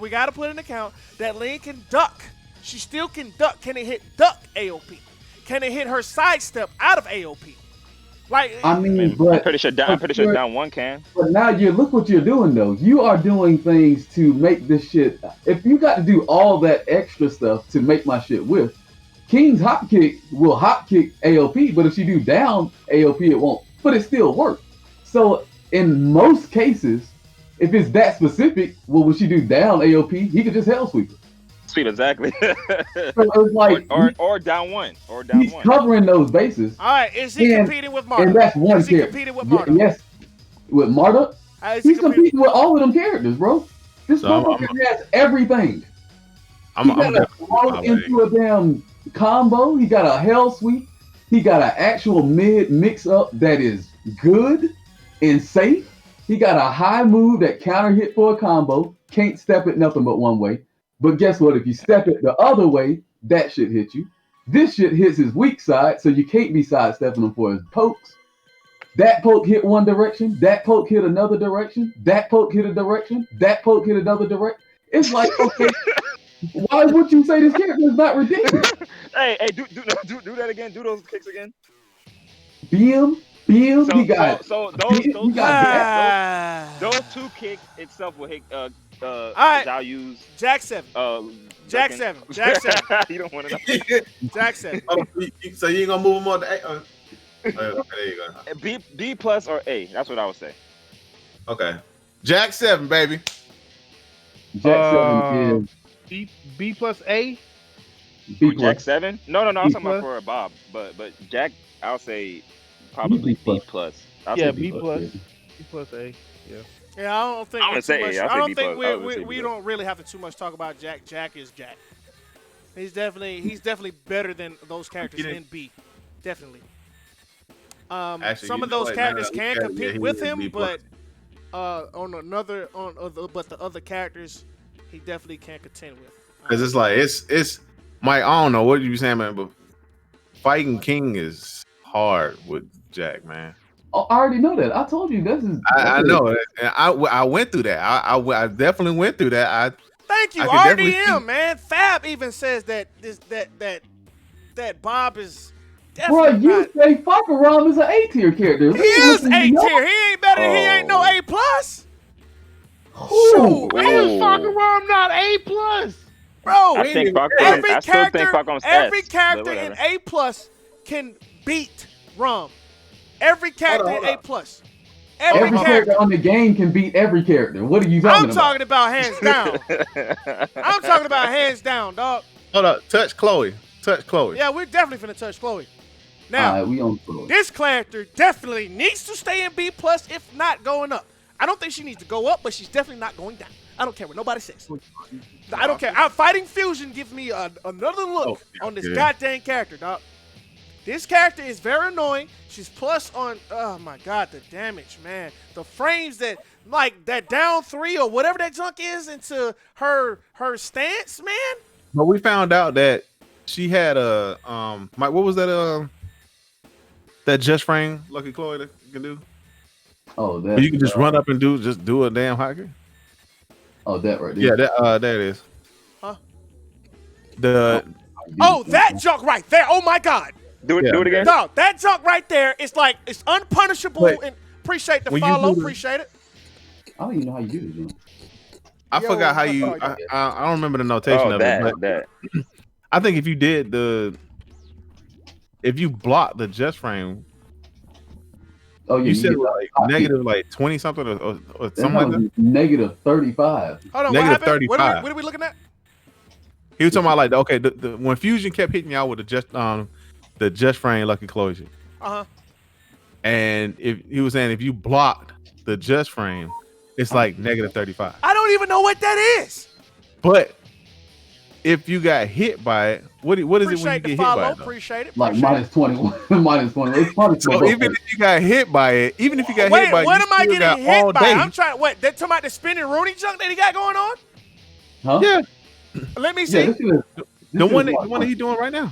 We gotta put in account that Ling can duck. She still can duck. Can it hit duck AOP? Can it hit her sidestep out of AOP? Like, I mean, but I'm pretty sure down one can. But now look what you're doing though. You are doing things to make this shit. If you got to do all that extra stuff to make my shit whiff, King's hop kick will hop kick AOP, but if you do down AOP, it won't. But it still works. So in most cases, if it's that specific, well, when she do down AOP, he could just hell sweep her. Sweet, exactly. So it's like or down one. He's covering those bases. All right, is he competing with Marta? And that's one Is he competing with Marta? Yes, with Marta. He's competing with all of them characters, bro. This motherfucker has everything. He got a throw into a damn combo. He got a hell sweep. He got an actual mid mix up that is good and safe. He got a high move that counter hit for a combo. Can't step it nothing but one way. But guess what? If you step it the other way, that shit hit you. This shit hits his weak side, so you can't be sidestepping him for his pokes. That poke hit one direction. That poke hit another direction. That poke hit a direction. That poke hit another direction. It's like, okay, why would you say this character is not ridiculous? Hey, do that again. Do those kicks again. Beam. He got. So those two kicks itself will hit. All right. I'll use Jack 7. Jack 7. Jack 7. You don't want to know. Jack 7. So you ain't gonna move him on to A? Okay, there you go. B plus or A. That's what I would say. Okay. Jack 7, baby. Jack 7 is B plus A. B Jack plus. 7? No. I'm talking about for Bob. But Jack, I'll say probably B plus. B plus. B plus A. Yeah. Yeah, I don't think. I don't think we don't really have to too much talk about Jack. Jack is Jack. He's definitely better than those characters in B. Definitely. Actually, some of those characters can compete with him, but but the other characters he definitely can't contend with. Because it's like it's Mike. I don't know what you saying, man, but fighting King is hard with Jack, man. Oh, I already know that. I told you this is. I know. And I went through that. I definitely went through that. Thank you, RDM, man. Fab even says that Bob is definitely. Bro, you say Fakaram is an A tier character. He is A tier. He ain't better. He ain't no A plus. Shoot, why is Fakaram not A plus? Bro, I think every character in A plus can beat Rom. Every character in A plus. Every character on the game can beat every character. What are you talking about? I'm talking about hands down. I'm talking about hands down, dog. Hold up. Touch Chloe. Yeah, we're definitely finna touch Chloe. Now, we on Chloe. This character definitely needs to stay in B plus, if not going up. I don't think she needs to go up, but she's definitely not going down. I don't care what nobody says. I don't care. Fighting Fusion gives me another look on this goddamn character, dog. This character is very annoying. She's plus on, oh my God, the damage, man. The frames that like that down 3 or whatever that junk is into her stance, man. But we found out that she had a Mike, what was that just frame Lucky Chloe that you can do? Oh, Where that. you can just run up and do a damn hockey. Oh, that right there. Yeah, that is. Huh? The That junk right there. Oh my God. Do it again. No, that junk right there is like it's unpunishable. Wait. And appreciate the When you follow. do the- Appreciate it. I don't even know how you do this. Man. I Yo, forgot how I you. thought I don't remember the notation Oh, of it, but that. I think if you did if you block the just frame, Oh yeah, you said get like the- negative like 20 something or That something like that. was negative 35. Hold on. Negative What happened? 35. What are we looking at? He was talking about like okay, when Fusion kept hitting y'all with the just frame Lucky Closure, and if he was saying if you blocked the just frame, it's like negative 35. I don't even know what that is. But if you got hit by it, what is it when you Appreciate get the hit by follow. it? Though? Appreciate it. Like Appreciate minus 21. minus 21. It's punishable. So even if you got hit by it, Wait, what am I getting all hit by? day. I'm trying. What? They're talking about the spinning Rooney junk that he got going on? Huh? Yeah, Let me Yeah, see. this is, the one that he's doing right now.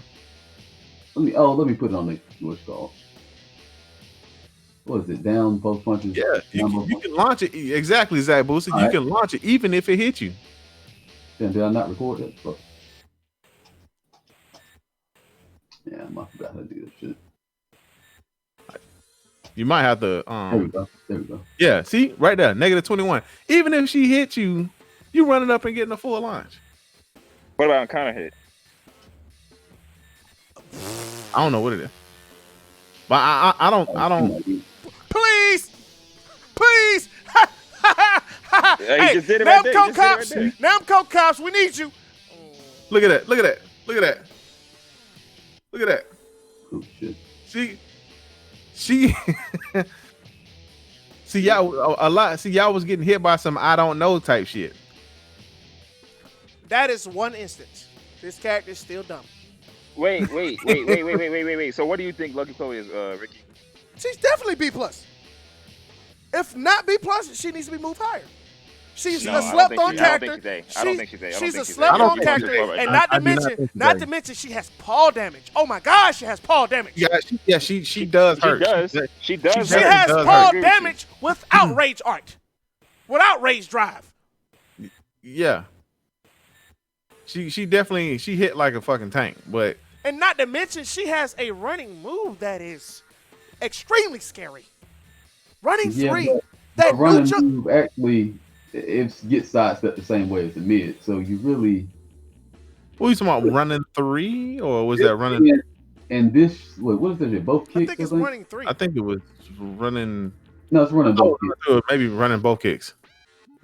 let me put it on the what's it called. What is it? Down both punches. Yeah, Down both you can launch it exactly, Zach Booster. All You right. can launch it even if it hits you. Then did I not record that? Fuck. Yeah, I forgot how to do that shit. You might have to. There we go. There we go. Yeah, see right there, negative 21. Even if she hits you, you run it up and getting a full launch. What about counter hit? I don't know what it is, but I don't. Please. He just did it right there. He Namco just did it right cops. there. Namco cops. We need you. Look at that! Look at that! Look at that! Look at that! Oh shit. She see y'all a lot. See y'all was getting hit by some I don't know type shit. That is one instance. This character is still dumb. Wait. So what do you think Lucky Chloe is, Ricky? She's definitely B plus. If not B plus, she needs to be moved higher. She's No, a I don't slept think on she- I don't character. think she's A. I don't think she's A. I don't She's think a she's A. slept I don't on think she's character, A. and I not do to not mention, think she's not A. to mention, she has paw damage. Oh my gosh, she has paw damage. Yeah, she does She hurt. does. She does. She She has does paw hurt. damage without rage art, without rage drive. Yeah. She definitely hit like a fucking tank, but And not to mention, she has a running move that is extremely scary. Running Yeah, three. but That a running new jump. move actually it gets sidestepped the same way as the mid. So you really what are you talking about? Running 3 or was that running? and this what is that? Both I kicks. think it's running 3. I think it was running. No, it's running both kicks. Maybe running both kicks.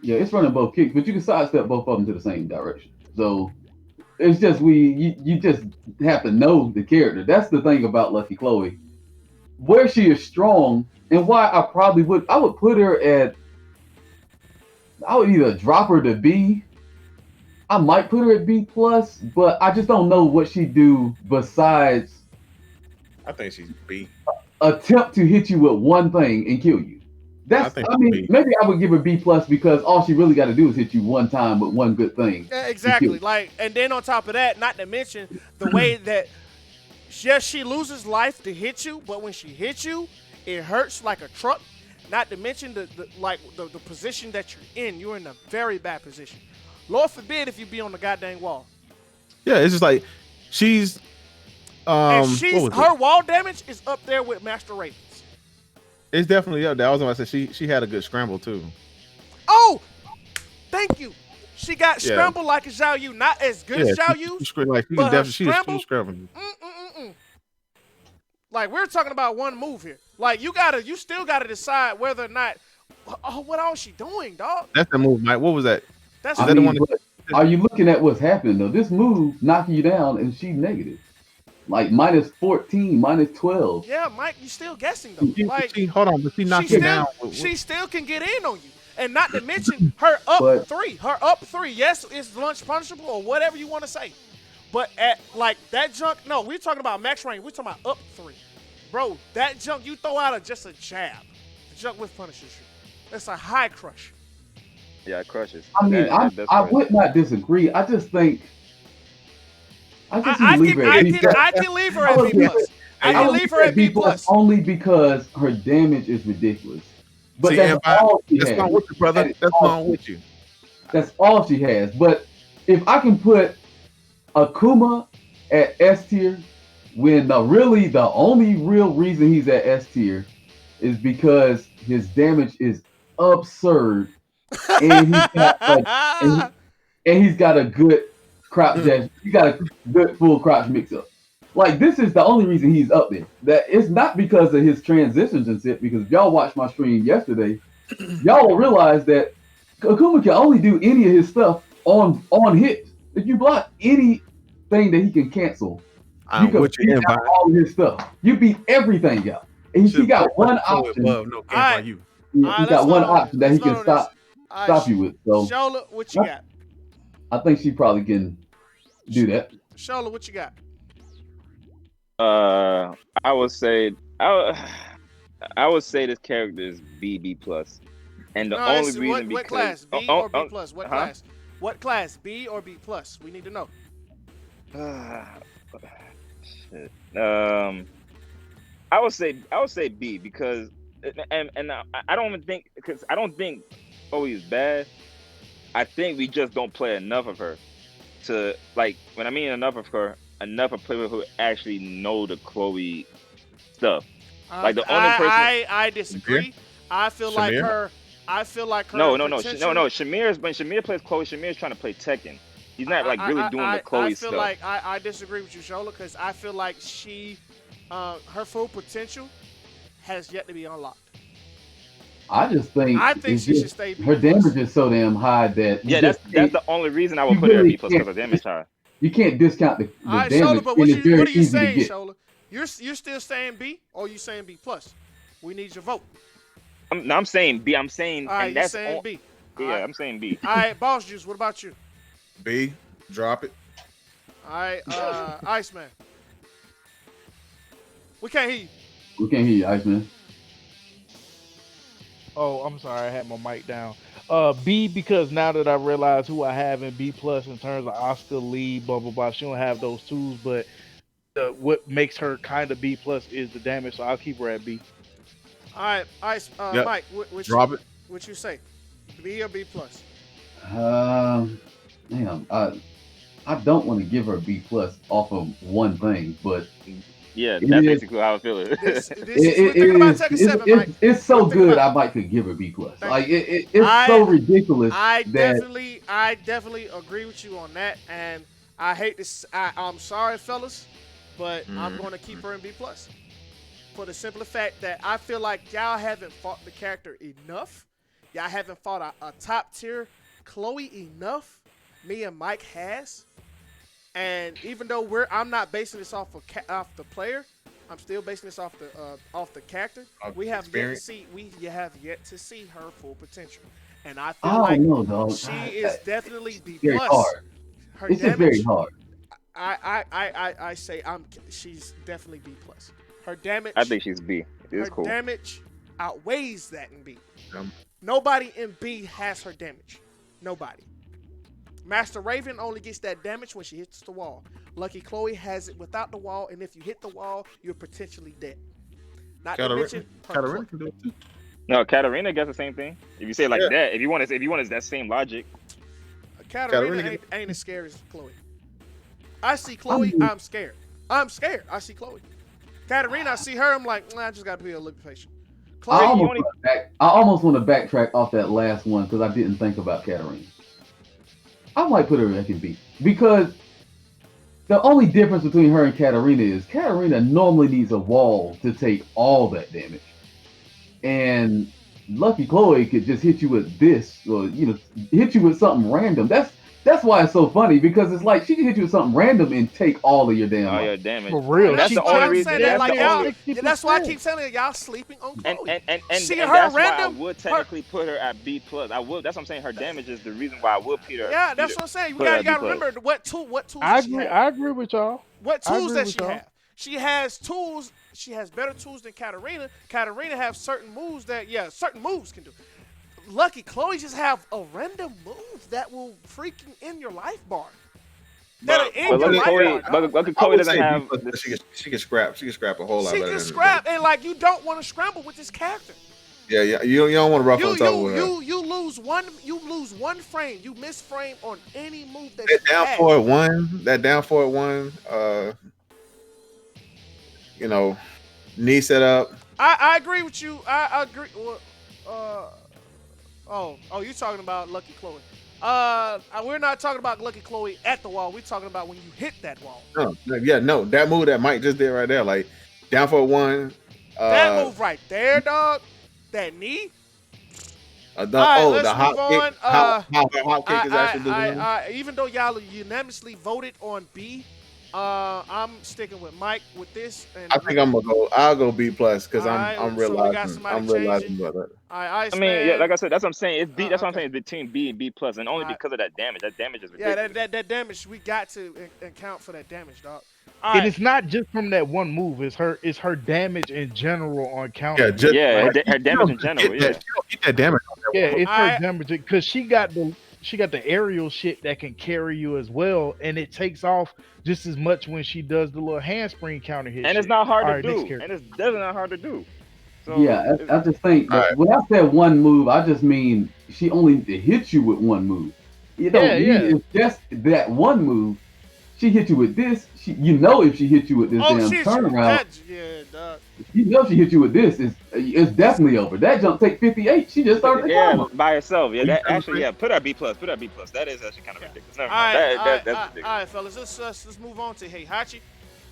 Yeah, it's running both kicks, but you can sidestep both of them to the same direction. So it's just you just have to know the character. That's the thing about Lucky Chloe. Where she is strong and why I would put her at I would either drop her to B. I might put her at B plus, but I just don't know what she do besides I think she's B. attempt to hit you with one thing and kill you. I think B. Maybe I would give her B plus because all she really got to do is hit you one time with one good thing. Yeah, exactly. Like, and then on top of that, not to mention the way that yes, she loses life to hit you, but when she hits you, it hurts like a truck. Not to mention the position that you're in. You're in a very bad position. Lord forbid if you be on the goddamn wall. Yeah, it's just like she's And what was her it? wall damage is up there with Master Ravens. It's definitely up there. I was gonna say she had a good scramble too. Oh, thank you. She got Yeah. scrambled like a Zhao Yu, not as good as Zhao Yu. but her scramble- scrambling. Like we're talking about one move here. Like you still gotta decide whether or not. Oh, what all is she doing, dog? That's the move, Mike. What was that? That's Is I that the mean, one? but are you looking at what's happening though? This move knocking you down and she's negative. Like minus 14, minus 12. yeah, Mike. You still guessing though? Like Hold on, but she knocked she you still, down. she still can get in on you. And not to mention her up But- three. Her up 3. Yes, it's lunch punishable or whatever you want to say. But at like that junk, no, we're talking about max range. We're talking about up 3. Bro, that junk you throw out just a jab. The junk with punishes you. That's a high crush. Yeah, it crushes. I mean, That's I crush. would not disagree. I just think I just need to I leave can her at B plus. I can leave her I at would B plus. I I can would leave leave her her at at B B plus plus. only because her damage is ridiculous. But See, that's and I, all she that's has. why I'm with you, brother. That is That's all why I'm she- with you. That's all she has. But if I can put Akuma at S tier, when really the only real reason he's at S tier is because his damage is absurd, and he's got and, and he's got a good crouch dash. He got a good full crouch mix up. Like this is the only reason he's up there. That it's not because of his transitions and shit. Because if y'all watched my stream yesterday, y'all will realize that Akuma can only do any of his stuff on hit. If you block anything that he can cancel, you I'm can with you, beat out invite. all of his stuff. You beat everything out. And he got one option. Above, no, All right. by you. He Alright, got let's one vote on option this. that he Let's can vote on this. stop you with. So Shola, what you got? I think she probably can do that. Shola, what you got? I would say I would say this character is B plus, and the No, only it's reason what because class? B or B plus? What huh? class? What class? B or B plus? We need to know. Shit. I would say B because and I don't even think because I don't think Chloe is bad. I think we just don't play enough of her to like when I mean enough of people who actually know the Chloe stuff. Like the only person. I disagree. I feel like Shamir? her. I feel like her. No. potential- Shamir's when Shamir plays Chloe, Shamir's trying to play Tekken. He's not like really doing the Chloe I feel stuff. like I disagree with you, Shola, because I feel like her full potential has yet to be unlocked. I just think it's she should just- stay B her plus. damage is so damn high that you Yeah, just that's can't- the only reason I would you put her at really B plus because can't- her damage high. you can't discount the All right, damage. Shola, but and what it's very are you easy to saying, get. Shola? You're still saying B, or are you saying B plus? We need your vote. I'm saying B. I'm saying All right, and you're that's saying all, B. yeah. All right. I'm saying B. All right, Boss Juice, what about you? B, drop it. All right, Iceman. We can't hear you. We can't hear you, Iceman. Oh, I'm sorry, I had my mic down. B because now that I realize who I have in B plus in terms of Oscar, Lee, blah blah blah, she don't have those tools, but what makes her kind of B plus is the damage, so I'll keep her at B. All right, Yep. Mike, Drop it. what you say? B or B plus? Damn, I don't want to give her a B plus off of one thing, but Yeah, It that's is- basically how I feel it. This is we're thinking about Tekken 7, Mike. it's so We're thinking good. about- I might could give her B plus. Thank Like it's so ridiculous I that definitely agree with you on that, and I hate this. I'm sorry, fellas, but I'm going to keep her in B plus for the simple fact that I feel like y'all haven't fought the character enough. Y'all haven't fought a top tier Chloe enough. Me and Mike has, and even though I'm not basing this off the player, I'm still basing this off the character. We have yet to see her full potential, and I feel I like don't know, dog. she is definitely B very plus. hard. Her It's just very hard. I say she's definitely B plus. Her damage. I think she's B. It's her cool. damage outweighs that in B. Um, Nobody in B has her damage. Nobody. Master Raven only gets that damage when she hits the wall. Lucky Chloe has it without the wall, and if you hit the wall, you're potentially dead. Not to mention her Katarina can do it too. No, Katarina gets the same thing. If you say it like that, if you want that same logic. Katarina ain't as scary as Chloe. I see Chloe, I'm scared. I see Chloe. Katarina, I see her, I'm like, I just gotta be a little patient. I Chloe, almost want to backtrack off that last one because I didn't think about Katarina. I might put her in B because the only difference between her and Katarina is Katarina normally needs a wall to take all that damage, and Lucky Chloe could just hit you with this, or hit you with something random. That's why it's so funny because it's like she can hit you with something random and take all of your damn. All your damage. For real. That's the only reason. That's why I keep telling you, y'all sleeping on Chloe. And See and her that's random. why I would technically put her at B plus. I would. That's what I'm saying. Her damage is the reason why I would put her. Yeah, that's what I'm saying. You put her gotta at B+. remember what tools I does she agree. have? I agree with y'all. What I tools agree does with she y'all. have? She has tools. She has better tools than Katarina. Katarina has certain moves that certain moves can do. Lucky Chloe just have a random move that will freaking end your life bar. That'll end your life bar. Lucky Chloe doesn't have. She can scrap. She can scrap a whole lot. She better can than scrap, and like you don't want to scramble with this character. Yeah. You don't want to ruffle the tumble with her. You lose one frame. You miss frame on any move that That down forward one. Knee set up. I agree with you. I agree. You're talking about Lucky Chloe. We're not talking about Lucky Chloe at the wall. We're talking about when you hit that wall. No, that move that Mike just did right there, like down forward one. That move right there, dog. That knee. The hop kick. Hop kick is actually even though y'all unanimously voted on B, I'm sticking with Mike with this. And I think I'll go B plus because I'm realizing about that. I mean, yeah, like I said, that's what I'm saying. It's B. That's what I'm saying. It's between B and B plus, and only because of that damage. That damage is ridiculous. Yeah, that damage. We got to account for that damage, dog. And it's not just from that one move. It's her damage in general on counter. Her damage in general. You don't get that damage. It's her damage because she got the aerial shit that can carry you as well, and it takes off just as much when she does the little handspring counter hit. And it's not hard to do. And it's definitely not hard to do. So yeah, I just think when I said one move, I just mean she only hits you with one move. You know, it's just that one move. She hit you with this. If she hit you with this turnaround, she hit you with this. It's definitely over. That jump take 58. She just started the combo. By herself. Yeah, that actually, put her B plus. Put her B plus. That is actually kind of ridiculous. Never mind. That's ridiculous. All right, fellas. Let's move on to Heihachi.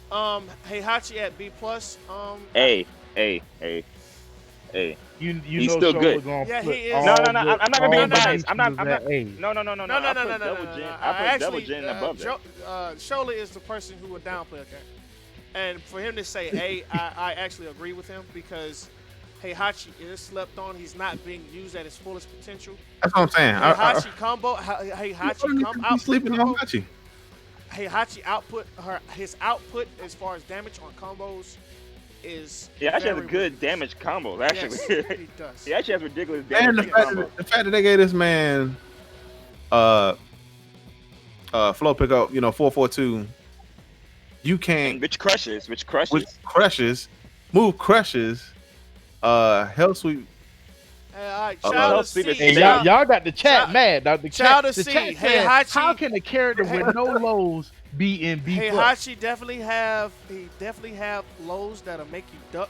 Heihachi at B plus. A. He's still good. Yeah, he is. No. I'm not gonna be biased. I'm not. No. I put Devil Jin above that. Shola is the person who would downplay a character, and for him to say A, I actually agree with him because Heihachi is slept on. He's not being used at his fullest potential. That's what I'm saying. Heihachi sleeping on Heihachi. Heihachi his output as far as damage on combos is actually has a good damage combo. Actually, yes, he does. He actually has ridiculous damage. And the fact that they gave this man, flow pickup, 442. You can't. Which crushes. Move crushes. Hell sweep. Child of C. Y'all got the chat mad. The Child of C. Heihachi. How can a character with no lows be in B+? Heihachi definitely have lows that'll make you duck.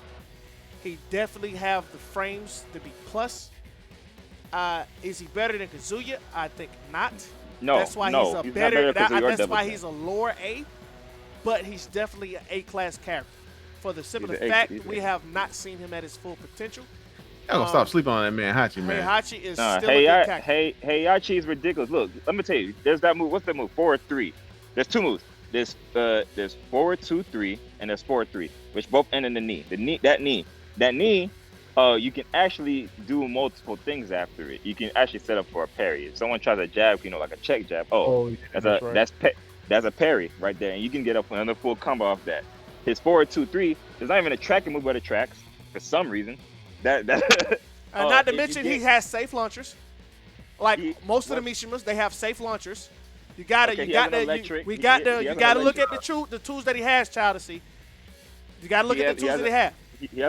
He definitely have the frames to be plus. Is he better than Kazuya? I think not. No, that's why he's better. That's why he's a lower A, but he's definitely an A-class character. For the simple fact we have not seen him at his full potential. I'm gonna stop sleeping on that man, Heihachi, man. Heihachi is still a good character. Heihachi is ridiculous. Look, let me tell you. There's that move. What's that move? Forward 3. There's two moves. There's forward 2-3 and there's forward 3, which both end in the knee. That knee. You can actually do multiple things after it. You can actually set up for a parry. If someone tries a jab, like a check jab. That's a parry right there, and you can get up another full combo off that. His forward 2-3. There's not even a tracking move, but it tracks for some reason. Not to mention he has safe launchers. Most of the Mishimas, they have safe launchers. You gotta look at the tools that he has, Child to see. You gotta look at the tools that he has.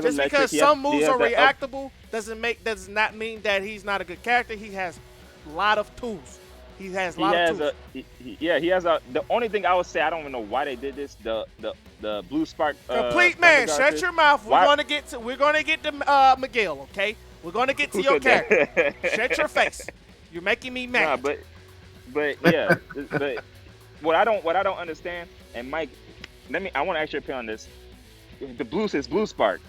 Just because some moves are reactable does not mean that he's not a good character. He has a lot of tools. He has a lot of tools. He has the only thing I would say, I don't even know why they did this. The blue spark. Complete man, shut your mouth. We're gonna get to Miguel. Okay, we're gonna get to your character. Shut your face. You're making me mad. Nah, but yeah, but what I don't understand, and Mike, I want to ask your opinion on this. His blue spark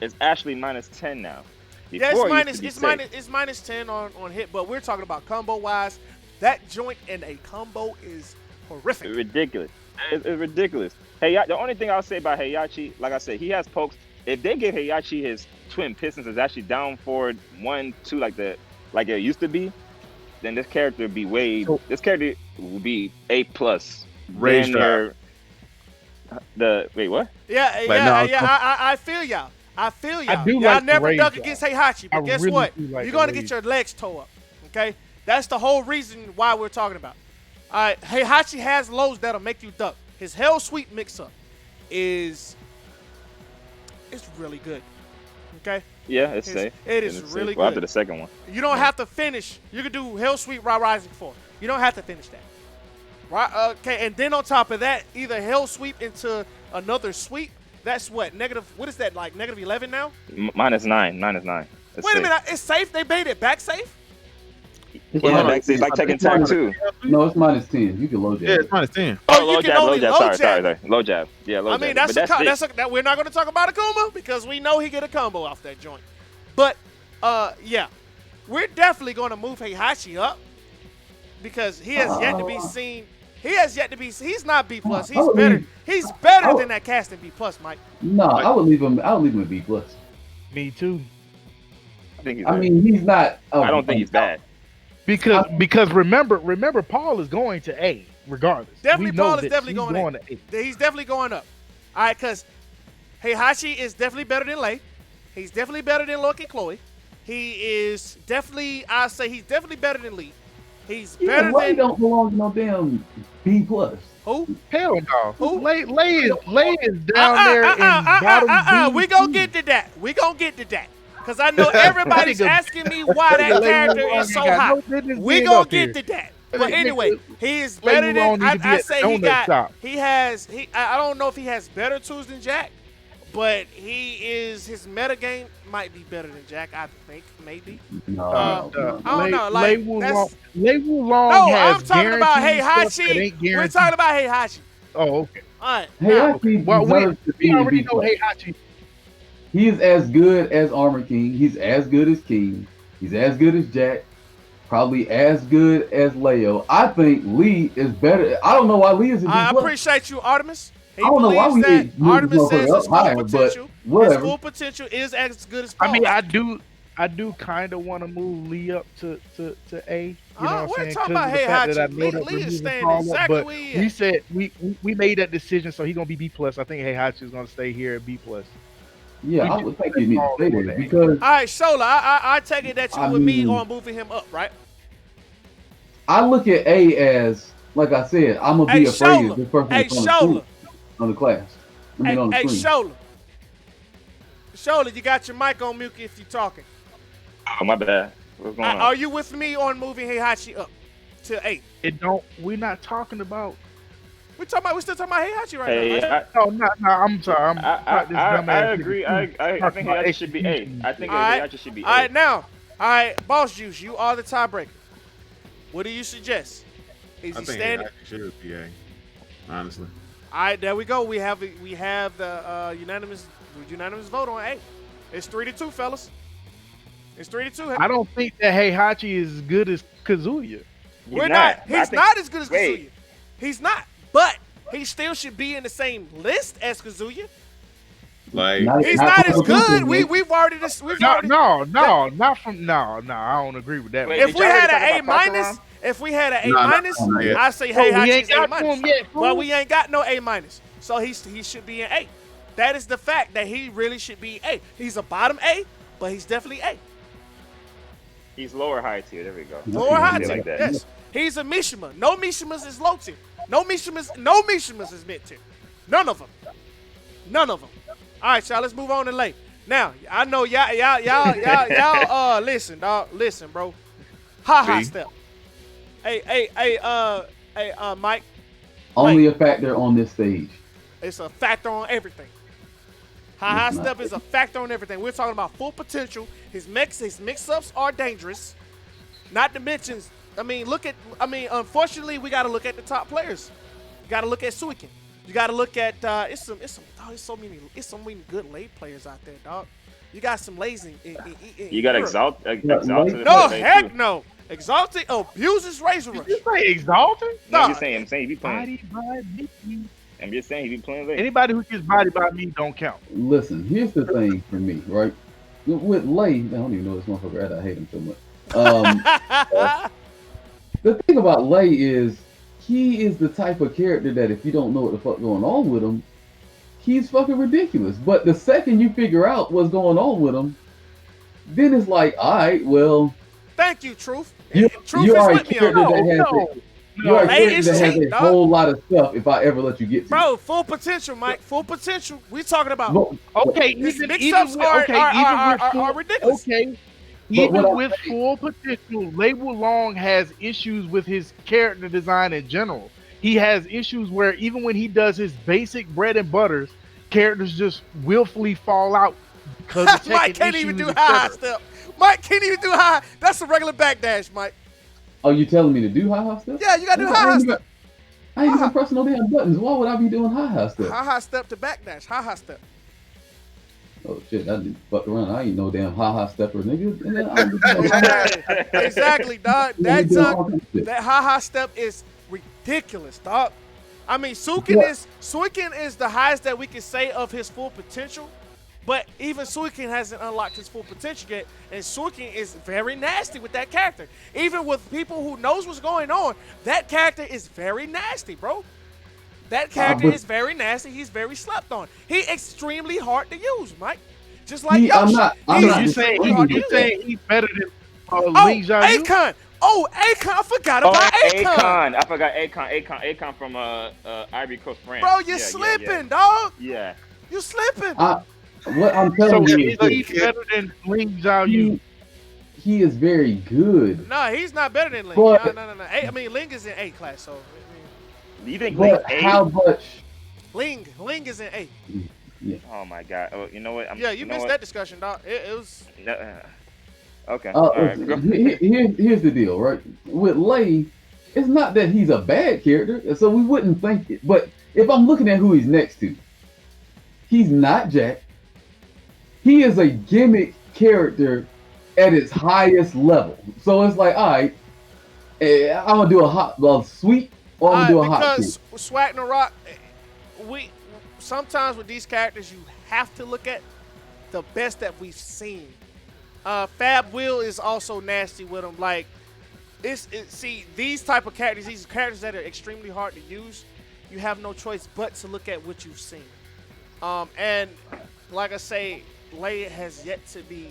is actually -10 now. It's minus 10 on hit, but we're talking about combo wise. That joint in a combo is horrific. It's ridiculous. It's ridiculous. The only thing I'll say about Heihachi, like I said, he has pokes. If they give Heihachi his twin pistons is actually down forward 1-2 like it used to be, then this character would be this character will be A plus. Rage drive. Wait, what? I feel y'all. I feel y'all. I do Y'all like the never rage dug job. against Heihachi, but I guess really what? do like You're the going to rage. get your legs tore up. Okay? That's the whole reason why we're talking about. All right, Heihachi has lows that'll make you duck. His Hell Sweep mix-up is really good. Okay? Yeah, it's safe. It is It's really safe. Well, after good. the second one. You don't have to finish. You can do Hell Sweep Rising 4. You don't have to finish that. Right? Okay, and then on top of that, either Hell Sweep into another sweep. That's what? What is that, like negative 11 now? -9. -9. It's Wait a safe. minute, it's safe? They made it back safe? Yeah, back safe like Tekken Tag 2. No, it's -10. You can low jab. Yeah, it's -10. Oh, low you can jab, only low jab. low Sorry. jab. Low jab. Yeah, low I jab. mean, But that's it. we're not going to talk about Akuma because we know he get a combo off that joint. But, yeah, we're definitely going to move Heihachi up because he has yet to be seen. He's not B+. He's better. He's better than that casting B+, Mike. No, I would leave him at B+. Me too. I mean, he's not. I don't think he's bad. Because remember, Paul is going to A regardless. Definitely, We know Paul is that definitely he's going to A. He's definitely going up. All right, because Heihachi is definitely better than Lei. He's definitely better than Loki Chloe. He is definitely, I say he's definitely better than Lee. He's better Lei than don't belong to no damn B+. who? Hell no. Who? Lay is down there in bottom B. We gonna get to that. Because I know everybody's asking me why that character is so hot. We gonna get to that. But anyway, he is better than I say he got. I don't know if he has better tools than Jack, but his metagame might be better than Jack. I think maybe. No, I don't know. Lei Like Wulong has I'm talking about guaranteed stuff that Heihachi. ain't We're guaranteed. talking about Heihachi. Oh, okay. All right. Heihachi Well, deserves to be we in already B+. know Heihachi. He is as good as Armor King. He's as good as King. He's as good as Jack. Probably as good as Leo. I think Lee is better. I don't know why Lee is in B+. I appreciate you, Artemis. He I don't know why believes we that moved Artemis this says motherfucker his up full higher, but potential. His whatever. full potential is as good as Paul. I mean, I do kind of want to move Lee up to A. You know what I'm we're saying? talking about 'Cause of the fact that I Heihachi. know that Lee we're is moving staying Paul up, exactly but where he we is. said we made that decision, so he's gonna be B+. I think Heihachi is gonna stay here at B+. Yeah, I would think you need to stay there because All right, Shola, I take it that you I with me mean- on moving him up, right? I look at A as, like I said, I'm gonna be Hey, afraid Shola. of this person Hey, that's on the Shola. screen, on the class. I mean, on the Hey, screen. Shola, you got your mic on mute if you're talking. Oh, my bad. What's going on? Are you with me on moving Heihachi up to 8? We're not talking about. We're still talking about Heihachi right now. Right? No, I'm sorry. I agree. I think Heihachi should be A. I think Heihachi should be A. All right, now. All right, Boss Juice, you are the tiebreaker. What do you suggest? Is I he think standing? Heihachi should be A. Honestly. All right, there we go. We have the unanimous vote on A. It's 3-2, fellas. It's 3-2. I don't think that Heihachi is as good as Kazuya. We're not. He's not as good as Kazuya. Wait. He's not. But he still should be in the same list as Kazuya. Like He's not as good. We've already. No, I don't agree with that. Wait, If did we y'all had already an talk A about minus, if we had an A Nah, minus, not yet. I say Bro, we Heihachi's ain't A got minus. to him yet, But fool. we ain't got no A minus, so he should be an A. That is the fact that he really should be A. He's a bottom A, but he's definitely A. He's lower high tier. There we go. Lower high Say tier. like that. Yes, he's a Mishima. No Mishimas is low tier. No Mishimas is mid tier. None of them. All right, y'all. Let's move on to Lei. Now, I know y'all. Listen, dog. Listen, bro. Ha B. step. Hey, Mike. Only a factor on this stage. It's a factor on everything. Ha It's not. step is a factor on everything. We're talking about full potential. His mix-ups are dangerous. Not to mention, unfortunately, we got to look at the top players. You got to look at Suiken. You got to look at it's so many good late players out there, dog. You got some lazy. You got Exalted. No, heck no. Exalted abuses Razor Rush. Did you say Exalted? No, I'm Nah. just saying he be playing. Body by me. I'm just saying he be playing late. Anybody who gets body by me don't count. Listen, here's the thing for me, right? With Lei, I don't even know this motherfucker. I hate him so much. The thing about Lei is he is the type of character that if you don't know what the fuck going on with him, he's fucking ridiculous. But the second you figure out what's going on with him, then it's like, all right, well, Thank you, Truth. you Truth you is are a with me on character that. that has No, you are a Lay character is that has cheap, a dog. whole lot of stuff. If I ever let you get to, Bro, full potential, Mike. Full potential. We talking about okay, his even mix-ups with, are full, ridiculous. okay, But even what with full potential, Label Long has issues with his character design in general. He has issues where even when he does his basic bread and butters, characters just willfully fall out because of Mike Tekken can't issues, even do et high cetera. step. Mike can't even do high. That's a regular backdash, Mike. are you telling me to do high stuff? Yeah, you gotta do I high ain't step. I ain't Ha-ha. even pressing no damn buttons. Why would I be doing high stuff? High step to backdash. High step. Oh shit, I didn't fuck around. I ain't no damn high stepper, nigga. And then I was Exactly, dog. doing all kinds of shit. That high step is ridiculous, dog. I mean, Suiken is the highest that we can say of his full potential, but even Suiken hasn't unlocked his full potential yet, and Suiken is very nasty with that character. Even with people who knows what's going on, that character is very nasty, bro. That character is very nasty. He's very slept on. He's extremely hard to use, Mike. Just like Yoshi. I'm not You saying he's better than Ling Xiaoyu? Akon. Oh, Akon. I forgot about Akon. I forgot Akon from Ivory Coast, France. Bro, you're slipping, dog. Yeah. You slipping. What I'm telling you is he's better than Ling Xiaoyu. He is very good. No, he's not better than Ling. But, No. I mean, Ling is in A class, so. You think but how much? Ling is in A. Yeah. Oh my God! Oh, you know what? You missed that discussion, dog. It was. Okay. All right. Here's the deal, right? With Lei, it's not that he's a bad character, so we wouldn't think it. But if I'm looking at who he's next to, he's not Jack. He is a gimmick character at its highest level. So it's like, all right, I'm gonna do a sweet, or I'm gonna do a hot. Because Swag Rock, we sometimes with these characters you have to look at the best that we've seen. Fab Will is also nasty with them. Like, see these type of characters, these characters that are extremely hard to use. You have no choice but to look at what you've seen. And like I say, Lei has yet to be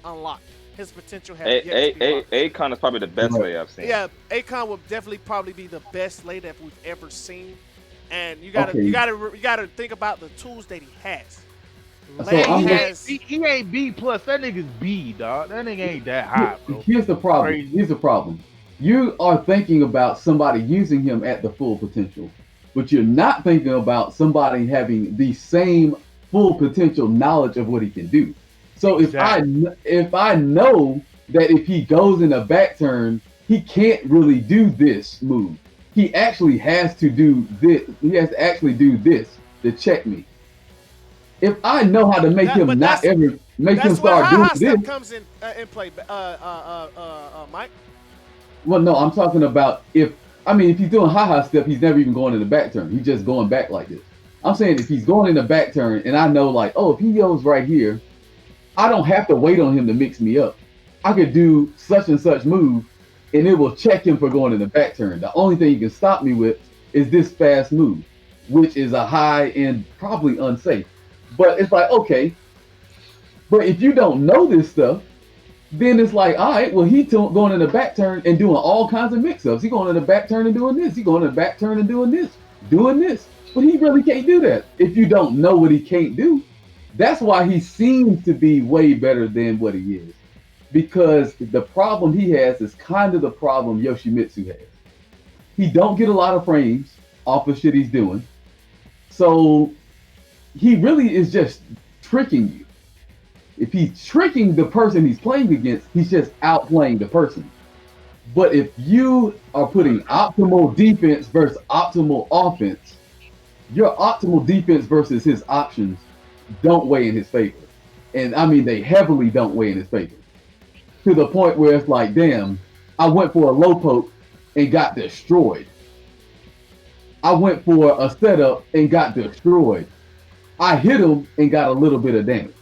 unlocked. His potential has yet to be unlocked. Akon is probably the best Lei I've seen. Yeah, Akon will definitely probably be the best Lei that we've ever seen. And you gotta think about the tools that he has. He ain't B plus. That nigga's B, dog. That nigga ain't that high, bro. Here's the problem. Here's the problem. You are thinking about somebody using him at the full potential, but you're not thinking about somebody having the same full potential knowledge of what he can do. So if I know that if he goes in a back turn, he can't really do this move. He actually has to do this. He has to actually do this to check me. If I know how to make him not ever make him start doing this, that comes in play, Mike. Well, no, I'm talking about if he's doing high step, he's never even going in the back turn. He's just going back like this. I'm saying if he's going in the back turn, and I know like, oh, if he goes right here, I don't have to wait on him to mix me up. I could do such and such move, and it will check him for going in the back turn. The only thing you can stop me with is this fast move, which is a high and probably unsafe. But it's like, okay, but if you don't know this stuff, then it's like, all right, well, he's going in the back turn and doing all kinds of mix-ups. He's going in the back turn and doing this. He's going in the back turn and doing this. But he really can't do that if you don't know what he can't do. That's why he seems to be way better than what he is. Because the problem he has is kind of the problem Yoshimitsu has. He don't get a lot of frames off of shit he's doing. So he really is just tricking you. If he's tricking the person he's playing against, he's just outplaying the person. But if you are putting optimal defense versus optimal offense, your optimal defense versus his options don't weigh in his favor. And I mean, they heavily don't weigh in his favor. To the point where it's like, damn, I went for a low poke and got destroyed. I went for a setup and got destroyed. I hit him and got a little bit of damage.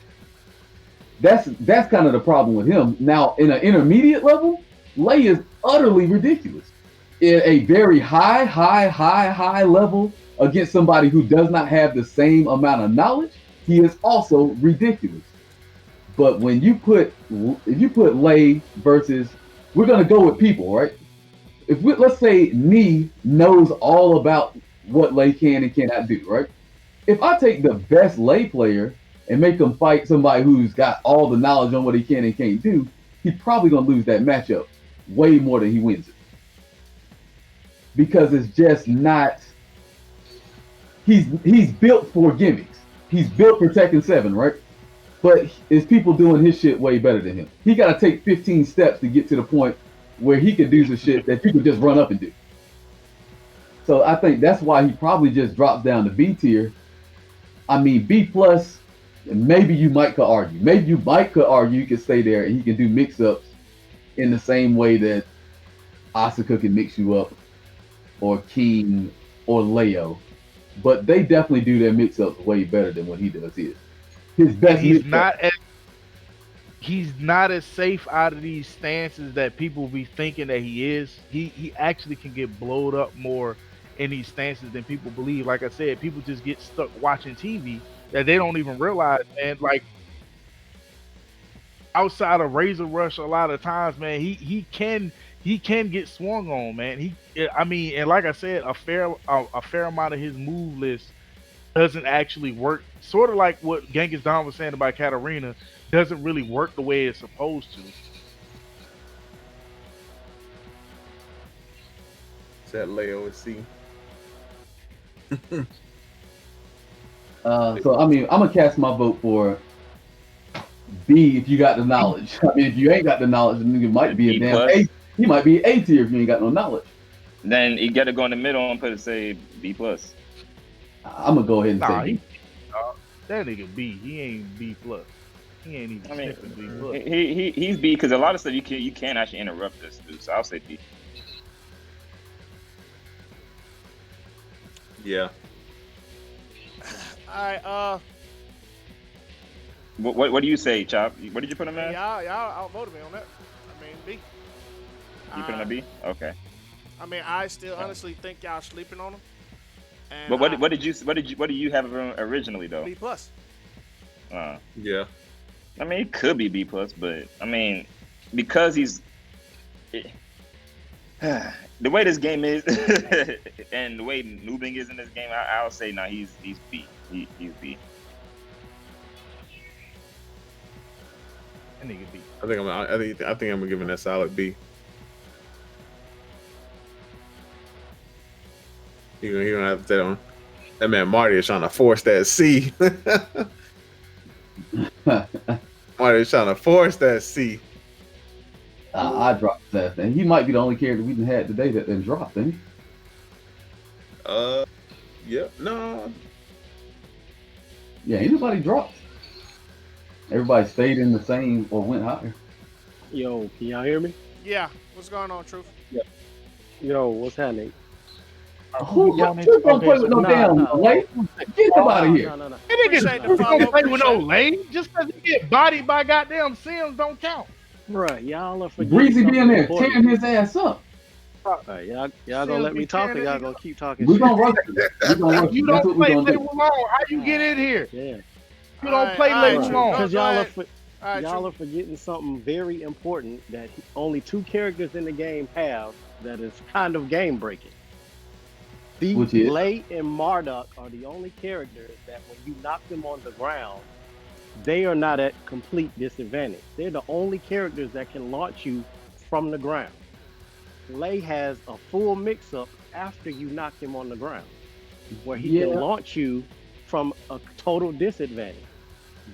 That's kind of the problem with him. Now, in an intermediate level, Lei is utterly ridiculous. In a very high level, against somebody who does not have the same amount of knowledge, he is also ridiculous. But when you put if you put Lei versus, we're gonna go with people, right? If we, let's say Nee knows all about what Lei can and cannot do, right? If I take the best Lei player and make him fight somebody who's got all the knowledge on what he can and can't do, he's probably gonna lose that matchup way more than he wins it. Because it's just not, he's built for gimmicks. He's built for Tekken 7, right? But is people doing his shit way better than him? He got to take 15 steps to get to the point where he could do some shit that you could just run up and do. So I think that's why he probably just drops down to B tier. I mean, B plus, maybe you might could argue. Maybe you might could argue he could stay there and he can do mix-ups in the same way that Asuka can mix you up, or King, or Leo. But they definitely do their mix-ups way better than what he does his. His best he's not as safe out of these stances that people be thinking that he is. He actually can get blowed up more in these stances than people believe. Like I said, people just get stuck watching TV that they don't even realize, man. Like outside of Razor Rush, a lot of times, man, he can get swung on, man. I mean, and like I said, a fair amount of his move list doesn't actually work. Sort of like what Genghis Khan was saying about Katarina, doesn't really work the way it's supposed to. That Leo is C. So I mean, I'm gonna cast my vote for B if you got the knowledge. I mean, if you ain't got the knowledge, then you might be a damn plus. A. You might be A tier if you ain't got no knowledge. Then you got to go in the middle and put it, say B plus. I'm gonna go ahead and Nah, say that nigga B. He ain't B plus. He ain't even sniffing B plus. He's B because a lot of stuff you can't actually interrupt this dude. So I'll say B. Yeah. All right. What do you say, Chop? What did you put him at? Y'all outvoted me on that. I mean, B. You put him at B? Okay. I mean, I still honestly think y'all sleeping on him. And But what do you have him originally though? B plus. Yeah. I mean, it could be B plus, but I mean, because he's the way this game is and the way noobing is in this game, I'll say no. He's B. He's B. That nigga B. I think I'm giving that solid B. He gonna have to tell him. That man Marty is trying to force that C. Marty is trying to force that C. I dropped that thing. He might be the only character we had today that then dropped, ain't he? Yeah, no. Yeah, anybody dropped. Everybody stayed in the same or went higher. Yo, can y'all hear me? Yeah. What's going on, Truth? Yo, what's happening? Who don't play with no damn Lei? Get him out of here. No. That nigga don't play with no Lei. Just because he get bodied by goddamn Sims don't count. Right, y'all are forgetting. Breezy be in there something tearing his ass up. Right, y'all gonna let me talk, or y'all gonna keep talking? We're shit? gonna rush you. We're gonna rush You you. That's don't what we're play gonna Lei do. Wulong. How you get in here? Yeah, You don't play Lei Wulong. because Go y'all ahead. y'all are forgetting something very important that only 2 characters in the game have that is kind of game breaking. Which is? Lei and Marduk are the only characters that when you knock them on the ground, they are not at complete disadvantage. They're the only characters that can launch you from the ground. Lei has a full mix-up after you knock him on the ground, where he can launch you from a total disadvantage.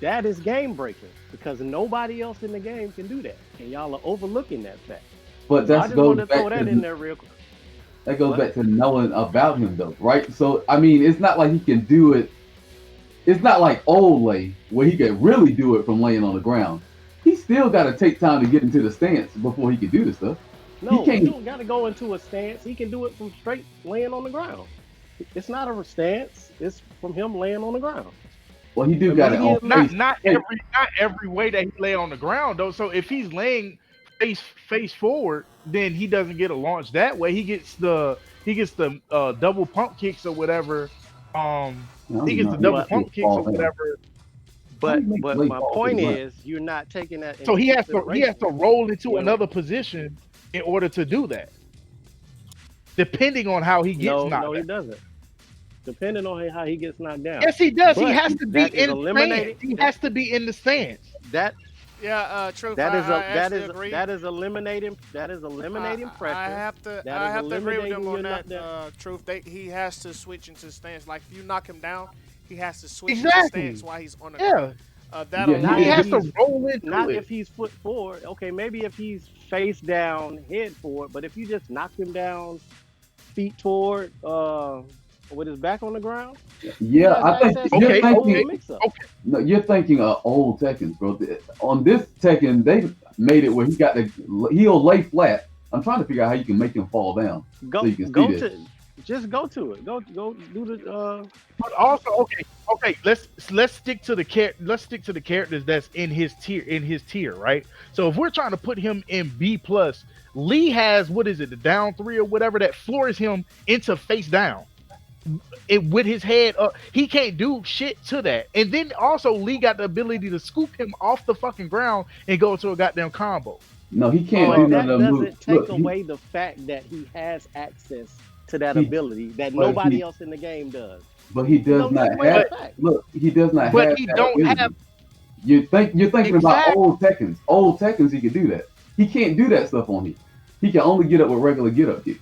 That is game breaking because nobody else in the game can do that, and y'all are overlooking that fact. But I that just goes wanted to back throw that in there real quick. That goes What? back to knowing about him, though, right? So, I mean, it's not like he can do it. It's not like old Lei, where he can really do it from laying on the ground. He still got to take time to get into the stance before he can do this stuff. No, He can't- he don't got to go into a stance. He can do it from straight laying on the ground. It's not a stance. It's from him laying on the ground. Well, he do got it on face. Not every way that he lay on the ground though. So if he's laying face forward, then he doesn't get a launch that way. He gets the double pump kicks or whatever. He gets the He double But pump kicks or whatever. but my point is, you're not taking that So into he has consideration. to roll into When- another position in order to do that. Depending on how he gets knocked No, he down. doesn't. Depending on how he gets knocked down. Yes, he does. He But has to be that is in the eliminated- stance. He has to be in the stance. That Yeah, Truth. that is I that actually is agree. that is eliminating pressure. I have to That I is have to agree with him eliminating on your that. knockdown. Truth. He has to switch into stance. Like if you knock him down, he has to switch Exactly. into stance while he's on the ground. Yeah. That'll Yeah, He Yeah, has he to roll into Not it. if he's foot forward. Okay, maybe if he's face down, head forward. But if you just knock him down, feet forward, with his back on the ground. Yeah, I think you're thinking. Mix-up. No, you're thinking of old Tekken, bro. On this Tekken, they made it where he'll lay flat. I'm trying to figure out how you can make him fall down. Go so you can go see to this. just go to it. Go do the But also, okay. Let's stick to the characters that's in his tier, right? So if we're trying to put him in B plus, Lee has what is it, the down 3 or whatever that floors him into face down. With his head up, he can't do shit to that. And then also Lee got the ability to scoop him off the fucking ground and go to a goddamn combo. No, he can't But do that none of them doesn't moves. take Look, away the fact that he has access to that He- ability that but nobody he- else in the game does. but he does No, not take away have. the fact. Look, he does not But have. he that don't ability. have- You're thinking about Exactly. old Tekkens. Old Tekkens, he can do that. He can't do that stuff on him. He can only get up with regular get up kicks.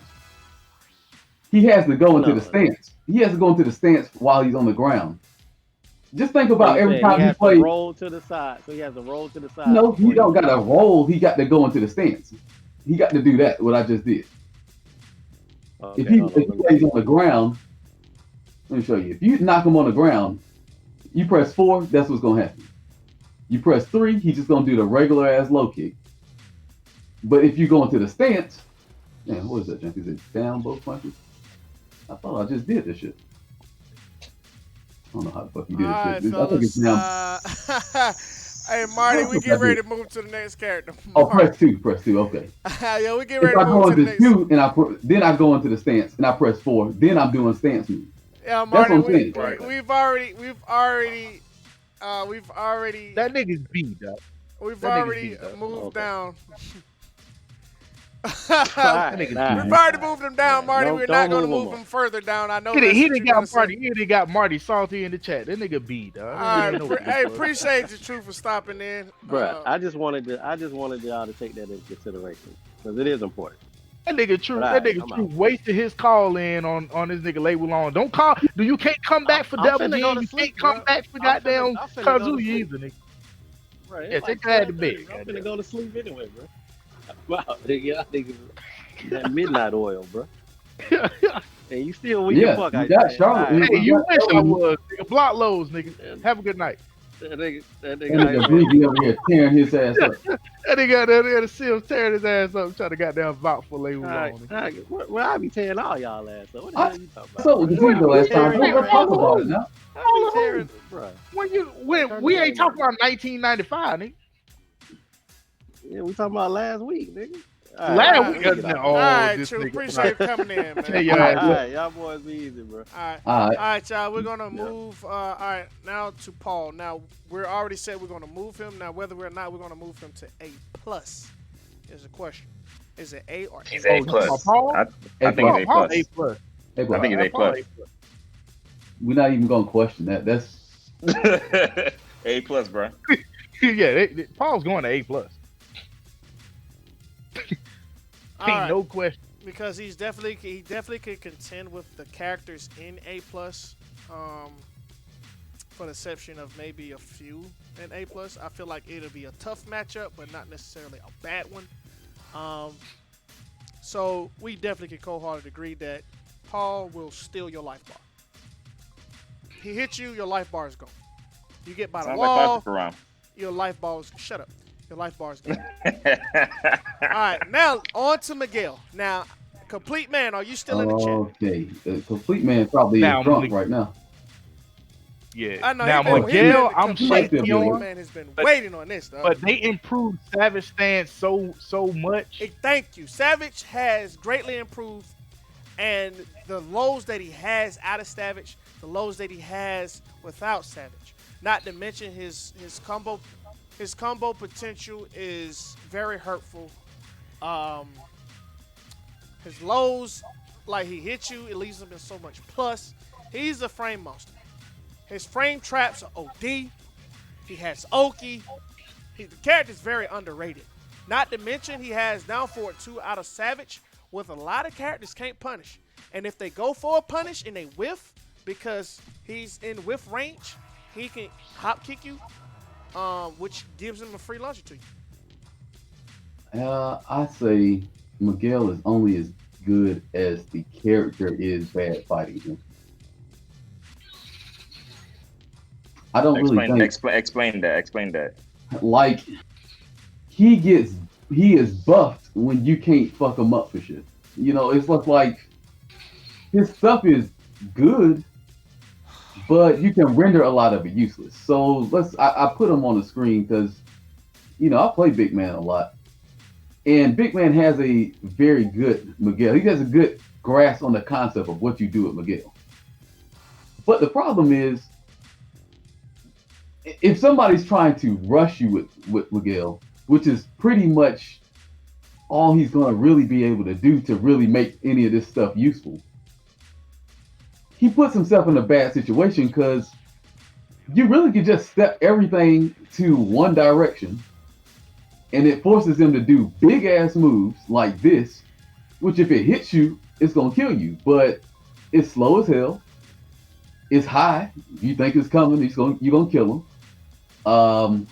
He has to go into No. the stance. He has to go into the stance while he's on the ground. Just think about So every he time he has to plays. roll to the side. So he has to roll to the side. No, he before don't got to roll. He got to go into the stance. He got to do that. What I just did. Okay, If he hold on, let me- plays on the ground, let me show you. If you knock him on the ground, you press 4. That's what's gonna happen. You press 3. He's just gonna do the regular ass low kick. But if you go into the stance, man, what is that, Junk? Is it down both punches? I thought I just did this shit. I don't know how the fuck you did All right, this shit. I think it's down. Hey, Marty, we get ready to move to the next character. Oh, press 2. Press 2. Okay. Yeah, we get If ready I to go move to the into next. 2 and then I go into the stance and I press 4, then I'm doing stance moves. Yeah, That's Marty, what I'm saying. we've already That nigga's beat, dog. we've that nigga's already beat up. moved Okay. down. Alright, nigga's alright. We've already moved him down, Marty. Don't- We're don't not going to move him move on. him further down. I know He that's what done you're gonna got say. Marty. He done got Marty salty in the chat. That nigga beat, dog. All That right, nigga ain't no hey, beat, bro. appreciate the truth for stopping in, Bruh, I just wanted y'all to take that into consideration because it is important. That nigga True. But That alright, nigga I'm True out. wasted his call in on this nigga label on. Don't call. Do you can't come back for I'm double finna G? go to You sleep, can't come bro. back for I'm goddamn finna go to Kazuya sleep. either, nigga. Right, Yeah, it's take like that to 12:30. bed, I'm goddamn. finna go to sleep anyway, bro. Wow, nigga, I think that midnight oil, bro. And you still weak Yeah, as fuck. you I got say. Charlotte. Alright, Hey, you wish I was. Nigga. Block lows, nigga. Have a good night. that nigga, That nigga Breezy over here tearing his ass up. That nigga Sims tearing his ass up trying to goddamn vouch for label on. nigga. Well, I be tearing all y'all ass up. What the hell you talking about? So we did the last time. Let's talk about it now. I be tearing, bro. When we ain't talking about 1995, nigga. Yeah, we talking about last week, nigga. Last week, all right, this True. nigga. Appreciate you coming in, man. Tell your All ass up. right, y'all boys be easy, bro. All right. All right. All right, y'all. We're gonna move. All right, now to Paul. Now we're already said we're gonna move him. Now whether or not we're gonna move him to A plus is a question. Is it A or He's A? A plus. Paul? I think he's A Paul, plus. A plus. Hey, I bro, think he's A plus. we're not even gonna question that. That's A plus, bro. Yeah, Paul's going to A plus. All Ain't right, no question. because he definitely could contend with the characters in A plus. For the exception of maybe a few in A plus, I feel like it'll be a tough matchup, but not necessarily a bad one. So we definitely can cold-hearted agree that Paul will steal your life bar. He hits you, your life bar is gone. You get by the Sounds like wall, Patrick around. your life bar is shut up. Your life bar is gone. All right, now on to Miguel. Now, complete man, are you still in the chat? okay. The complete man probably Now, is drunk Malik- right now. Yeah. I know. Now, he been Miguel, the I'm complete shaky shaky on. on. man has been But- waiting on this, though. But they improved Savage stance so much. Thank you. Savage has greatly improved and the lows that he has out of Savage, the lows that he has without Savage. Not to mention his combo potential is very hurtful. Um, his lows, like he hits you, it leaves him in so much plus. He's a frame monster. His frame traps are OD. He has Oki. The character's very underrated. Not to mention he has down forward 2 out of Savage, with a lot of characters can't punish. And if they go for a punish and they whiff, because he's in whiff range, he can hop kick you, which gives him a free launcher to you. I say Miguel is only as good as the character is bad fighting him. I don't really think. Explain that. Like, he is buffed when you can't fuck him up for shit. You know, it's like his stuff is good, but you can render a lot of it useless. So I put him on the screen because, you know, I play Big Man a lot. And Big Man has a very good Miguel. He has a good grasp on the concept of what you do with Miguel. But the problem is, if somebody's trying to rush you with Miguel, which is pretty much all he's going to really be able to do to really make any of this stuff useful, he puts himself in a bad situation because you really could just step everything to one direction, and it forces him to do big ass moves like this, which if it hits you, it's going to kill you. But it's slow as hell. It's high. You think it's coming, you're going to kill him.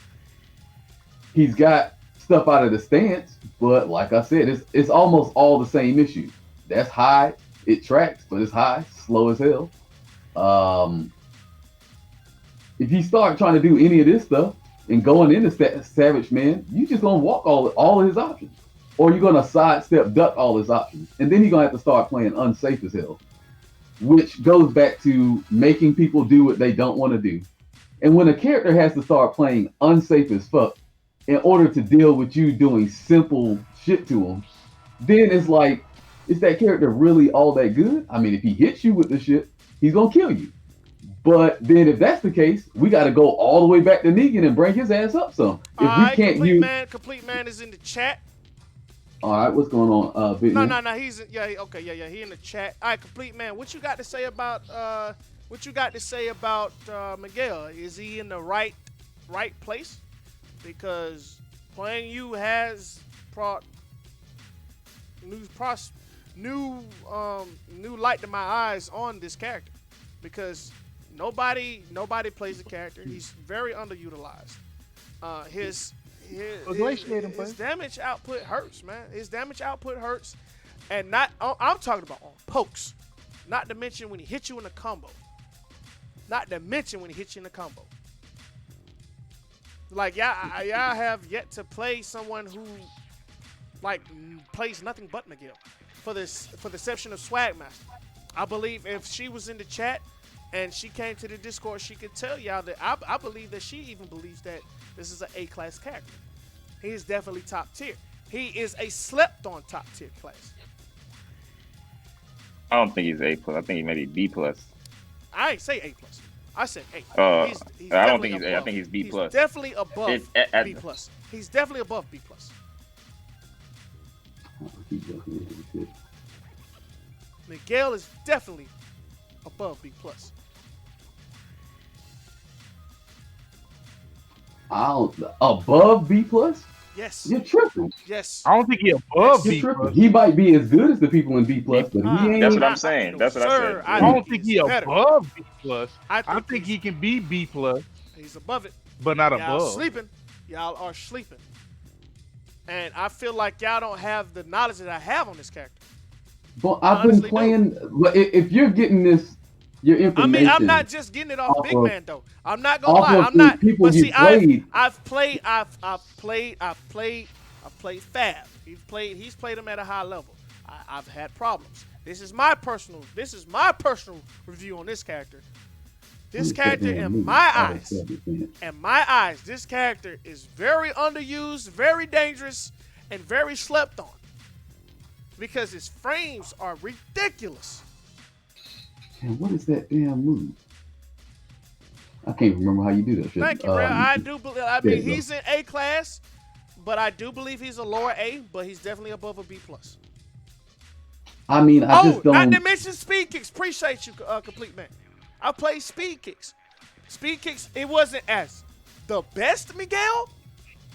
He's got stuff out of the stance, but like I said, it's almost all the same issue. That's high, it tracks, but it's high, slow as hell. If you start trying to do any of this stuff and going into Savage Man, you just gonna walk all of his options, or you're gonna sidestep, duck all his options, and then you're gonna have to start playing unsafe as hell, which goes back to making people do what they don't want to do. And when a character has to start playing unsafe as fuck in order to deal with you doing simple shit to him, then it's like, is that character really all that good? I mean, if he hits you with the shit, he's gonna kill you. But then if that's the case, we gotta go all the way back to Negan and bring his ass up some. If we can't Complete Man is in the chat. All right, what's going on, Big Man? No, he's he in the chat. All right, Complete Man, what you got to say about Miguel? Is he in the right place? Because playing you has brought new light to my eyes on this character, because nobody plays the character. He's very underutilized. His damage output hurts, man. His damage output hurts, and I'm talking about on pokes. Not to mention when he hits you in a combo. Like y'all have yet to play someone who like plays nothing but Miguel, for the exception of Swagmaster. I believe if she was in the chat and she came to the Discord, she could tell y'all that I believe that she even believes that this is an A-class character. He is definitely top tier. He is a slept-on top tier class. I don't think he's A+. I think he may be B+. I ain't say A+. I said A. He's I don't think he's A. I think he's B+. He's definitely above B+. He's definitely above B+. Miguel is definitely above B+. Above B+? Yes. You're tripping. Yes. I don't think he above B+. He might be as good as the people in B+, but he ain't. That's what I'm saying. That's what I said. I don't think he above B+. I think he can be B+. He's above it. But not y'all above. Y'all are sleeping. And I feel like y'all don't have the knowledge that I have on this character. But I've been playing. If you're getting this, your information. I mean, I'm not just getting it off Big Man though. I'm not gonna lie. I'm not. But see, I've played Fab. He's played him at a high level. I've had problems. This is my personal review on this character. This character, in my eyes, this character is very underused, very dangerous, and very slept on. because his frames are ridiculous. And what is that damn move? I can't remember how you do that shit. Thank you, Real. I do believe. I there mean, you go. he's in A class, but I do believe he's a lower A, but he's definitely above a B plus. I mean, I just don't. Not to mention speed kicks. Appreciate you, complete man. I played speed kicks. Speed kicks. It wasn't as the best Miguel,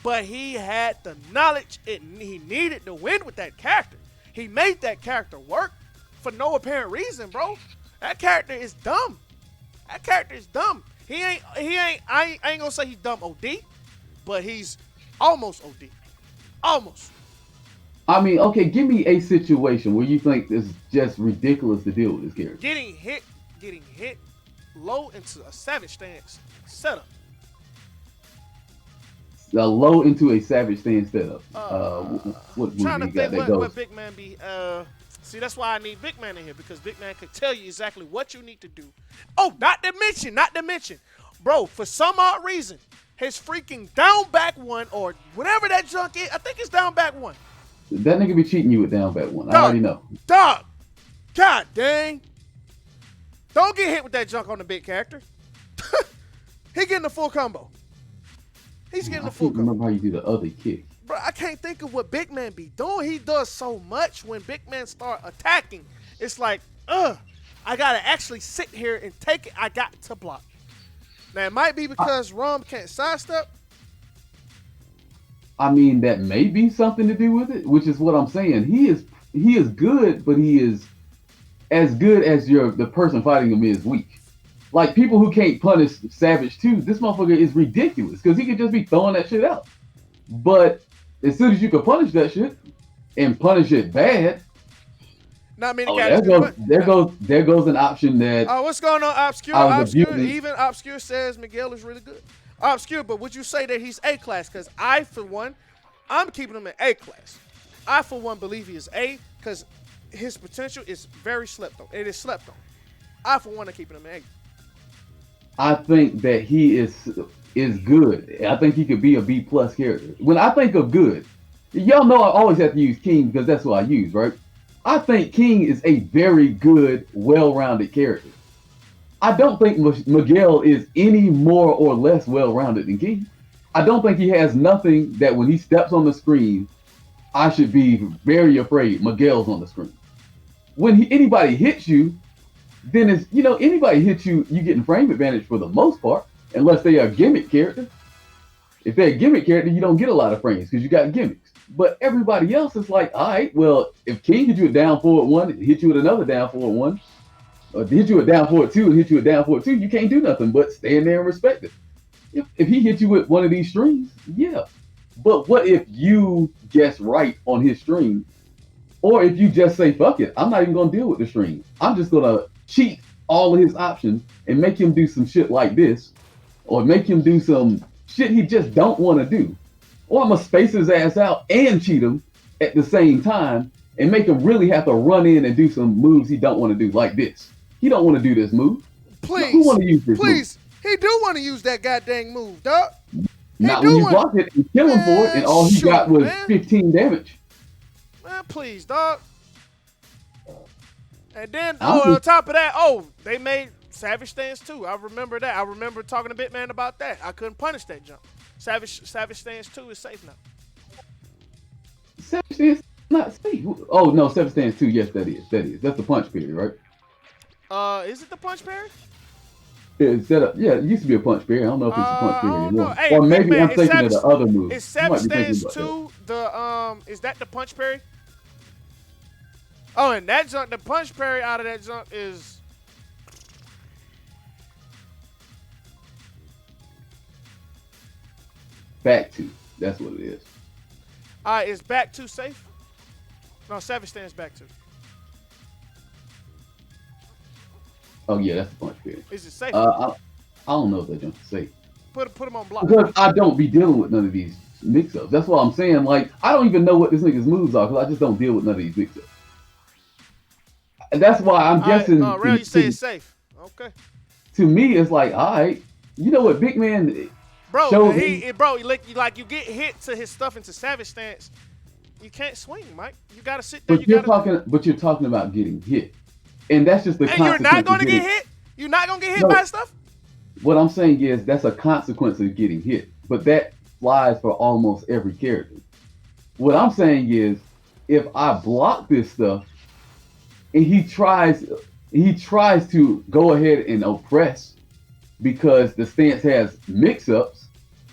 but he had the knowledge. He needed to win with that character. He made that character work for no apparent reason, bro. That character is dumb. That character is dumb. He ain't. I ain't gonna say he's dumb OD, but he's almost OD. Almost. I mean, okay, give me a situation where you think it's just ridiculous to deal with this character. Getting hit low into a savage stance setup. Low into a savage stance setup. What Trying movie to you got think that goes? what Big Man be. See, that's why I need Big Man in here, because Big Man could tell you exactly what you need to do. Oh, not to mention, bro, for some odd reason, his freaking down back one or whatever that junk is, I think it's down back one. That nigga be cheating you with down back one. I already know. Dog. God dang. Don't get hit with that junk on the big character. He getting the full combo. He's getting the full combo. I remember how you do the other kick. Bro, I can't think of what Big Man be doing. He does so much when Big Man start attacking. It's like, I gotta actually sit here and take it. I got to block. Now, it might be because Rom can't sidestep. I mean, that may be something to do with it, which is what I'm saying. He is good, but he is as good as the person fighting him is weak. Like, people who can't punish Savage 2, this motherfucker is ridiculous because he could just be throwing that shit out. But as soon as you can punish that shit and punish it bad, not many guys. There goes an option that. Oh, what's going on, Obscure? Even Obscure says Miguel is really good. Obscure, but would you say that he's A class? Because I, for one, I'm keeping him in A class. I, for one, believe he is A because his potential is very slept on. It is slept on. I, for one, am keeping him in A. I think that he is good. I think he could be a B plus character. When I think of good, y'all know I always have to use King because that's what I use, right? I think King is a very good, well-rounded character. I don't think Miguel is any more or less well-rounded than King. I don't think he has nothing that when he steps on the screen, I should be very afraid Miguel's on the screen. When anybody hits you, then it's, anybody hits you, you getting frame advantage for the most part, unless they are a gimmick character. If they're a gimmick character, you don't get a lot of frames because you got gimmicks. But everybody else is like, all right, well, if King hit you a down forward one, hit you with another down forward one, or hit you a down forward two and hit you a down forward two, you can't do nothing but stand there and respect it. If he hit you with one of these strings, yeah. But what if you guess right on his string? Or if you just say, fuck it, I'm not even going to deal with the string. I'm just going to cheat all of his options and make him do some shit like this, or make him do some shit he just don't want to do. Or I'm going to space his ass out and cheat him at the same time and make him really have to run in and do some moves he don't want to do, like this. He don't want to do this move. Please. Who want to use this move? He do want to use that goddamn move, dog. Not when you block it and kill him for it, and all he got was 15 damage. Man, please, dog. And then, on top of that, they made Savage Stance too. I remember that. I remember talking to Bitman about that. I couldn't punish that jump. Savage Stance 2 is safe now. Savage Stance not safe. Oh, no, Savage Stance 2, yes, that is. That's the punch period, right? Is it the punch period? It's set up. Yeah, it used to be a punch period. I don't know if it's a punch period anymore. Hey, or maybe man, I'm thinking of the other move. Is Savage Stance 2 is that the punch parry? Oh, and that junk, the punch parry out of that junk is back to. That's what it is. Is back 2 safe? No, Savage Stance back 2. Oh yeah, that's the punch period. Is it safe? I don't know if that jump is safe. Put him on block. Because I don't be dealing with none of these mix-ups. That's what I'm saying. Like, I don't even know what this nigga's moves are because I just don't deal with none of these mix-ups. And that's why I'm guessing. Real, you say it's safe. Okay. To me, it's like, all right, you know what, Big Man. Bro, you get hit to his stuff into Savage Stance. You can't swing, Mike. You gotta sit there. But you're talking about getting hit, and that's just the And you're not consequence gonna of getting. get hit. You're not gonna get hit No, by stuff. what I'm saying is that's a consequence of getting hit, but that flies for almost every character. What I'm saying is, if I block this stuff and he tries to go ahead and oppress because the stance has mix-ups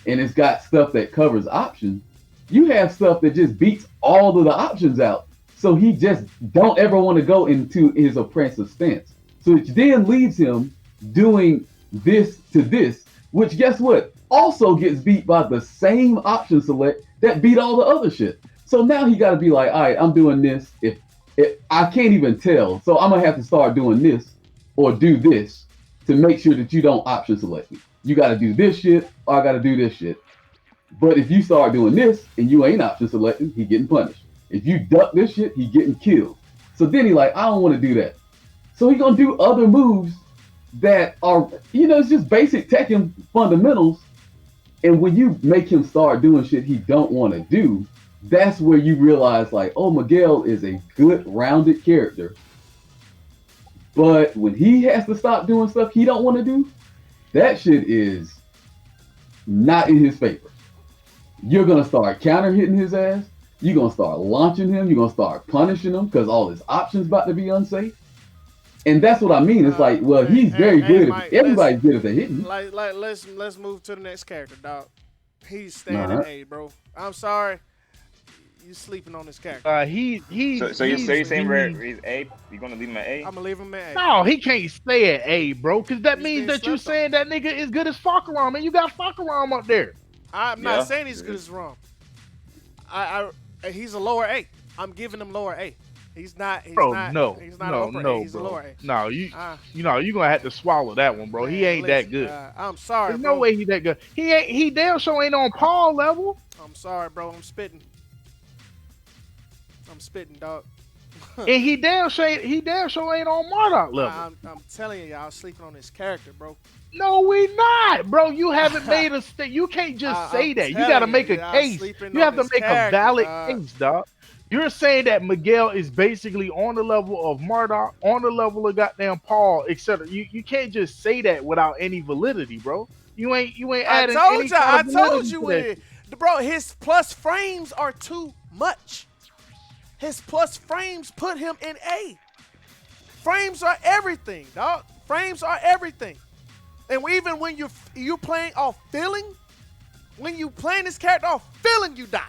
and it's got stuff that covers options, you have stuff that just beats all of the options out. So he just don't ever want to go into his oppressive stance. So it then leaves him doing this to this, which guess what? Also gets beat by the same option select that beat all the other shit. So now he got to be like, all right, I'm doing this. If I can't even tell, so I'm gonna have to start doing this or do this to make sure that you don't option select me. You got to do this shit, or I got to do this shit. But if you start doing this and you ain't option selecting, he getting punished. If you duck this shit, he getting killed. So then he like, I don't want to do that. So he gonna do other moves that are, it's just basic Tekken fundamentals. And when you make him start doing shit he don't want to do, that's where you realize like, oh, Miguel is a good rounded character. But when he has to stop doing stuff he don't want to do, that shit is not in his favor. You're gonna start counter hitting his ass. You're gonna start launching him. You're gonna start punishing him because all his options about to be unsafe. And that's what I mean. It's like, well, he's very good. Mike, Everybody's good at the hitting. Let's move to the next character, dog. He's staying in A, bro. I'm sorry, you sleeping on this character. So you're saying where he's A? You're gonna leave him at A? I'm gonna leave him at A. No, he can't stay at A, bro, because that He's means being that you slept saying that nigga is good as Fakaram, and you got Fakaram up there. I'm not saying he's good as wrong. He's a lower A. I'm giving him lower A. He's not. He's Bro, not. no, He's not no, upper no, A. He's bro. a lower A. No, you gonna have to swallow that one, bro. He ain't that good. I'm sorry. There's bro. no way he that good. He damn sure ain't on Paul level. I'm sorry, bro. I'm spitting, dog. And he damn sure ain't on Marduk level. I'm telling you, y'all sleeping on this character, bro. No, we not, bro. You haven't made a step. You can't just say that. You got to make a case. You have to make a valid case, dog. You're saying that Miguel is basically on the level of Marduk, on the level of goddamn Paul, etc. You can't just say that without any validity, bro. You ain't adding. I told you it. Bro, his plus frames are too much. His plus frames put him in A. Frames are everything, dog. Frames are everything. And even when you playing off feeling, when you playing this character off feeling, you die.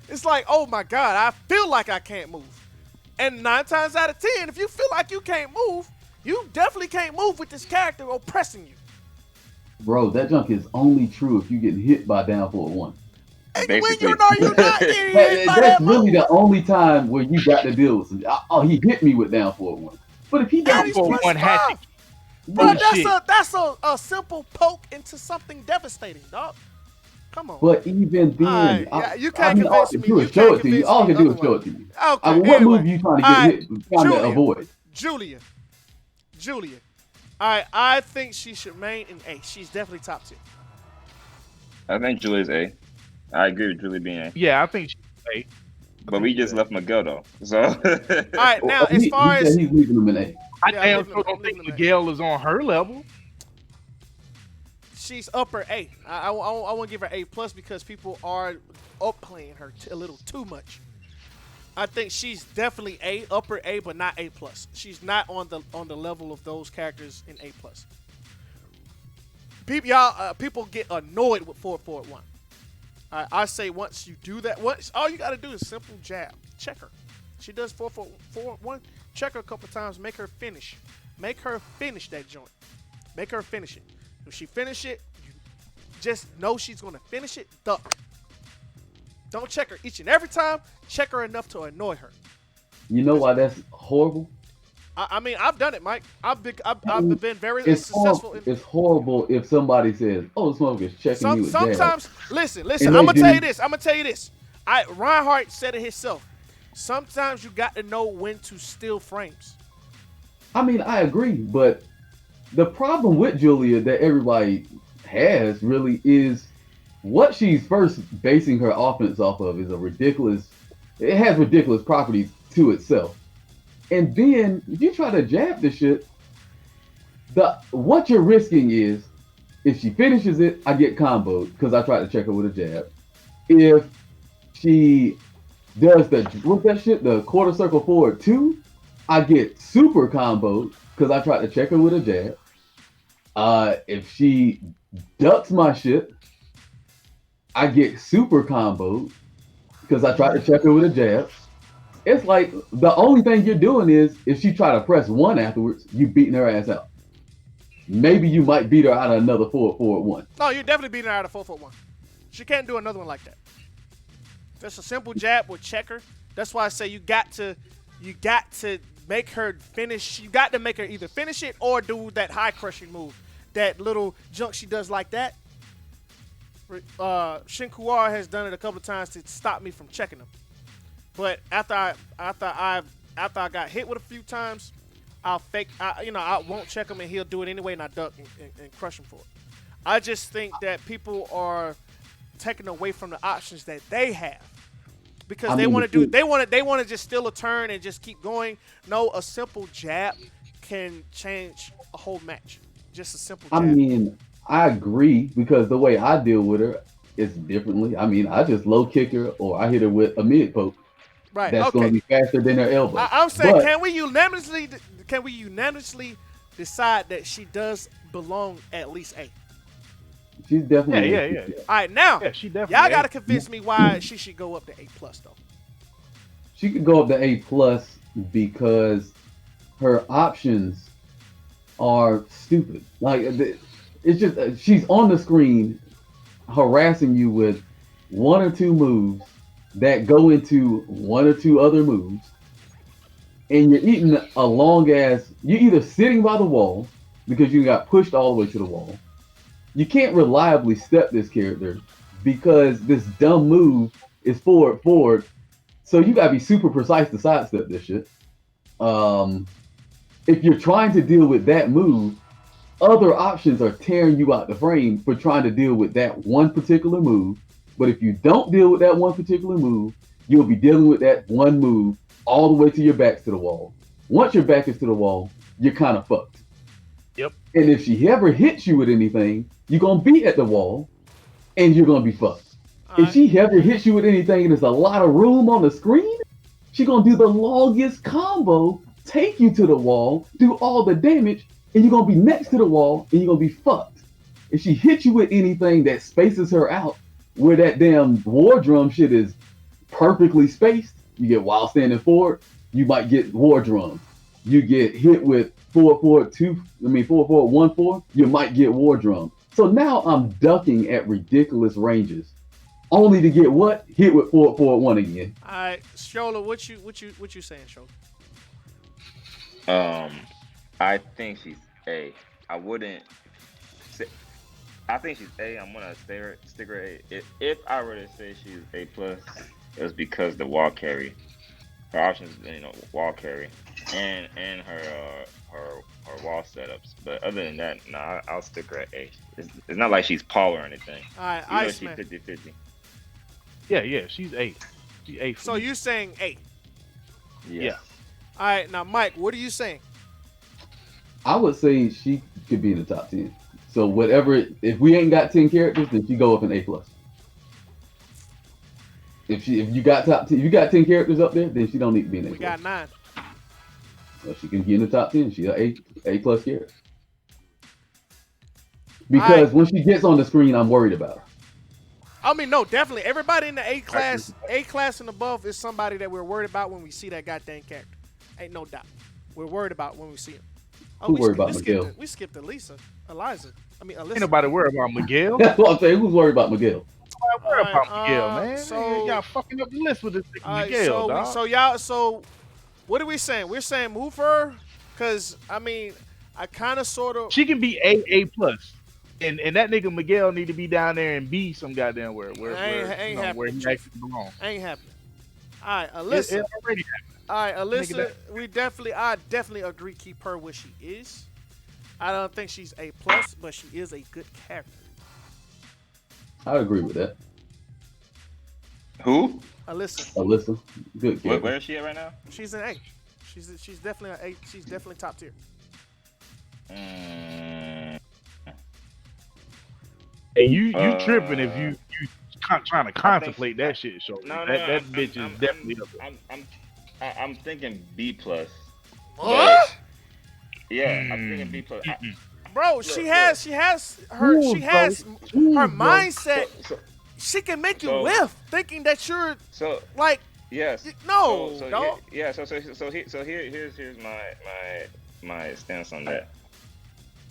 It's like, oh my God, I feel like I can't move. And 9 times out of 10, if you feel like you can't move, you definitely can't move with this character oppressing you. Bro, that junk is only true if you get hit by down forward 1. And when you know you're not getting hit by That's that really move. the only time where you got to deal with some. Oh, he hit me with down forward 1. But if he down forward 1 had to. Bro, that's a simple poke into something devastating, dog. Come on. But even then, you can't convince me. You show can't it to you. convince All I me can do is show it otherwise. to you. Okay, What anyway. move you trying to get hit? Trying to avoid? Julia. All right, I think she should main in A. She's definitely top tier. I think Julia's A. I agree with Julia being A. Yeah, I think she's A. But we just left Miguel though. So all right, now as far as he's leaving him in A. I damn sure don't think Miguel is on her level. she's upper A. I want to give her A plus because people are upplaying her a little too much. I think she's definitely A, upper A, but not A plus. She's not on the level of those characters in A plus. People get annoyed with 441. I say once you do that, all you got to do is simple jab, check her. She does 441. Check her a couple times, make her finish. Make her finish that joint. Make her finish it. If she finish it, you just know she's gonna finish it. Duck. Don't check her each and every time. Check her enough to annoy her. You know why that's horrible? I mean, I've done it, Mike. I've been very successful. It's horrible if somebody says, "Oh, this motherfucker's checking you with sometimes, jab." listen. I'm gonna tell you this. Reinhardt said it himself. Sometimes you got to know when to steal frames. I mean, I agree, but the problem with Julia that everybody has really is what she's first basing her offense off of is a ridiculous It has ridiculous properties to itself. And then if you try to jab the shit, what you're risking is if she finishes it, I get comboed because I tried to check her with a jab. If she does what's that shit, the quarter circle forward 2, I get super comboed because I tried to check her with a jab. If she ducks my shit, I get super comboed because I tried to check her with a jab. It's like the only thing you're doing is if she try to press 1 afterwards, you beating her ass out. Maybe you might beat her out of another forward 1. No, you're definitely beating her out of 4-4-1. She can't do another one like that. Just a simple jab with checker. That's why I say you got to make her finish. You got to make her either finish it or do that high crushing move, that little junk she does like that. Shinkuara has done it a couple of times to stop me from checking him. But after I got hit with a few times, I'll fake. I won't check him and he'll do it anyway, and I duck and crush him for it. I just think that people are taken away from the options that they have because they want to just steal a turn and just keep going. No, a simple jab can change a whole match. Just a simple jab. I mean, I agree because the way I deal with her is differently. I mean, I just low kick her or I hit her with a mid poke. Right. That's going to be faster than her elbow. I'm saying, can we unanimously decide that she does belong at least A? She's definitely Yeah. All right, now she definitely. Y'all got to convince me why she should go up to A+ though. She could go up to A+ because her options are stupid. Like it's just she's on the screen harassing you with 1 or 2 moves that go into 1 or 2 other moves, and you're eating a long ass. You're either sitting by the wall because you got pushed all the way to the wall. You can't reliably step this character because this dumb move is forward. So you gotta be super precise to sidestep this shit. If you're trying to deal with that move, other options are tearing you out the frame for trying to deal with that one particular move. But if you don't deal with that one particular move, you'll be dealing with that one move all the way to your back's to the wall. Once your back is to the wall, you're kind of fucked. Yep. And if she ever hits you with anything, you're going to be at the wall and you're going to be fucked. If she ever hits you with anything and there's a lot of room on the screen, she's going to do the longest combo, take you to the wall, do all the damage, and you're going to be next to the wall and you're going to be fucked. If she hits you with anything that spaces her out, where that damn war drum shit is perfectly spaced, you get while standing forward, you might get war drum. You get hit with 4-4-1-4, you might get war drum. So now I'm ducking at ridiculous ranges, only to get what? Hit with 4-4-1 again. All right, Shola, what you saying, Shola? I think she's A. I wouldn't say. I think she's A. I'm gonna stick her A. If I were to say she's A+, it's because the wall carry, her options, wall carry, and her wall setups. But other than that, I'll stick her at A. It's not like she's Paul or anything. All right, Iceman. She's 50-50. Yeah, she's A. She's A. So you're saying A? Yeah. All right, now Mike, what are you saying? I would say she could be in the top 10. So if we ain't got 10 characters, then she go up in A+. If you got 10 characters up there, then she don't need to be in A+. We got 9. So she can be in the top 10. She's an A+ character. Because when she gets on the screen, I'm worried about her. I mean, no, definitely. Everybody in the A class and above is somebody that we're worried about when we see that goddamn character. Ain't no doubt. We're worried about when we see him. Who worried about Miguel? We skipped Eliza. Alyssa. Ain't nobody worried about Miguel. That's what I'm saying. Who's worried about Miguel? Nobody worried about Miguel, man. So y'all fucking up the list with this Miguel, dog. So what are we saying? We're saying move her because I mean, I kind of sort of. She can be A+. And that nigga Miguel need to be down there and be some goddamn where he actually belongs. Ain't happening. All right, Alyssa. It already happened. All right, Alyssa. I definitely agree. Keep her where she is. I don't think she's A+, but she is a good character. I agree with that. Who? Alyssa, good character. Where is she at right now? She's an A. She's definitely an A. She's definitely top tier. And you tripping if you trying to contemplate that shit, so No, that bitch is definitely up there. I'm thinking B plus. What? Yeah, I'm thinking B plus. Bro, she has her mindset. She can make you whiff, thinking that you're like. Yes. No, dog. Yeah. So here's my stance on that.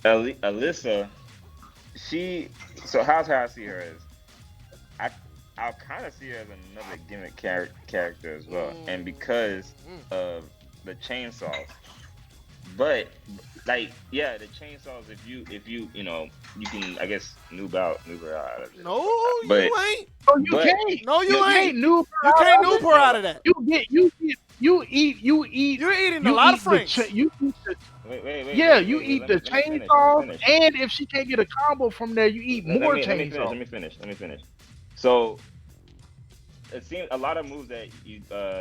Alyssa, how's how I see her as I'll kind of see her as another gimmick character as well, and because of the chainsaws. But like, yeah, the chainsaws. If you you can, I guess, noob her out of it. No, but, you ain't. Oh, you can't. No, you ain't. Noob you can't noob her out of that. You eat. You're eating a lot of frames. You eat the. Wait, you eat the chainsaws, and if she can't get a combo from there, you eat more chainsaws. Let me finish. So it seems a lot of moves that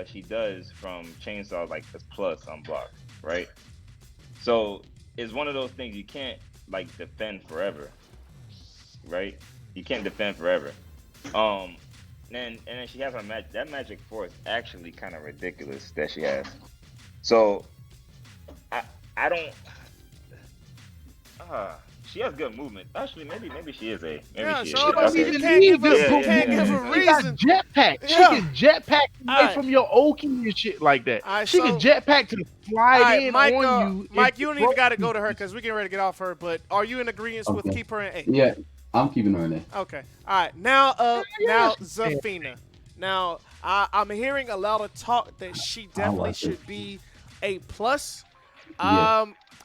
she does from chainsaws like this plus on block, right? So it's one of those things you can't like defend forever, right? You can't defend forever. And then she has her that magic force actually kind of ridiculous that she has. So I don't. She has good movement. Actually, maybe she is a. Maybe she is. Okay. You can't give a reason. Jetpack. She can jetpack away from your Oki and shit like that. She can jetpack to slide in Mike, on you. Mike, you don't even got to go to her because we're getting ready to get off her. But are you in agreement with keep her in A? Yeah, I'm keeping her in A. Okay. All right. Now Zafina. Now I'm hearing a lot of talk that she definitely should be A plus.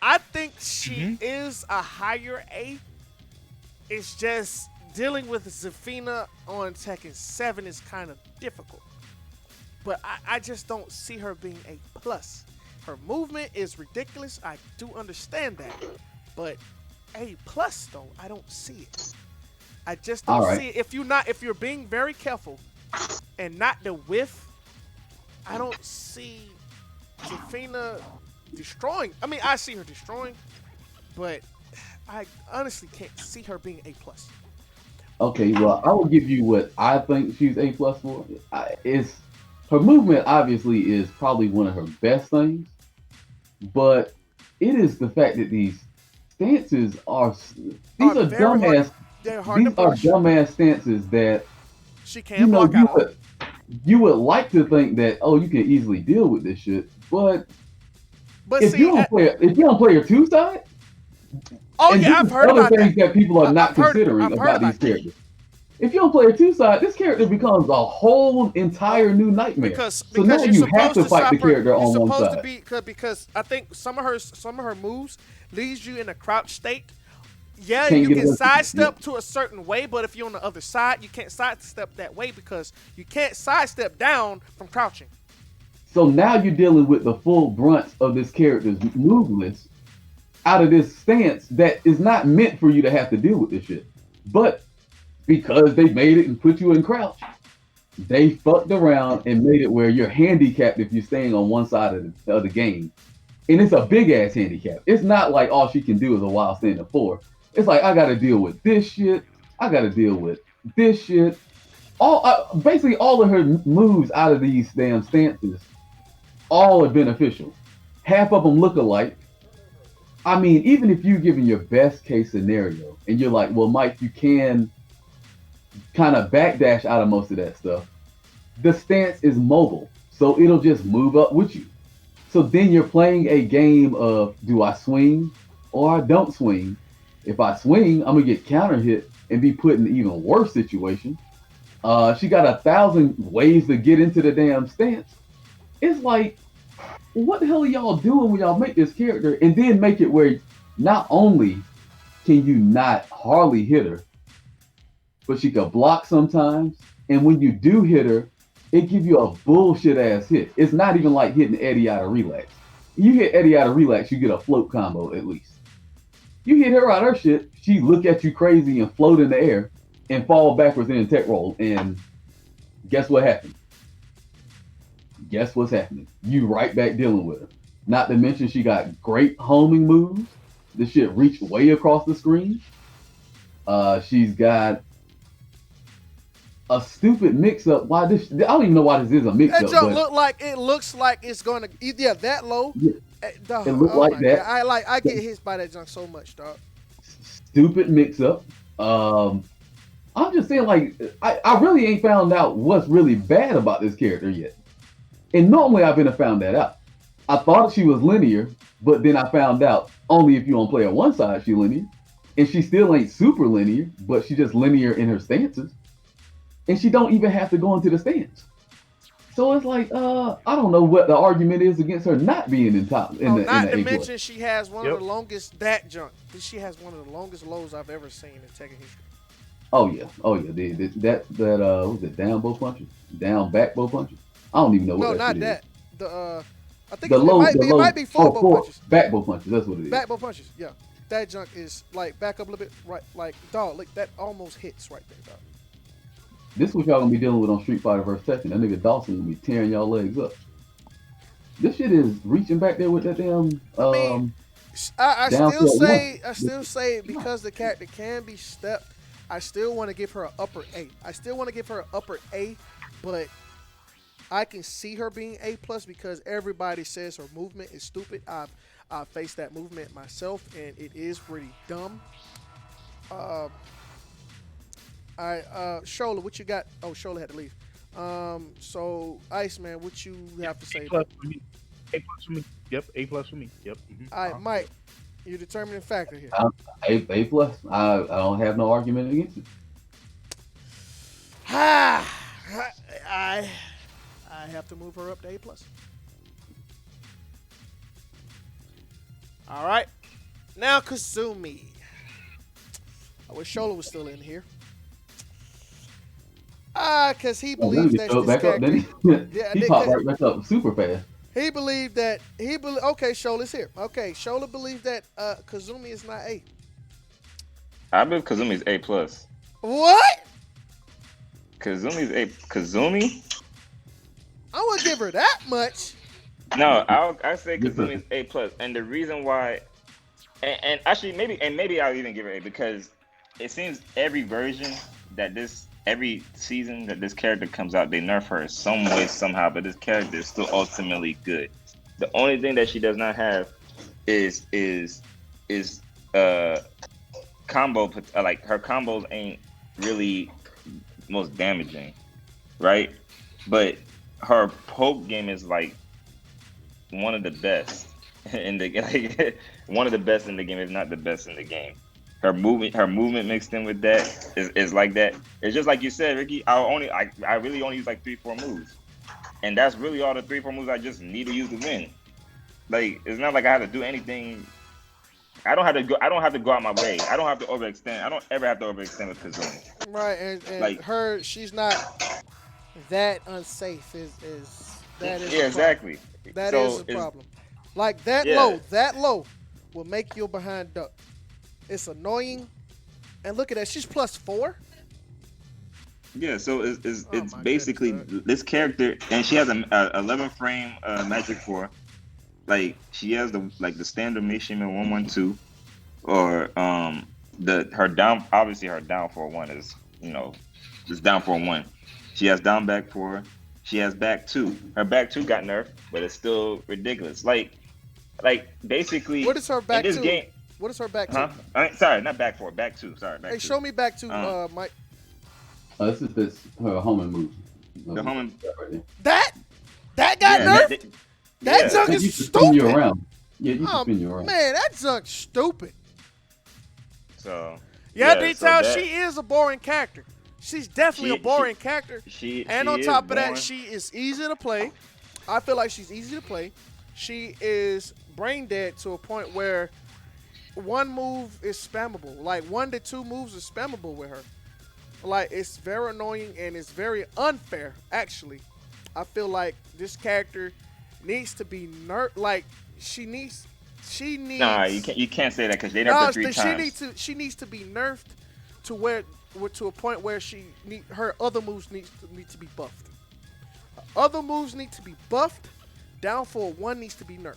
I think she is a higher A. It's just dealing with Zafina on Tekken 7 is kind of difficult. But I just don't see her being A plus. Her movement is ridiculous. I do understand that. But A plus though, I don't see it. I just don't see it. If you're being very careful and not the whiff, I don't see Zafina destroying. I mean, I see her destroying, but I honestly can't see her being A plus. Okay, well, I will give you what I think she's A plus for. Her movement obviously is probably one of her best things, but it is the fact that these stances are dumbass. These are dumbass stances that she can't block out. You would like to think that you can easily deal with this shit, but if you don't play her two side, I've heard about things that people are not considering about these characters. If you don't play her two side, this character becomes a whole entire new nightmare. Because now you have to fight the character on one side. Because I think some of her moves leaves you in a crouch state. Yeah, you can sidestep to a certain way, but if you're on the other side, you can't sidestep that way because you can't sidestep down from crouching. So now you're dealing with the full brunt of this character's move list out of this stance that is not meant for you to have to deal with this shit. But because they made it and put you in crouch, they fucked around and made it where you're handicapped if you're staying on one side of the game. And it's a big ass handicap. It's not like all she can do is a wild stand of 4. It's like, I got to deal with this shit. I got to deal with this shit. Basically all of her moves out of these damn stances, all are beneficial. Half of them look alike. I mean, even if you're giving your best case scenario and you're like, well, Mike, you can kind of backdash out of most of that stuff. The stance is mobile, so it'll just move up with you. So then you're playing a game of, do I swing or I don't swing? If I swing, I'm gonna get counter hit and be put in an even worse situation. She got 1,000 ways to get into the damn stance. It's like, what the hell are y'all doing when y'all make this character and then make it where not only can you not hardly hit her, but she can block sometimes. And when you do hit her, it gives you a bullshit ass hit. It's not even like hitting Eddie out of relax. You hit Eddie out of relax, you get a float combo at least. You hit her out of her shit, she look at you crazy and float in the air and fall backwards in tech roll. And Guess what happened? Guess what's happening? You right back dealing with her. Not to mention she got great homing moves. This shit reached way across the screen. She's got a stupid mix-up. Why this? I don't even know why this is a That mix-up. junk But looks like it's gonna that low. yeah, it looked Oh like my that. God. I get hit by that junk so much, dog. Stupid mix-up. I'm just saying, like, I really ain't found out what's really bad about this character yet. And normally I've been found that out. I thought she was linear, but then I found out only if you on player one side she linear. And she still ain't super linear, but she just linear in her stances. And she don't even have to go into the stance. So it's like, I don't know what the argument is against her not being in top in the Not to A+. mention she has one of Yep. the longest that junk. She has one of the longest lows I've ever seen in Tekken history. Oh yeah. That was it down bow punches? Down back bow punches? I don't even know what No, that not shit that. is. I think The it, low, might the be, low, it might be four bow punches. back bow punches. That's what it is. Back bow punches. Yeah, that junk is like back up a little bit. Right, like dog. Like that almost hits right there, dog. This is what y'all gonna be dealing with on Street Fighter vs. Tekken. That nigga Dawson gonna be tearing y'all legs up. This shit is reaching back there with that damn. I mean, I down still to a say one. I still say because the character can be stepped, I still want to give her an upper A. I still want to give her an upper A, but I can see her being A plus because everybody says her movement is stupid. I've faced that movement myself, and it is pretty dumb. Shola, what you got? Oh, Shola had to leave. So Iceman, what you have to say? A plus for me. A plus for me. Yep. A plus for me. Yep. All right, Mike, you're the determining factor here. A plus. I don't have no argument against it. I have to move her up to A plus. All right, now Kazumi. I wish Shola was still in here. Because he believes that this back up, character. then Yeah, he popped right back up super fast. He believed that okay, Shola's here. Okay, Shola believes that Kazumi is not A. I believe Kazumi's A plus. What? Kazumi's A. Kazumi? I wouldn't give her that much. No, I say Kazumi's A plus, and the reason why, and actually maybe I'll even give her A because it seems every version that every season that this character comes out, they nerf her some way somehow, but this character is still ultimately good. The only thing that she does not have is combo, like her combos ain't really most damaging, right? But her poke game is like one of the best in the one of the best in the game, if not the best in the game. Her movement mixed in with that is like that. It's just like you said, Ricky. I really only use like 3-4 moves, and that's really all the 3-4 moves I just need to use to win. Like it's not like I have to do anything. I don't have to go out my way. I don't have to overextend. I don't ever have to overextend with Kazumi. Right, and Like she's not that unsafe. Is that is yeah, exactly. That So is a problem. Like that Yeah. low will make you behind duck. It's annoying. And look at that, she's +4. Yeah, so it's my basically goodness, this character, and she has a 11 frame magic 4. Like she has the standard Mishima 112, or her down for 1 is is down for 1. She has down back 4. She has back 2. Her back 2 got nerfed, but it's still ridiculous. Like basically, What is her back in this 2? game? What is her back 2? Huh? Sorry, not back 4, back 2. Sorry, back Hey, 2. show me back 2, Mike. This is her homing move. The homing. Right there. That got nerfed? That junk It is used to spin you stupid. around. Yeah, it used to spin you around. Man, that junk's stupid. So Yeah, so detail. that- She is a boring character. She's definitely a boring character. And on top of that, she is easy to play. I feel like she's easy to play. She is brain dead to a point where one move is spammable. Like 1 to 2 moves is spammable with her. Like it's very annoying and it's very unfair. Actually, I feel like this character needs to be nerfed. Like she needs. Nah, you can't say that because they nerfed her 3 times. She needs to be nerfed to a point where her other moves need to be buffed. Other moves need to be buffed. Down for 1 needs to be nerfed.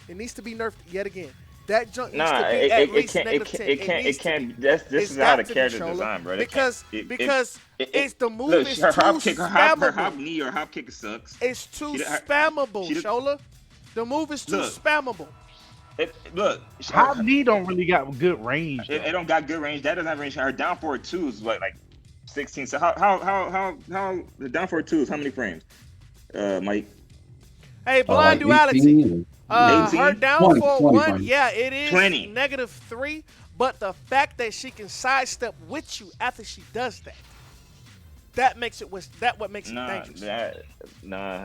It needs to be nerfed yet again. That junk needs to be at least negative 10. It can't. This is how the character's designed, bro. Because it's the move look, is her too spammable. her hop knee or hop kick sucks. It's too spammable, Shola. The move is too spammable. Hop knee don't really got good range. It don't got good range. That doesn't have range. Her down forward 2 is what, like 16. So how the down forward 2 is how many frames? Mike. Hey, blind duality. 18. Her down 20, for 20 1, frames. yeah, it is 20. -3. But the fact that she can sidestep with you after she does that, what makes it dangerous. Nah.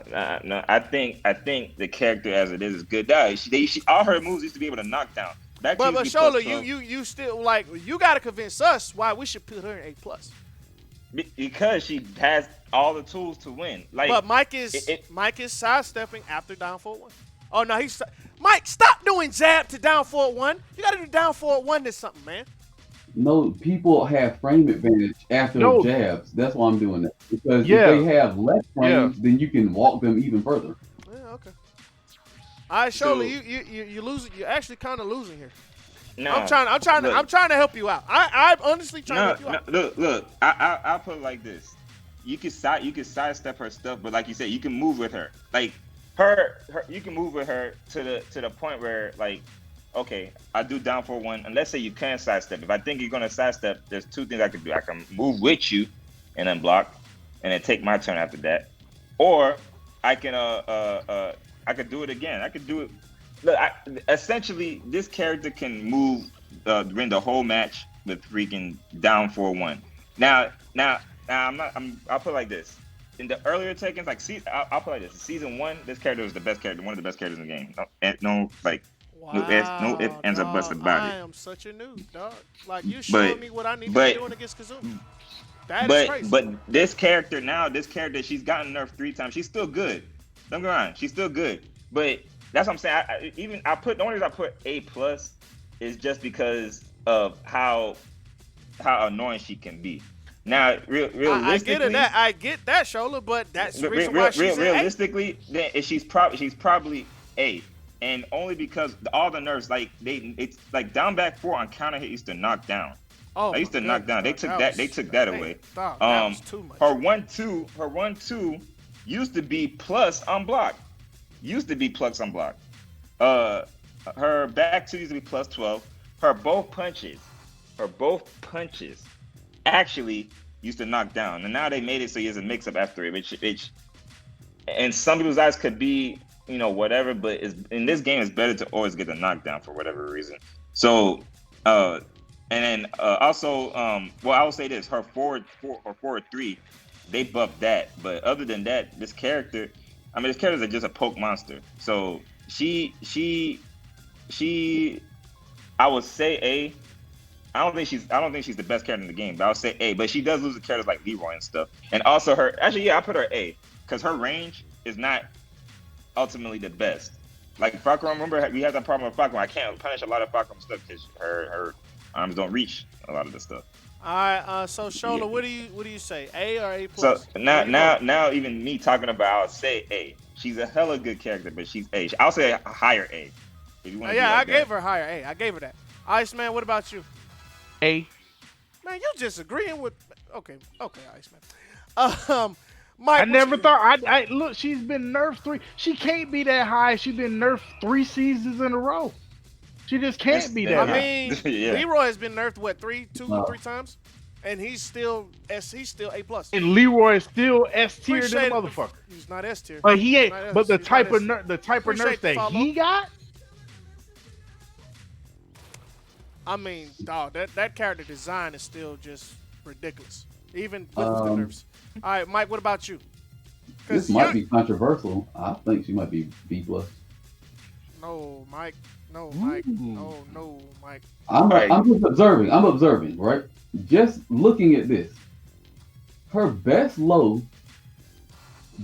I think the character as it is good. All her moves used to be able to knock down. But Shola, you still like you gotta convince us why we should put her in A+. Because she has all the tools to win. Like, but Mike is sidestepping after down forward 1. Oh no, Mike, stop doing jab to down forward 1. You gotta do down forward 1 to something, man. No, people have frame advantage after jabs. That's why I'm doing that. Because if they have less frames, then you can walk them even further. Yeah, okay. All right, Shola, you losing. You're actually kind of losing here. No, I'm trying to help you out. I'm honestly trying to help you out. Look. I'll put it like this. You can sidestep her stuff, but like you said, you can move with her. Like you can move with her to the point where, like, okay, I do down for 1, and let's say you can sidestep. If I think you're gonna sidestep, there's 2 things I can do. I can move with you and then block, and then take my turn after that, or I can I could do it again. I could do it. Look, essentially, this character can move during the whole match with freaking down 4-1. Now, I'll put it like this. In the earlier Tekkens, like, I'll put it like this. In season 1, this character was the best character, one of the best characters in the game. No ifs, ands, or buts about it. I am such a noob, dog. Like, you showing me what I need to be doing against Kazumi. That is crazy. But this character, she's gotten nerfed 3 times. She's still good. Don't get me wrong, she's still good. But that's what I'm saying. The only reason I put A+ is just because of how annoying she can be. Now, realistically, I get that, Shola, but that's the reason why she's realistically, then she's probably A, and only because all the nerfs, like, it's like down back 4 on counter hit used to knock down. Oh, I used to knock down. They took that away. That was too much. Her 1-2 used to be plus on block. Her back 2 used to be plus 12. Her both punches actually used to knock down, and now they made it so he has a mix-up after it, which and some people's eyes could be, whatever, but in this game it's better to always get the knockdown for whatever reason. So and then also I will say this: her forward 3, they buffed that, but other than that, this character is just a poke monster. So she I would say A. I don't think she's the best character in the game, but I'll say A. But she does lose to characters like Leroy and stuff. And also I put her A because her range is not ultimately the best. Like Falcon, remember we had that problem with Falcon. I can't punish a lot of Falcon stuff because her arms don't reach a lot of the stuff. All right, so Shola, what do you say, A or A+? So now even me talking about, I'll say A. She's a hella good character, but she's A. I'll say a higher A. If you want I gave her higher A. I gave her that. Iceman, what about you? A. Man, you just agreeing with. Okay, Iceman. Mike, I never thought. I look. She's been nerfed 3. She can't be that high. She's been nerfed 3 seasons in a row. She just can't be that high. I mean, Leroy has been nerfed two or three times, and he's still A+. And Leroy is still S tier than the motherfucker. He's not S tier. But he ain't. But the type of nerf that he got. I mean, dog, that character design is still just ridiculous, even with the nerfs. All right, Mike, what about you? This might be controversial. I think she might be B+. No, Mike. No, Mike. No, Mike. I'm just observing. I'm observing, right? Just looking at this. Her best low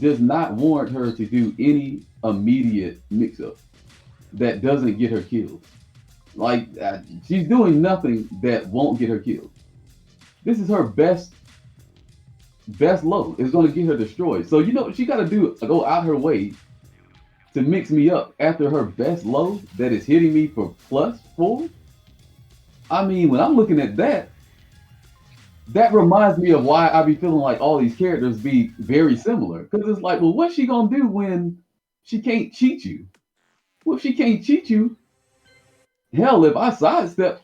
does not warrant her to do any immediate mix-up that doesn't get her killed. Like she's doing nothing that won't get her killed. This is her best low. It's going to get her destroyed. So you know what she got to do? Go out her way to mix me up after her best low that is hitting me for +4. I mean, when I'm looking at that, that reminds me of why I be feeling like all these characters be very similar. Because it's like, well, what's she gonna do when she can't cheat you? Well, if she can't cheat you, hell, if I sidestep,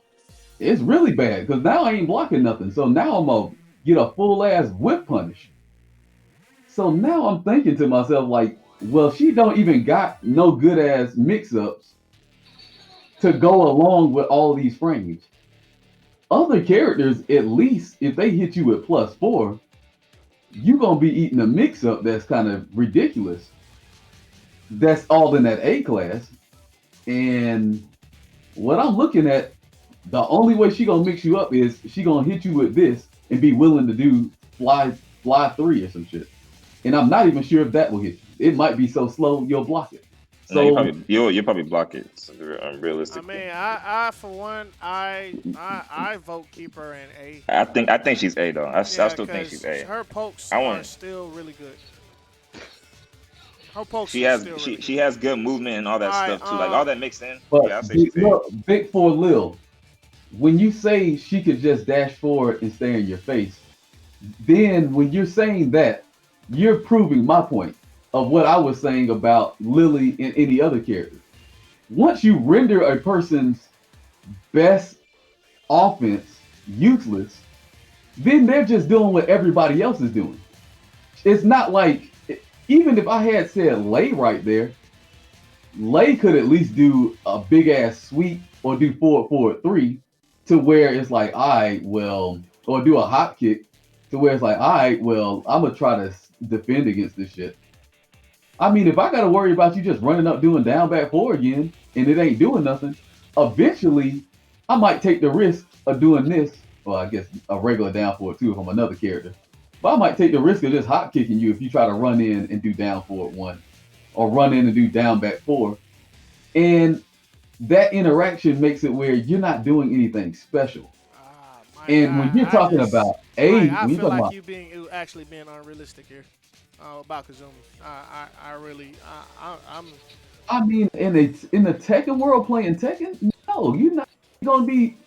it's really bad. Because now I ain't blocking nothing. So now I'm gonna get a full ass whip punish. So now I'm thinking to myself, like, well, she don't even got no good ass mix ups to go along with all these frames. Other characters, at least if they hit you with +4, you gonna be eating a mix up that's kind of ridiculous. That's all in that A class. And what I'm looking at, the only way she gonna mix you up is she gonna hit you with this and be willing to do fly 3 or some shit. And I'm not even sure if that will hit you. It might be so slow you'll block it. No, So you probably block it I realistically. mean, I for one, I vote keep her in A. I think she's A though. I Yeah, still think she's because A. her pokes I are want still really good. Her pokes she are has still she really she good. has good movement and all All that right, stuff too. Like all that mixed in. but Yeah, I'll say she's A. look, Big for Lil, when you say she could just dash forward and stare in your face, then when you're saying that, you're proving my point of what I was saying about Lily and any other character. Once you render a person's best offense useless, then they're just doing what everybody else is doing. It's not like, even if I had said Lay right there, Lay could at least do a big ass sweep or do forward 3 to where it's like, all right, well, or do a hop kick to where it's like, all right, well, I'm gonna try to defend against this shit. I mean, if I gotta worry about you just running up doing down back 4 again and it ain't doing nothing, eventually I might take the risk of doing this. Well, I guess a regular down forward too if I'm another character. But I might take the risk of just hot kicking you if you try to run in and do down forward 1 or run in and do down back 4. And that interaction makes it where you're not doing anything special. Mike, And when you're I talking just, about Mike, A, I when you're feel talking like about, you actually being unrealistic here about Kazumi. I really, I'm. I mean, in the Tekken world playing Tekken, no, you're not gonna be.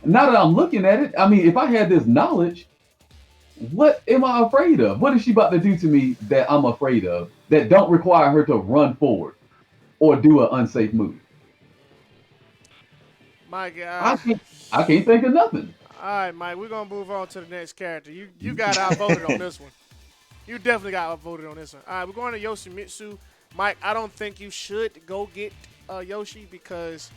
Now that I'm looking at it, I mean, if I had this knowledge, what am I afraid of? What is she about to do to me that I'm afraid of that don't require her to run forward or do an unsafe move? Mike, I can't. I can't think of nothing. all right, Mike, we're gonna move on to the next character. You got outvoted on this one. You definitely got outvoted on this one. All right, we're going to Yoshimitsu. Mike, I don't think you should go get Yoshi because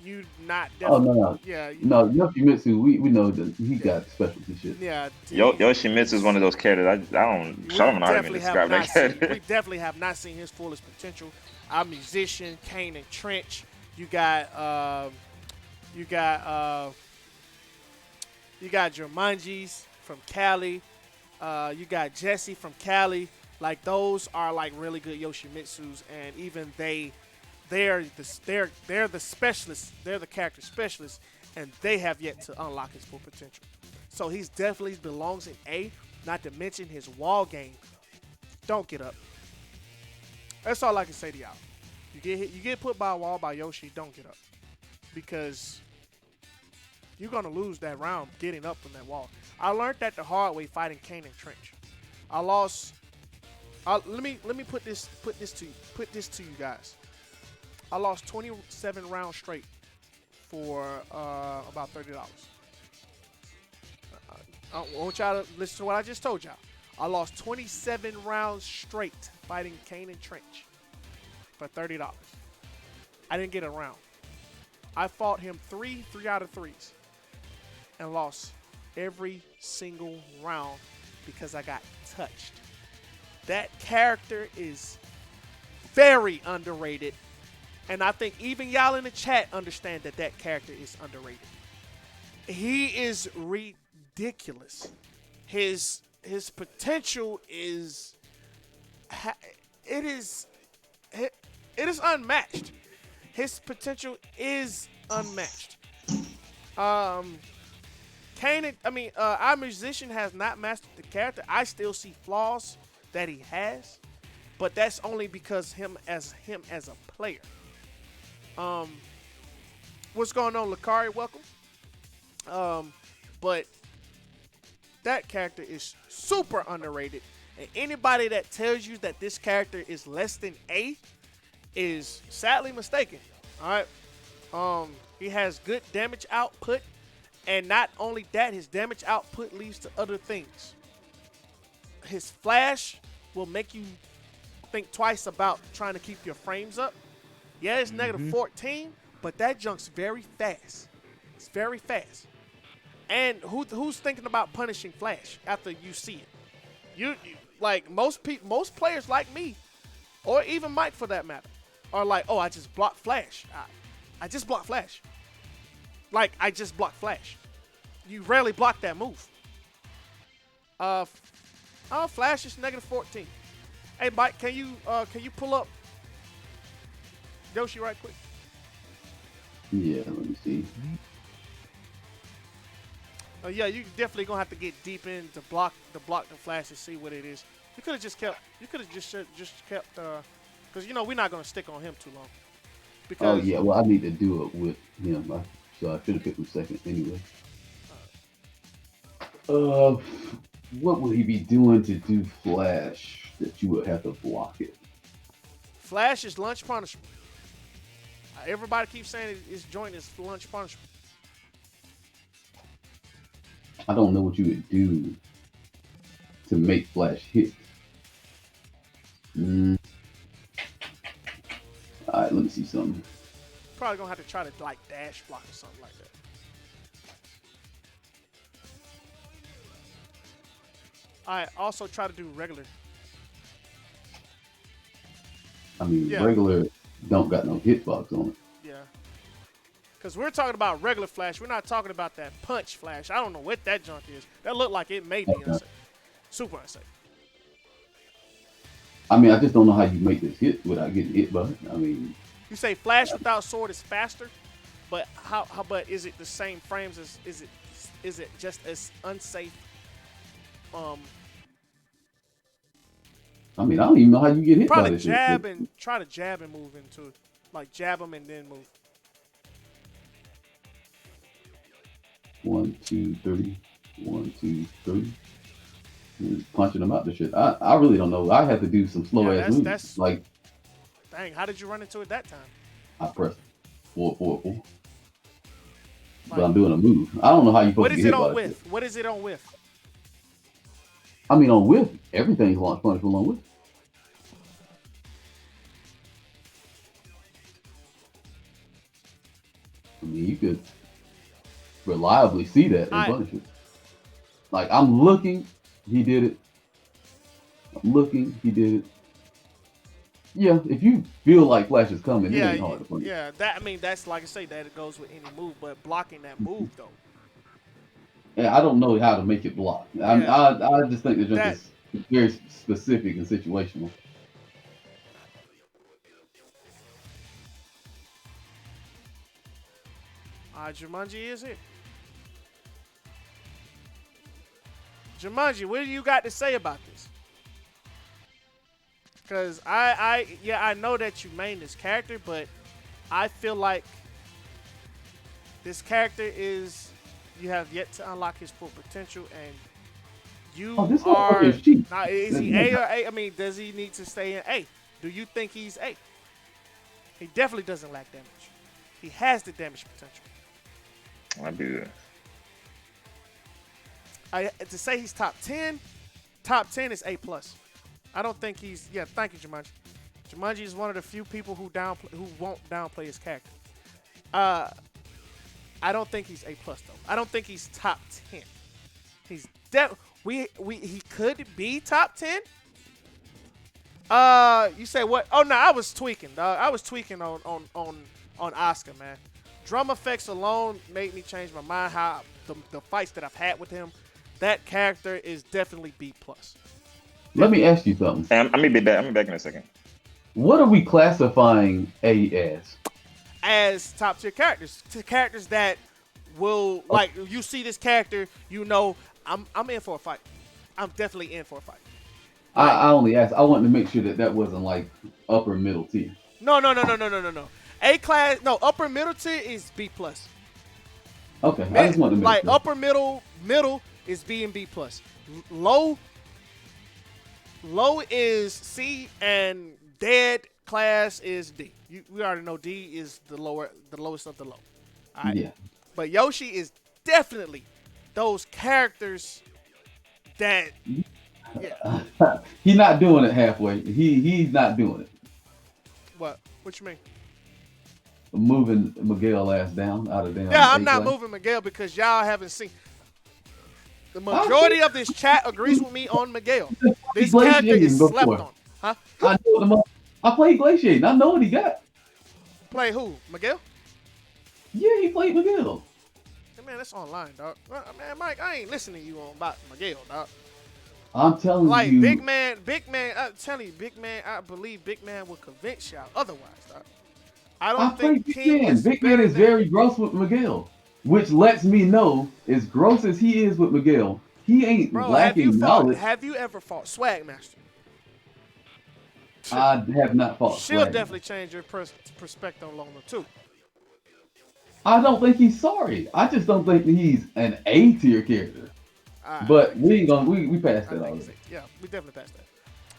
you not Oh definitely. no, no, Yeah, no. Yoshimitsu, we know that he got specialty shit. yeah. Yoshimitsu is one of those characters I don't know how to even describe that We character. definitely have not seen his fullest potential. Our musician, Kane and Trench. You got you got you got Jumanji's from Cali. You got Jesse from Cali. Like those are like really good Yoshimitsu's, and even they're the specialists. They're the character specialists, and they have yet to unlock his full potential. So he's definitely belongs in A. Not to mention his wall game. Don't get up. That's all I can say to y'all. You get hit, you get put by a wall by Yoshi. Don't get up because you're gonna lose that round getting up from that wall. I learned that the hard way fighting Kane and Trench. I lost. Let me put this to you guys. I lost 27 rounds straight for about $30. I want y'all to listen to what I just told y'all. I lost 27 rounds straight fighting Kane and Trench for $30. I didn't get a round. I fought him three out of threes, and lost every single round because I got touched. That character is very underrated, and I think even y'all in the chat understand that that character is underrated. He is ridiculous. His potential is it is unmatched. His potential is unmatched. Kanan, our musician has not mastered the character. I still see flaws that he has, but that's only because him as a player. What's going on, Lakari? Welcome. But that character is super underrated, and anybody that tells you that this character is less than A is sadly mistaken. All right. He has good damage output. And not only that, his damage output leads to other things. His flash will make you think twice about trying to keep your frames up. Yeah, it's negative 14, but that junk's very fast. It's very fast. And who's thinking about punishing flash after you see it? You like most players like me, or even Mike for that matter, are like, oh, I just blocked flash. I just blocked flash. Like, I just blocked flash. You rarely block that move. Flash is negative 14. Hey, Mike, can you pull up Yoshi right quick? Yeah, let me see. Yeah, you definitely gonna have to get deep in to block the flash to see what it is. You could have just kept. Because we're not gonna stick on him too long. Because, oh yeah, well I need to do it with him. So I should have picked him second anyway. What would he be doing to do flash that you would have to block it? Flash is lunge punishment. Everybody keeps saying his joint is lunge punishment. I don't know what you would do to make flash hit. All right, let me see something. Probably gonna have to try to like dash block or something like that. All right, also try to do regular. I mean, regular don't got no hitbox on it. Yeah. Because we're talking about regular flash. We're not talking about that punch flash. I don't know what that junk is. That looked like it may be unsafe. Super unsafe. I mean, I just don't know how you make this hit without getting hit by it. I mean, you say flash without sword is faster, but how? But is it the same frames as? Is it just as unsafe? I mean, I don't even know how you get hit by this. Try to jab and move into it, like jab them and then move. 1, 2, 3. 1, 2, 3. Punching them out the shit. I really don't know. I had to do some slow ass moves. Like, dang, how did you run into it that time? I pressed 4, 4, 4. But I'm doing a move. I don't know how you supposed to get hit by it. What is it on whiff? I mean, on whiff, everything's launch punishable on whiff. I mean, you could reliably see that and punish it. Like, I'm looking, he did it. I'm looking, he did it. Yeah, if you feel like flash is coming, it ain't hard to punish. Yeah, that's like I say, that it goes with any move, but blocking that move though. Yeah, I don't know how to make it block. I just think the jump is very specific and situational. Jumanji is here. Jumanji, what do you got to say about this? Because I know that you main this character, but I feel like this character you have yet to unlock his full potential, and you are. Now, is he A or A? I mean, does he need to stay in A? Do you think he's A? He definitely doesn't lack damage. He has the damage potential. I do that. To say he's top 10 is A+. I don't think he's. Yeah, thank you, Jumanji. Jumanji is one of the few people who won't downplay his character. I don't think he's A+ though. I don't think he's top 10. He's he could be top 10. You say what? Oh no, I was tweaking. I was tweaking on Oscar, man. Drum effects alone made me change my mind. How the fights that I've had with him, that character is definitely B+. Let me ask you something. I'm gonna be back in a second. What are we classifying A as? as top tier characters, to characters that will like you see this character, you know, I'm in for a fight. I'm definitely in for a fight. Like, I only asked. I wanted to make sure that wasn't like upper middle tier. no. A class, no, upper middle tier is B plus. Okay, I just wanted to make Like sure. upper middle is B and B plus. Low is C and dead class is D. We already know D is the lowest of the low. All right. Yeah. But Yoshi is definitely those characters that He's not doing it halfway. He's not doing it. What you mean? Moving Miguel ass down out of damn. Yeah, I'm A not class. moving Miguel because y'all haven't seen. The majority of this chat agrees with me on Miguel. This character is slept on. Huh? I played Glaciating. I know what he got. Play who? Miguel? Yeah, he played Miguel. Hey, man, that's online, dog. Man, Mike, I ain't listening to you on about Miguel, dog. I'm telling Like, you. big man, I'm telling you, big man, I believe big man will convince y'all otherwise, dog. I don't think King is Big Man is very gross with Miguel, which lets me know, as gross as he is with Miguel, he ain't lacking knowledge. Have you ever fought Swag Master? I have not fought She'll Swag. definitely change your perspective on Loner, too. I don't think he's sorry. I just don't think that he's an A tier character. But we passed that already. Yeah, we definitely passed that.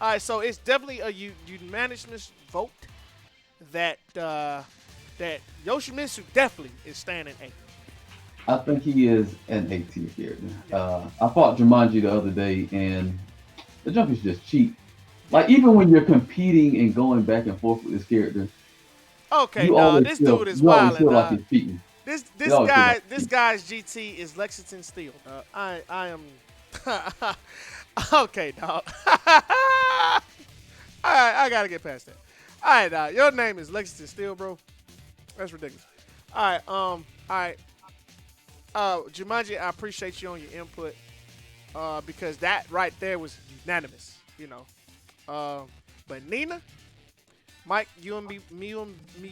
All right, so it's definitely a unanimous vote that Yoshimitsu definitely is standing A. I think he is an A tier character. I fought Jumanji the other day, and the jump is just cheap. Like, even when you're competing and going back and forth with this character, okay, no, this dude is wild. Like he's cheating. This guy's GT is Lexington Steel. I am okay, dog. Alright, I gotta get past that. Alright, dog. Your name is Lexington Steel, bro. That's ridiculous. Alright. Jumanji, I appreciate you on your input. Because that right there was unanimous, you know. But Nina, Mike, you and me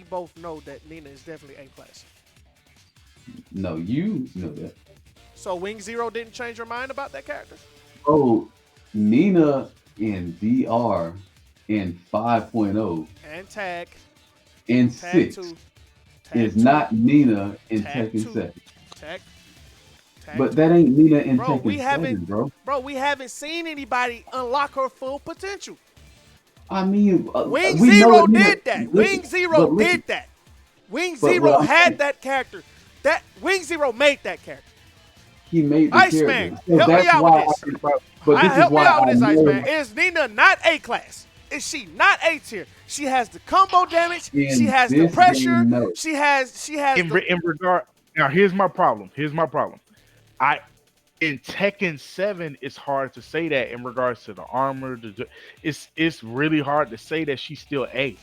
both know that Nina is definitely A class. No, you know that. So Wing Zero didn't change your mind about that character? Oh, Nina in DR in 5.0 and Tag in 6 is not Nina in Tekken 7. Tag but that ain't Nina in Tekken 7, bro. Bro, we haven't seen anybody unlock her full potential. I mean, Wing Zero did that. Wing Zero did that. Wing Zero had that character. That Wing Zero made that character. He made the Iceman, character. help me out with this. Help me out with this, Iceman. Is Nina not A class? Is she not A tier? She has the combo damage. She has the pressure. She has. In regard. Now, here's my problem. In Tekken 7, it's hard to say that in regards to the armor. It's really hard to say that she's still A.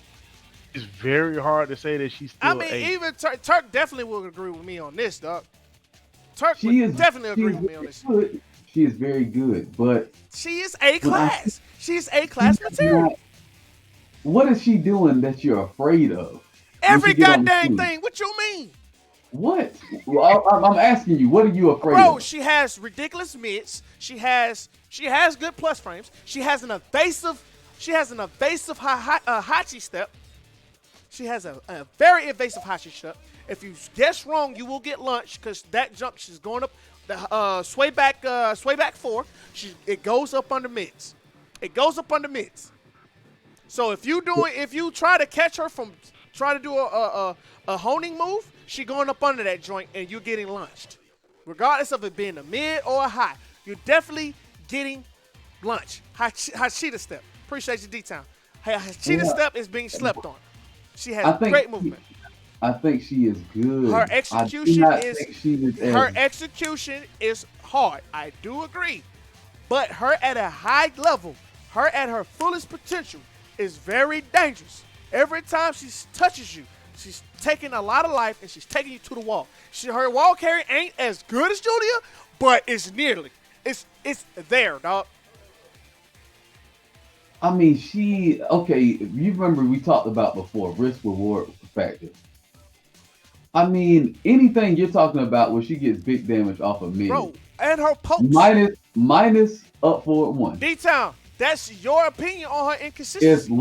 It's very hard to say that she's still A. Even Turk definitely will agree with me on this, dog. Turk would definitely agree with me on this. Good. She is very good, but she is A class. She's A class material. What is she doing that you're afraid of? Every goddamn thing. What you mean? What? Well, I'm asking you. What are you afraid of? Bro, she has ridiculous mids. She has good plus frames. She has an evasive Hachi step. She has a very evasive Hachi step. If you guess wrong, you will get lunch because that jump she's going up the sway back 4. It goes up under mids. So if you try to catch her from trying to do a honing move, she going up under that joint and you're getting launched. Regardless of it being a mid or a high, you're definitely getting lunch. Hachita step. Appreciate you, D-Town. Hachita step is being slept on. She has great movement. I think she is good. Her execution is hard. I do agree. But her at a high level, her at her fullest potential is very dangerous. Every time she touches you, she's taking a lot of life and she's taking you to the wall. Her wall carry ain't as good as Julia, but it's nearly. It's there, dog. I mean, you remember we talked about before risk reward factor. I mean, anything you're talking about where she gets big damage off of mid, Bro, and her pokes. minus up forward 1. D-Town, that's your opinion on her inconsistency.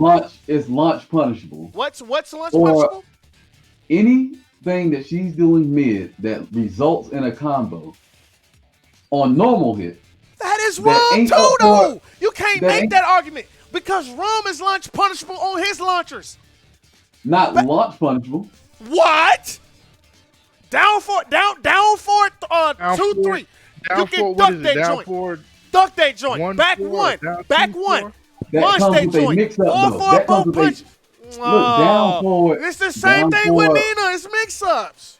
Is launch punishable. What's launch Or punishable? anything that she's doing mid that results in a combo on normal hit. That is that wrong ain't too, up for- though. You can't that make ain't- that argument because Rum is launch punishable on his launchers. Not launch punishable. What? Down for Down 2, forward, 3. Down You can forward, duck what is that it? Down joint. forward. Duck that joint. One, Back four, 1. down Back two, 1. four. That Launch comes that with a joint. mix-up, 4 though. 4 That comes both with a- punch. Look, down forward. It's the same down thing with forward. Nina. It's mix-ups.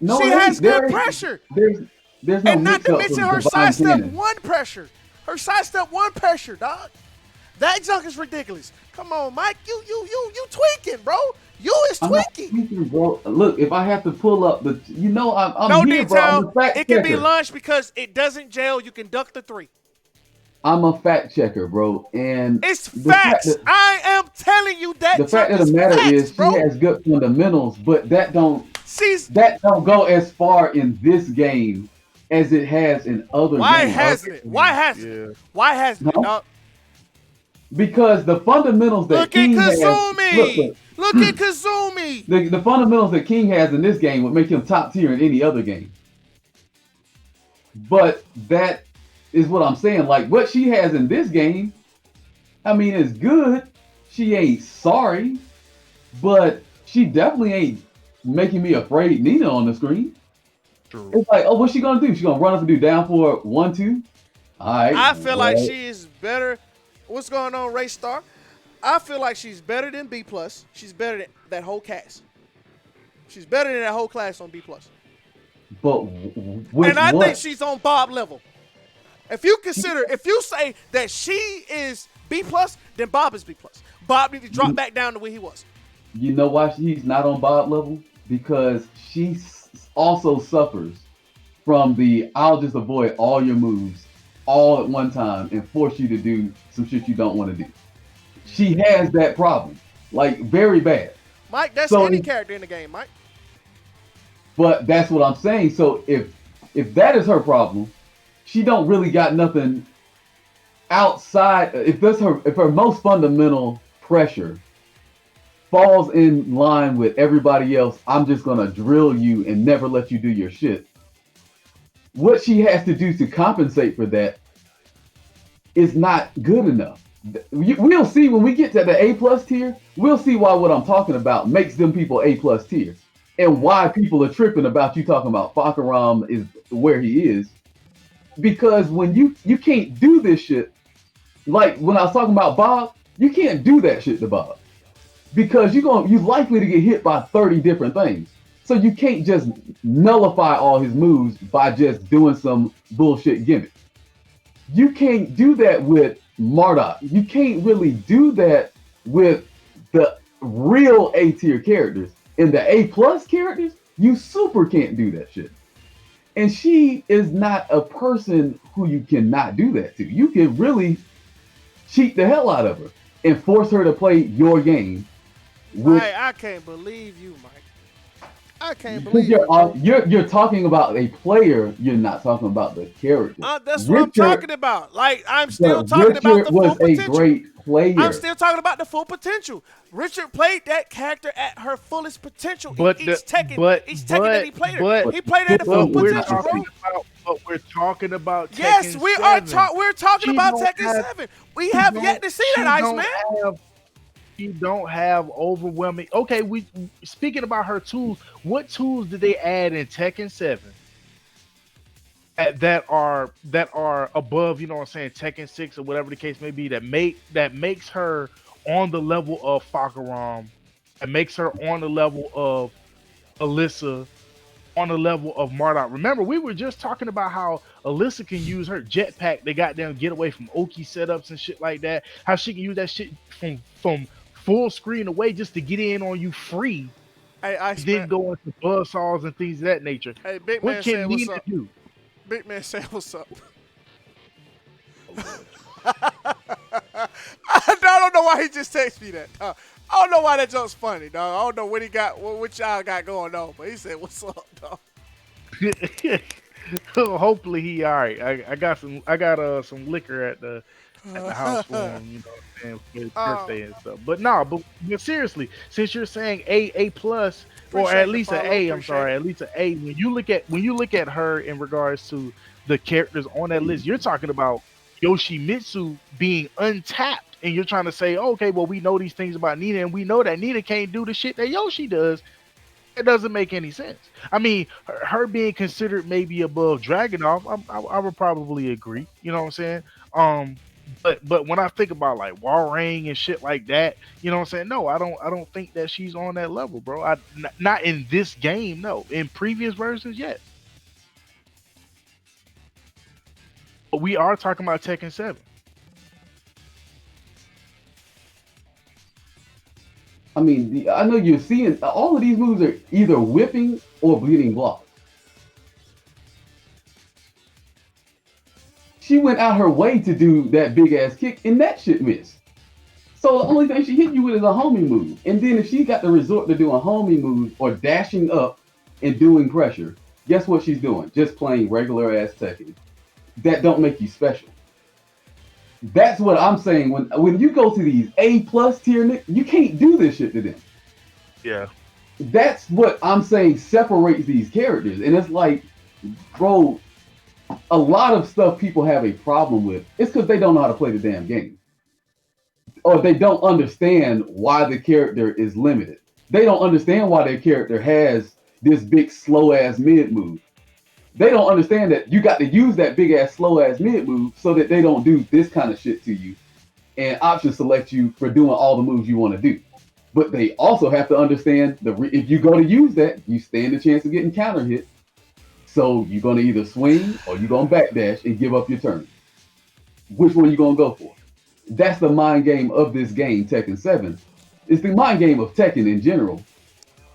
No, She it ain't. has There good ain't- pressure. There's no And not to mix-up mention from her Divine sidestep Cannon. 1 pressure. Her sidestep 1 pressure, dog. That junk is ridiculous. Come on, Mike. You tweaking, bro. You is I'm not tweaking. tweaking, bro. Look, if I have to pull up the, I'm No here, bro. I'm detail. a fact It can be checker. launched because it doesn't jail. You can duck the 3. I'm a fact checker, bro. And It's the fact facts. that- I am telling you that. the fact of the is matter facts, is, bro. she has good fundamentals, but that don't She's go as far in this game as it has in other why games. hasn't it? Why hasn't it? Why hasn't it, No. dog? Because the fundamentals that Look at King has, Kazumi. Look at Kazumi. the fundamentals that King has in this game would make him top tier in any other game. But that is what I'm saying. Like what she has in this game, I mean, it's good. She ain't sorry, but she definitely ain't making me afraid Nina on the screen. True. It's like, oh, what's she gonna do? She gonna run up and do down for 1, 2? All right. I feel like well, she is better. What's going on, Ray Star? I feel like she's better than B+. She's better than that whole cast. She's better than that whole class on B+. But with And I what? think she's on Bob level. If you say that she is B+, then Bob is B+. Bob needs to drop back down to where he was. You know why she's not on Bob level? Because she also suffers from the I'll just avoid all your moves all at one time and force you to do some shit you don't want to do. She has that problem, like very bad. Mike, that's So any if- character in the game, Mike. But that's what I'm saying. So if that is her problem, she don't really got nothing outside. If her most fundamental pressure falls in line with everybody else, I'm just gonna drill you and never let you do your shit. What she has to do to compensate for that is not good enough. We'll see when we get to the A+ tier. We'll see why what I'm talking about makes them people A+ tier, and why people are tripping about you talking about Fakaram is where he is. Because when you can't do this shit, like when I was talking about Bob, you can't do that shit to Bob because you're likely to get hit by 30 different things. So you can't just nullify all his moves by just doing some bullshit gimmick. You can't do that with Marduk. You can't really do that with the real A tier characters. In the A+ characters, you super can't do that shit. And she is not a person who you cannot do that to. You can really cheat the hell out of her and force her to play your game. Which, I can't believe you, Mike. I can't because believe you. you're talking about a player, you're not talking about the character. That's what I'm Richard- talking about. Like, I'm still but talking about Richard the was full a potential. great player. I'm still talking about the full potential. Richard played that character at her fullest potential. But each the- Tekken, but- each Tekken that he played her. but- He played at the full but we're potential, bro. We're talking about Tekken Yes, we're 7. talking She about don't Tekken have- 7. We have She yet to see don't- that, she don't Iceman. have- She don't have overwhelming. Okay, we speaking about her tools. What tools did they add in Tekken 7 that are above? You know what I'm saying? Tekken 6 or whatever the case may be. That makes her on the level of Fakaram. That makes her on the level of Alyssa. On the level of Marduk. Remember, we were just talking about how Alyssa can use her jetpack to goddamn get away from Oki setups and shit like that. How she can use that shit from full screen away just to get in on you free. Hey, Then go into buzzsaws and things of that nature. Hey, Big What Man can said, what's Nina up? do? Big Man said, what's up? I don't know why he just texted me that. I don't know why that joke's funny, dog. I don't know what y'all got going on, but he said, "What's up, dog?" Hopefully he all right. I got some liquor at the house for him, you know what I'm saying, for his birthday and stuff. But no, but seriously, since you're saying A plus or Appreciate at the least an follow, A, I'm appreciate sorry, it. at least an A. When you look at her in regards to the characters on that list, you're talking about Yoshimitsu being untapped, and you're trying to say, okay, well, we know these things about Nina, and we know that Nina can't do the shit that Yoshi does. It doesn't make any sense. I mean, her being considered maybe above Dragunov, I would probably agree. You know what I'm saying? Um, but when I think about like Warring and shit like that, you know what I'm saying? No, I don't think that she's on that level, bro. Not in this game, no. In previous versions, yes. But we are talking about Tekken 7. I mean, I know you're seeing all of these moves are either whipping or bleeding blocks. She went out her way to do that big ass kick, and that shit missed. So the only thing she hit you with is a homing move. And then if she got the resort to doing homing moves or dashing up and doing pressure, guess what she's doing? Just playing regular ass Tekken. That don't make you special. That's what I'm saying. When you go to these A plus tier, you can't do this shit to them. Yeah. That's what I'm saying separates these characters. And it's like, bro, a lot of stuff people have a problem with. It's because they don't know how to play the damn game. Or they don't understand why the character is limited. They don't understand why their character has this big slow ass mid move. They don't understand that you got to use that big ass slow ass mid move so that they don't do this kind of shit to you and option select you for doing all the moves you want to do. But they also have to understand if you go to use that, you stand a chance of getting counter hit. So you're going to either swing or you're going to backdash and give up your turn. Which one you going to go for? That's the mind game of this game, Tekken 7. It's the mind game of Tekken in general.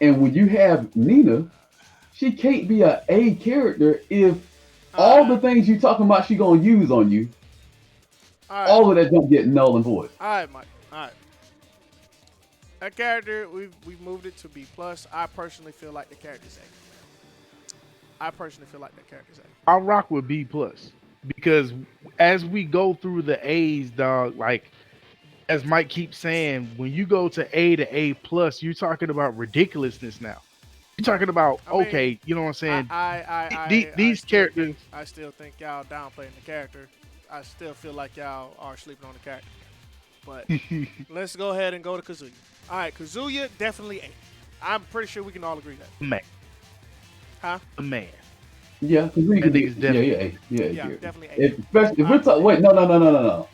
And when you have Nina, she can't be a A character if all the things you talking about she gonna use on you, all of that don't get null and void. All right, Mike. All right. That character, we've moved it to B plus. I personally feel like the character's A. I personally feel like that character's A. I'll rock with B plus because as we go through the A's, dog, like as Mike keeps saying, when you go to A plus, you're talking about ridiculousness now. You're talking about okay, you know what I'm saying? These characters. I still think y'all downplaying the character. I still feel like y'all are sleeping on the character. But let's go ahead and go to Kazuya. All right, Kazuya definitely A. I'm pretty sure we can all agree that. Man. Huh? A man. Yeah, Kazuya. I think it's definitely yeah, definitely A. Especially if we're talking. Wait, no.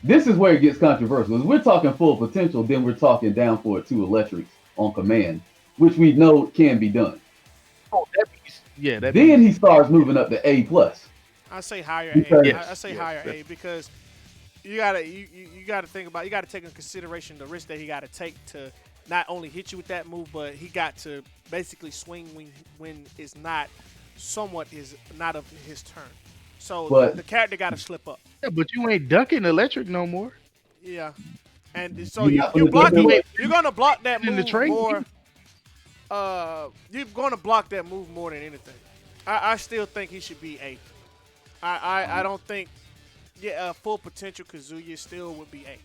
This is where it gets controversial. If we're talking full potential, then we're talking down for it 2 electrics on command, which we know can be done. Oh, that then he starts moving up to A plus. I say higher A. I say higher A because you gotta think about, you gotta take into consideration the risk that he gotta take to not only hit you with that move, but he got to basically swing when it's not not of his turn. So the character gotta slip up. Yeah, but you ain't ducking electric no more. Yeah, and so you're gonna block that move more. You're gonna block that move more than anything. I still think he should be A. I don't think full potential Kazuya still would be A.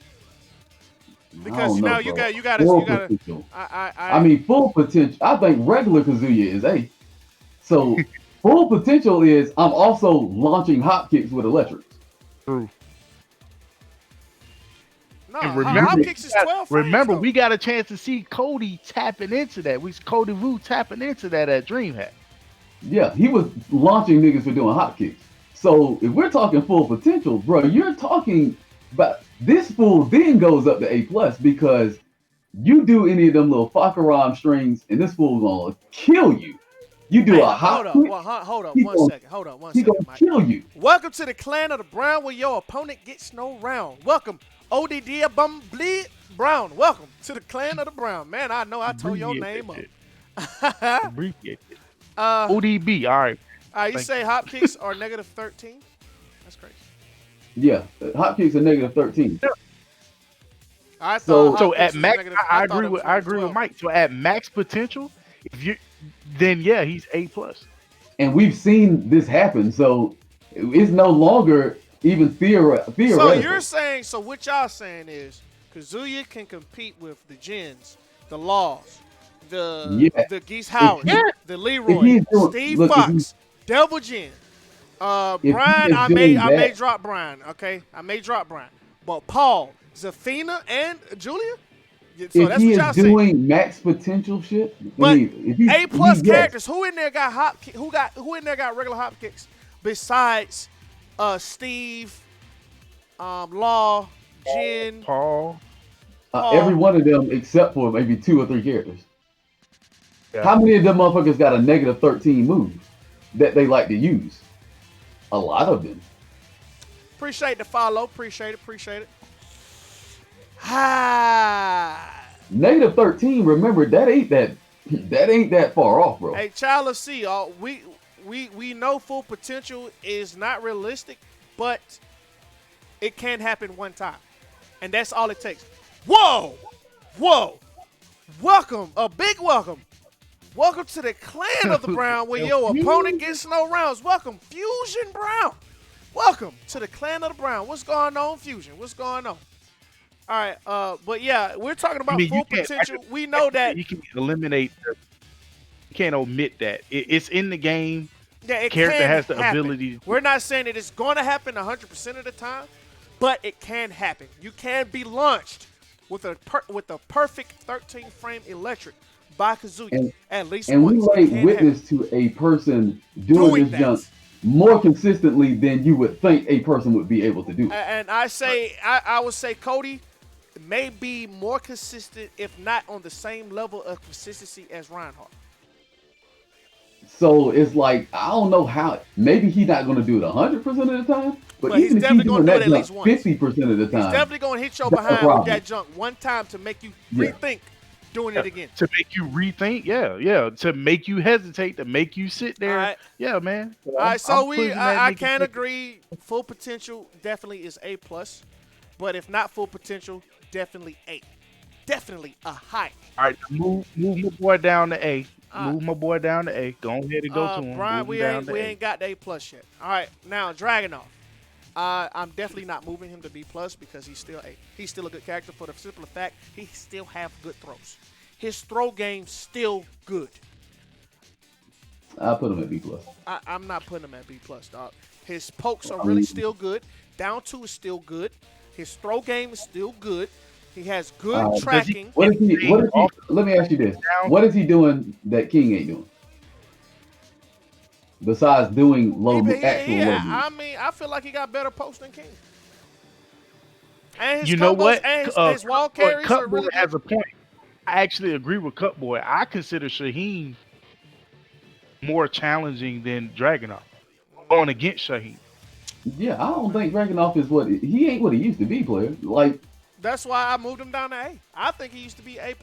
Because you gotta. I mean, full potential. I think regular Kazuya is A. So full potential is I'm also launching hop kicks with electrics. True. No, hop kicks is 12 frames. Remember, we got a chance to see Cody tapping into that. Cody Vu tapping into that at DreamHack. Yeah, he was launching niggas for doing hop kicks. So if we're talking full potential, bro, you're talking about this fool then goes up to A plus because you do any of them little Fakaram strings and this fool's gonna kill you. You do a hop kick. Hold up, one second. He gonna kill you. Welcome to the Clan of the Brown where your opponent gets no round. Welcome, ODD Bumbleed Brown. Welcome to the Clan of the Brown. Man, I know I told your name up. Abbreviate it. ODB, all right. You say hop kicks are negative 13? That's crazy. Yeah, hop kicks are negative 13. I So- thought So Hot at Fix was max, negative. I thought agree it with was 12. Mike. So at max potential, if you, then yeah, he's A+. And we've seen this happen, so it's no longer even theoretical. So you're saying, so what y'all saying is Kazuya can compete with the Jins, the Laws, Yeah. the Geese Howard, Yeah. the If Leroy, he's doing- Steve look, if Fox, Devil Jin, If he Brian. is I doing may that- drop Brian. Okay, I may drop Brian, but Paul, Zafina, and Julia. So if that's he what is y'all saying. doing max potential shit, But I mean, if he, A+ yes. characters. Who in there got who in there got regular hop kicks besides Steve, Law, Jin, Paul. Every one of them except for maybe 2 or 3 characters. Yeah. How many of them motherfuckers got a negative 13 move that they like to use? A lot of them. Appreciate the follow. Appreciate it. Ah. Negative 13, remember, that ain't that far off, bro. Hey, Child of C, we know full potential is not realistic, but it can happen one time. And that's all it takes. Whoa! Welcome, a big welcome. Welcome to the clan of the Brown where your opponent gets no rounds. Welcome, Fusion Brown. Welcome to the clan of the Brown. What's going on, Fusion? What's going on? All right, but yeah, we're talking about full potential. We know that you can eliminate. You can't omit that. It's in the game. yeah, it Character can has the happen. ability. We're not saying that it's going to happen 100% of the time, but it can happen. You can be launched with a perfect 13 frame electric by Kazuya at least And once. we It laid can witness happen. to a person doing this that. junk more consistently than you would think a person would be able to do. And I would say Cody may be more consistent, if not on the same level of consistency as Reinhardt. So it's like, I don't know how. Maybe he's not going to do it 100% of the time, but But he's even if definitely he's gonna doing do it that at least junk once. 50% of the He's time, definitely going to hit your that's a behind with problem. that junk one time to make you Yeah. rethink doing it again. To make you rethink, yeah, to make you hesitate, to make you sit there, All right. yeah, man. All right, so I can can agree. Full potential definitely is A+, but if not full potential, definitely A. Definitely a high. All right, move my boy down to A. All Move my boy down to A. Go ahead and go to him. Brian, Move we him down to A. ain't got the A+ yet. All right, now Dragunov. I'm definitely not moving him to B+ because he's still A. He's still a good character for the simple fact he still have good throws. His throw game's still good. I'll put him at B+. I'm not putting him at B+, dog. His pokes are really still good. Down 2 is still good. His throw game is still good. He has good tracking. What is he? Let me ask you this: what is he doing that King ain't doing? Besides doing actual low moves. I mean, I feel like he got better pokes than King. And his You know combos what? And his wall carries are really Cutboy has good. a point. I actually agree with Cutboy. I consider Shaheen more challenging than Dragunov going against Shaheen. Yeah, I don't think Dragunov is he ain't what he used to be, player. Like, that's why I moved him down to A. I think he used to be A+.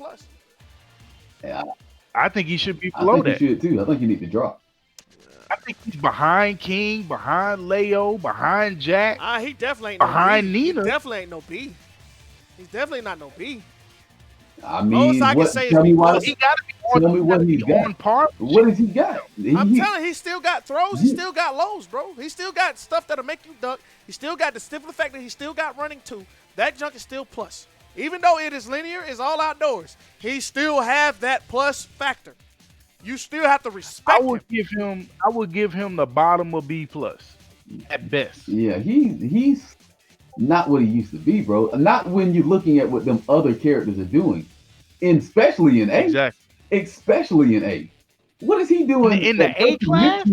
yeah, I think he should be I below think that. he should too. I think you need to drop. I think he's behind King, behind Leo, behind Jack. He definitely ain't Behind no B. Nina. He definitely ain't no B. He's definitely not no B. I Lowest mean, I can what? say is Tell me B+. why. He got to be Tell me what he's got. on par. What has he got? I'm telling you, he still got throws. He still got lows, bro. He still got stuff that'll make you duck. He still got the simple fact that he still got running 2. That junk is still plus. Even though it is linear, it's all outdoors. He still have that plus factor. You still have to respect him. I would give him the bottom of B+ at best. Yeah, he's not what he used to be, bro. Not when you're looking at what them other characters are doing, especially in A. Exactly. Especially in A. What is he doing In the A class?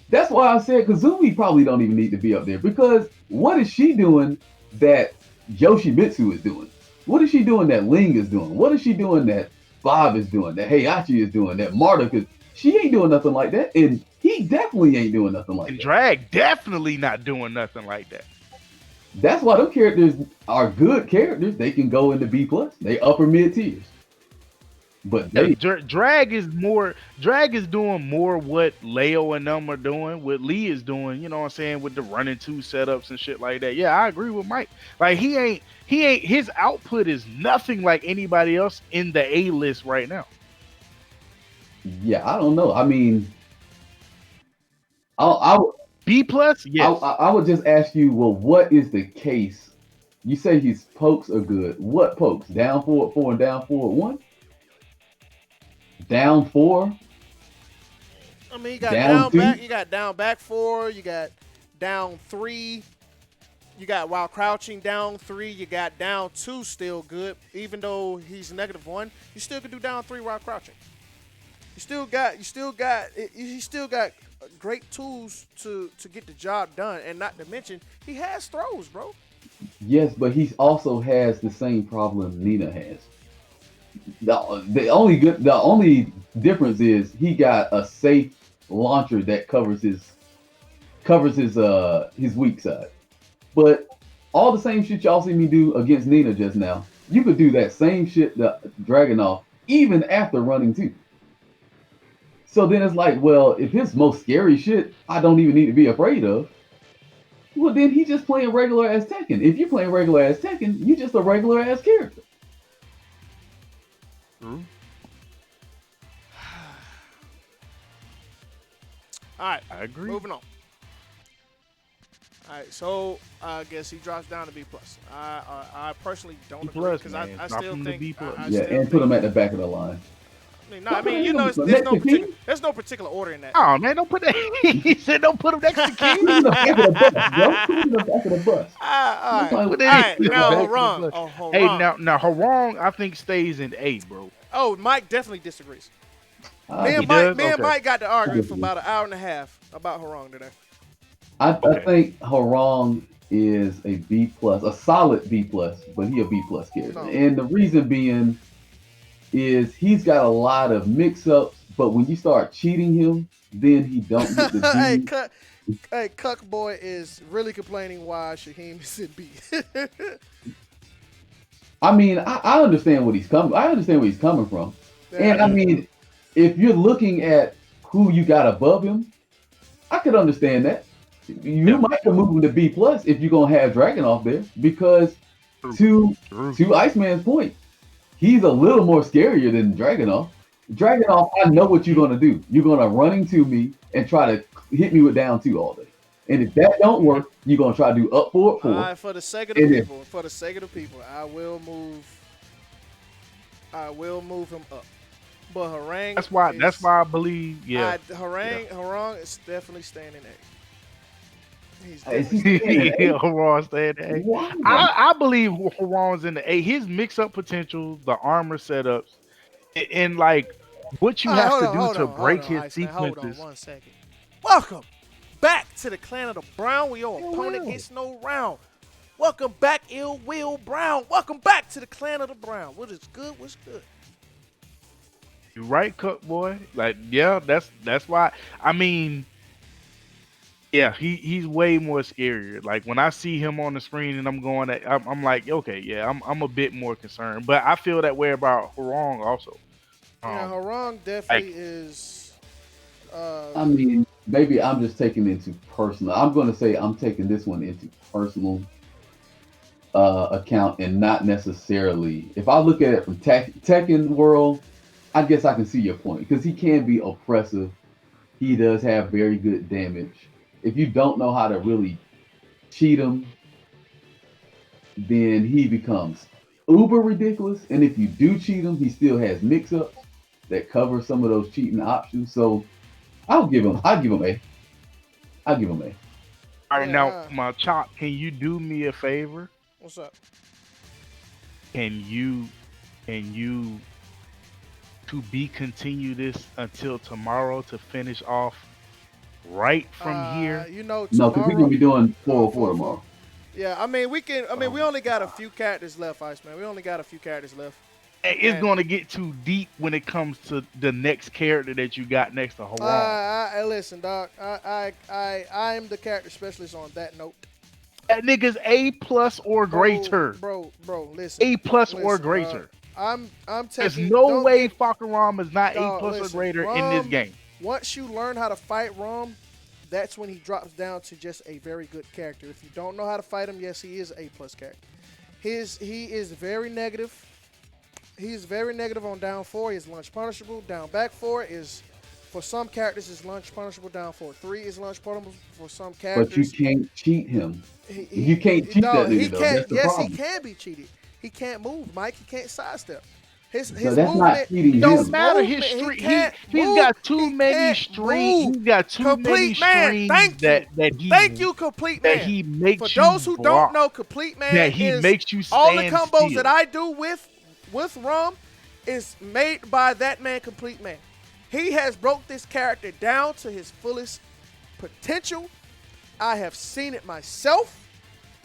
That's why I said Kazumi probably don't even need to be up there, because what is she doing that Yoshimitsu is doing? What is she doing that Ling is doing? What is she doing that Bob is doing, that Heihachi is doing, that Marta? She ain't doing nothing like that, and he definitely ain't doing nothing like And that. Drag definitely not doing nothing like that. That's why them characters are good characters. They can go into B+. They upper mid tiers. But Yeah, they, drag is doing more what Leo and them are doing, what Lee is doing, you know what I'm saying, with the running two setups and shit like that. Yeah, I agree with Mike. Like he ain't his output is nothing like anybody else in the A list right now. yeah, I don't know. I mean, I B plus, yes. I would just ask you, well, what is the case? You say his pokes are good. What pokes? Down forward four and down forward one? Down four? I mean, you got Down down back, two? you got down back 4, you got down 3, you got while crouching down 3, you got down 2 still good. Even though he's -1, you still can do down 3 while crouching. He still got great tools to get the job done, and not to mention he has throws, bro. Yes, but he also has the same problem Nina has. The only difference is he got a safe launcher that covers his weak side. But all the same shit y'all see me do against Nina just now, you could do that same shit to Dragunov even after running two. So then it's like, well, if his most scary shit I don't even need to be afraid of, well then he just playing regular ass Tekken. If you playing regular ass Tekken, you just a regular ass character. All right, I agree. moving on. All right, so I guess he drops down to B plus. I personally don't B agree plus, because man. I Drop still him to think B plus. I Yeah, still and put him think, at the back of the line. I mean, you know, there's no particular order in that. Oh man, don't put that. He said don't put him next to King. Put him in the back of the bus, bro. Put him in the back of the bus. All right, Like, Put all it right. in the Now back of the Harong. bus. Oh, Hey, Harong. now Harong, I think stays in A, bro. Oh, Mike definitely disagrees. I, He does? Okay. Mike got to argue for disagree. about an hour and a half about Harong today. I Okay. think Harong is a B plus, a solid B plus, but he a B plus character. No. And the reason being is he's got a lot of mix ups, but when you start cheating him, then he don't get the Hey, D. Cuck Boy is really complaining why Shaheem is in B. I mean, I understand what he's coming. I understand where he's coming from. And I Yeah. mean, if you're looking at who you got above him, I could understand that. You Yeah. might have move him to B plus if you're gonna have Dragunov there, because to Iceman's point, he's a little more scarier than Dragunov. Dragunov, I know what you're gonna do. You're gonna run into me and try to hit me with down two all day. And if that don't work, you're gonna try to do up forward All four. right, for the sake of the And then- people, I will move him up. But Harang. That's why I believe. Yeah. Harang is definitely staying in A. He's Is he definitely staying in A? Harong's staying in A. Why? I believe Harong's in the A. His mix-up potential, the armor setups, and like what you All right, have hold to on, do hold to on, break hold on, his Iceman, hold on sequences. 1 second. Welcome back to the Clan of the Brown. Where your opponent Will. gets no round. Welcome back, Ill Will Brown. Welcome back to the Clan of the Brown. What is good? What's good? You right, Cook boy? Like, yeah, that's why. I mean, yeah, he's way more scarier. Like when I see him on the screen and I'm like, okay, yeah, I'm a bit more concerned. But I feel that way about Harong also. Yeah, Harong definitely is. I mean, maybe I'm just taking it into personal. I'm going to say I'm taking this one into personal account and not necessarily. If I look at it from Tekken world, I guess I can see your point because he can be oppressive. He does have very good damage. If you don't know how to really cheat him, then he becomes uber ridiculous. And if you do cheat him, he still has mix-ups that cover some of those cheating options. So I'll give him A. I'll give him A. All right, Yeah. now my Chop, can you do me a favor? What's up? Can you to be continue this until tomorrow to finish off right from here? You know, No, because we're tomorrow. gonna be doing 404 tomorrow. Yeah, I mean, we can. I mean, we only got a few characters left, Iceman. We only got a few characters left. It's And- going to get too deep when it comes to the next character that you got next to Harong. Listen, dog. I am the character specialist on that note. That nigga's A plus or greater. Bro, listen. A plus or Listen, greater. I'm There's taking. no don't way get- Fakaram is not Dog, A plus or listen, greater in this Rom- game. Once you learn how to fight Rom, that's when he drops down to just a very good character. If you don't know how to fight him, yes, he is A plus character. He is very negative. He's very negative on down 4. He is launch punishable. Down back 4 is, for some characters, is launch punishable. Down 4-3 is launch punishable for some characters. But you can't cheat him. You can't cheat that He nigga though. can't. That's the Yes, problem. he can be cheated. He can't move, Mike. He can't sidestep. His So that's not movement. cheating Don't him. matter movement, his he stream. can't He's move. got too He many can't streams. move. He's got too many Complete man. streams Thank you. that Thank you, complete that man. he makes For those you who block, don't know, complete man that he is makes you all the stand combos still. that I do with Rum is made by that man, complete man. He has broke this character down to his fullest potential. I have seen it myself.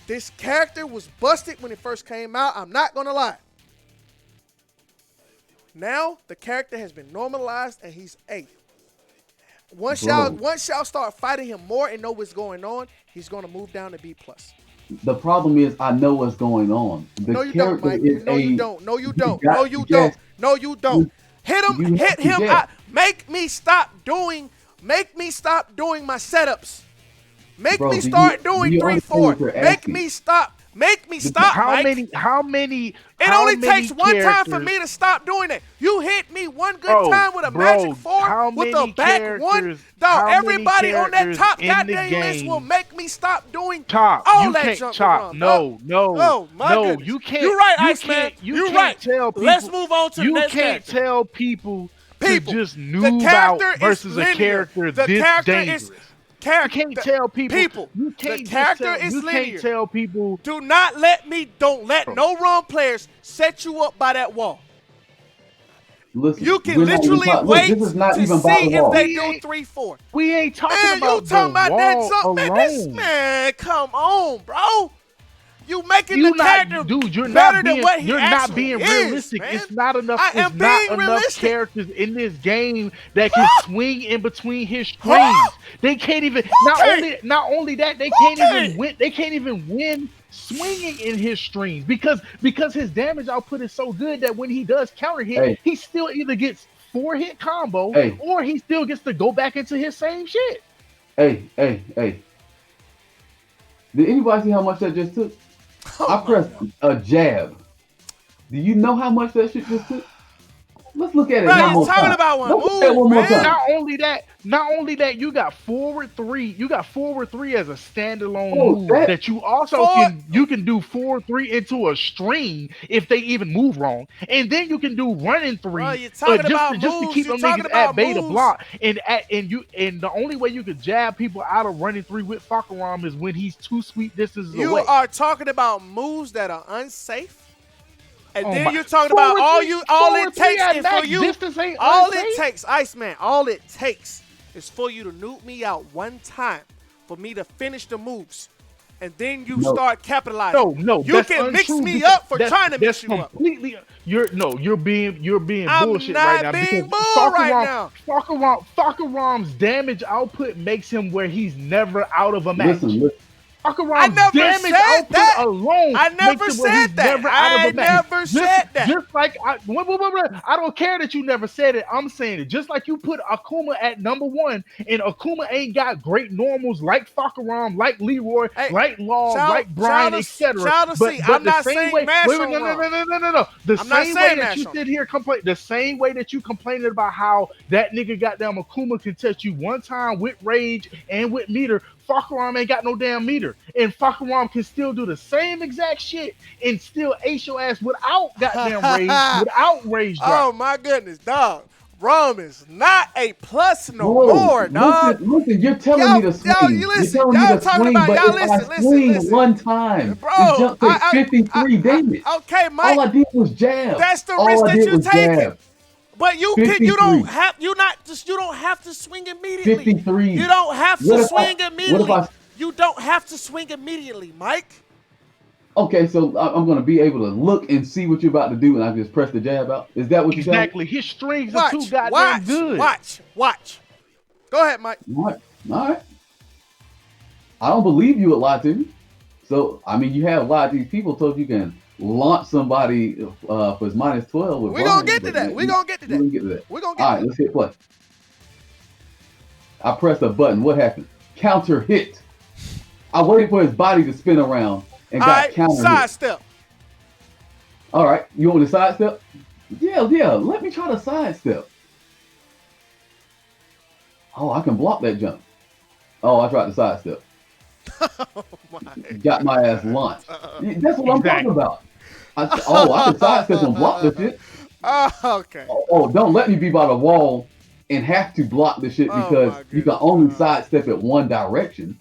This character was busted when it first came out. I'm not gonna lie. Now the character has been normalized and he's A. Once y'all start fighting him more and know what's going on, he's gonna move down to B plus. The problem is I know what's going on. The No, you don't, character Mike. is No, you a- don't. No, you you don't. got No, to you guess. don't. No, you don't. Hit him. you have Hit to him. guess. Make me stop doing my setups. Make Bro, me do start you doing understand 3-4. what you're Make asking? me stop. Make me stop, How Mike. many? It how only many takes one time for characters- me to stop doing that. You hit me one good Bro, time with a bro, magic 4 how with a many back 1. characters- Dog, how many everybody on that characters top in the goddamn list game- will make me stop doing Chop, all you that can't junk chop. around. No, Oh, my no, goodness. you can't. You're right, you Iceman. can't- You You're can't right. tell people. Let's move on to the you next can't character. tell people People, to just the noob out character is versus a linear. character The this character dangerous. is character. You can't tell people. You The can't just character tell, is you linear. can't tell people. Don't let no wrong players set you up by that wall. Listen, You can we're not even literally talk- look, wait this is not to even about see the if wall. they do 3-4. We ain't talking Man, about you talking the about that wall jump, man? This alone. man, come on, bro. You making You the not, character dude. You're better not than being. what he You're not actually being is, realistic. man. It's not enough. I It's am not being enough realistic. characters in this game that can swing in between his strings. They can't even. Not only that, they can't even win. They can't even win swinging in his strings because his damage output is so good that when he does counter hit, he still either gets 4-hit combo or he still gets to go back into his same shit. Hey. Did anybody see how much that just took? I pressed a jab. Do you know how much that shit just took? Let's look at it Bro, one you're more talking time. about one Let's look move, at it one more man. time. Not only that, you got forward 3. You got forward 3 as a standalone Oh, move that- that you also can do forward 3 into a string if they even move wrong, and then you can do running 3 Bro, you're talking about just to moves. keep You're them talking niggas about at bay to moves. block. And the only way you could jab people out of running 3 with Fakaram is when he's 2 sweep distances You away. are talking about moves that are unsafe. And Oh then my- you're talking about forward all three- it forward three takes at is for max you. distance ain't All unsafe. it takes, Iceman, all it takes is for you to nuke me out one time for me to finish the moves. And then you start capitalizing. No, you that's can mix untrue me because up for trying to mix you up. completely. You're being I'm bullshit not right now being because bull right now. Fakaram's damage output makes him where he's never out of a match. Listen. I Fakaram's never damage said output that. alone I never makes him where said he's that. never out of I a match. never said that. Just like I don't care that you never said it. I'm saying it. Just like you put Akuma at number 1, and Akuma ain't got great normals like Fakaram, like Leroy, like Law, like Brian, etc. I'm not saying mash on No. The I'm not same way saying that mash you on. sit here the same way that you complaining about how that nigga goddamn Akuma can touch you one time with rage and with meter. Fakaram ain't got no damn meter, and Fakaram can still do the same exact shit and still ace your ass without goddamn rage, without rage drop. Oh my goodness, dog. Rum is not a plus no Bro, more, dog. Listen, you're telling me to swing. You listen. You're telling Y'all me to talking swing, about but y'all if I listen, swing one time, Bro, the jump takes 53 damage. Okay, Mike. All I did was jab. That's the All risk I that did you're was taking. jab. But you 53. don't have to swing immediately. 53. You don't have What to if swing immediately. What if You don't have to swing immediately, Mike. Okay, so I'm going to be able to look and see what you're about to do, and I just press the jab out. Is that what you're telling me? Exactly. His strings are too goddamn good. Watch. Go ahead, Mike. All right. I don't believe you would lie to me. So, I mean, you have lied to these people, told you can launch somebody for his minus 12 with We gonna Brian, get to but that. We gonna get to we gonna that. get to that. We gonna All get right, to let's hit play. I pressed a button. What happened? Counter hit. I waited for his body to spin around and that. All got right, counter hit. sidestep. All right, you want to sidestep? Yeah. Let me try to sidestep. Oh, I can block that jump. Oh, I tried to sidestep. Oh my. Got my ass launched. That's what I'm talking Exactly. about. I can sidestep and block this shit. Oh, okay. Don't let me be by the wall and have to block the shit Oh, because my you can goodness. only sidestep it one direction.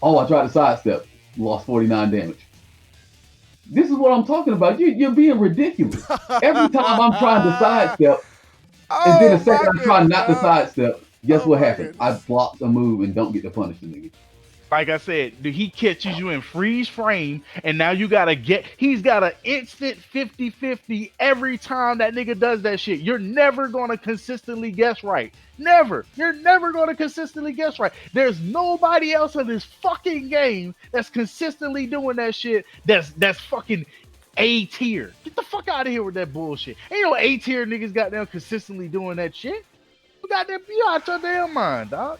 Oh, I tried to sidestep. Lost 49 damage. This is what I'm talking about. You're being ridiculous. Every time I'm trying to sidestep, and then the second I'm trying not to sidestep, guess what happens? I block the move and don't get to punish the nigga. Like I said, he catches you in freeze frame, and now you gotta he's got an instant 50-50 every time that nigga does that shit. You're never gonna consistently guess right. Never. You're never gonna consistently guess right. There's nobody else in this fucking game that's consistently doing that shit that's fucking A tier. Get the fuck out of here with that bullshit. Ain't no A tier niggas goddamn consistently doing that shit. You out your damn mind, dog.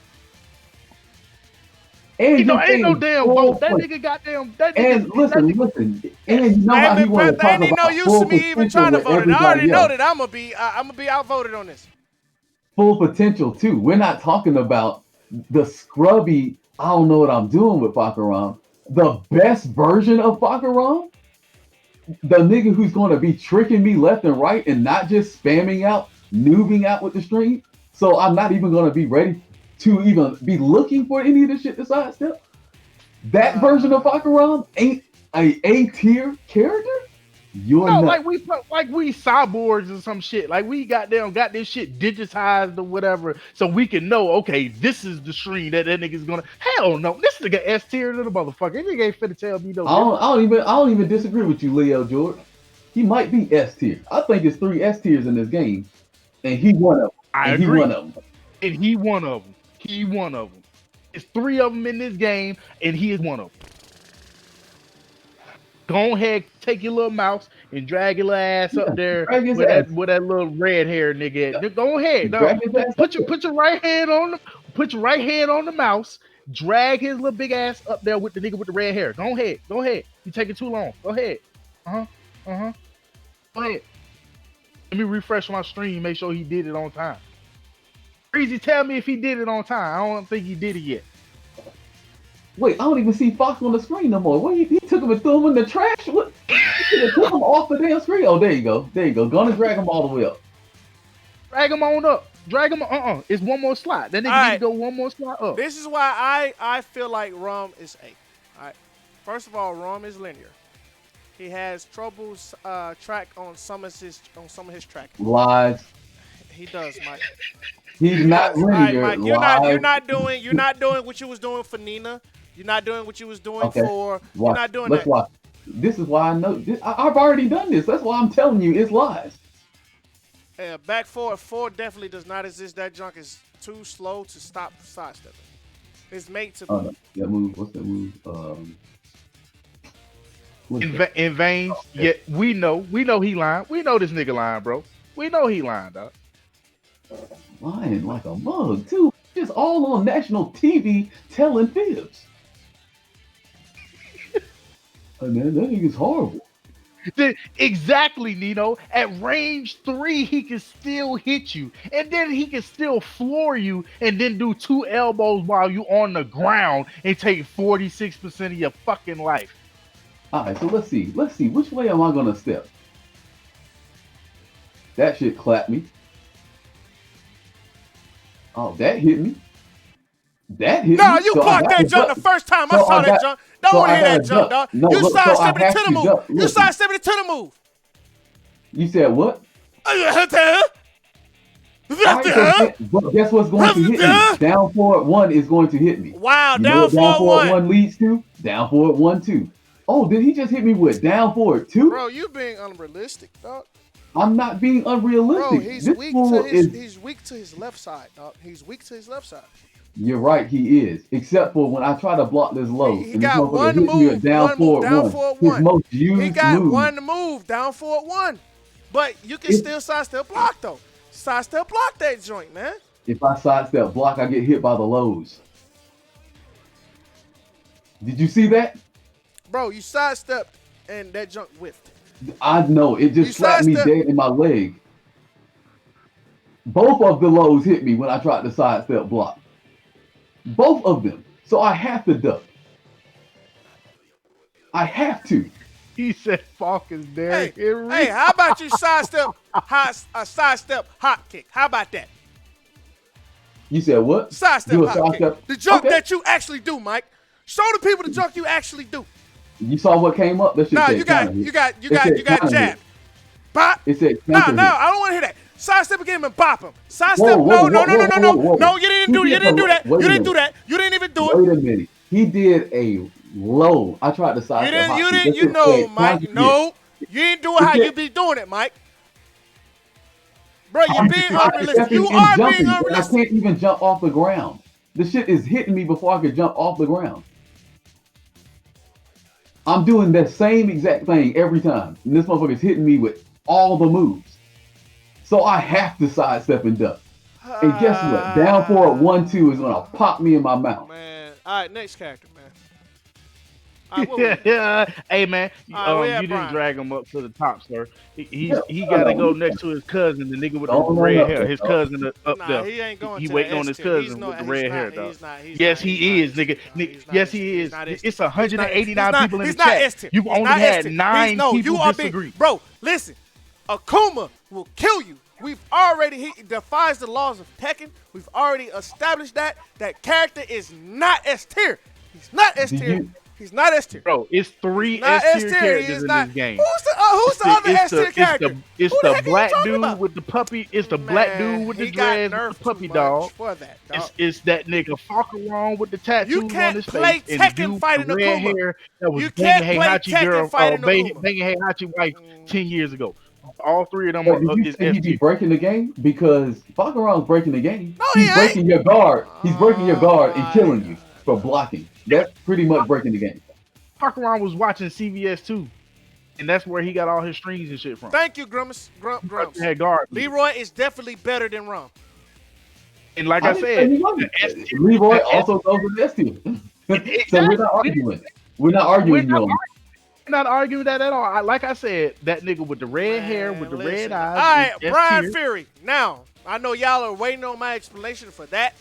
And Ain't no damn vote. That nigga goddamn. That nigga. And listen. And you know how he want to talk ain't no about use full to me even potential trying to with vote it. I already everybody know else. that I'm gonna be outvoted on this. Full potential too. We're not talking about the scrubby, I don't know what I'm doing with Bakaram. The best version of Bakaram, the nigga who's going to be tricking me left and right and not just spamming out, noobing out with the stream. So I'm not even going to be ready to even be looking for any of this shit to sidestep. That version of Bakaram ain't a A-tier character? You're No, nuts. like we cyborgs or some shit. Like we got this shit digitized or whatever, so we can know. Okay, this is the stream that nigga's gonna. Hell no, this nigga S tier little motherfucker. This nigga ain't finna tell me no. I don't even disagree with you, Leo George. He might be S tier. I think it's 3 S tiers in this game, and he one of them. I and agree. He one of them. And he one of them. He one of them. It's 3 of them in this game, and he is one of them. Go ahead, take your little mouse and drag your little ass up there with that little red hair nigga. Yeah. Go ahead. No, put your right hand on the mouse. Drag his little big ass up there with the nigga with the red hair. Go ahead. You taking too long. Go ahead. Go ahead. Let me refresh my stream. Make sure he did it on time. Breezy, tell me if he did it on time. I don't think he did it yet. Wait, I don't even see Fox on the screen no more. What, he took him and threw him in the trash? What? He took him off the damn screen. Oh, there you go. Gonna drag him all the way up. Drag him on up. It's one more slot. That nigga need to go one more slot up. This is why I feel like Rum is A. All right. First of all, Rum is linear. He has troubles track on some of his track. Lies. He does, Mike. He's not linear. Right, Mike, you're not doing what you was doing for Nina. You're not doing what you was doing for. Watch. You're not doing Let's that. watch. This is why I know. I've already done this. That's why I'm telling you it's lies. Yeah, back forward 4 definitely does not exist. That junk is too slow to stop sidestepping. It's made to. That move. What's that move? In veins. Yeah, we know he lying. We know this nigga lying, bro. We know he lying, dog. Lying like a mug too. Just all on national TV telling fibs. And that nigga's horrible. Exactly, Nino. At range 3, he can still hit you, and then he can still floor you, and then do 2 elbows while you on the ground and take 46% of your fucking life. All right, so let's see. Which way am I gonna step? That shit clapped me. Oh, that hit me. No, you caught that jump the first time I saw that jump. Don't want to hear that jump, dog. You sidestepped it to the move. You sidestepped it to the move. You said what? But guess what's going to hit me? Down forward 1 is going to hit me. Wow, down forward 1 leads to? Down forward 1, 2. Oh, did he just hit me with down forward 2? Bro, you being unrealistic, dog. I'm not being unrealistic. Bro, he's weak to his left side, dog. He's weak to his left side. You're right, he is. Except for when I try to block this low, He and this got motherfucker one hit me move, with down one move, forward down one. forward His one. most He used got move. one move, down forward one. But you can If, still sidestep block though. Sidestep block that joint, man. if I sidestep block, I get hit by the lows. Did you see that? Bro, you sidestepped and that junk whiffed. I know. It You just slapped me sidestep. dead in my leg. Both of the lows hit me when I tried to sidestep block. Both of them. So I have to duck. I have to. He said Falcons Hey, Derrick Henry. hey, how about you sidestep hot kick? How about that? You said what? Sidestep Do a hot sidestep. kick. The junk Okay. that you actually do, Mike. Show the people the junk you actually do. You saw what came up? That shit Nah, said you got counter hit. you got you It got said you got counter hit. jabbed. Bop. It said No, counter no, hit. I don't want to hear that. Sidestep again and bop him. Sidestep. Whoa, whoa, No, whoa, no, no, whoa, no, no, whoa, no. whoa. No, you didn't do. You didn't do that. You didn't do that. You didn't even do it. Wait a minute. He did a low. I tried to You sidestep didn't. hot You kick. didn't. That You shit know, said Mike. counter hit. No, you didn't do it It how said- you be doing it, Mike. Bro, you're I'm being sidestepping unrealistic. You and are being jumping, and I unrealistic. can't even jump off the ground. The shit is hitting me before I could jump off the ground. I'm doing that same exact thing every time. And this motherfucker's hitting me with all the moves. So I have to sidestep and duck. And guess what? Down forward 1-2 is gonna pop me in my mouth. Man. All right, next character, man. All right, what we got? Yeah. Hey man, All right, we you at didn't Brian. drag him up to the top, sir. He Yeah, got to no, go next to his cousin, the nigga with the no, no, red no, hair. no. His cousin up Nah, there. he ain't going He to waiting the on his S tier. He's cousin no, with the he's red not, hair, dog. he's not, he's Yes, not, he he's is, not, nigga. no, he's not Yes, S he tier. is. He's not S It's tier. 189 He's not- people in the he's not chat. S tier. You've He's only not S had tier. 9 No, people you are disagree. Bro, listen. Akuma will kill you. We've already, he defies the laws of Tekken. We've already established that. That character is not S tier. He's not S Do tier. you- He's not S tier. Bro, it's 3 Not S tier S tier. He characters is in not. this game. Who's the other S tier character? It's Who the the heck are you black talking dude about? with the puppy. It's the black Man, dude with the he got dreads with nerfed the puppy too much dog. for that, dog. It's that nigga Falcon with the tattoos You on can't his play face and Tekken the dude with fighting the red Akuma. hair that was You banging can't play Heihachi Tekken girl, fighting banging Akuma. Heihachi wife 10 years ago. All 3 of them But did you is say he F be tier. breaking the game? Because Falcaron's breaking the game. No, he He's ain't. breaking your guard. He's breaking your guard and my killing you for blocking. That's pretty much breaking the game. Falcon was watching CVS too, and that's where he got all his strings and shit from. Thank you, Grumps. Grumps. Had guard. Leroy is definitely better than Rom. And like I didn't say said, he wasn't. the S tier- Leroy the S- also goes with S tier. So we're Exactly. not arguing. We're not We're arguing not you on that. I'm not arguing that at all. Like I said, that nigga with the red hair, with the red eyes. All right, is S Brian tier. Fury. Now, I know y'all are waiting on my explanation for that.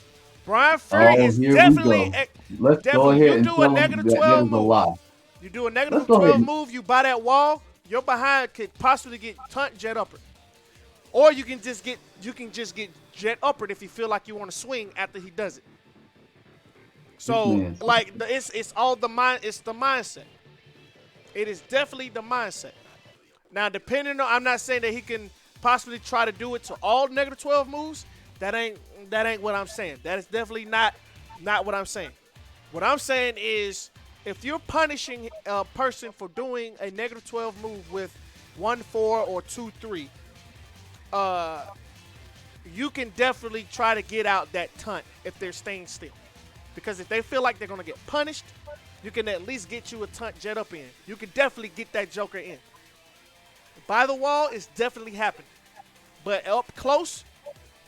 Brian Fury Oh, is here we definitely. go. Let's go definitely, ahead you and do a tell him negative that 12 is a move. lie. You do a negative Let's go 12 ahead. move, you buy that wall, your behind could possibly get tunt jet upper. Or you can just get jet upper if you feel like you want to swing after he does it. So man's- like it's all the mind, it's the mindset. It is definitely the mindset. Now depending on, I'm not saying that he can possibly try to do it to all negative 12 moves. That ain't what I'm saying. That is definitely not what I'm saying. What I'm saying is, if you're punishing a person for doing a negative 12 move with 1-4 or 2-3, you can definitely try to get out that tunt if they're staying still. Because if they feel like they're going to get punished, you can at least get you a tunt jet up in. You can definitely get that joker in. By the wall, it's definitely happening. But up close,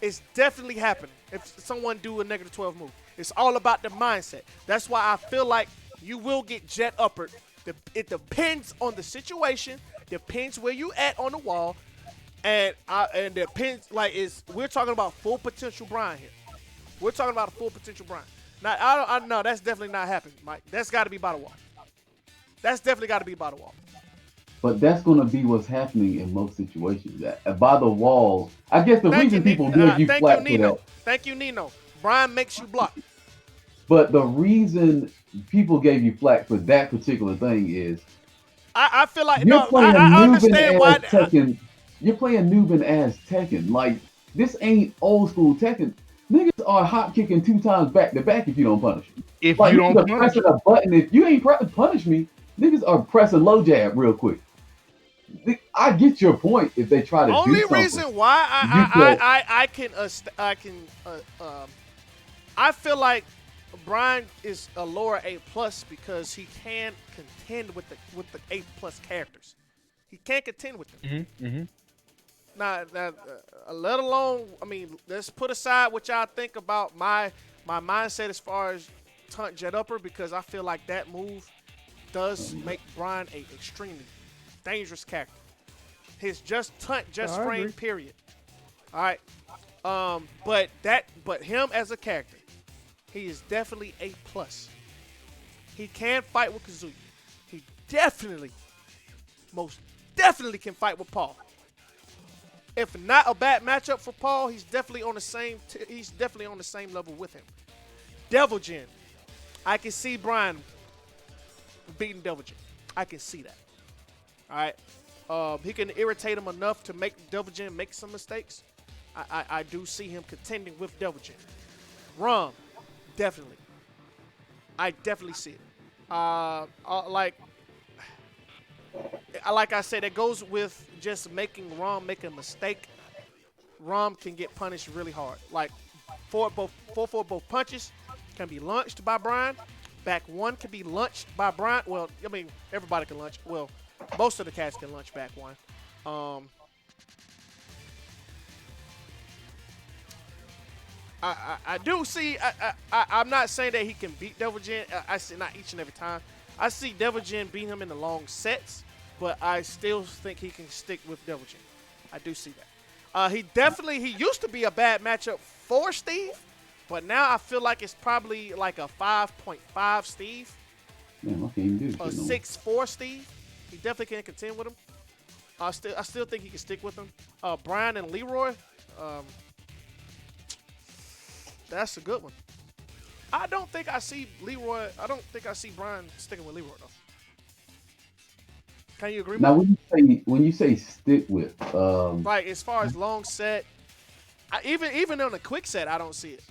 it's definitely happening if someone do a negative 12 move. It's all about the mindset. That's why I feel like you will get jet uppered. It depends on the situation, depends where you at on the wall, and depends, like, we're talking about full potential Brian here. We're talking about a full potential Brian. Now, I know that's definitely not happening, Mike. That's got to be by the wall. That's definitely got to be by the wall. But that's going to be what's happening in most situations. That by the wall, I guess the reason people give you flack for that. Thank you, Nino. Brian makes you block. But the reason people gave you flack for that particular thing is I feel like you're no. playing I Nuben understand why. as Tekken. You're playing Nuben as Tekken. Like, this ain't old school Tekken. Niggas are hot kicking 2 times back to back if you don't punish me. If Like, you don't niggas are punish, pressing a button. If you ain't punish me, niggas are pressing low jab real quick. I get your point if they try to Only do something. reason why I can I feel like Brian is a lower A plus because he can contend with the A plus characters. He can't contend with them. Let alone, I mean, let's put aside what y'all think about my mindset as far as Tunt Jet Upper, because I feel like that move does make Brian a extremely dangerous character. His just Tunt, just frame, period. All right. But him as a character, he is definitely A plus. He can fight with Kazuya. He most definitely can fight with Paul. If not a bad matchup for Paul, he's definitely on the same. He's definitely on the same level with him. Devil Jin, I can see Brian beating Devil Jin. I can see that. All right. He can irritate him enough to make Devil Jin make some mistakes. I do see him contending with Devil Jin. Rum, definitely. I definitely see it. Like I said, it goes with just making Rom make a mistake. Rom can get punished really hard. Like four both punches can be launched by Brian. Back one can be launched by Brian. Well, I mean, everybody can launch. Well, most of the cats can launch back one. I do see. I'm not saying that he can beat Devil Jin. I see not each and every time. I see Devil Jin beat him in the long sets, but I still think he can stick with Devil Jin. I do see that. He used to be a bad matchup for Steve, but now I feel like it's probably like a 5.5 Steve. Man, I can't even do A shit 6.4 Steve. He definitely can contend with him. I still think he can stick with him. Brian and Leroy. That's a good one. I don't think I see Brian sticking with Leroy though. Can you agree? Now, when you say stick with, like as far as long set, even on a quick set, I don't see it.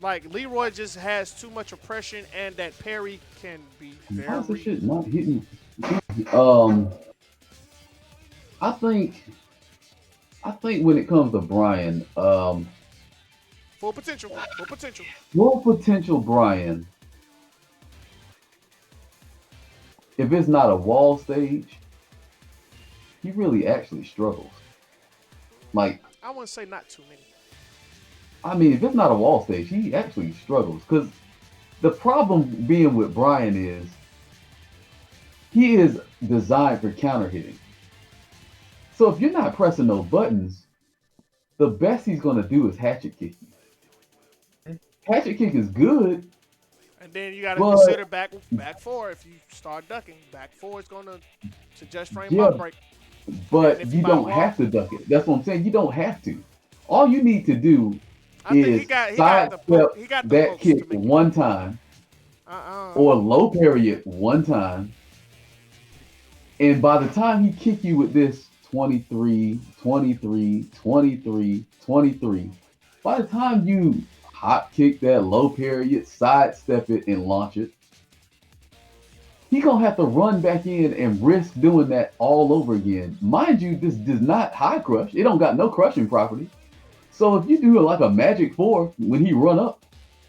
Like Leroy just has too much oppression, and that parry can be how's this very. shit not hitting? I think when it comes to Brian, Full potential. Full potential. full potential Brian, if it's not a wall stage, he really actually struggles. Like, I wouldn't say not too many. I mean, if it's not a wall stage, he actually struggles. Because the problem being with Brian is he is designed for counter hitting. So if you're not pressing those buttons, the best he's going to do is hatchet kick you. Hatchet kick is good, And then you got to but consider back four. If you start ducking, back four is going to just frame yeah, up break. but If you by don't wall, have to duck it. That's what I'm saying. You don't have to. All you need to do I think is he got sidestep the that pokes to kick make it. one time or low parry it one time. And by the time he kick you with this 23, 23, 23, 23, by the time you hot kick that low parry it, sidestep it, and launch it, he gonna have to run back in and risk doing that all over again. Mind you, this does not high crush. It don't got no crushing property. So if you do like a magic four when he run up,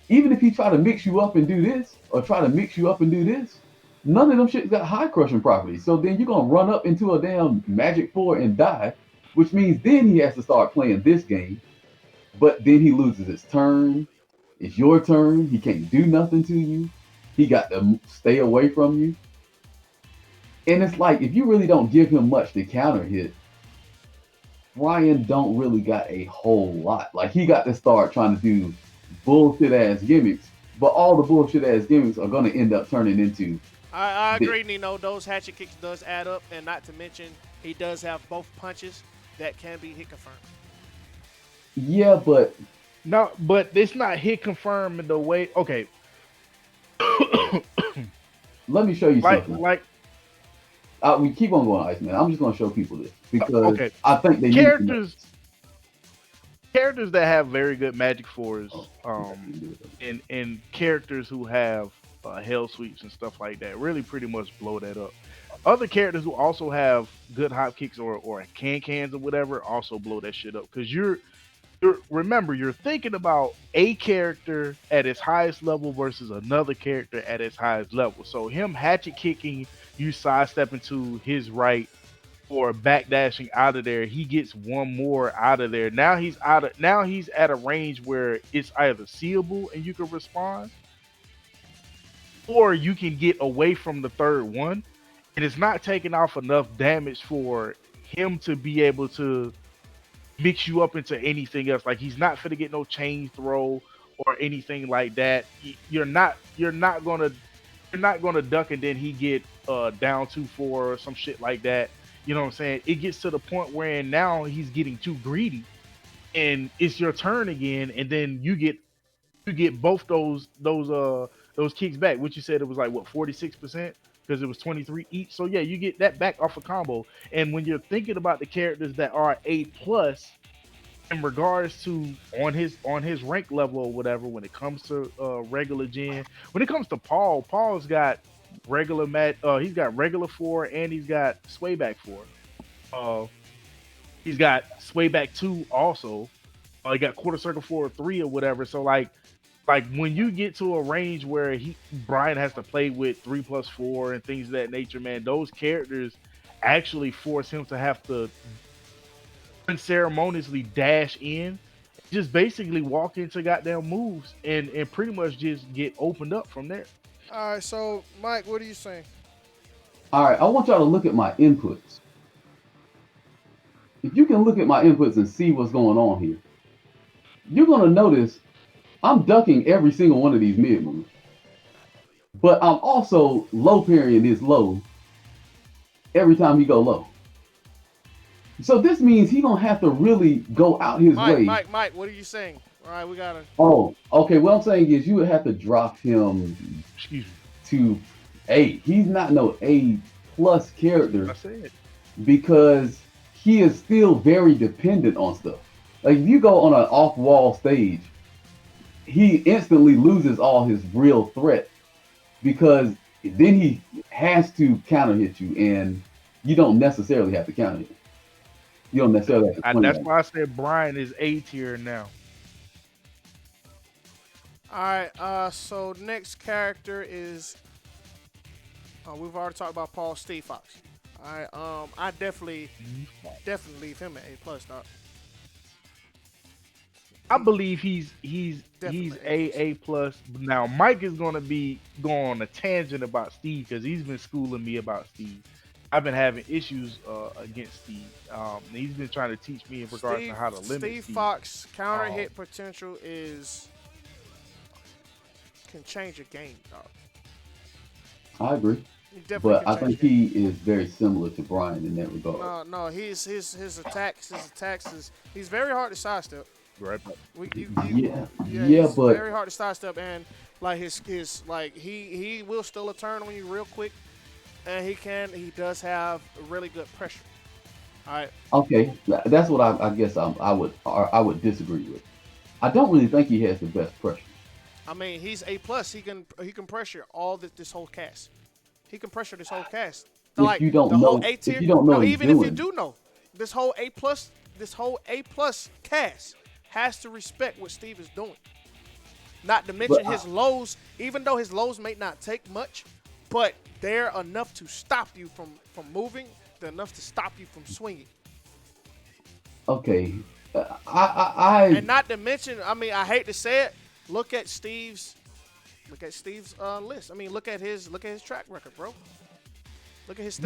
even if he try to mix you up and do this, or try to mix you up and do this, none of them shit got high crushing properties. So then you're gonna run up into a damn magic four and die, which means then he has to start playing this game. But then he loses his turn. It's your turn. He can't do nothing to you. He got to stay away from you. And it's like if you really don't give him much to counter hit, Brian don't really got a whole lot. Like he got to start trying to do bullshit ass gimmicks, but all the bullshit ass gimmicks are gonna end up turning into. I agree, Nino. Those hatchet kicks does add up, and not to mention he does have both punches that can be hit confirmed. Yeah, but No, but it's not hit confirmed in the way. Okay, let me show you something. like We keep on going, Iceman. I'm just gonna show people this because okay, I think they characters that have very good magic fours, and characters who have hell sweeps and stuff like that really pretty much blow that up. Other characters who also have good hop kicks or can cans or whatever also blow that shit up because remember, you're thinking about a character at its highest level versus another character at its highest level. So him hatchet kicking, you sidestepping to his right or backdashing out of there, he gets one more out of there. Now he's at a range where it's either seeable and you can respond, or you can get away from the third one, and it's not taking off enough damage for him to be able to mix you up into anything else. Like he's not finna get no chain throw or anything like that. You're not gonna duck and then he get down 2-4 or some shit like that. You know what I'm saying? It gets to the point where now he's getting too greedy, and it's your turn again, and then you get both those kicks back. Which you said it was like what 46% because it was 23 each. So yeah, you get that back off a combo. And when you're thinking about the characters that are A plus in regards to on his rank level or whatever, when it comes to regular gen, when it comes to Paul's got regular he's got regular 4 and he's got sway back 4. He's got sway back 2 also. He got quarter circle 4 or 3 or whatever. So like when you get to a range where Brian has to play with 3+4 and things of that nature, man, those characters actually force him to have to unceremoniously dash in, just basically walk into goddamn moves and pretty much just get opened up from there. All right, so Mike, what are you saying? All right, I want y'all to look at my inputs. If you can look at my inputs and see what's going on here, you're going to notice I'm ducking every single one of these mid moves. But I'm also low parrying his low every time he go low. So this means he gonna have to really go out his way. Mike, what are you saying? All right, we gotta. Oh, okay. What I'm saying is you would have to drop him to A. He's not no A plus character because he is still very dependent on stuff. Like if you go on an off-wall stage, he instantly loses all his real threat because then he has to counter hit you, and you don't necessarily have to counter hit. You don't necessarily have to. That's why I said Brian is A tier now. All right. So next character is. We've already talked about Paul Steve Fox. All right. I definitely leave him at A plus, dog. I believe he's Definitely A plus. Now Mike is gonna be going on a tangent about Steve because he's been schooling me about Steve. I've been having issues against Steve. He's been trying to teach me in regards to how to limit Steve Fox counter hit potential can change a game, dog. I agree. But I think he is very similar to Brian in that regard. No, his attacks he's very hard to sidestep. Right. Yeah, but very hard to sidestep, and like his like he will steal a turn on you real quick, and he does have really good pressure. All right. Okay, that's what I guess I would disagree with. I don't really think he has the best pressure. I mean, he's A plus. He can pressure this whole cast. He can pressure this whole cast. If you don't know, if you don't know, even if you do know, this whole A plus cast has to respect what Steve is doing. Not to mention his lows, even though his lows may not take much, but they're enough to stop you from moving. They're enough to stop you from swinging. Okay, and not to mention, I mean, I hate to say it. Look at Steve's list. I mean, look at his track record, bro. Look at his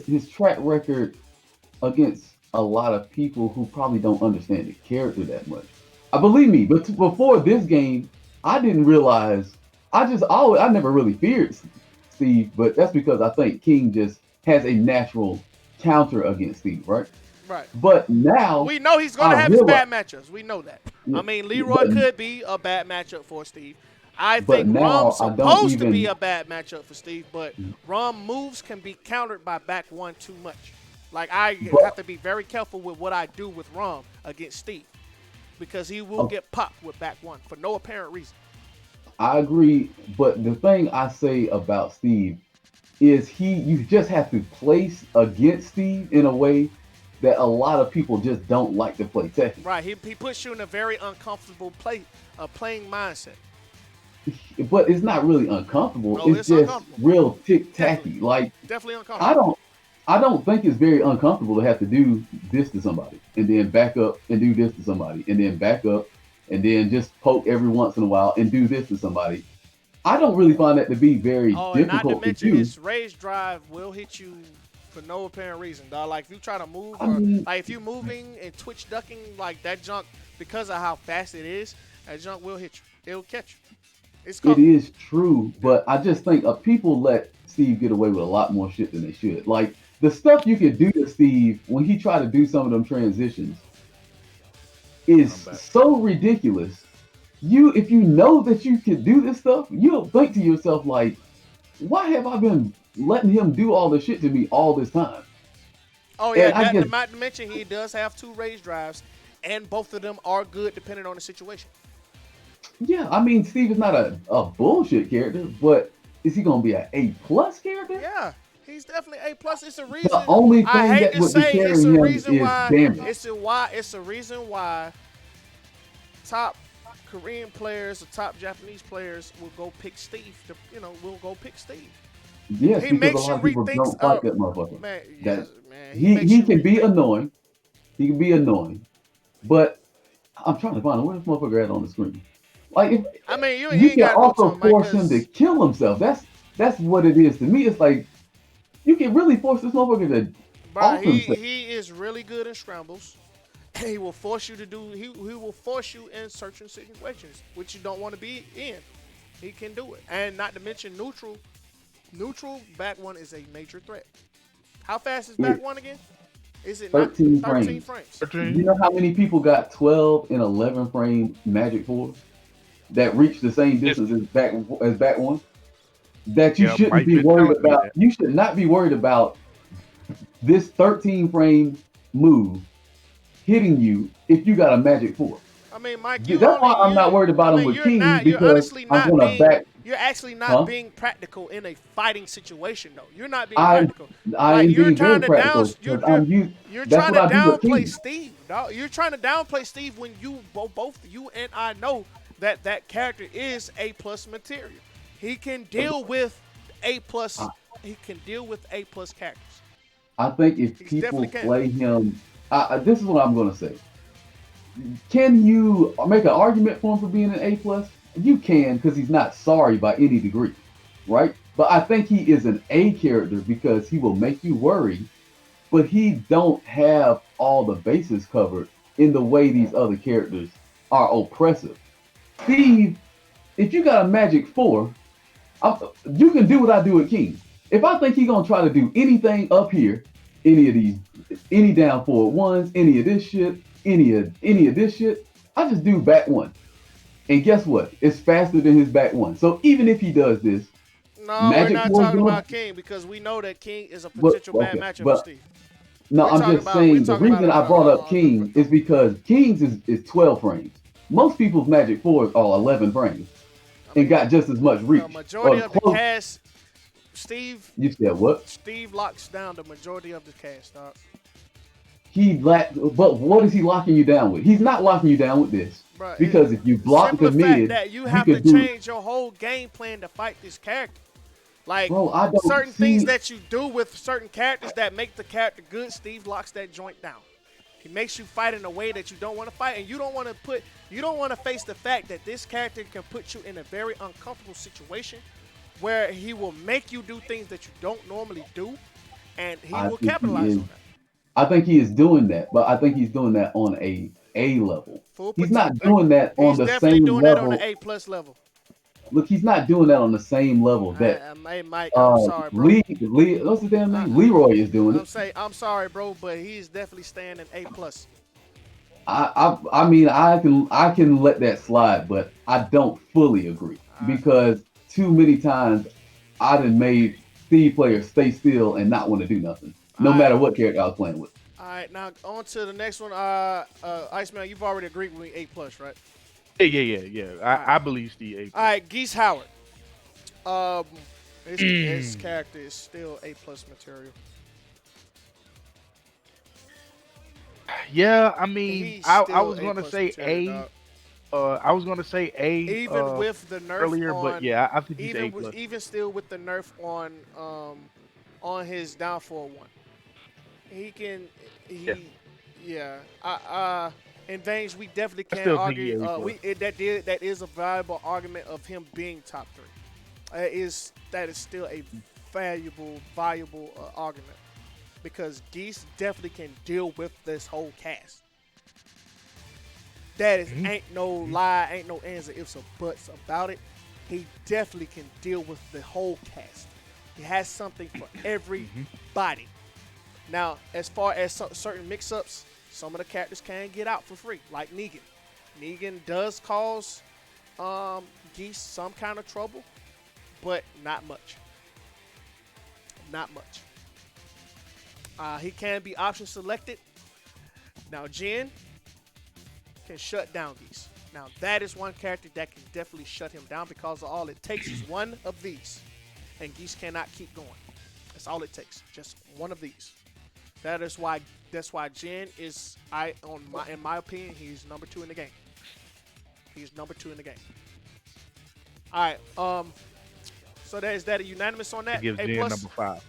his track record against a lot of people who probably don't understand the character that much. Believe me, but before this game, I didn't realize. I never really feared Steve, but that's because I think King just has a natural counter against Steve, right? Right. But now we know he's going to have his bad matchups. We know that. I mean, Leroy could be a bad matchup for Steve. I think Rum's supposed to be a bad matchup for Steve, but Rum moves can be countered by back one too much. Like, I have to be very careful with what I do with Rum against Steve because he will get popped with back one for no apparent reason. I agree, but the thing I say about Steve is you just have to place against Steve in a way that a lot of people just don't like to play Tekken. Right. He puts you in a very uncomfortable playing mindset. But it's not really uncomfortable. No, It's it's just uncomfortable. real tick Definitely. tacky. Like Definitely I uncomfortable. don't I don't think it's very uncomfortable to have to do this to somebody and then back up and do this to somebody and then back up and then just poke every once in a while and do this to somebody. I don't really find that to be very Oh, and not to difficult to mention do. his rage drive will hit you for no apparent reason, dog. Like if you try to move I or mean, like if you moving and twitch ducking like that junk because of how fast it is, that junk will hit you. It'll catch you. It's it coming. is true, but I just think people let Steve get away with a lot more shit than they should. Like the stuff you could do to Steve when he tried to do some of them transitions is I'm back. so ridiculous. If you know that you could do this stuff, you'll think to yourself like, why have I been letting him do all this shit to me all this time? Oh yeah, And I that guess, not to mention he does have two rage drives, and both of them are good depending on the situation. yeah, I mean, Steve is not a bullshit character, but is he gonna be an A+ character? Yeah, he's definitely A plus. It's a The reason. only I thing hate that to would be say it's carrying a him reason is why. damage. It's a reason why top Korean players or top Japanese players will go pick Steve. Will go pick Steve. Yes, He because a makes lot you of people rethink. don't fight that motherfucker. Man, That yes, man. He makes he you can be rethink. annoying. He can be annoying, but I'm trying to find where this motherfucker at on the screen. Like if I mean, you you ain't can got to go to also him, Mike, force him to because kill himself. That's what it is to me. It's like you can really force this motherfucker to bro, off he himself. he is really good in scrambles. He will force you to do. He will force you in certain situations which you don't want to be in. He can do it, and not to mention neutral. Neutral back one is a major threat. How fast is back It one again? Is it not 13 13 frames. frames? 13. You know how many people got 12 and 11 frame Magic 4 that reach the same It's, distance as back one? That you yeah, shouldn't Mike be been worried telling me about. that. You should not be worried about this 13 frame move hitting you if you got a Magic 4. I mean, Mike, That's why I'm not worried I about him mean, with King you're because honestly I'm not gonna being, back. you're actually not Huh? being practical in a fighting situation, though. You're not being I practical. I Like am you're being trying very to down, practical because I'm used. you're That's trying what to I do with downplay King. Steve, dog. You're trying to downplay Steve when you both you and I know that that character is A plus material. He can deal with A plus. I, He can deal with A plus characters. I think if He definitely people can. play him, this is what I'm gonna say. Can you make an argument for him for being an A+? You can because he's not sorry by any degree, right? But I think he is an A character because he will make you worry, but he don't have all the bases covered in the way these other characters are oppressive. Steve, if you got a Magic 4, you can do what I do with King. If I think he's gonna try to do anything up here, any of these, any down forward ones, any of this shit, any of this shit, I just do back one. And guess what? It's faster than his back one. So even if he does this, No, we're Magic not 4 is talking gonna. about King because we know that King is a But potential bad okay, matchup for but Steve. no, I'm just We're saying the talking about reason I brought up King is because King's is 12 frames. Most people's Magic 4s are 11 frames I and mean, got just as much the reach majority or of the close. cast, Steve You said what? Steve locks down the majority of the cast, dog. But what is he locking you down with? He's not locking you down with this Bro, because if you block simple the fact mid, that you you have to could do. change your whole game plan to fight this character. Like Bro, I don't certain things see. that you do with certain characters that make the character good, Steve locks that joint down. He makes you fight in a way that you don't want to fight, and you don't want to face the fact that this character can put you in a very uncomfortable situation where he will make you do things that you don't normally do, and he I will think he capitalize is. on that. I think he is doing that, but I think he's doing that on a level. Full He's potential. not doing that on He's the definitely same doing that on level. the A plus level. Look, he's not doing that on the same level that Hey, Mike, I'm sorry, bro. What's his damn I, name? Leroy is doing it. I'm sorry, bro, but he's definitely staying in A plus. I mean I can let that slide, but I don't fully agree All right, because too many times I done made Steve players stay still and not want to do nothing, all no right, matter what character I was playing with. all right. Now on to the next one. Iceman, you've already agreed with me A plus, right? Yeah. All right, I believe Steve all right. Geese Howard. Um, his character is still A plus material. Yeah, I And mean, he's I still was A gonna plus say material, dog. I was gonna say A Even with the nerf earlier, but on, yeah, I think he's A plus. even still with the nerf on his downfall one, he can Yeah. he yeah. In veins, we definitely I can't still think argue. he A plus. That is a viable argument of him being top three. That is still a viable argument because Geese definitely can deal with this whole cast. That is ain't no lie, ain't no ands or ifs or buts about it. He definitely can deal with the whole cast. He has something for everybody. Now, as far as certain mix-ups, some of the characters can get out for free, like Negan. Negan does cause Geese some kind of trouble, but not much. Not much. He can be option selected. Now, Jin can shut down Geese. Now, that is one character that can definitely shut him down because all it takes is one of these. And Geese cannot keep going. That's all it takes. Just one of these. That's why Jin is in my opinion, he's number 2 in the game. He's number 2 in the game. Alright, so is that a unanimous on that? Gives A Jen plus? number 5.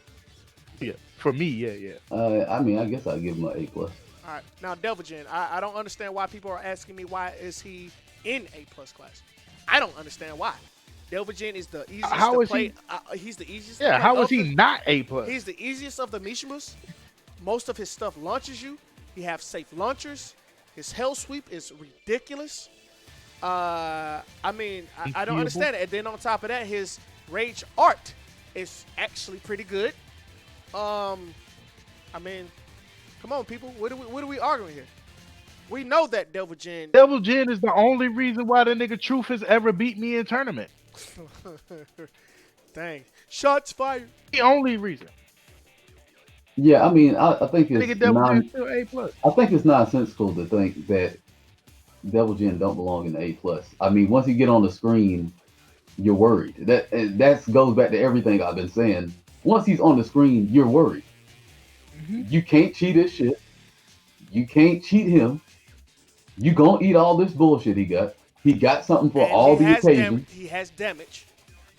Yeah, for me, yeah. I mean, I guess I'll give him an A plus. All right, now Devil Jin, I don't understand why people are asking me why is he in A plus class. I don't understand why. Devil Jin is the easiest to play. He's the easiest. Yeah, to play how is of he not A plus? He's the easiest of the Mishimas. Most of his stuff launches you. He has safe launchers. His hell sweep is ridiculous. I mean, I don't understand it. And then on top of that, his rage art is actually pretty good. I mean, come on, people. What are we arguing here? We know that Devil Jin. Devil Jin is the only reason why the nigga Truth has ever beat me in tournament. Dang. Shots fired. The only reason. Yeah, I mean, I think it's Nigga Devil Jin still A plus. I think it's nonsensical to think that Devil Jin don't belong in the A plus. I mean, once you get on the screen, you're worried. That goes back to everything I've been saying. Once he's on the screen, you're worried. You can't cheat his shit. You can't cheat him. You gonna eat all this bullshit he got. He got something for all the occasions. He has damage.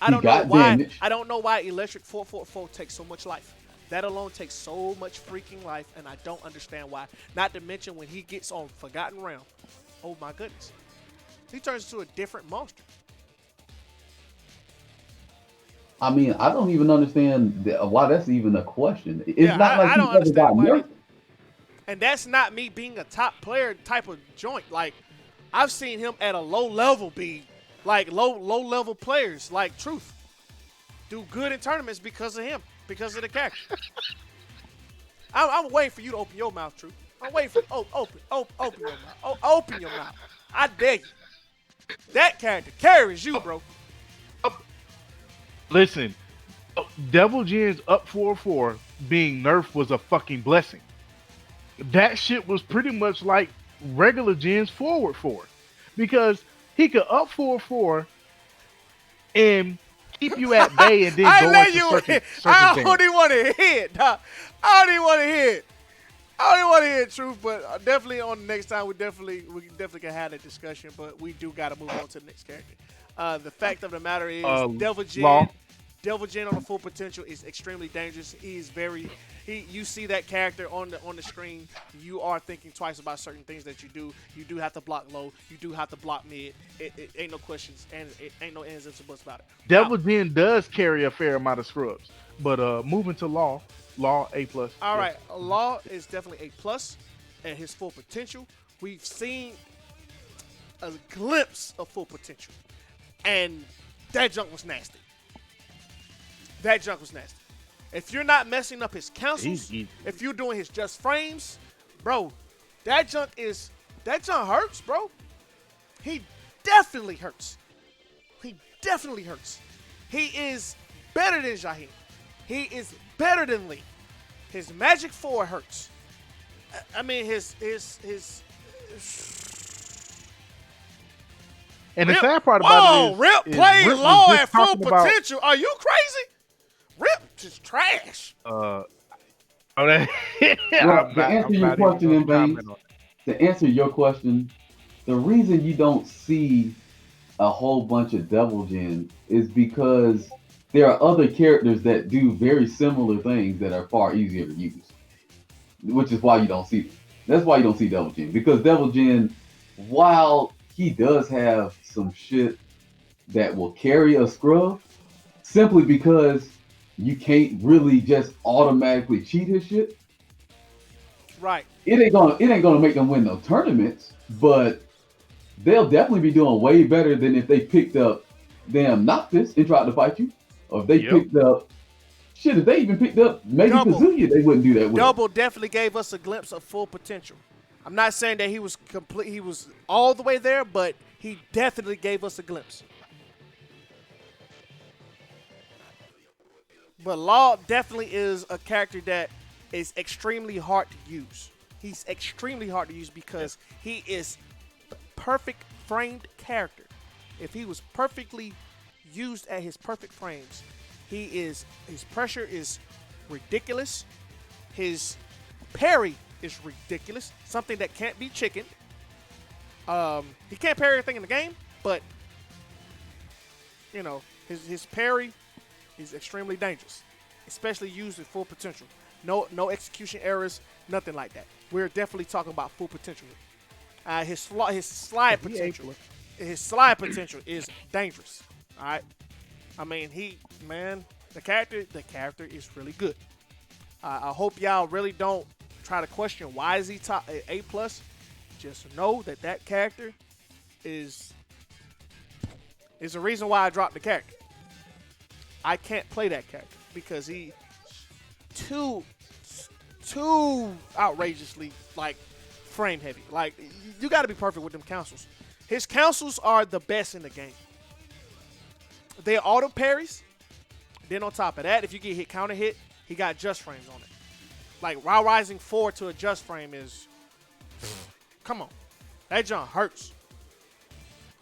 I don't know why Electric 444 takes so much life. That alone takes so much freaking life, and I don't understand why. Not to mention when he gets on Forgotten Realm. Oh my goodness. He turns into a different monster. I mean, I don't even understand why that's even a question. It's not like I don't he ever got understand why. nerfed. And that's not me being a top player type of joint. Like, I've seen him at a low level be like low level players like Truth do good in tournaments because of him, because of the character. I'm waiting for you to open your mouth, Truth. I'm waiting for open your mouth. Open your mouth. I dare you. That character carries you, bro. Listen, Devil Jin's up 4-4 being nerfed was a fucking blessing. That shit was pretty much like regular Jin's forward 4. Because he could up 4-4 and keep you at bay and then go into circuit I don't even want to hear it, dog. I don't even want to hear it. I don't even want to hear it, Truth, but definitely on the next time we definitely can have that discussion, but we do got to move on to the next character. The fact of the matter is Devil Jin on the full potential is extremely dangerous. You see that character on the screen, you are thinking twice about certain things that you do. You do have to block low. You do have to block mid. It ain't no questions and it ain't no ends ifs or buts about it. Devil Jin does carry a fair amount of scrubs, but moving to Law A plus. All right, Law is definitely A plus at his full potential. We've seen a glimpse of full potential, and that junk was nasty. If you're not messing up his counsels, if you're doing his just frames, bro, that junk hurts, bro. He definitely hurts. He is better than Jaheim. He is better than Lee. His Magic 4 hurts. I mean, his And the sad part about it is, Rip played Law at full potential. Are you crazy? Rip just trash. Oh, that, Well, to answer your not even question, gonna in Veins, comment on to answer your question, the reason you don't see a whole bunch of Devil Jin is because there are other characters that do very similar things that are far easier to use, which is why you don't see them. That's why you don't see Devil Jin, because Devil Jin, while he does have some shit that will carry a scrub, simply because you can't really just automatically cheat his shit. Right. It ain't gonna make them win no tournaments, but they'll definitely be doing way better than if they picked up damn Noctis and tried to fight you. Or if they Yep. picked up shit, if they even picked up maybe Double. Kazuya, they wouldn't do that with him. Double definitely gave us a glimpse of full potential. I'm not saying that he was complete. He was all the way there, but he definitely gave us a glimpse. But Law definitely is a character that is extremely hard to use. He's extremely hard to use because he is the perfect framed character. If he was perfectly used at his perfect frames, his pressure is ridiculous. His parry is ridiculous. Something that can't be chickened. He can't parry everything in the game, but you know, his parry is extremely dangerous, especially used at full potential. No execution errors, nothing like that. We're definitely talking about full potential. His slide potential is dangerous. All right, I mean the character is really good. I hope y'all really don't try to question why is he top A plus. Just know that character is the reason why I dropped the character. I can't play that character because he too outrageously like frame heavy. Like you got to be perfect with them councils. His councils are the best in the game. They're auto parries. Then on top of that, if you get hit counter hit, he got just frames on it. Like while rising 4 to a just frame is, come on, that jump hurts.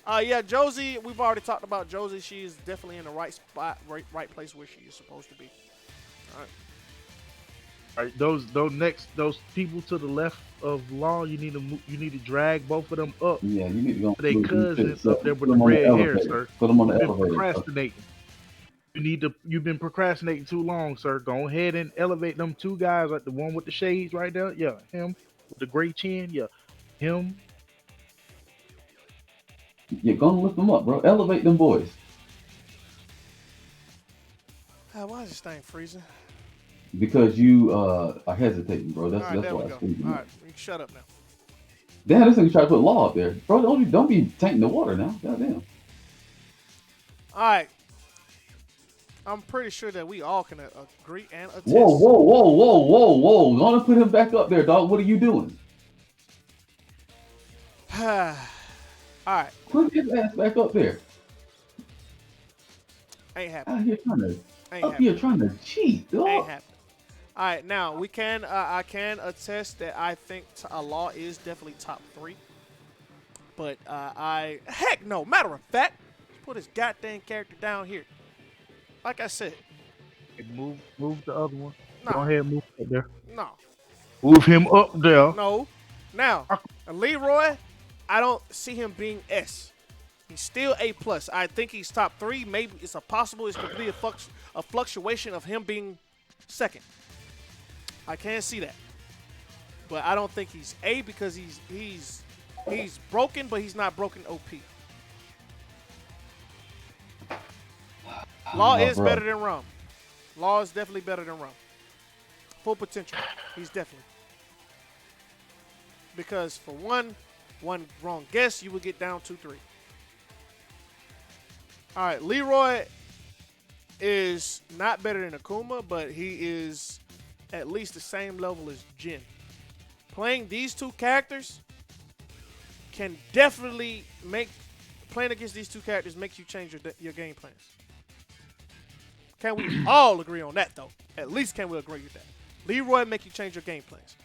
Yeah, Josie, we've already talked about Josie. She is definitely in the right spot, right place where she is supposed to be. All right. All right, those people to the left of Law, you need to drag both of them up. Yeah, you need to go. They cousins up there with Put the them on the red hair, elevator. sir. Put them on the You've been elevator. procrastinating. You've been procrastinating too long, sir. Go ahead and elevate them two guys, like the one with the shades right there. Yeah, him with the gray chin. Yeah, him. You're gonna lift them up, bro. Elevate them boys. Why is this thing freezing? Because you are hesitating, bro. All That's right, there why we it's go. freezing. All right, you can shut up now. Damn, this nigga try to put Law up there, bro. Don't be tainting the water now. Goddamn. All right. I'm pretty sure that we all can agree and attest. Whoa. Gonna put him back up there, dog. What are you doing? All right. Put his ass back up there. Ain't Out happening. here trying to Ain't up happening. here trying to cheat, dog. Ain't happening. All right, now we can. I can attest that I think Law is definitely top 3. But heck no. Matter of fact, let's put his goddamn character down here. Like I said, Move the other one. Nah. Go ahead, move up there. no. Move him up there. No. Now, Leroy, I don't see him being S. He's still A plus. I think he's top 3. Maybe it's could be a fluctuation of him being second. I can't see that. But I don't think he's A because he's broken, but he's not broken OP. Law is better than Rum. Law is definitely better than Rum. Full potential. He's definitely. Because for one wrong guess, you would get down 2-3. All right, Leroy is not better than Akuma, but he is at least the same level as Jin. Playing these two characters can definitely playing against these two characters makes you change your game plans. Can we all agree on that, though? At least can we agree with that? Leroy make you change your game plans.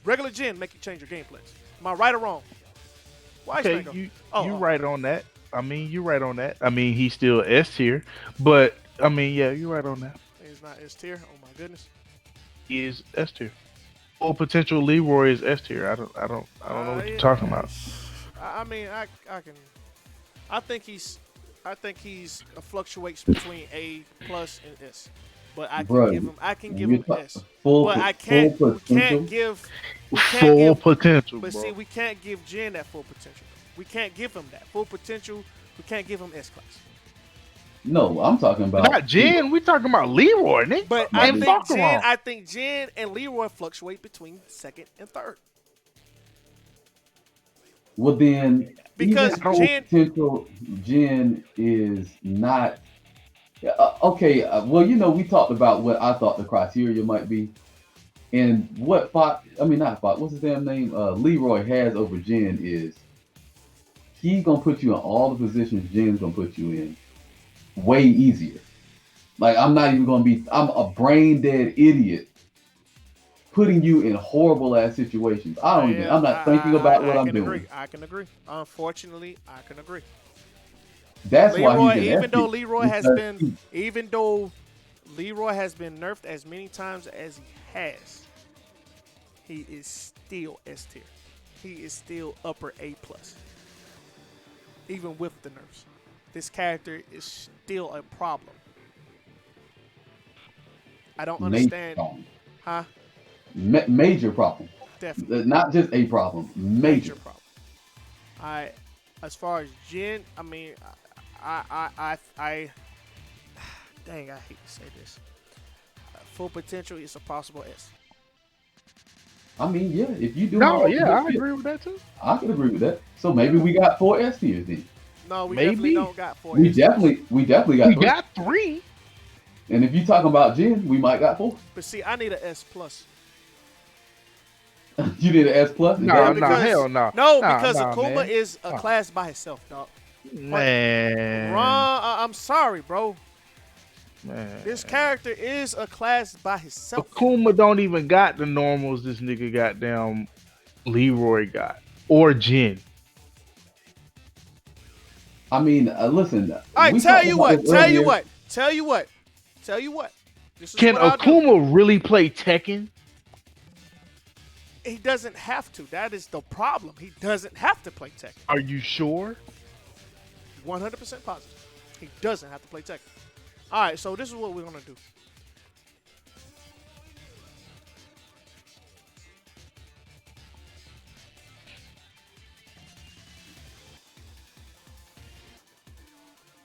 Regular Jin make you change your game plans. Am I right or wrong? Why is Okay, that you oh. right on that. I mean, you're right on that. I mean, he's still S tier, but I mean, yeah, you're right on that. He's not S tier. Oh my goodness. is S tier. Full potential Leroy is S tier. I don't know what you're talking about. I mean, I can. I think he's fluctuates between A plus and S, but Bro, I can give when him you're S. But full I full can't. potential. We can't Full give. potential, But see, bro. we can't give Jin that full potential. We can't give him that full potential. We can't give him S class. No, I'm talking about Not Jen. We talking about Leroy, nigga. But I And think Bakaran. I think Jin and Leroy fluctuate between second and third Well, then, even because full Jin. potential Gen is not. Okay, well, we talked about what I thought the criteria might be, and what Fox, I mean, not Fox, what's his damn name? Leroy has over Gen is he's gonna put you in all the positions Jen's gonna put you in way easier. Like, I'm not even gonna be, I'm a brain dead idiot putting you in horrible ass situations. Yeah, I'm not thinking about what I I'm can agree. doing. I can agree. Unfortunately, I can agree. That's why Leroy, he's an even F though tier, Leroy has because been, even though Leroy has been nerfed as many times as he has, he is still S tier. He is still upper A plus, even with the nerfs. This character is still a problem. I don't major understand, problem. huh? Major problem. Definitely Not just a problem, major. major problem. I, as far as Jin, I mean, dang, I hate to say this. Full potential is a possible S. I mean, yeah, if you doing No, all the yeah, good I shit, agree with that too. I could agree with that. So maybe we got 4 S tiers then. No, we definitely Maybe. don't got four We S tiers. definitely We got 3. got 3. And if you talking about Jen, we might got 4. But see, I need an S plus. You did an S plus? Is No, that Yeah, what no, it is? hell no. No, Nah, because nah, Akuma man. is a Nah. class by himself, dog. Man. Ron, I'm sorry, bro. Man. This character is a class by himself. Akuma don't even got the normals this nigga goddamn Leroy got. Or Jin. I mean, listen, All right, we tell talked you about what, this tell you earlier. what, tell you what, tell you what. This is Can what I'll do. Akuma really play Tekken? He doesn't have to. That is the problem. He doesn't have to play Tekken. Are you sure? 100% positive. He doesn't have to play Tekken. All right, so this is what we're gonna do.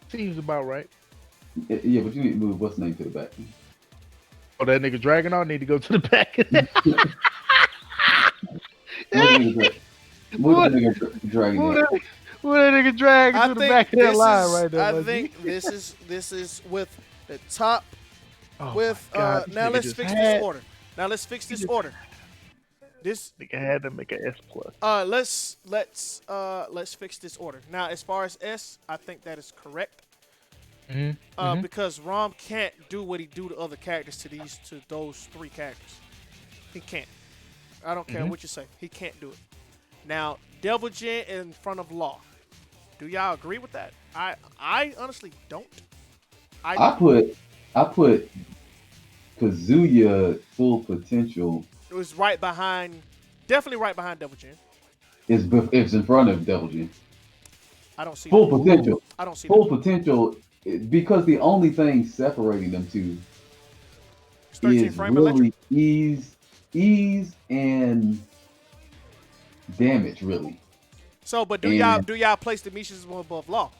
Seems about right. Yeah, but you need to move what's the name to the back. Oh, that nigga Dragon need to go to the back. Move the nigga dragging Move out. that, move that nigga Dragon to the back of that line right there. I my think G. this is with the top. Oh With my God, this now nigga let's just fix had- this order. Now let's fix this order. This Nigga had to make an S plus. let's fix this order. Now as far as S, I think that is correct. Mm-hmm. Because Rom can't do what he do to other characters to those 3 characters. He can't. I don't care what you say. He can't do it. Now, Devil Jin in front of Law. Do y'all agree with that? I honestly don't. I put Kazuya full potential It was right behind, definitely right behind Devil Jin. is in front of Devil Jin. I don't see Full that. potential. I don't see Full that. potential, because the only thing separating them two It's 13 is frame really electric. ease and damage, really. So, but do And- y'all place the Mishas above Law?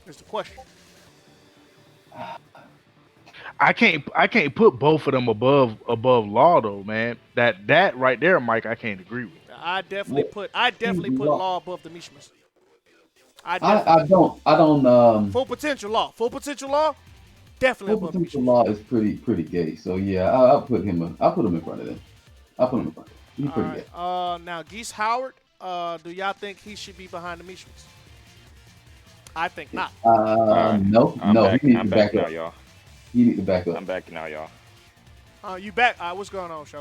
Is the question. I can't put both of them above Law though, man. That right there, Mike, I can't agree with. I definitely put Law. Law above the Mishimas. I don't Full potential Law. Full potential Law. Definitely full above the potential Mishimas. law is pretty gay. So yeah, I'll put him in front of them. I'll put him in front of them. He's All pretty right. gay. Now Geese Howard. Do y'all think he should be behind the Mishimas? I think not. No, I'm no, back, he needs I'm to back back now, up. y'all. He needs to back up. I'm back now, y'all. You back? All right, what's going on, show?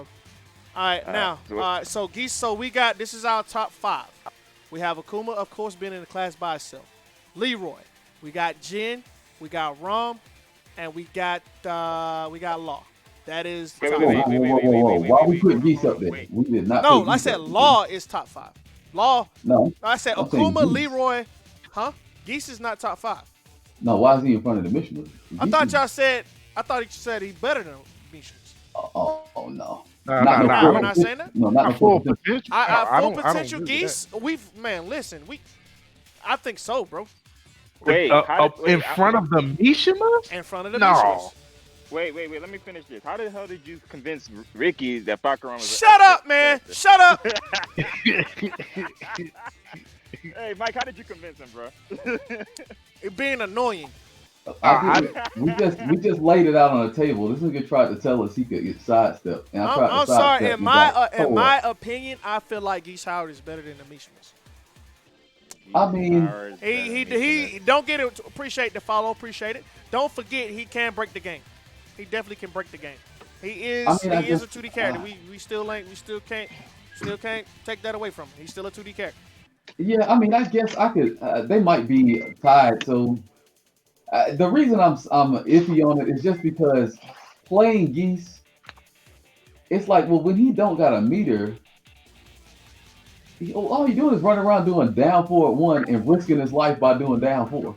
All right, now, so Geese. So we got this is our top 5. We have Akuma, of course, being in the class by itself. Leroy. We got Jin. We got Rom, and we got Law. That is Wait, top wait, five. wait, wait, wait, Whoa. wait, wait, Why wait, we wait, put hold on, Geese hold up on, there? wait. We did not No, put I Geese said up there. Law is top 5. Law. No, I said I'm saying Akuma, Geese. Leroy. Huh? Geese is not top 5. No, why is he in front of the Mishnah? I thought y'all said. I thought you said he's better than Missions. Oh no. Nah, Not nah, no nah. Nah, full we're I don't. not potential. saying that. No, not no Not full full potential. potential. No, I Full don't. I don't potential agree with Geese. Listen. I think so, bro. Wait, that. how did, wait, In front of the Mishimas? In front of the No. Missions. wait, let me finish this. How the hell did you convince Ricky that Bakaran was Shut up, man. Shut up. Hey, Mike, how did you convince him, bro? It being annoying. We just laid it out on the table. This nigga tried to tell us he could get sidestepped, and I tried to I'm sidestep. sorry. In my opinion, I feel like Geese Howard is better than the Missions. I mean, He don't get it. Appreciate the follow. Appreciate it. Don't forget he can break the game. He definitely can break the game. He is a 2D character. We still can't take that away from him. He's still a 2D character. Yeah, I mean, I guess I could. They might be tied. So the reason I'm iffy on it is just because playing Geese, it's like, well, when he don't got a meter, all he doing is running around doing down 4-1 and risking his life by doing down 4,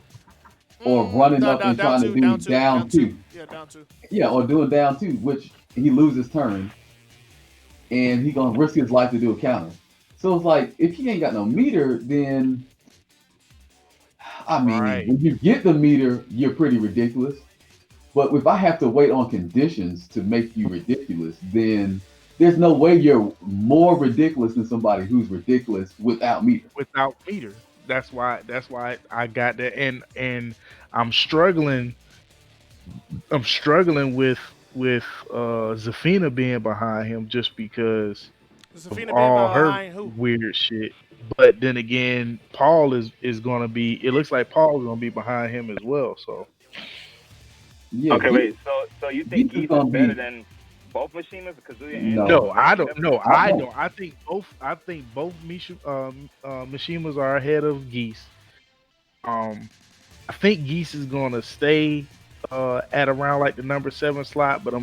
or running up and trying to do down 2. Yeah, down 2. Yeah, or doing down 2, which he loses turn, and he gonna risk his life to do a counter. So it's like, if he ain't got no meter, then I mean, when you get the meter, you're pretty ridiculous. But if I have to wait on conditions to make you ridiculous, then there's no way you're more ridiculous than somebody who's ridiculous without meter. Without meter. That's why I got that, and I'm struggling. I'm struggling with Zafina being behind him just because Zafina of all her behind who? weird shit. But then again, Paul is gonna be. It looks like Paul's gonna be behind him as well. So Yeah. Okay, wait. So you think Geese is Geese gonna is better be- than both Kazuya and No. I don't. No, I don't. don't. I think both Mishimas are ahead of Geese. I think Geese is gonna stay at around like the number 7 slot, but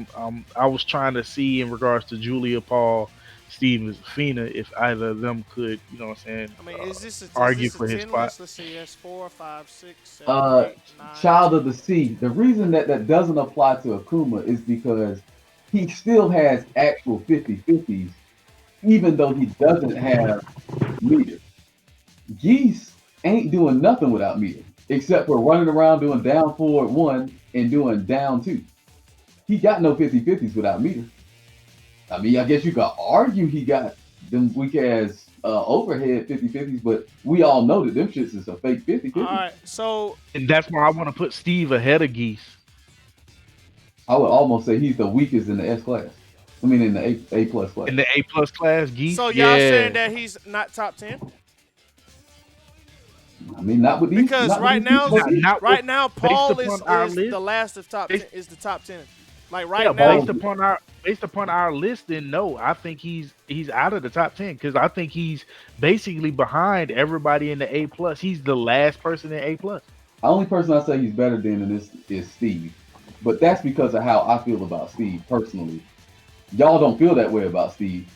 I was trying to see in regards to Julia, Paul, Steve, and Zafina if either of them could, you know what I'm saying, I mean, is this argue a for his 10 spot. list? Let's see. That's 4, 5, 6, 7, 8, 9. Child of the Sea. The reason that doesn't apply to Akuma is because he still has actual 50-50s, even though he doesn't have meter. Geese ain't doing nothing without meter, except for running around doing down 4-1 and doing down 2. He got no 50-50s without meter. I mean, I guess you could argue he got them weak ass overhead 50-50s, but we all know that them shits is a fake 50-50. All right, so And that's why I want to put Steve ahead of Geese. I would almost say he's the weakest in the S class. I mean, in the A plus class. In the A+ class, Geese. so y'all saying that he's not top 10? I mean, not with these. Because not right with these now, people. right now, Paul based is upon our the list- last of top 10. Is the top 10? Like right Yeah, now, based upon our list, then no, I think he's out of the top 10 because I think he's basically behind everybody in the A+. He's the last person in A+. The only person I say he's better than in this is Steve, but that's because of how I feel about Steve personally. Y'all don't feel that way about Steve,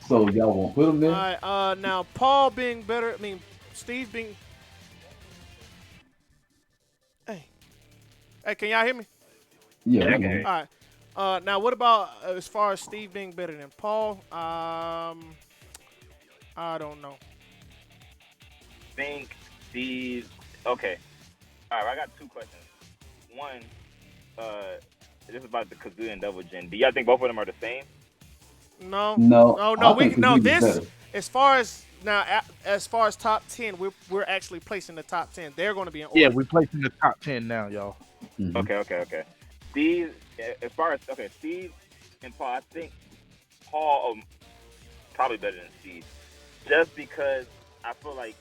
so y'all won't put him there. all right, now Paul being better. I mean, Steve being. Hey, can y'all hear me? Yeah. Okay. All right. Now, what about as far as Steve being better than Paul? I don't know. think Steve. Okay. All right, I got 2 questions. One, this is about the Kazuya and Double Gen. Do y'all think both of them are the same? No. No. No. I think Kazuya's This better. as far as top 10, we're actually placing the top 10. They're going to be in order. Yeah, we're placing the top 10 now, y'all. Mhm. Okay. Steve, as far as Steve and Paul, I think Paul probably better than Steve, just because I feel like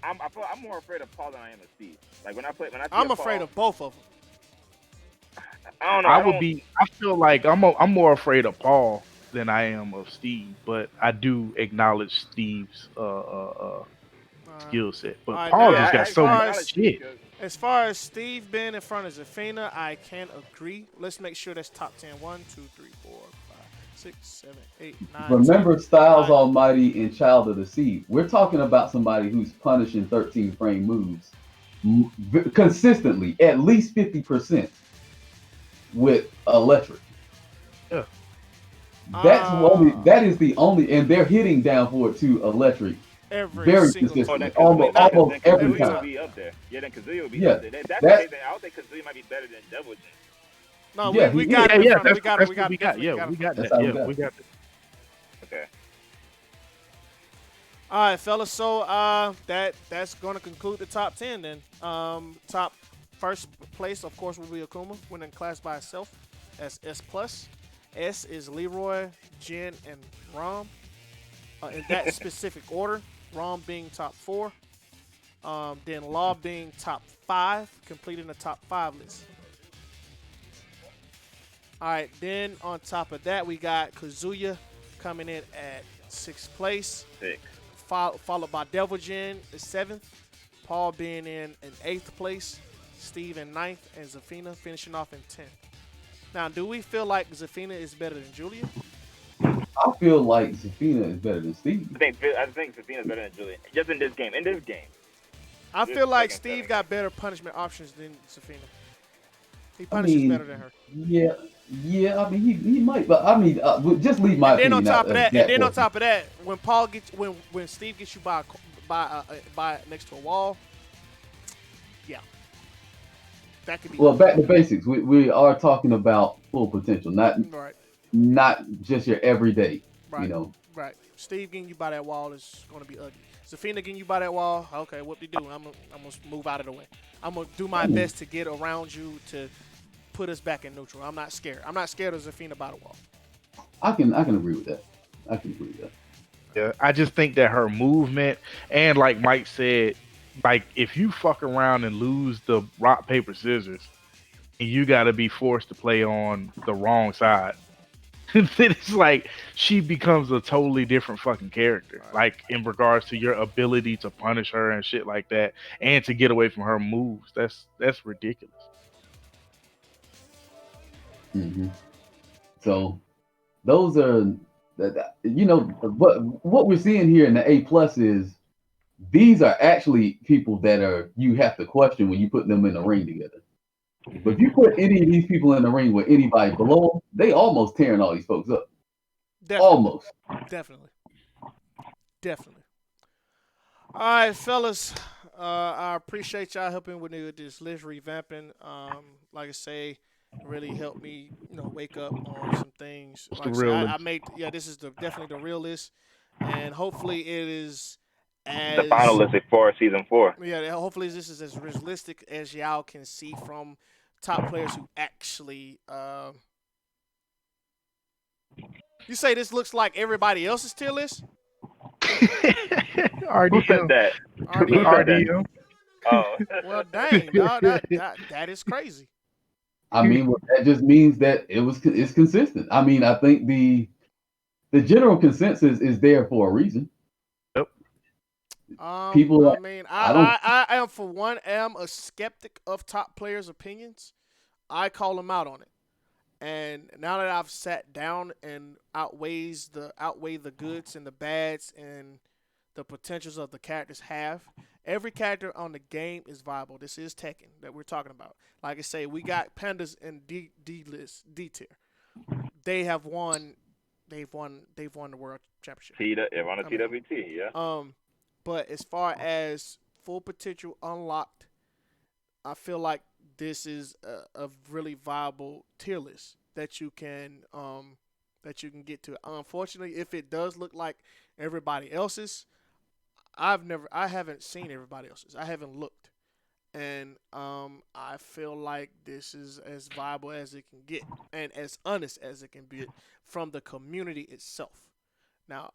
I'm more afraid of Paul than I am of Steve. Like when I see I'm a afraid Paul, of both of them. I don't know. I feel like I'm more afraid of Paul than I am of Steve, but I do acknowledge Steve's skill set. But All right, Paul now, just got as so far much as- shit. As far as Steve being in front of Zafina, I can agree. Let's make sure that's top 10. 1, 2, 3, 4, 5, 6, 7, 8, 9, 10. Remember Styles 9. Almighty and Child of the Sea. We're talking about somebody who's punishing 13 frame moves consistently, at least 50% with electric. Yeah. That is the only, and they're hitting down for it too, electric, Every very single Oh, consistently, then time. I mean, not almost every Kazuya time. will time. be up there. Yeah, then Kazuya will be Yeah, up there. If that's the that case, then I would think Kazuya might be better than Devil Jin. No, yeah, we he got is. it in Yeah. front of. That's We got it. that's We what got we got. definitely Yeah, got it. we got That's that. how we Yeah, got we it. got that. Okay. All right, fellas. So that's going to conclude the top 10 then. Top first place, of course, will be Akuma, winning class by itself as S plus. S is Leroy, Jin, and Rom. In that specific order. Rom being top 4. Then Law being top 5, completing the top 5 list. All right, then on top of that, we got Kazuya coming in at 6th place, Six. followed by Devil Jin at 7th, Paul being in 8th place, Steve in 9th, and Zafina finishing off in 10th. Now, do we feel like Zafina is better than Julia? I feel like Zafina is better than Steve. I think Safina's better than Julian. Just in this game. In this game. I This feel like second Steve setting. got better punishment options than Zafina. He I punishes better mean, than her. yeah. I mean, he might, but I mean, just leave my And then on opinion out top of of that, and that then on portion. top of that, when Paul gets when Steve gets you by next to a wall, yeah, that could be Well, ugly. back to basics. We are talking about full potential, Right, not just your everyday. You right, know, right. Steve getting you by that wall is going to be ugly. Zafina getting you by that wall, okay, what do you do? I'm gonna move out of the way. I'm gonna do my I mean, best to get around you to put us back in neutral. I'm not scared. I'm not scared of Zafina by the wall. I can agree with that. I can agree with that. Yeah, I just think that her movement and like Mike said, like if you fuck around and lose the rock paper scissors, and you got to be forced to play on the wrong side, then it's like she becomes a totally different fucking character. All right. Like in regards to your ability to punish her and shit like that, and to get away from her moves. That's ridiculous. Hmm. So those are what we're seeing here in the A plus is these are actually people that are you have to question when you put them in the ring together. But if you put any of these people in the ring with anybody below them, they almost tearing all these folks up. Definitely, Almost. definitely, definitely. All right, fellas. I appreciate y'all helping with this list revamping. Like I say, really helped me, wake up on some things. It's the Like I say, real I list. made, yeah, this is definitely the real list, and hopefully it is The final as, list for season 4. yeah, hopefully this is as realistic as y'all can see from top players who actually. You say this looks like everybody else's tier list? Who said RDM. that? Who RDM. said that? RDM. Oh. Well, dang, dog, that is crazy. I mean, well, that just means that it's consistent. I mean, I think the general consensus is there for a reason. Yep. People, I mean, I don't. I am for one am a skeptic of top players' opinions. I call them out on it, and now that I've sat down and outweigh the goods and the bads and the potentials of the characters have. Every character on the game is viable. This is Tekken that we're talking about. Like I say, we got pandas in D list, D tier. They have won. They've won the world championship. On a I mean, TWT, yeah. but as far as full potential unlocked, I feel like this is a really viable tier list that you can get to. Unfortunately, if it does look like everybody else's, I haven't seen everybody else's. I haven't looked, and I feel like this is as viable as it can get and as honest as it can be from the community itself. Now,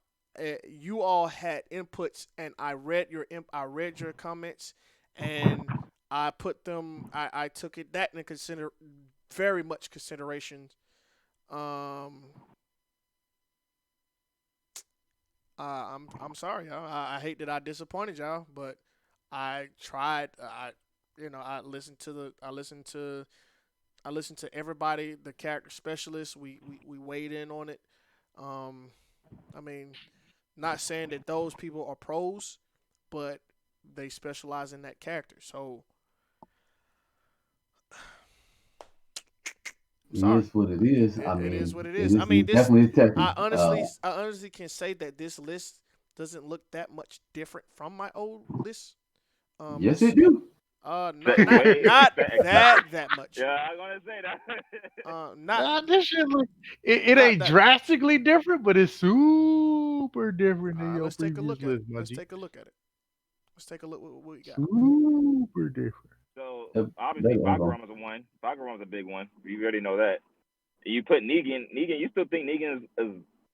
you all had inputs, and I read your comments, and I put them. I took it that in consider very much consideration. Um, I'm sorry, y'all. I hate that I disappointed y'all, but I tried. I listened to everybody, the character specialists. We weighed in on it. Um, I mean, not saying that those people are pros, but they specialize in that character. So I'm It sorry. is what it is. I It is mean, what it it is. I is mean, this. definitely Tekken. I honestly can say that this list doesn't look that much different from my old list. Yes, It's it do. not that much. Yeah, I'm gonna say that. Not Nah, this shit look. It not ain't that much. drastically different, but it's super different than your Let's take a previous look at it. list, my Let's G. take a look at it. Let's take a look what we got. Super different. So obviously I'm going. Bagarama's a one. Bagarama's a big one. You already know that. You put Negan. Negan, you still think Negan is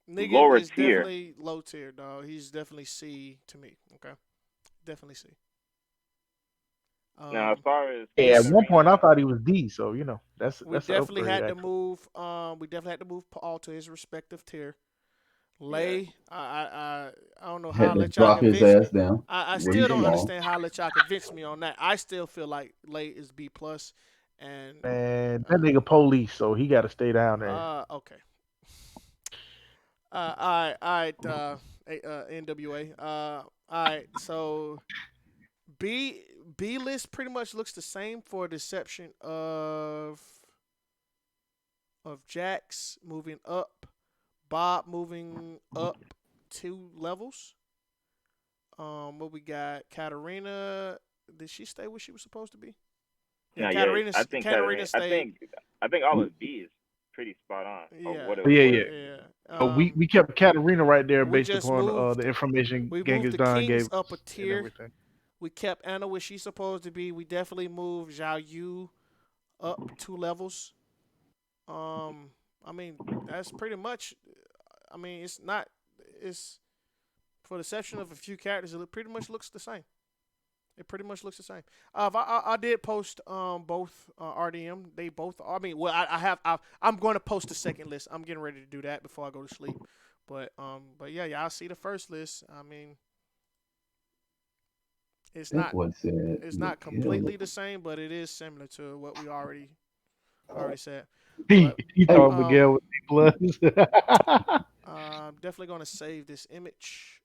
Negan lower is tier? definitely low tier, dog. He's definitely C to me. Okay, definitely C. Now, as far as Yeah, at one point I Katarina, thought he was D, so that's we an definitely upgrade had to actually. move. We definitely had to move Paul to his respective tier. yeah. Lay, I don't know how I Had to let y'all drop his convince. ass down I where he still don't belongs. understand how I let y'all convince me on that. I still feel like Lay is B plus, and Man, that nigga police, so he got to stay down there. okay. All right, NWA. All right, so B B list pretty much looks the same for the exception of Jax moving up, Bob moving up 2 levels. What we got? Katarina, did she stay where she was supposed to be? Yeah, No, yeah. I think Katarina Katarina. stayed. I think all of B is pretty spot on of Yeah, what it But yeah, was. yeah. yeah. We kept Katarina right there We based just upon moved. the information We moved Genghis the Khan gave Kings up a us and tier. everything. We kept Anna where she's supposed to be. We definitely moved Zhao Yu up 2 levels. Um, I mean that's pretty much. I mean it's not. It's for the exception of a few characters. It pretty much looks the same. It pretty much looks the same. I did post both RDM. They both. I mean, well, I have. I'm going to post the second list. I'm getting ready to do that before I go to sleep. But yeah, y'all see the first list. I mean, it's That not. boy said, It's "Look, not completely the same, but it is similar to what we already said. But He hey, thought Miguel was D plus. definitely going to save this image.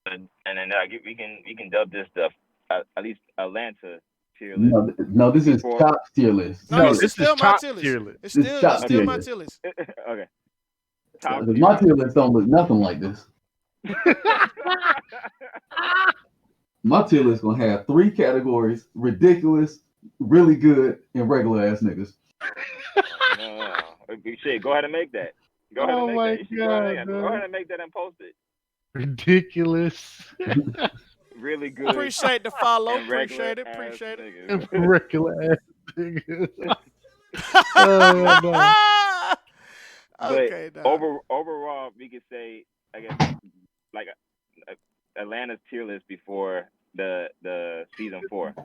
And then we can dub this the at least Atlanta tier list no, this is before. Chop's tier list. No, No, this is this is still my top tier list. tier list. This is It's Chop's still Okay. tier my list. tier list. Okay. Top Because tier. my tier list don't look nothing like this. My tier list gonna have 3 categories: ridiculous, really good, and regular ass niggas. No. Shit, go ahead and make that. Go ahead and Oh make my that. You should go ahead and god, make that. Go ahead man. and make that and post it. Ridiculous. Really good Appreciate the follow. and regular Appreciate it. ass Appreciate it. niggas. Regular ass niggas. Oh no. But Okay, dog. overall, we could say, I guess, like Atlanta's tier list before the season 4.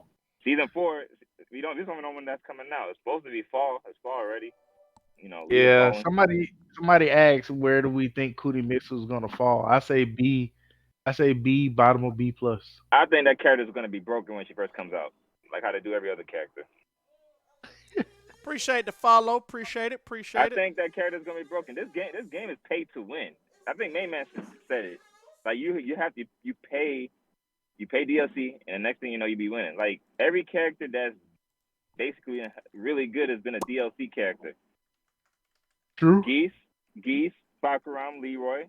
Season 4, we don't. This one no one that's coming out. It's supposed to be fall. It's fall already. You know, leaves Yeah, falling. somebody asked where do we think Cootie Mix was gonna fall. I say B. I say B, bottom of B plus. I think that character is going to be broken when she first comes out, like how they do every other character. Appreciate the follow. Appreciate it. I Appreciate it. think that character is going to be broken. This game is paid to win. I think Main Man said it. Like you have to you pay DLC, and the next thing you know, you be winning. Like every character that's basically really good has been a DLC character. True. Geese, Bakaram, Leroy,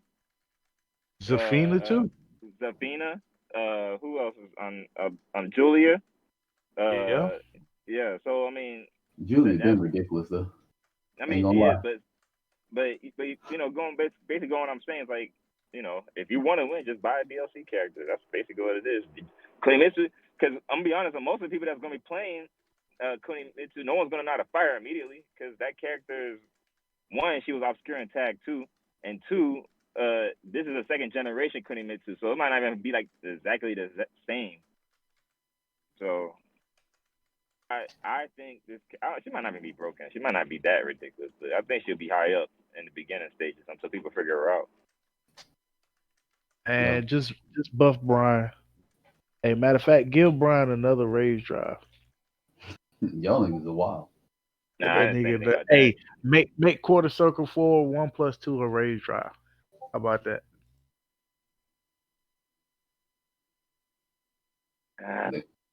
Zafina too. Zafina. Who else is on Julia? Yeah. Yeah. So I mean, Julia been ridiculous though. I Ain't mean, gonna she lie. is, but you know, basically going what I'm saying is like, you know, if you want to win, just buy a DLC character. That's basically what it is. Kunimitsu, because I'm gonna be honest, most of the people that's gonna be playing Kunimitsu, no one's gonna know how to fire immediately because that character is, one, she was obscure in tag 2, and 2, this is a second generation Kunimitsu, so it might not even be like exactly the same. So I think she might not even be broken. She might not be that ridiculous, but I think she'll be high up in the beginning stages until people figure her out. And just buff Brian. Hey, matter of fact, give Brian another raise drive. Y'all niggas are wild. Nah, I That didn't think nigga, about that. hey, make quarter circle 4 1+2 a raise drive. How about that?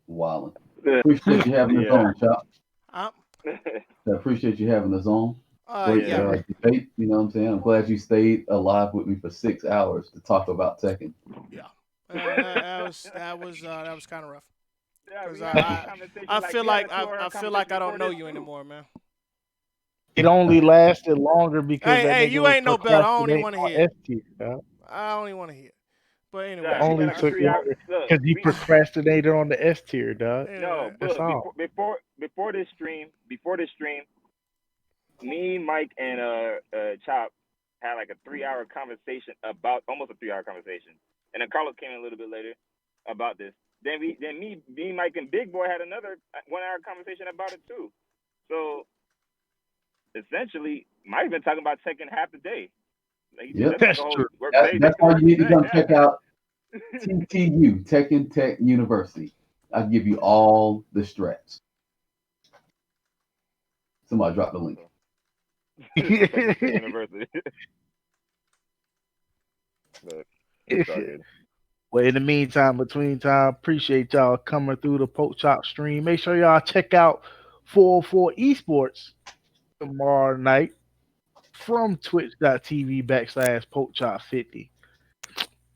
Wildin'. Appreciate you having us Yeah. on, Chop. Um, I appreciate you having us on. Great yeah. debate. You know what I'm saying? I'm glad you stayed alive with me for 6 hours to talk about Tekken. Yeah. That was kind of rough. Yeah, Cause we had a conversation I like feel we had like a I 2-hour feel like I conversation don't before know this you too. anymore, man. It only lasted longer because that Hey, nigga you was ain't no better. I don't even procrastinating want to on hear it. S tier. Dog. I don't even want to hear it. But Yeah, anyway, we Only had like a took 3-hour. longer Look, because he we procrastinated on the S tier, dog. no, anyway. That's but all. before this stream, me, Mike, and Chop had like a 3-hour conversation about almost a 3-hour conversation, and then Carlos came in a little bit later about this. Then me, Mike, and Big Boy had another 1-hour conversation about it too. So essentially, Mike's been talking about Tekken half the day. Like, Yep. that's like That's a whole true. work day. That's why you need to come check Yeah. out TTU, Tekken Tech University. I'll give you all the straps. Somebody drop the link. Tekken State University. But it's all good. Well, in the meantime, between time, appreciate y'all coming through the Poke Chop stream. Make sure y'all check out 404 Esports tomorrow night from twitch.tv/PokeChop50.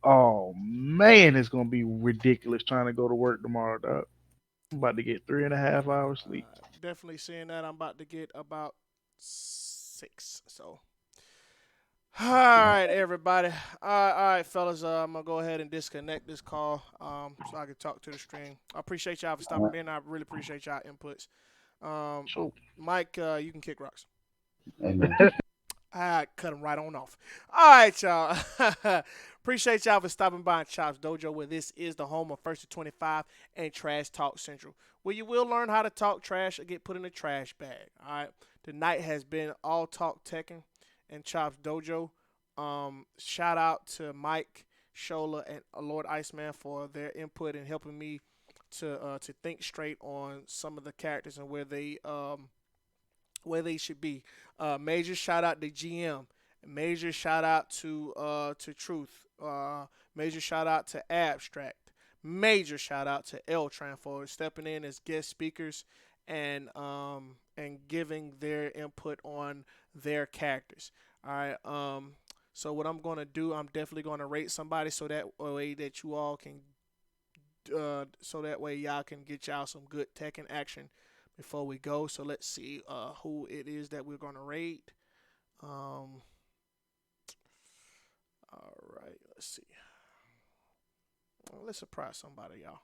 Oh man, it's gonna be ridiculous trying to go to work tomorrow, dog. I'm about to get 3.5 hours sleep. Definitely seeing that. I'm about to get about 6. So, all right, everybody. All right, fellas. I'm gonna go ahead and disconnect this call, so I can talk to the stream. I appreciate y'all for stopping in. I really appreciate y'all inputs. So, Mike, you can kick rocks. Amen. I cut him right on off. All right, y'all. Appreciate y'all for stopping by Chops Dojo, where this is the home of First to 25 and Trash Talk Central, where you will learn how to talk trash or get put in a trash bag. All right. Tonight has been all talk Tekken and Chops Dojo. Shout out to Mike, Shola, and Lord Iceman for their input and helping me to think straight on some of the characters and where they should be. Major shout out to GM. Major shout out to Truth. Major shout out to Abstract. Major shout out to Eltran for stepping in as guest speakers and giving their input on their characters. All right. So what I'm gonna do, I'm definitely gonna rate somebody so that way that you all can, so that way y'all can get y'all some good Tekken action before we go. So let's see who it is that we're gonna rate. All right, let's see. Well, let's surprise somebody, y'all.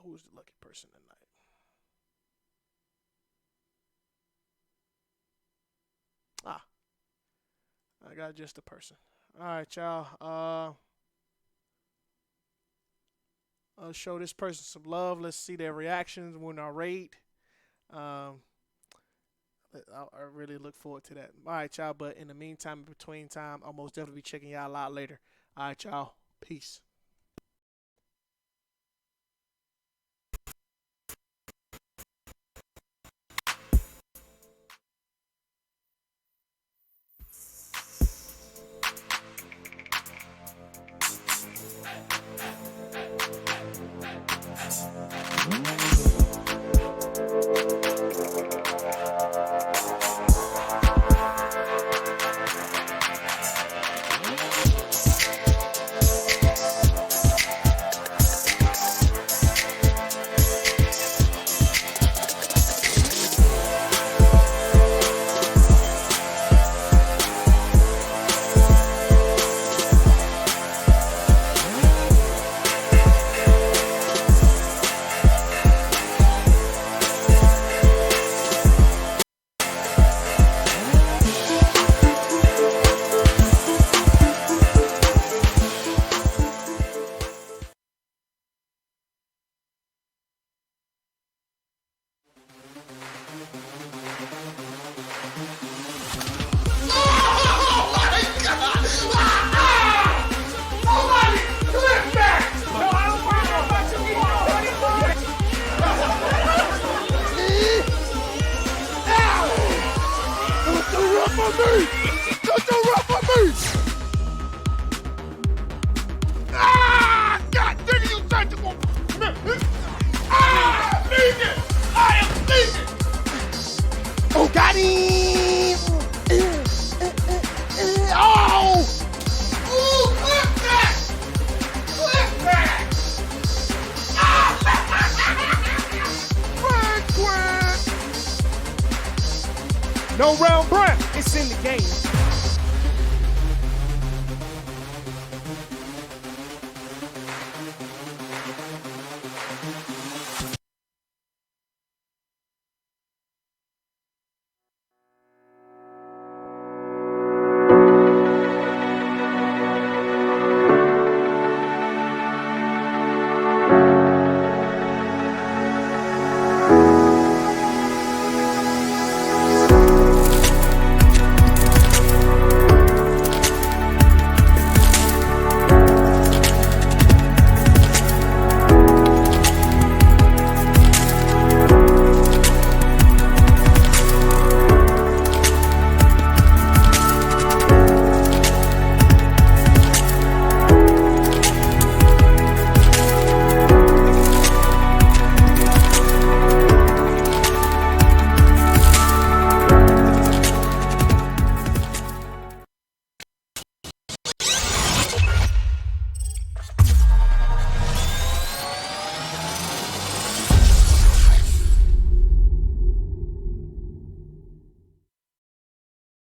Who's the lucky person tonight? Ah, I got just a person. All right, y'all. I'll show this person some love. Let's see their reactions when I rate. Um, I really look forward to that. All right, y'all. But in the meantime, in between time, I'll most definitely be checking y'all out later. All right, y'all. Peace. Go round Brown. It's in the game.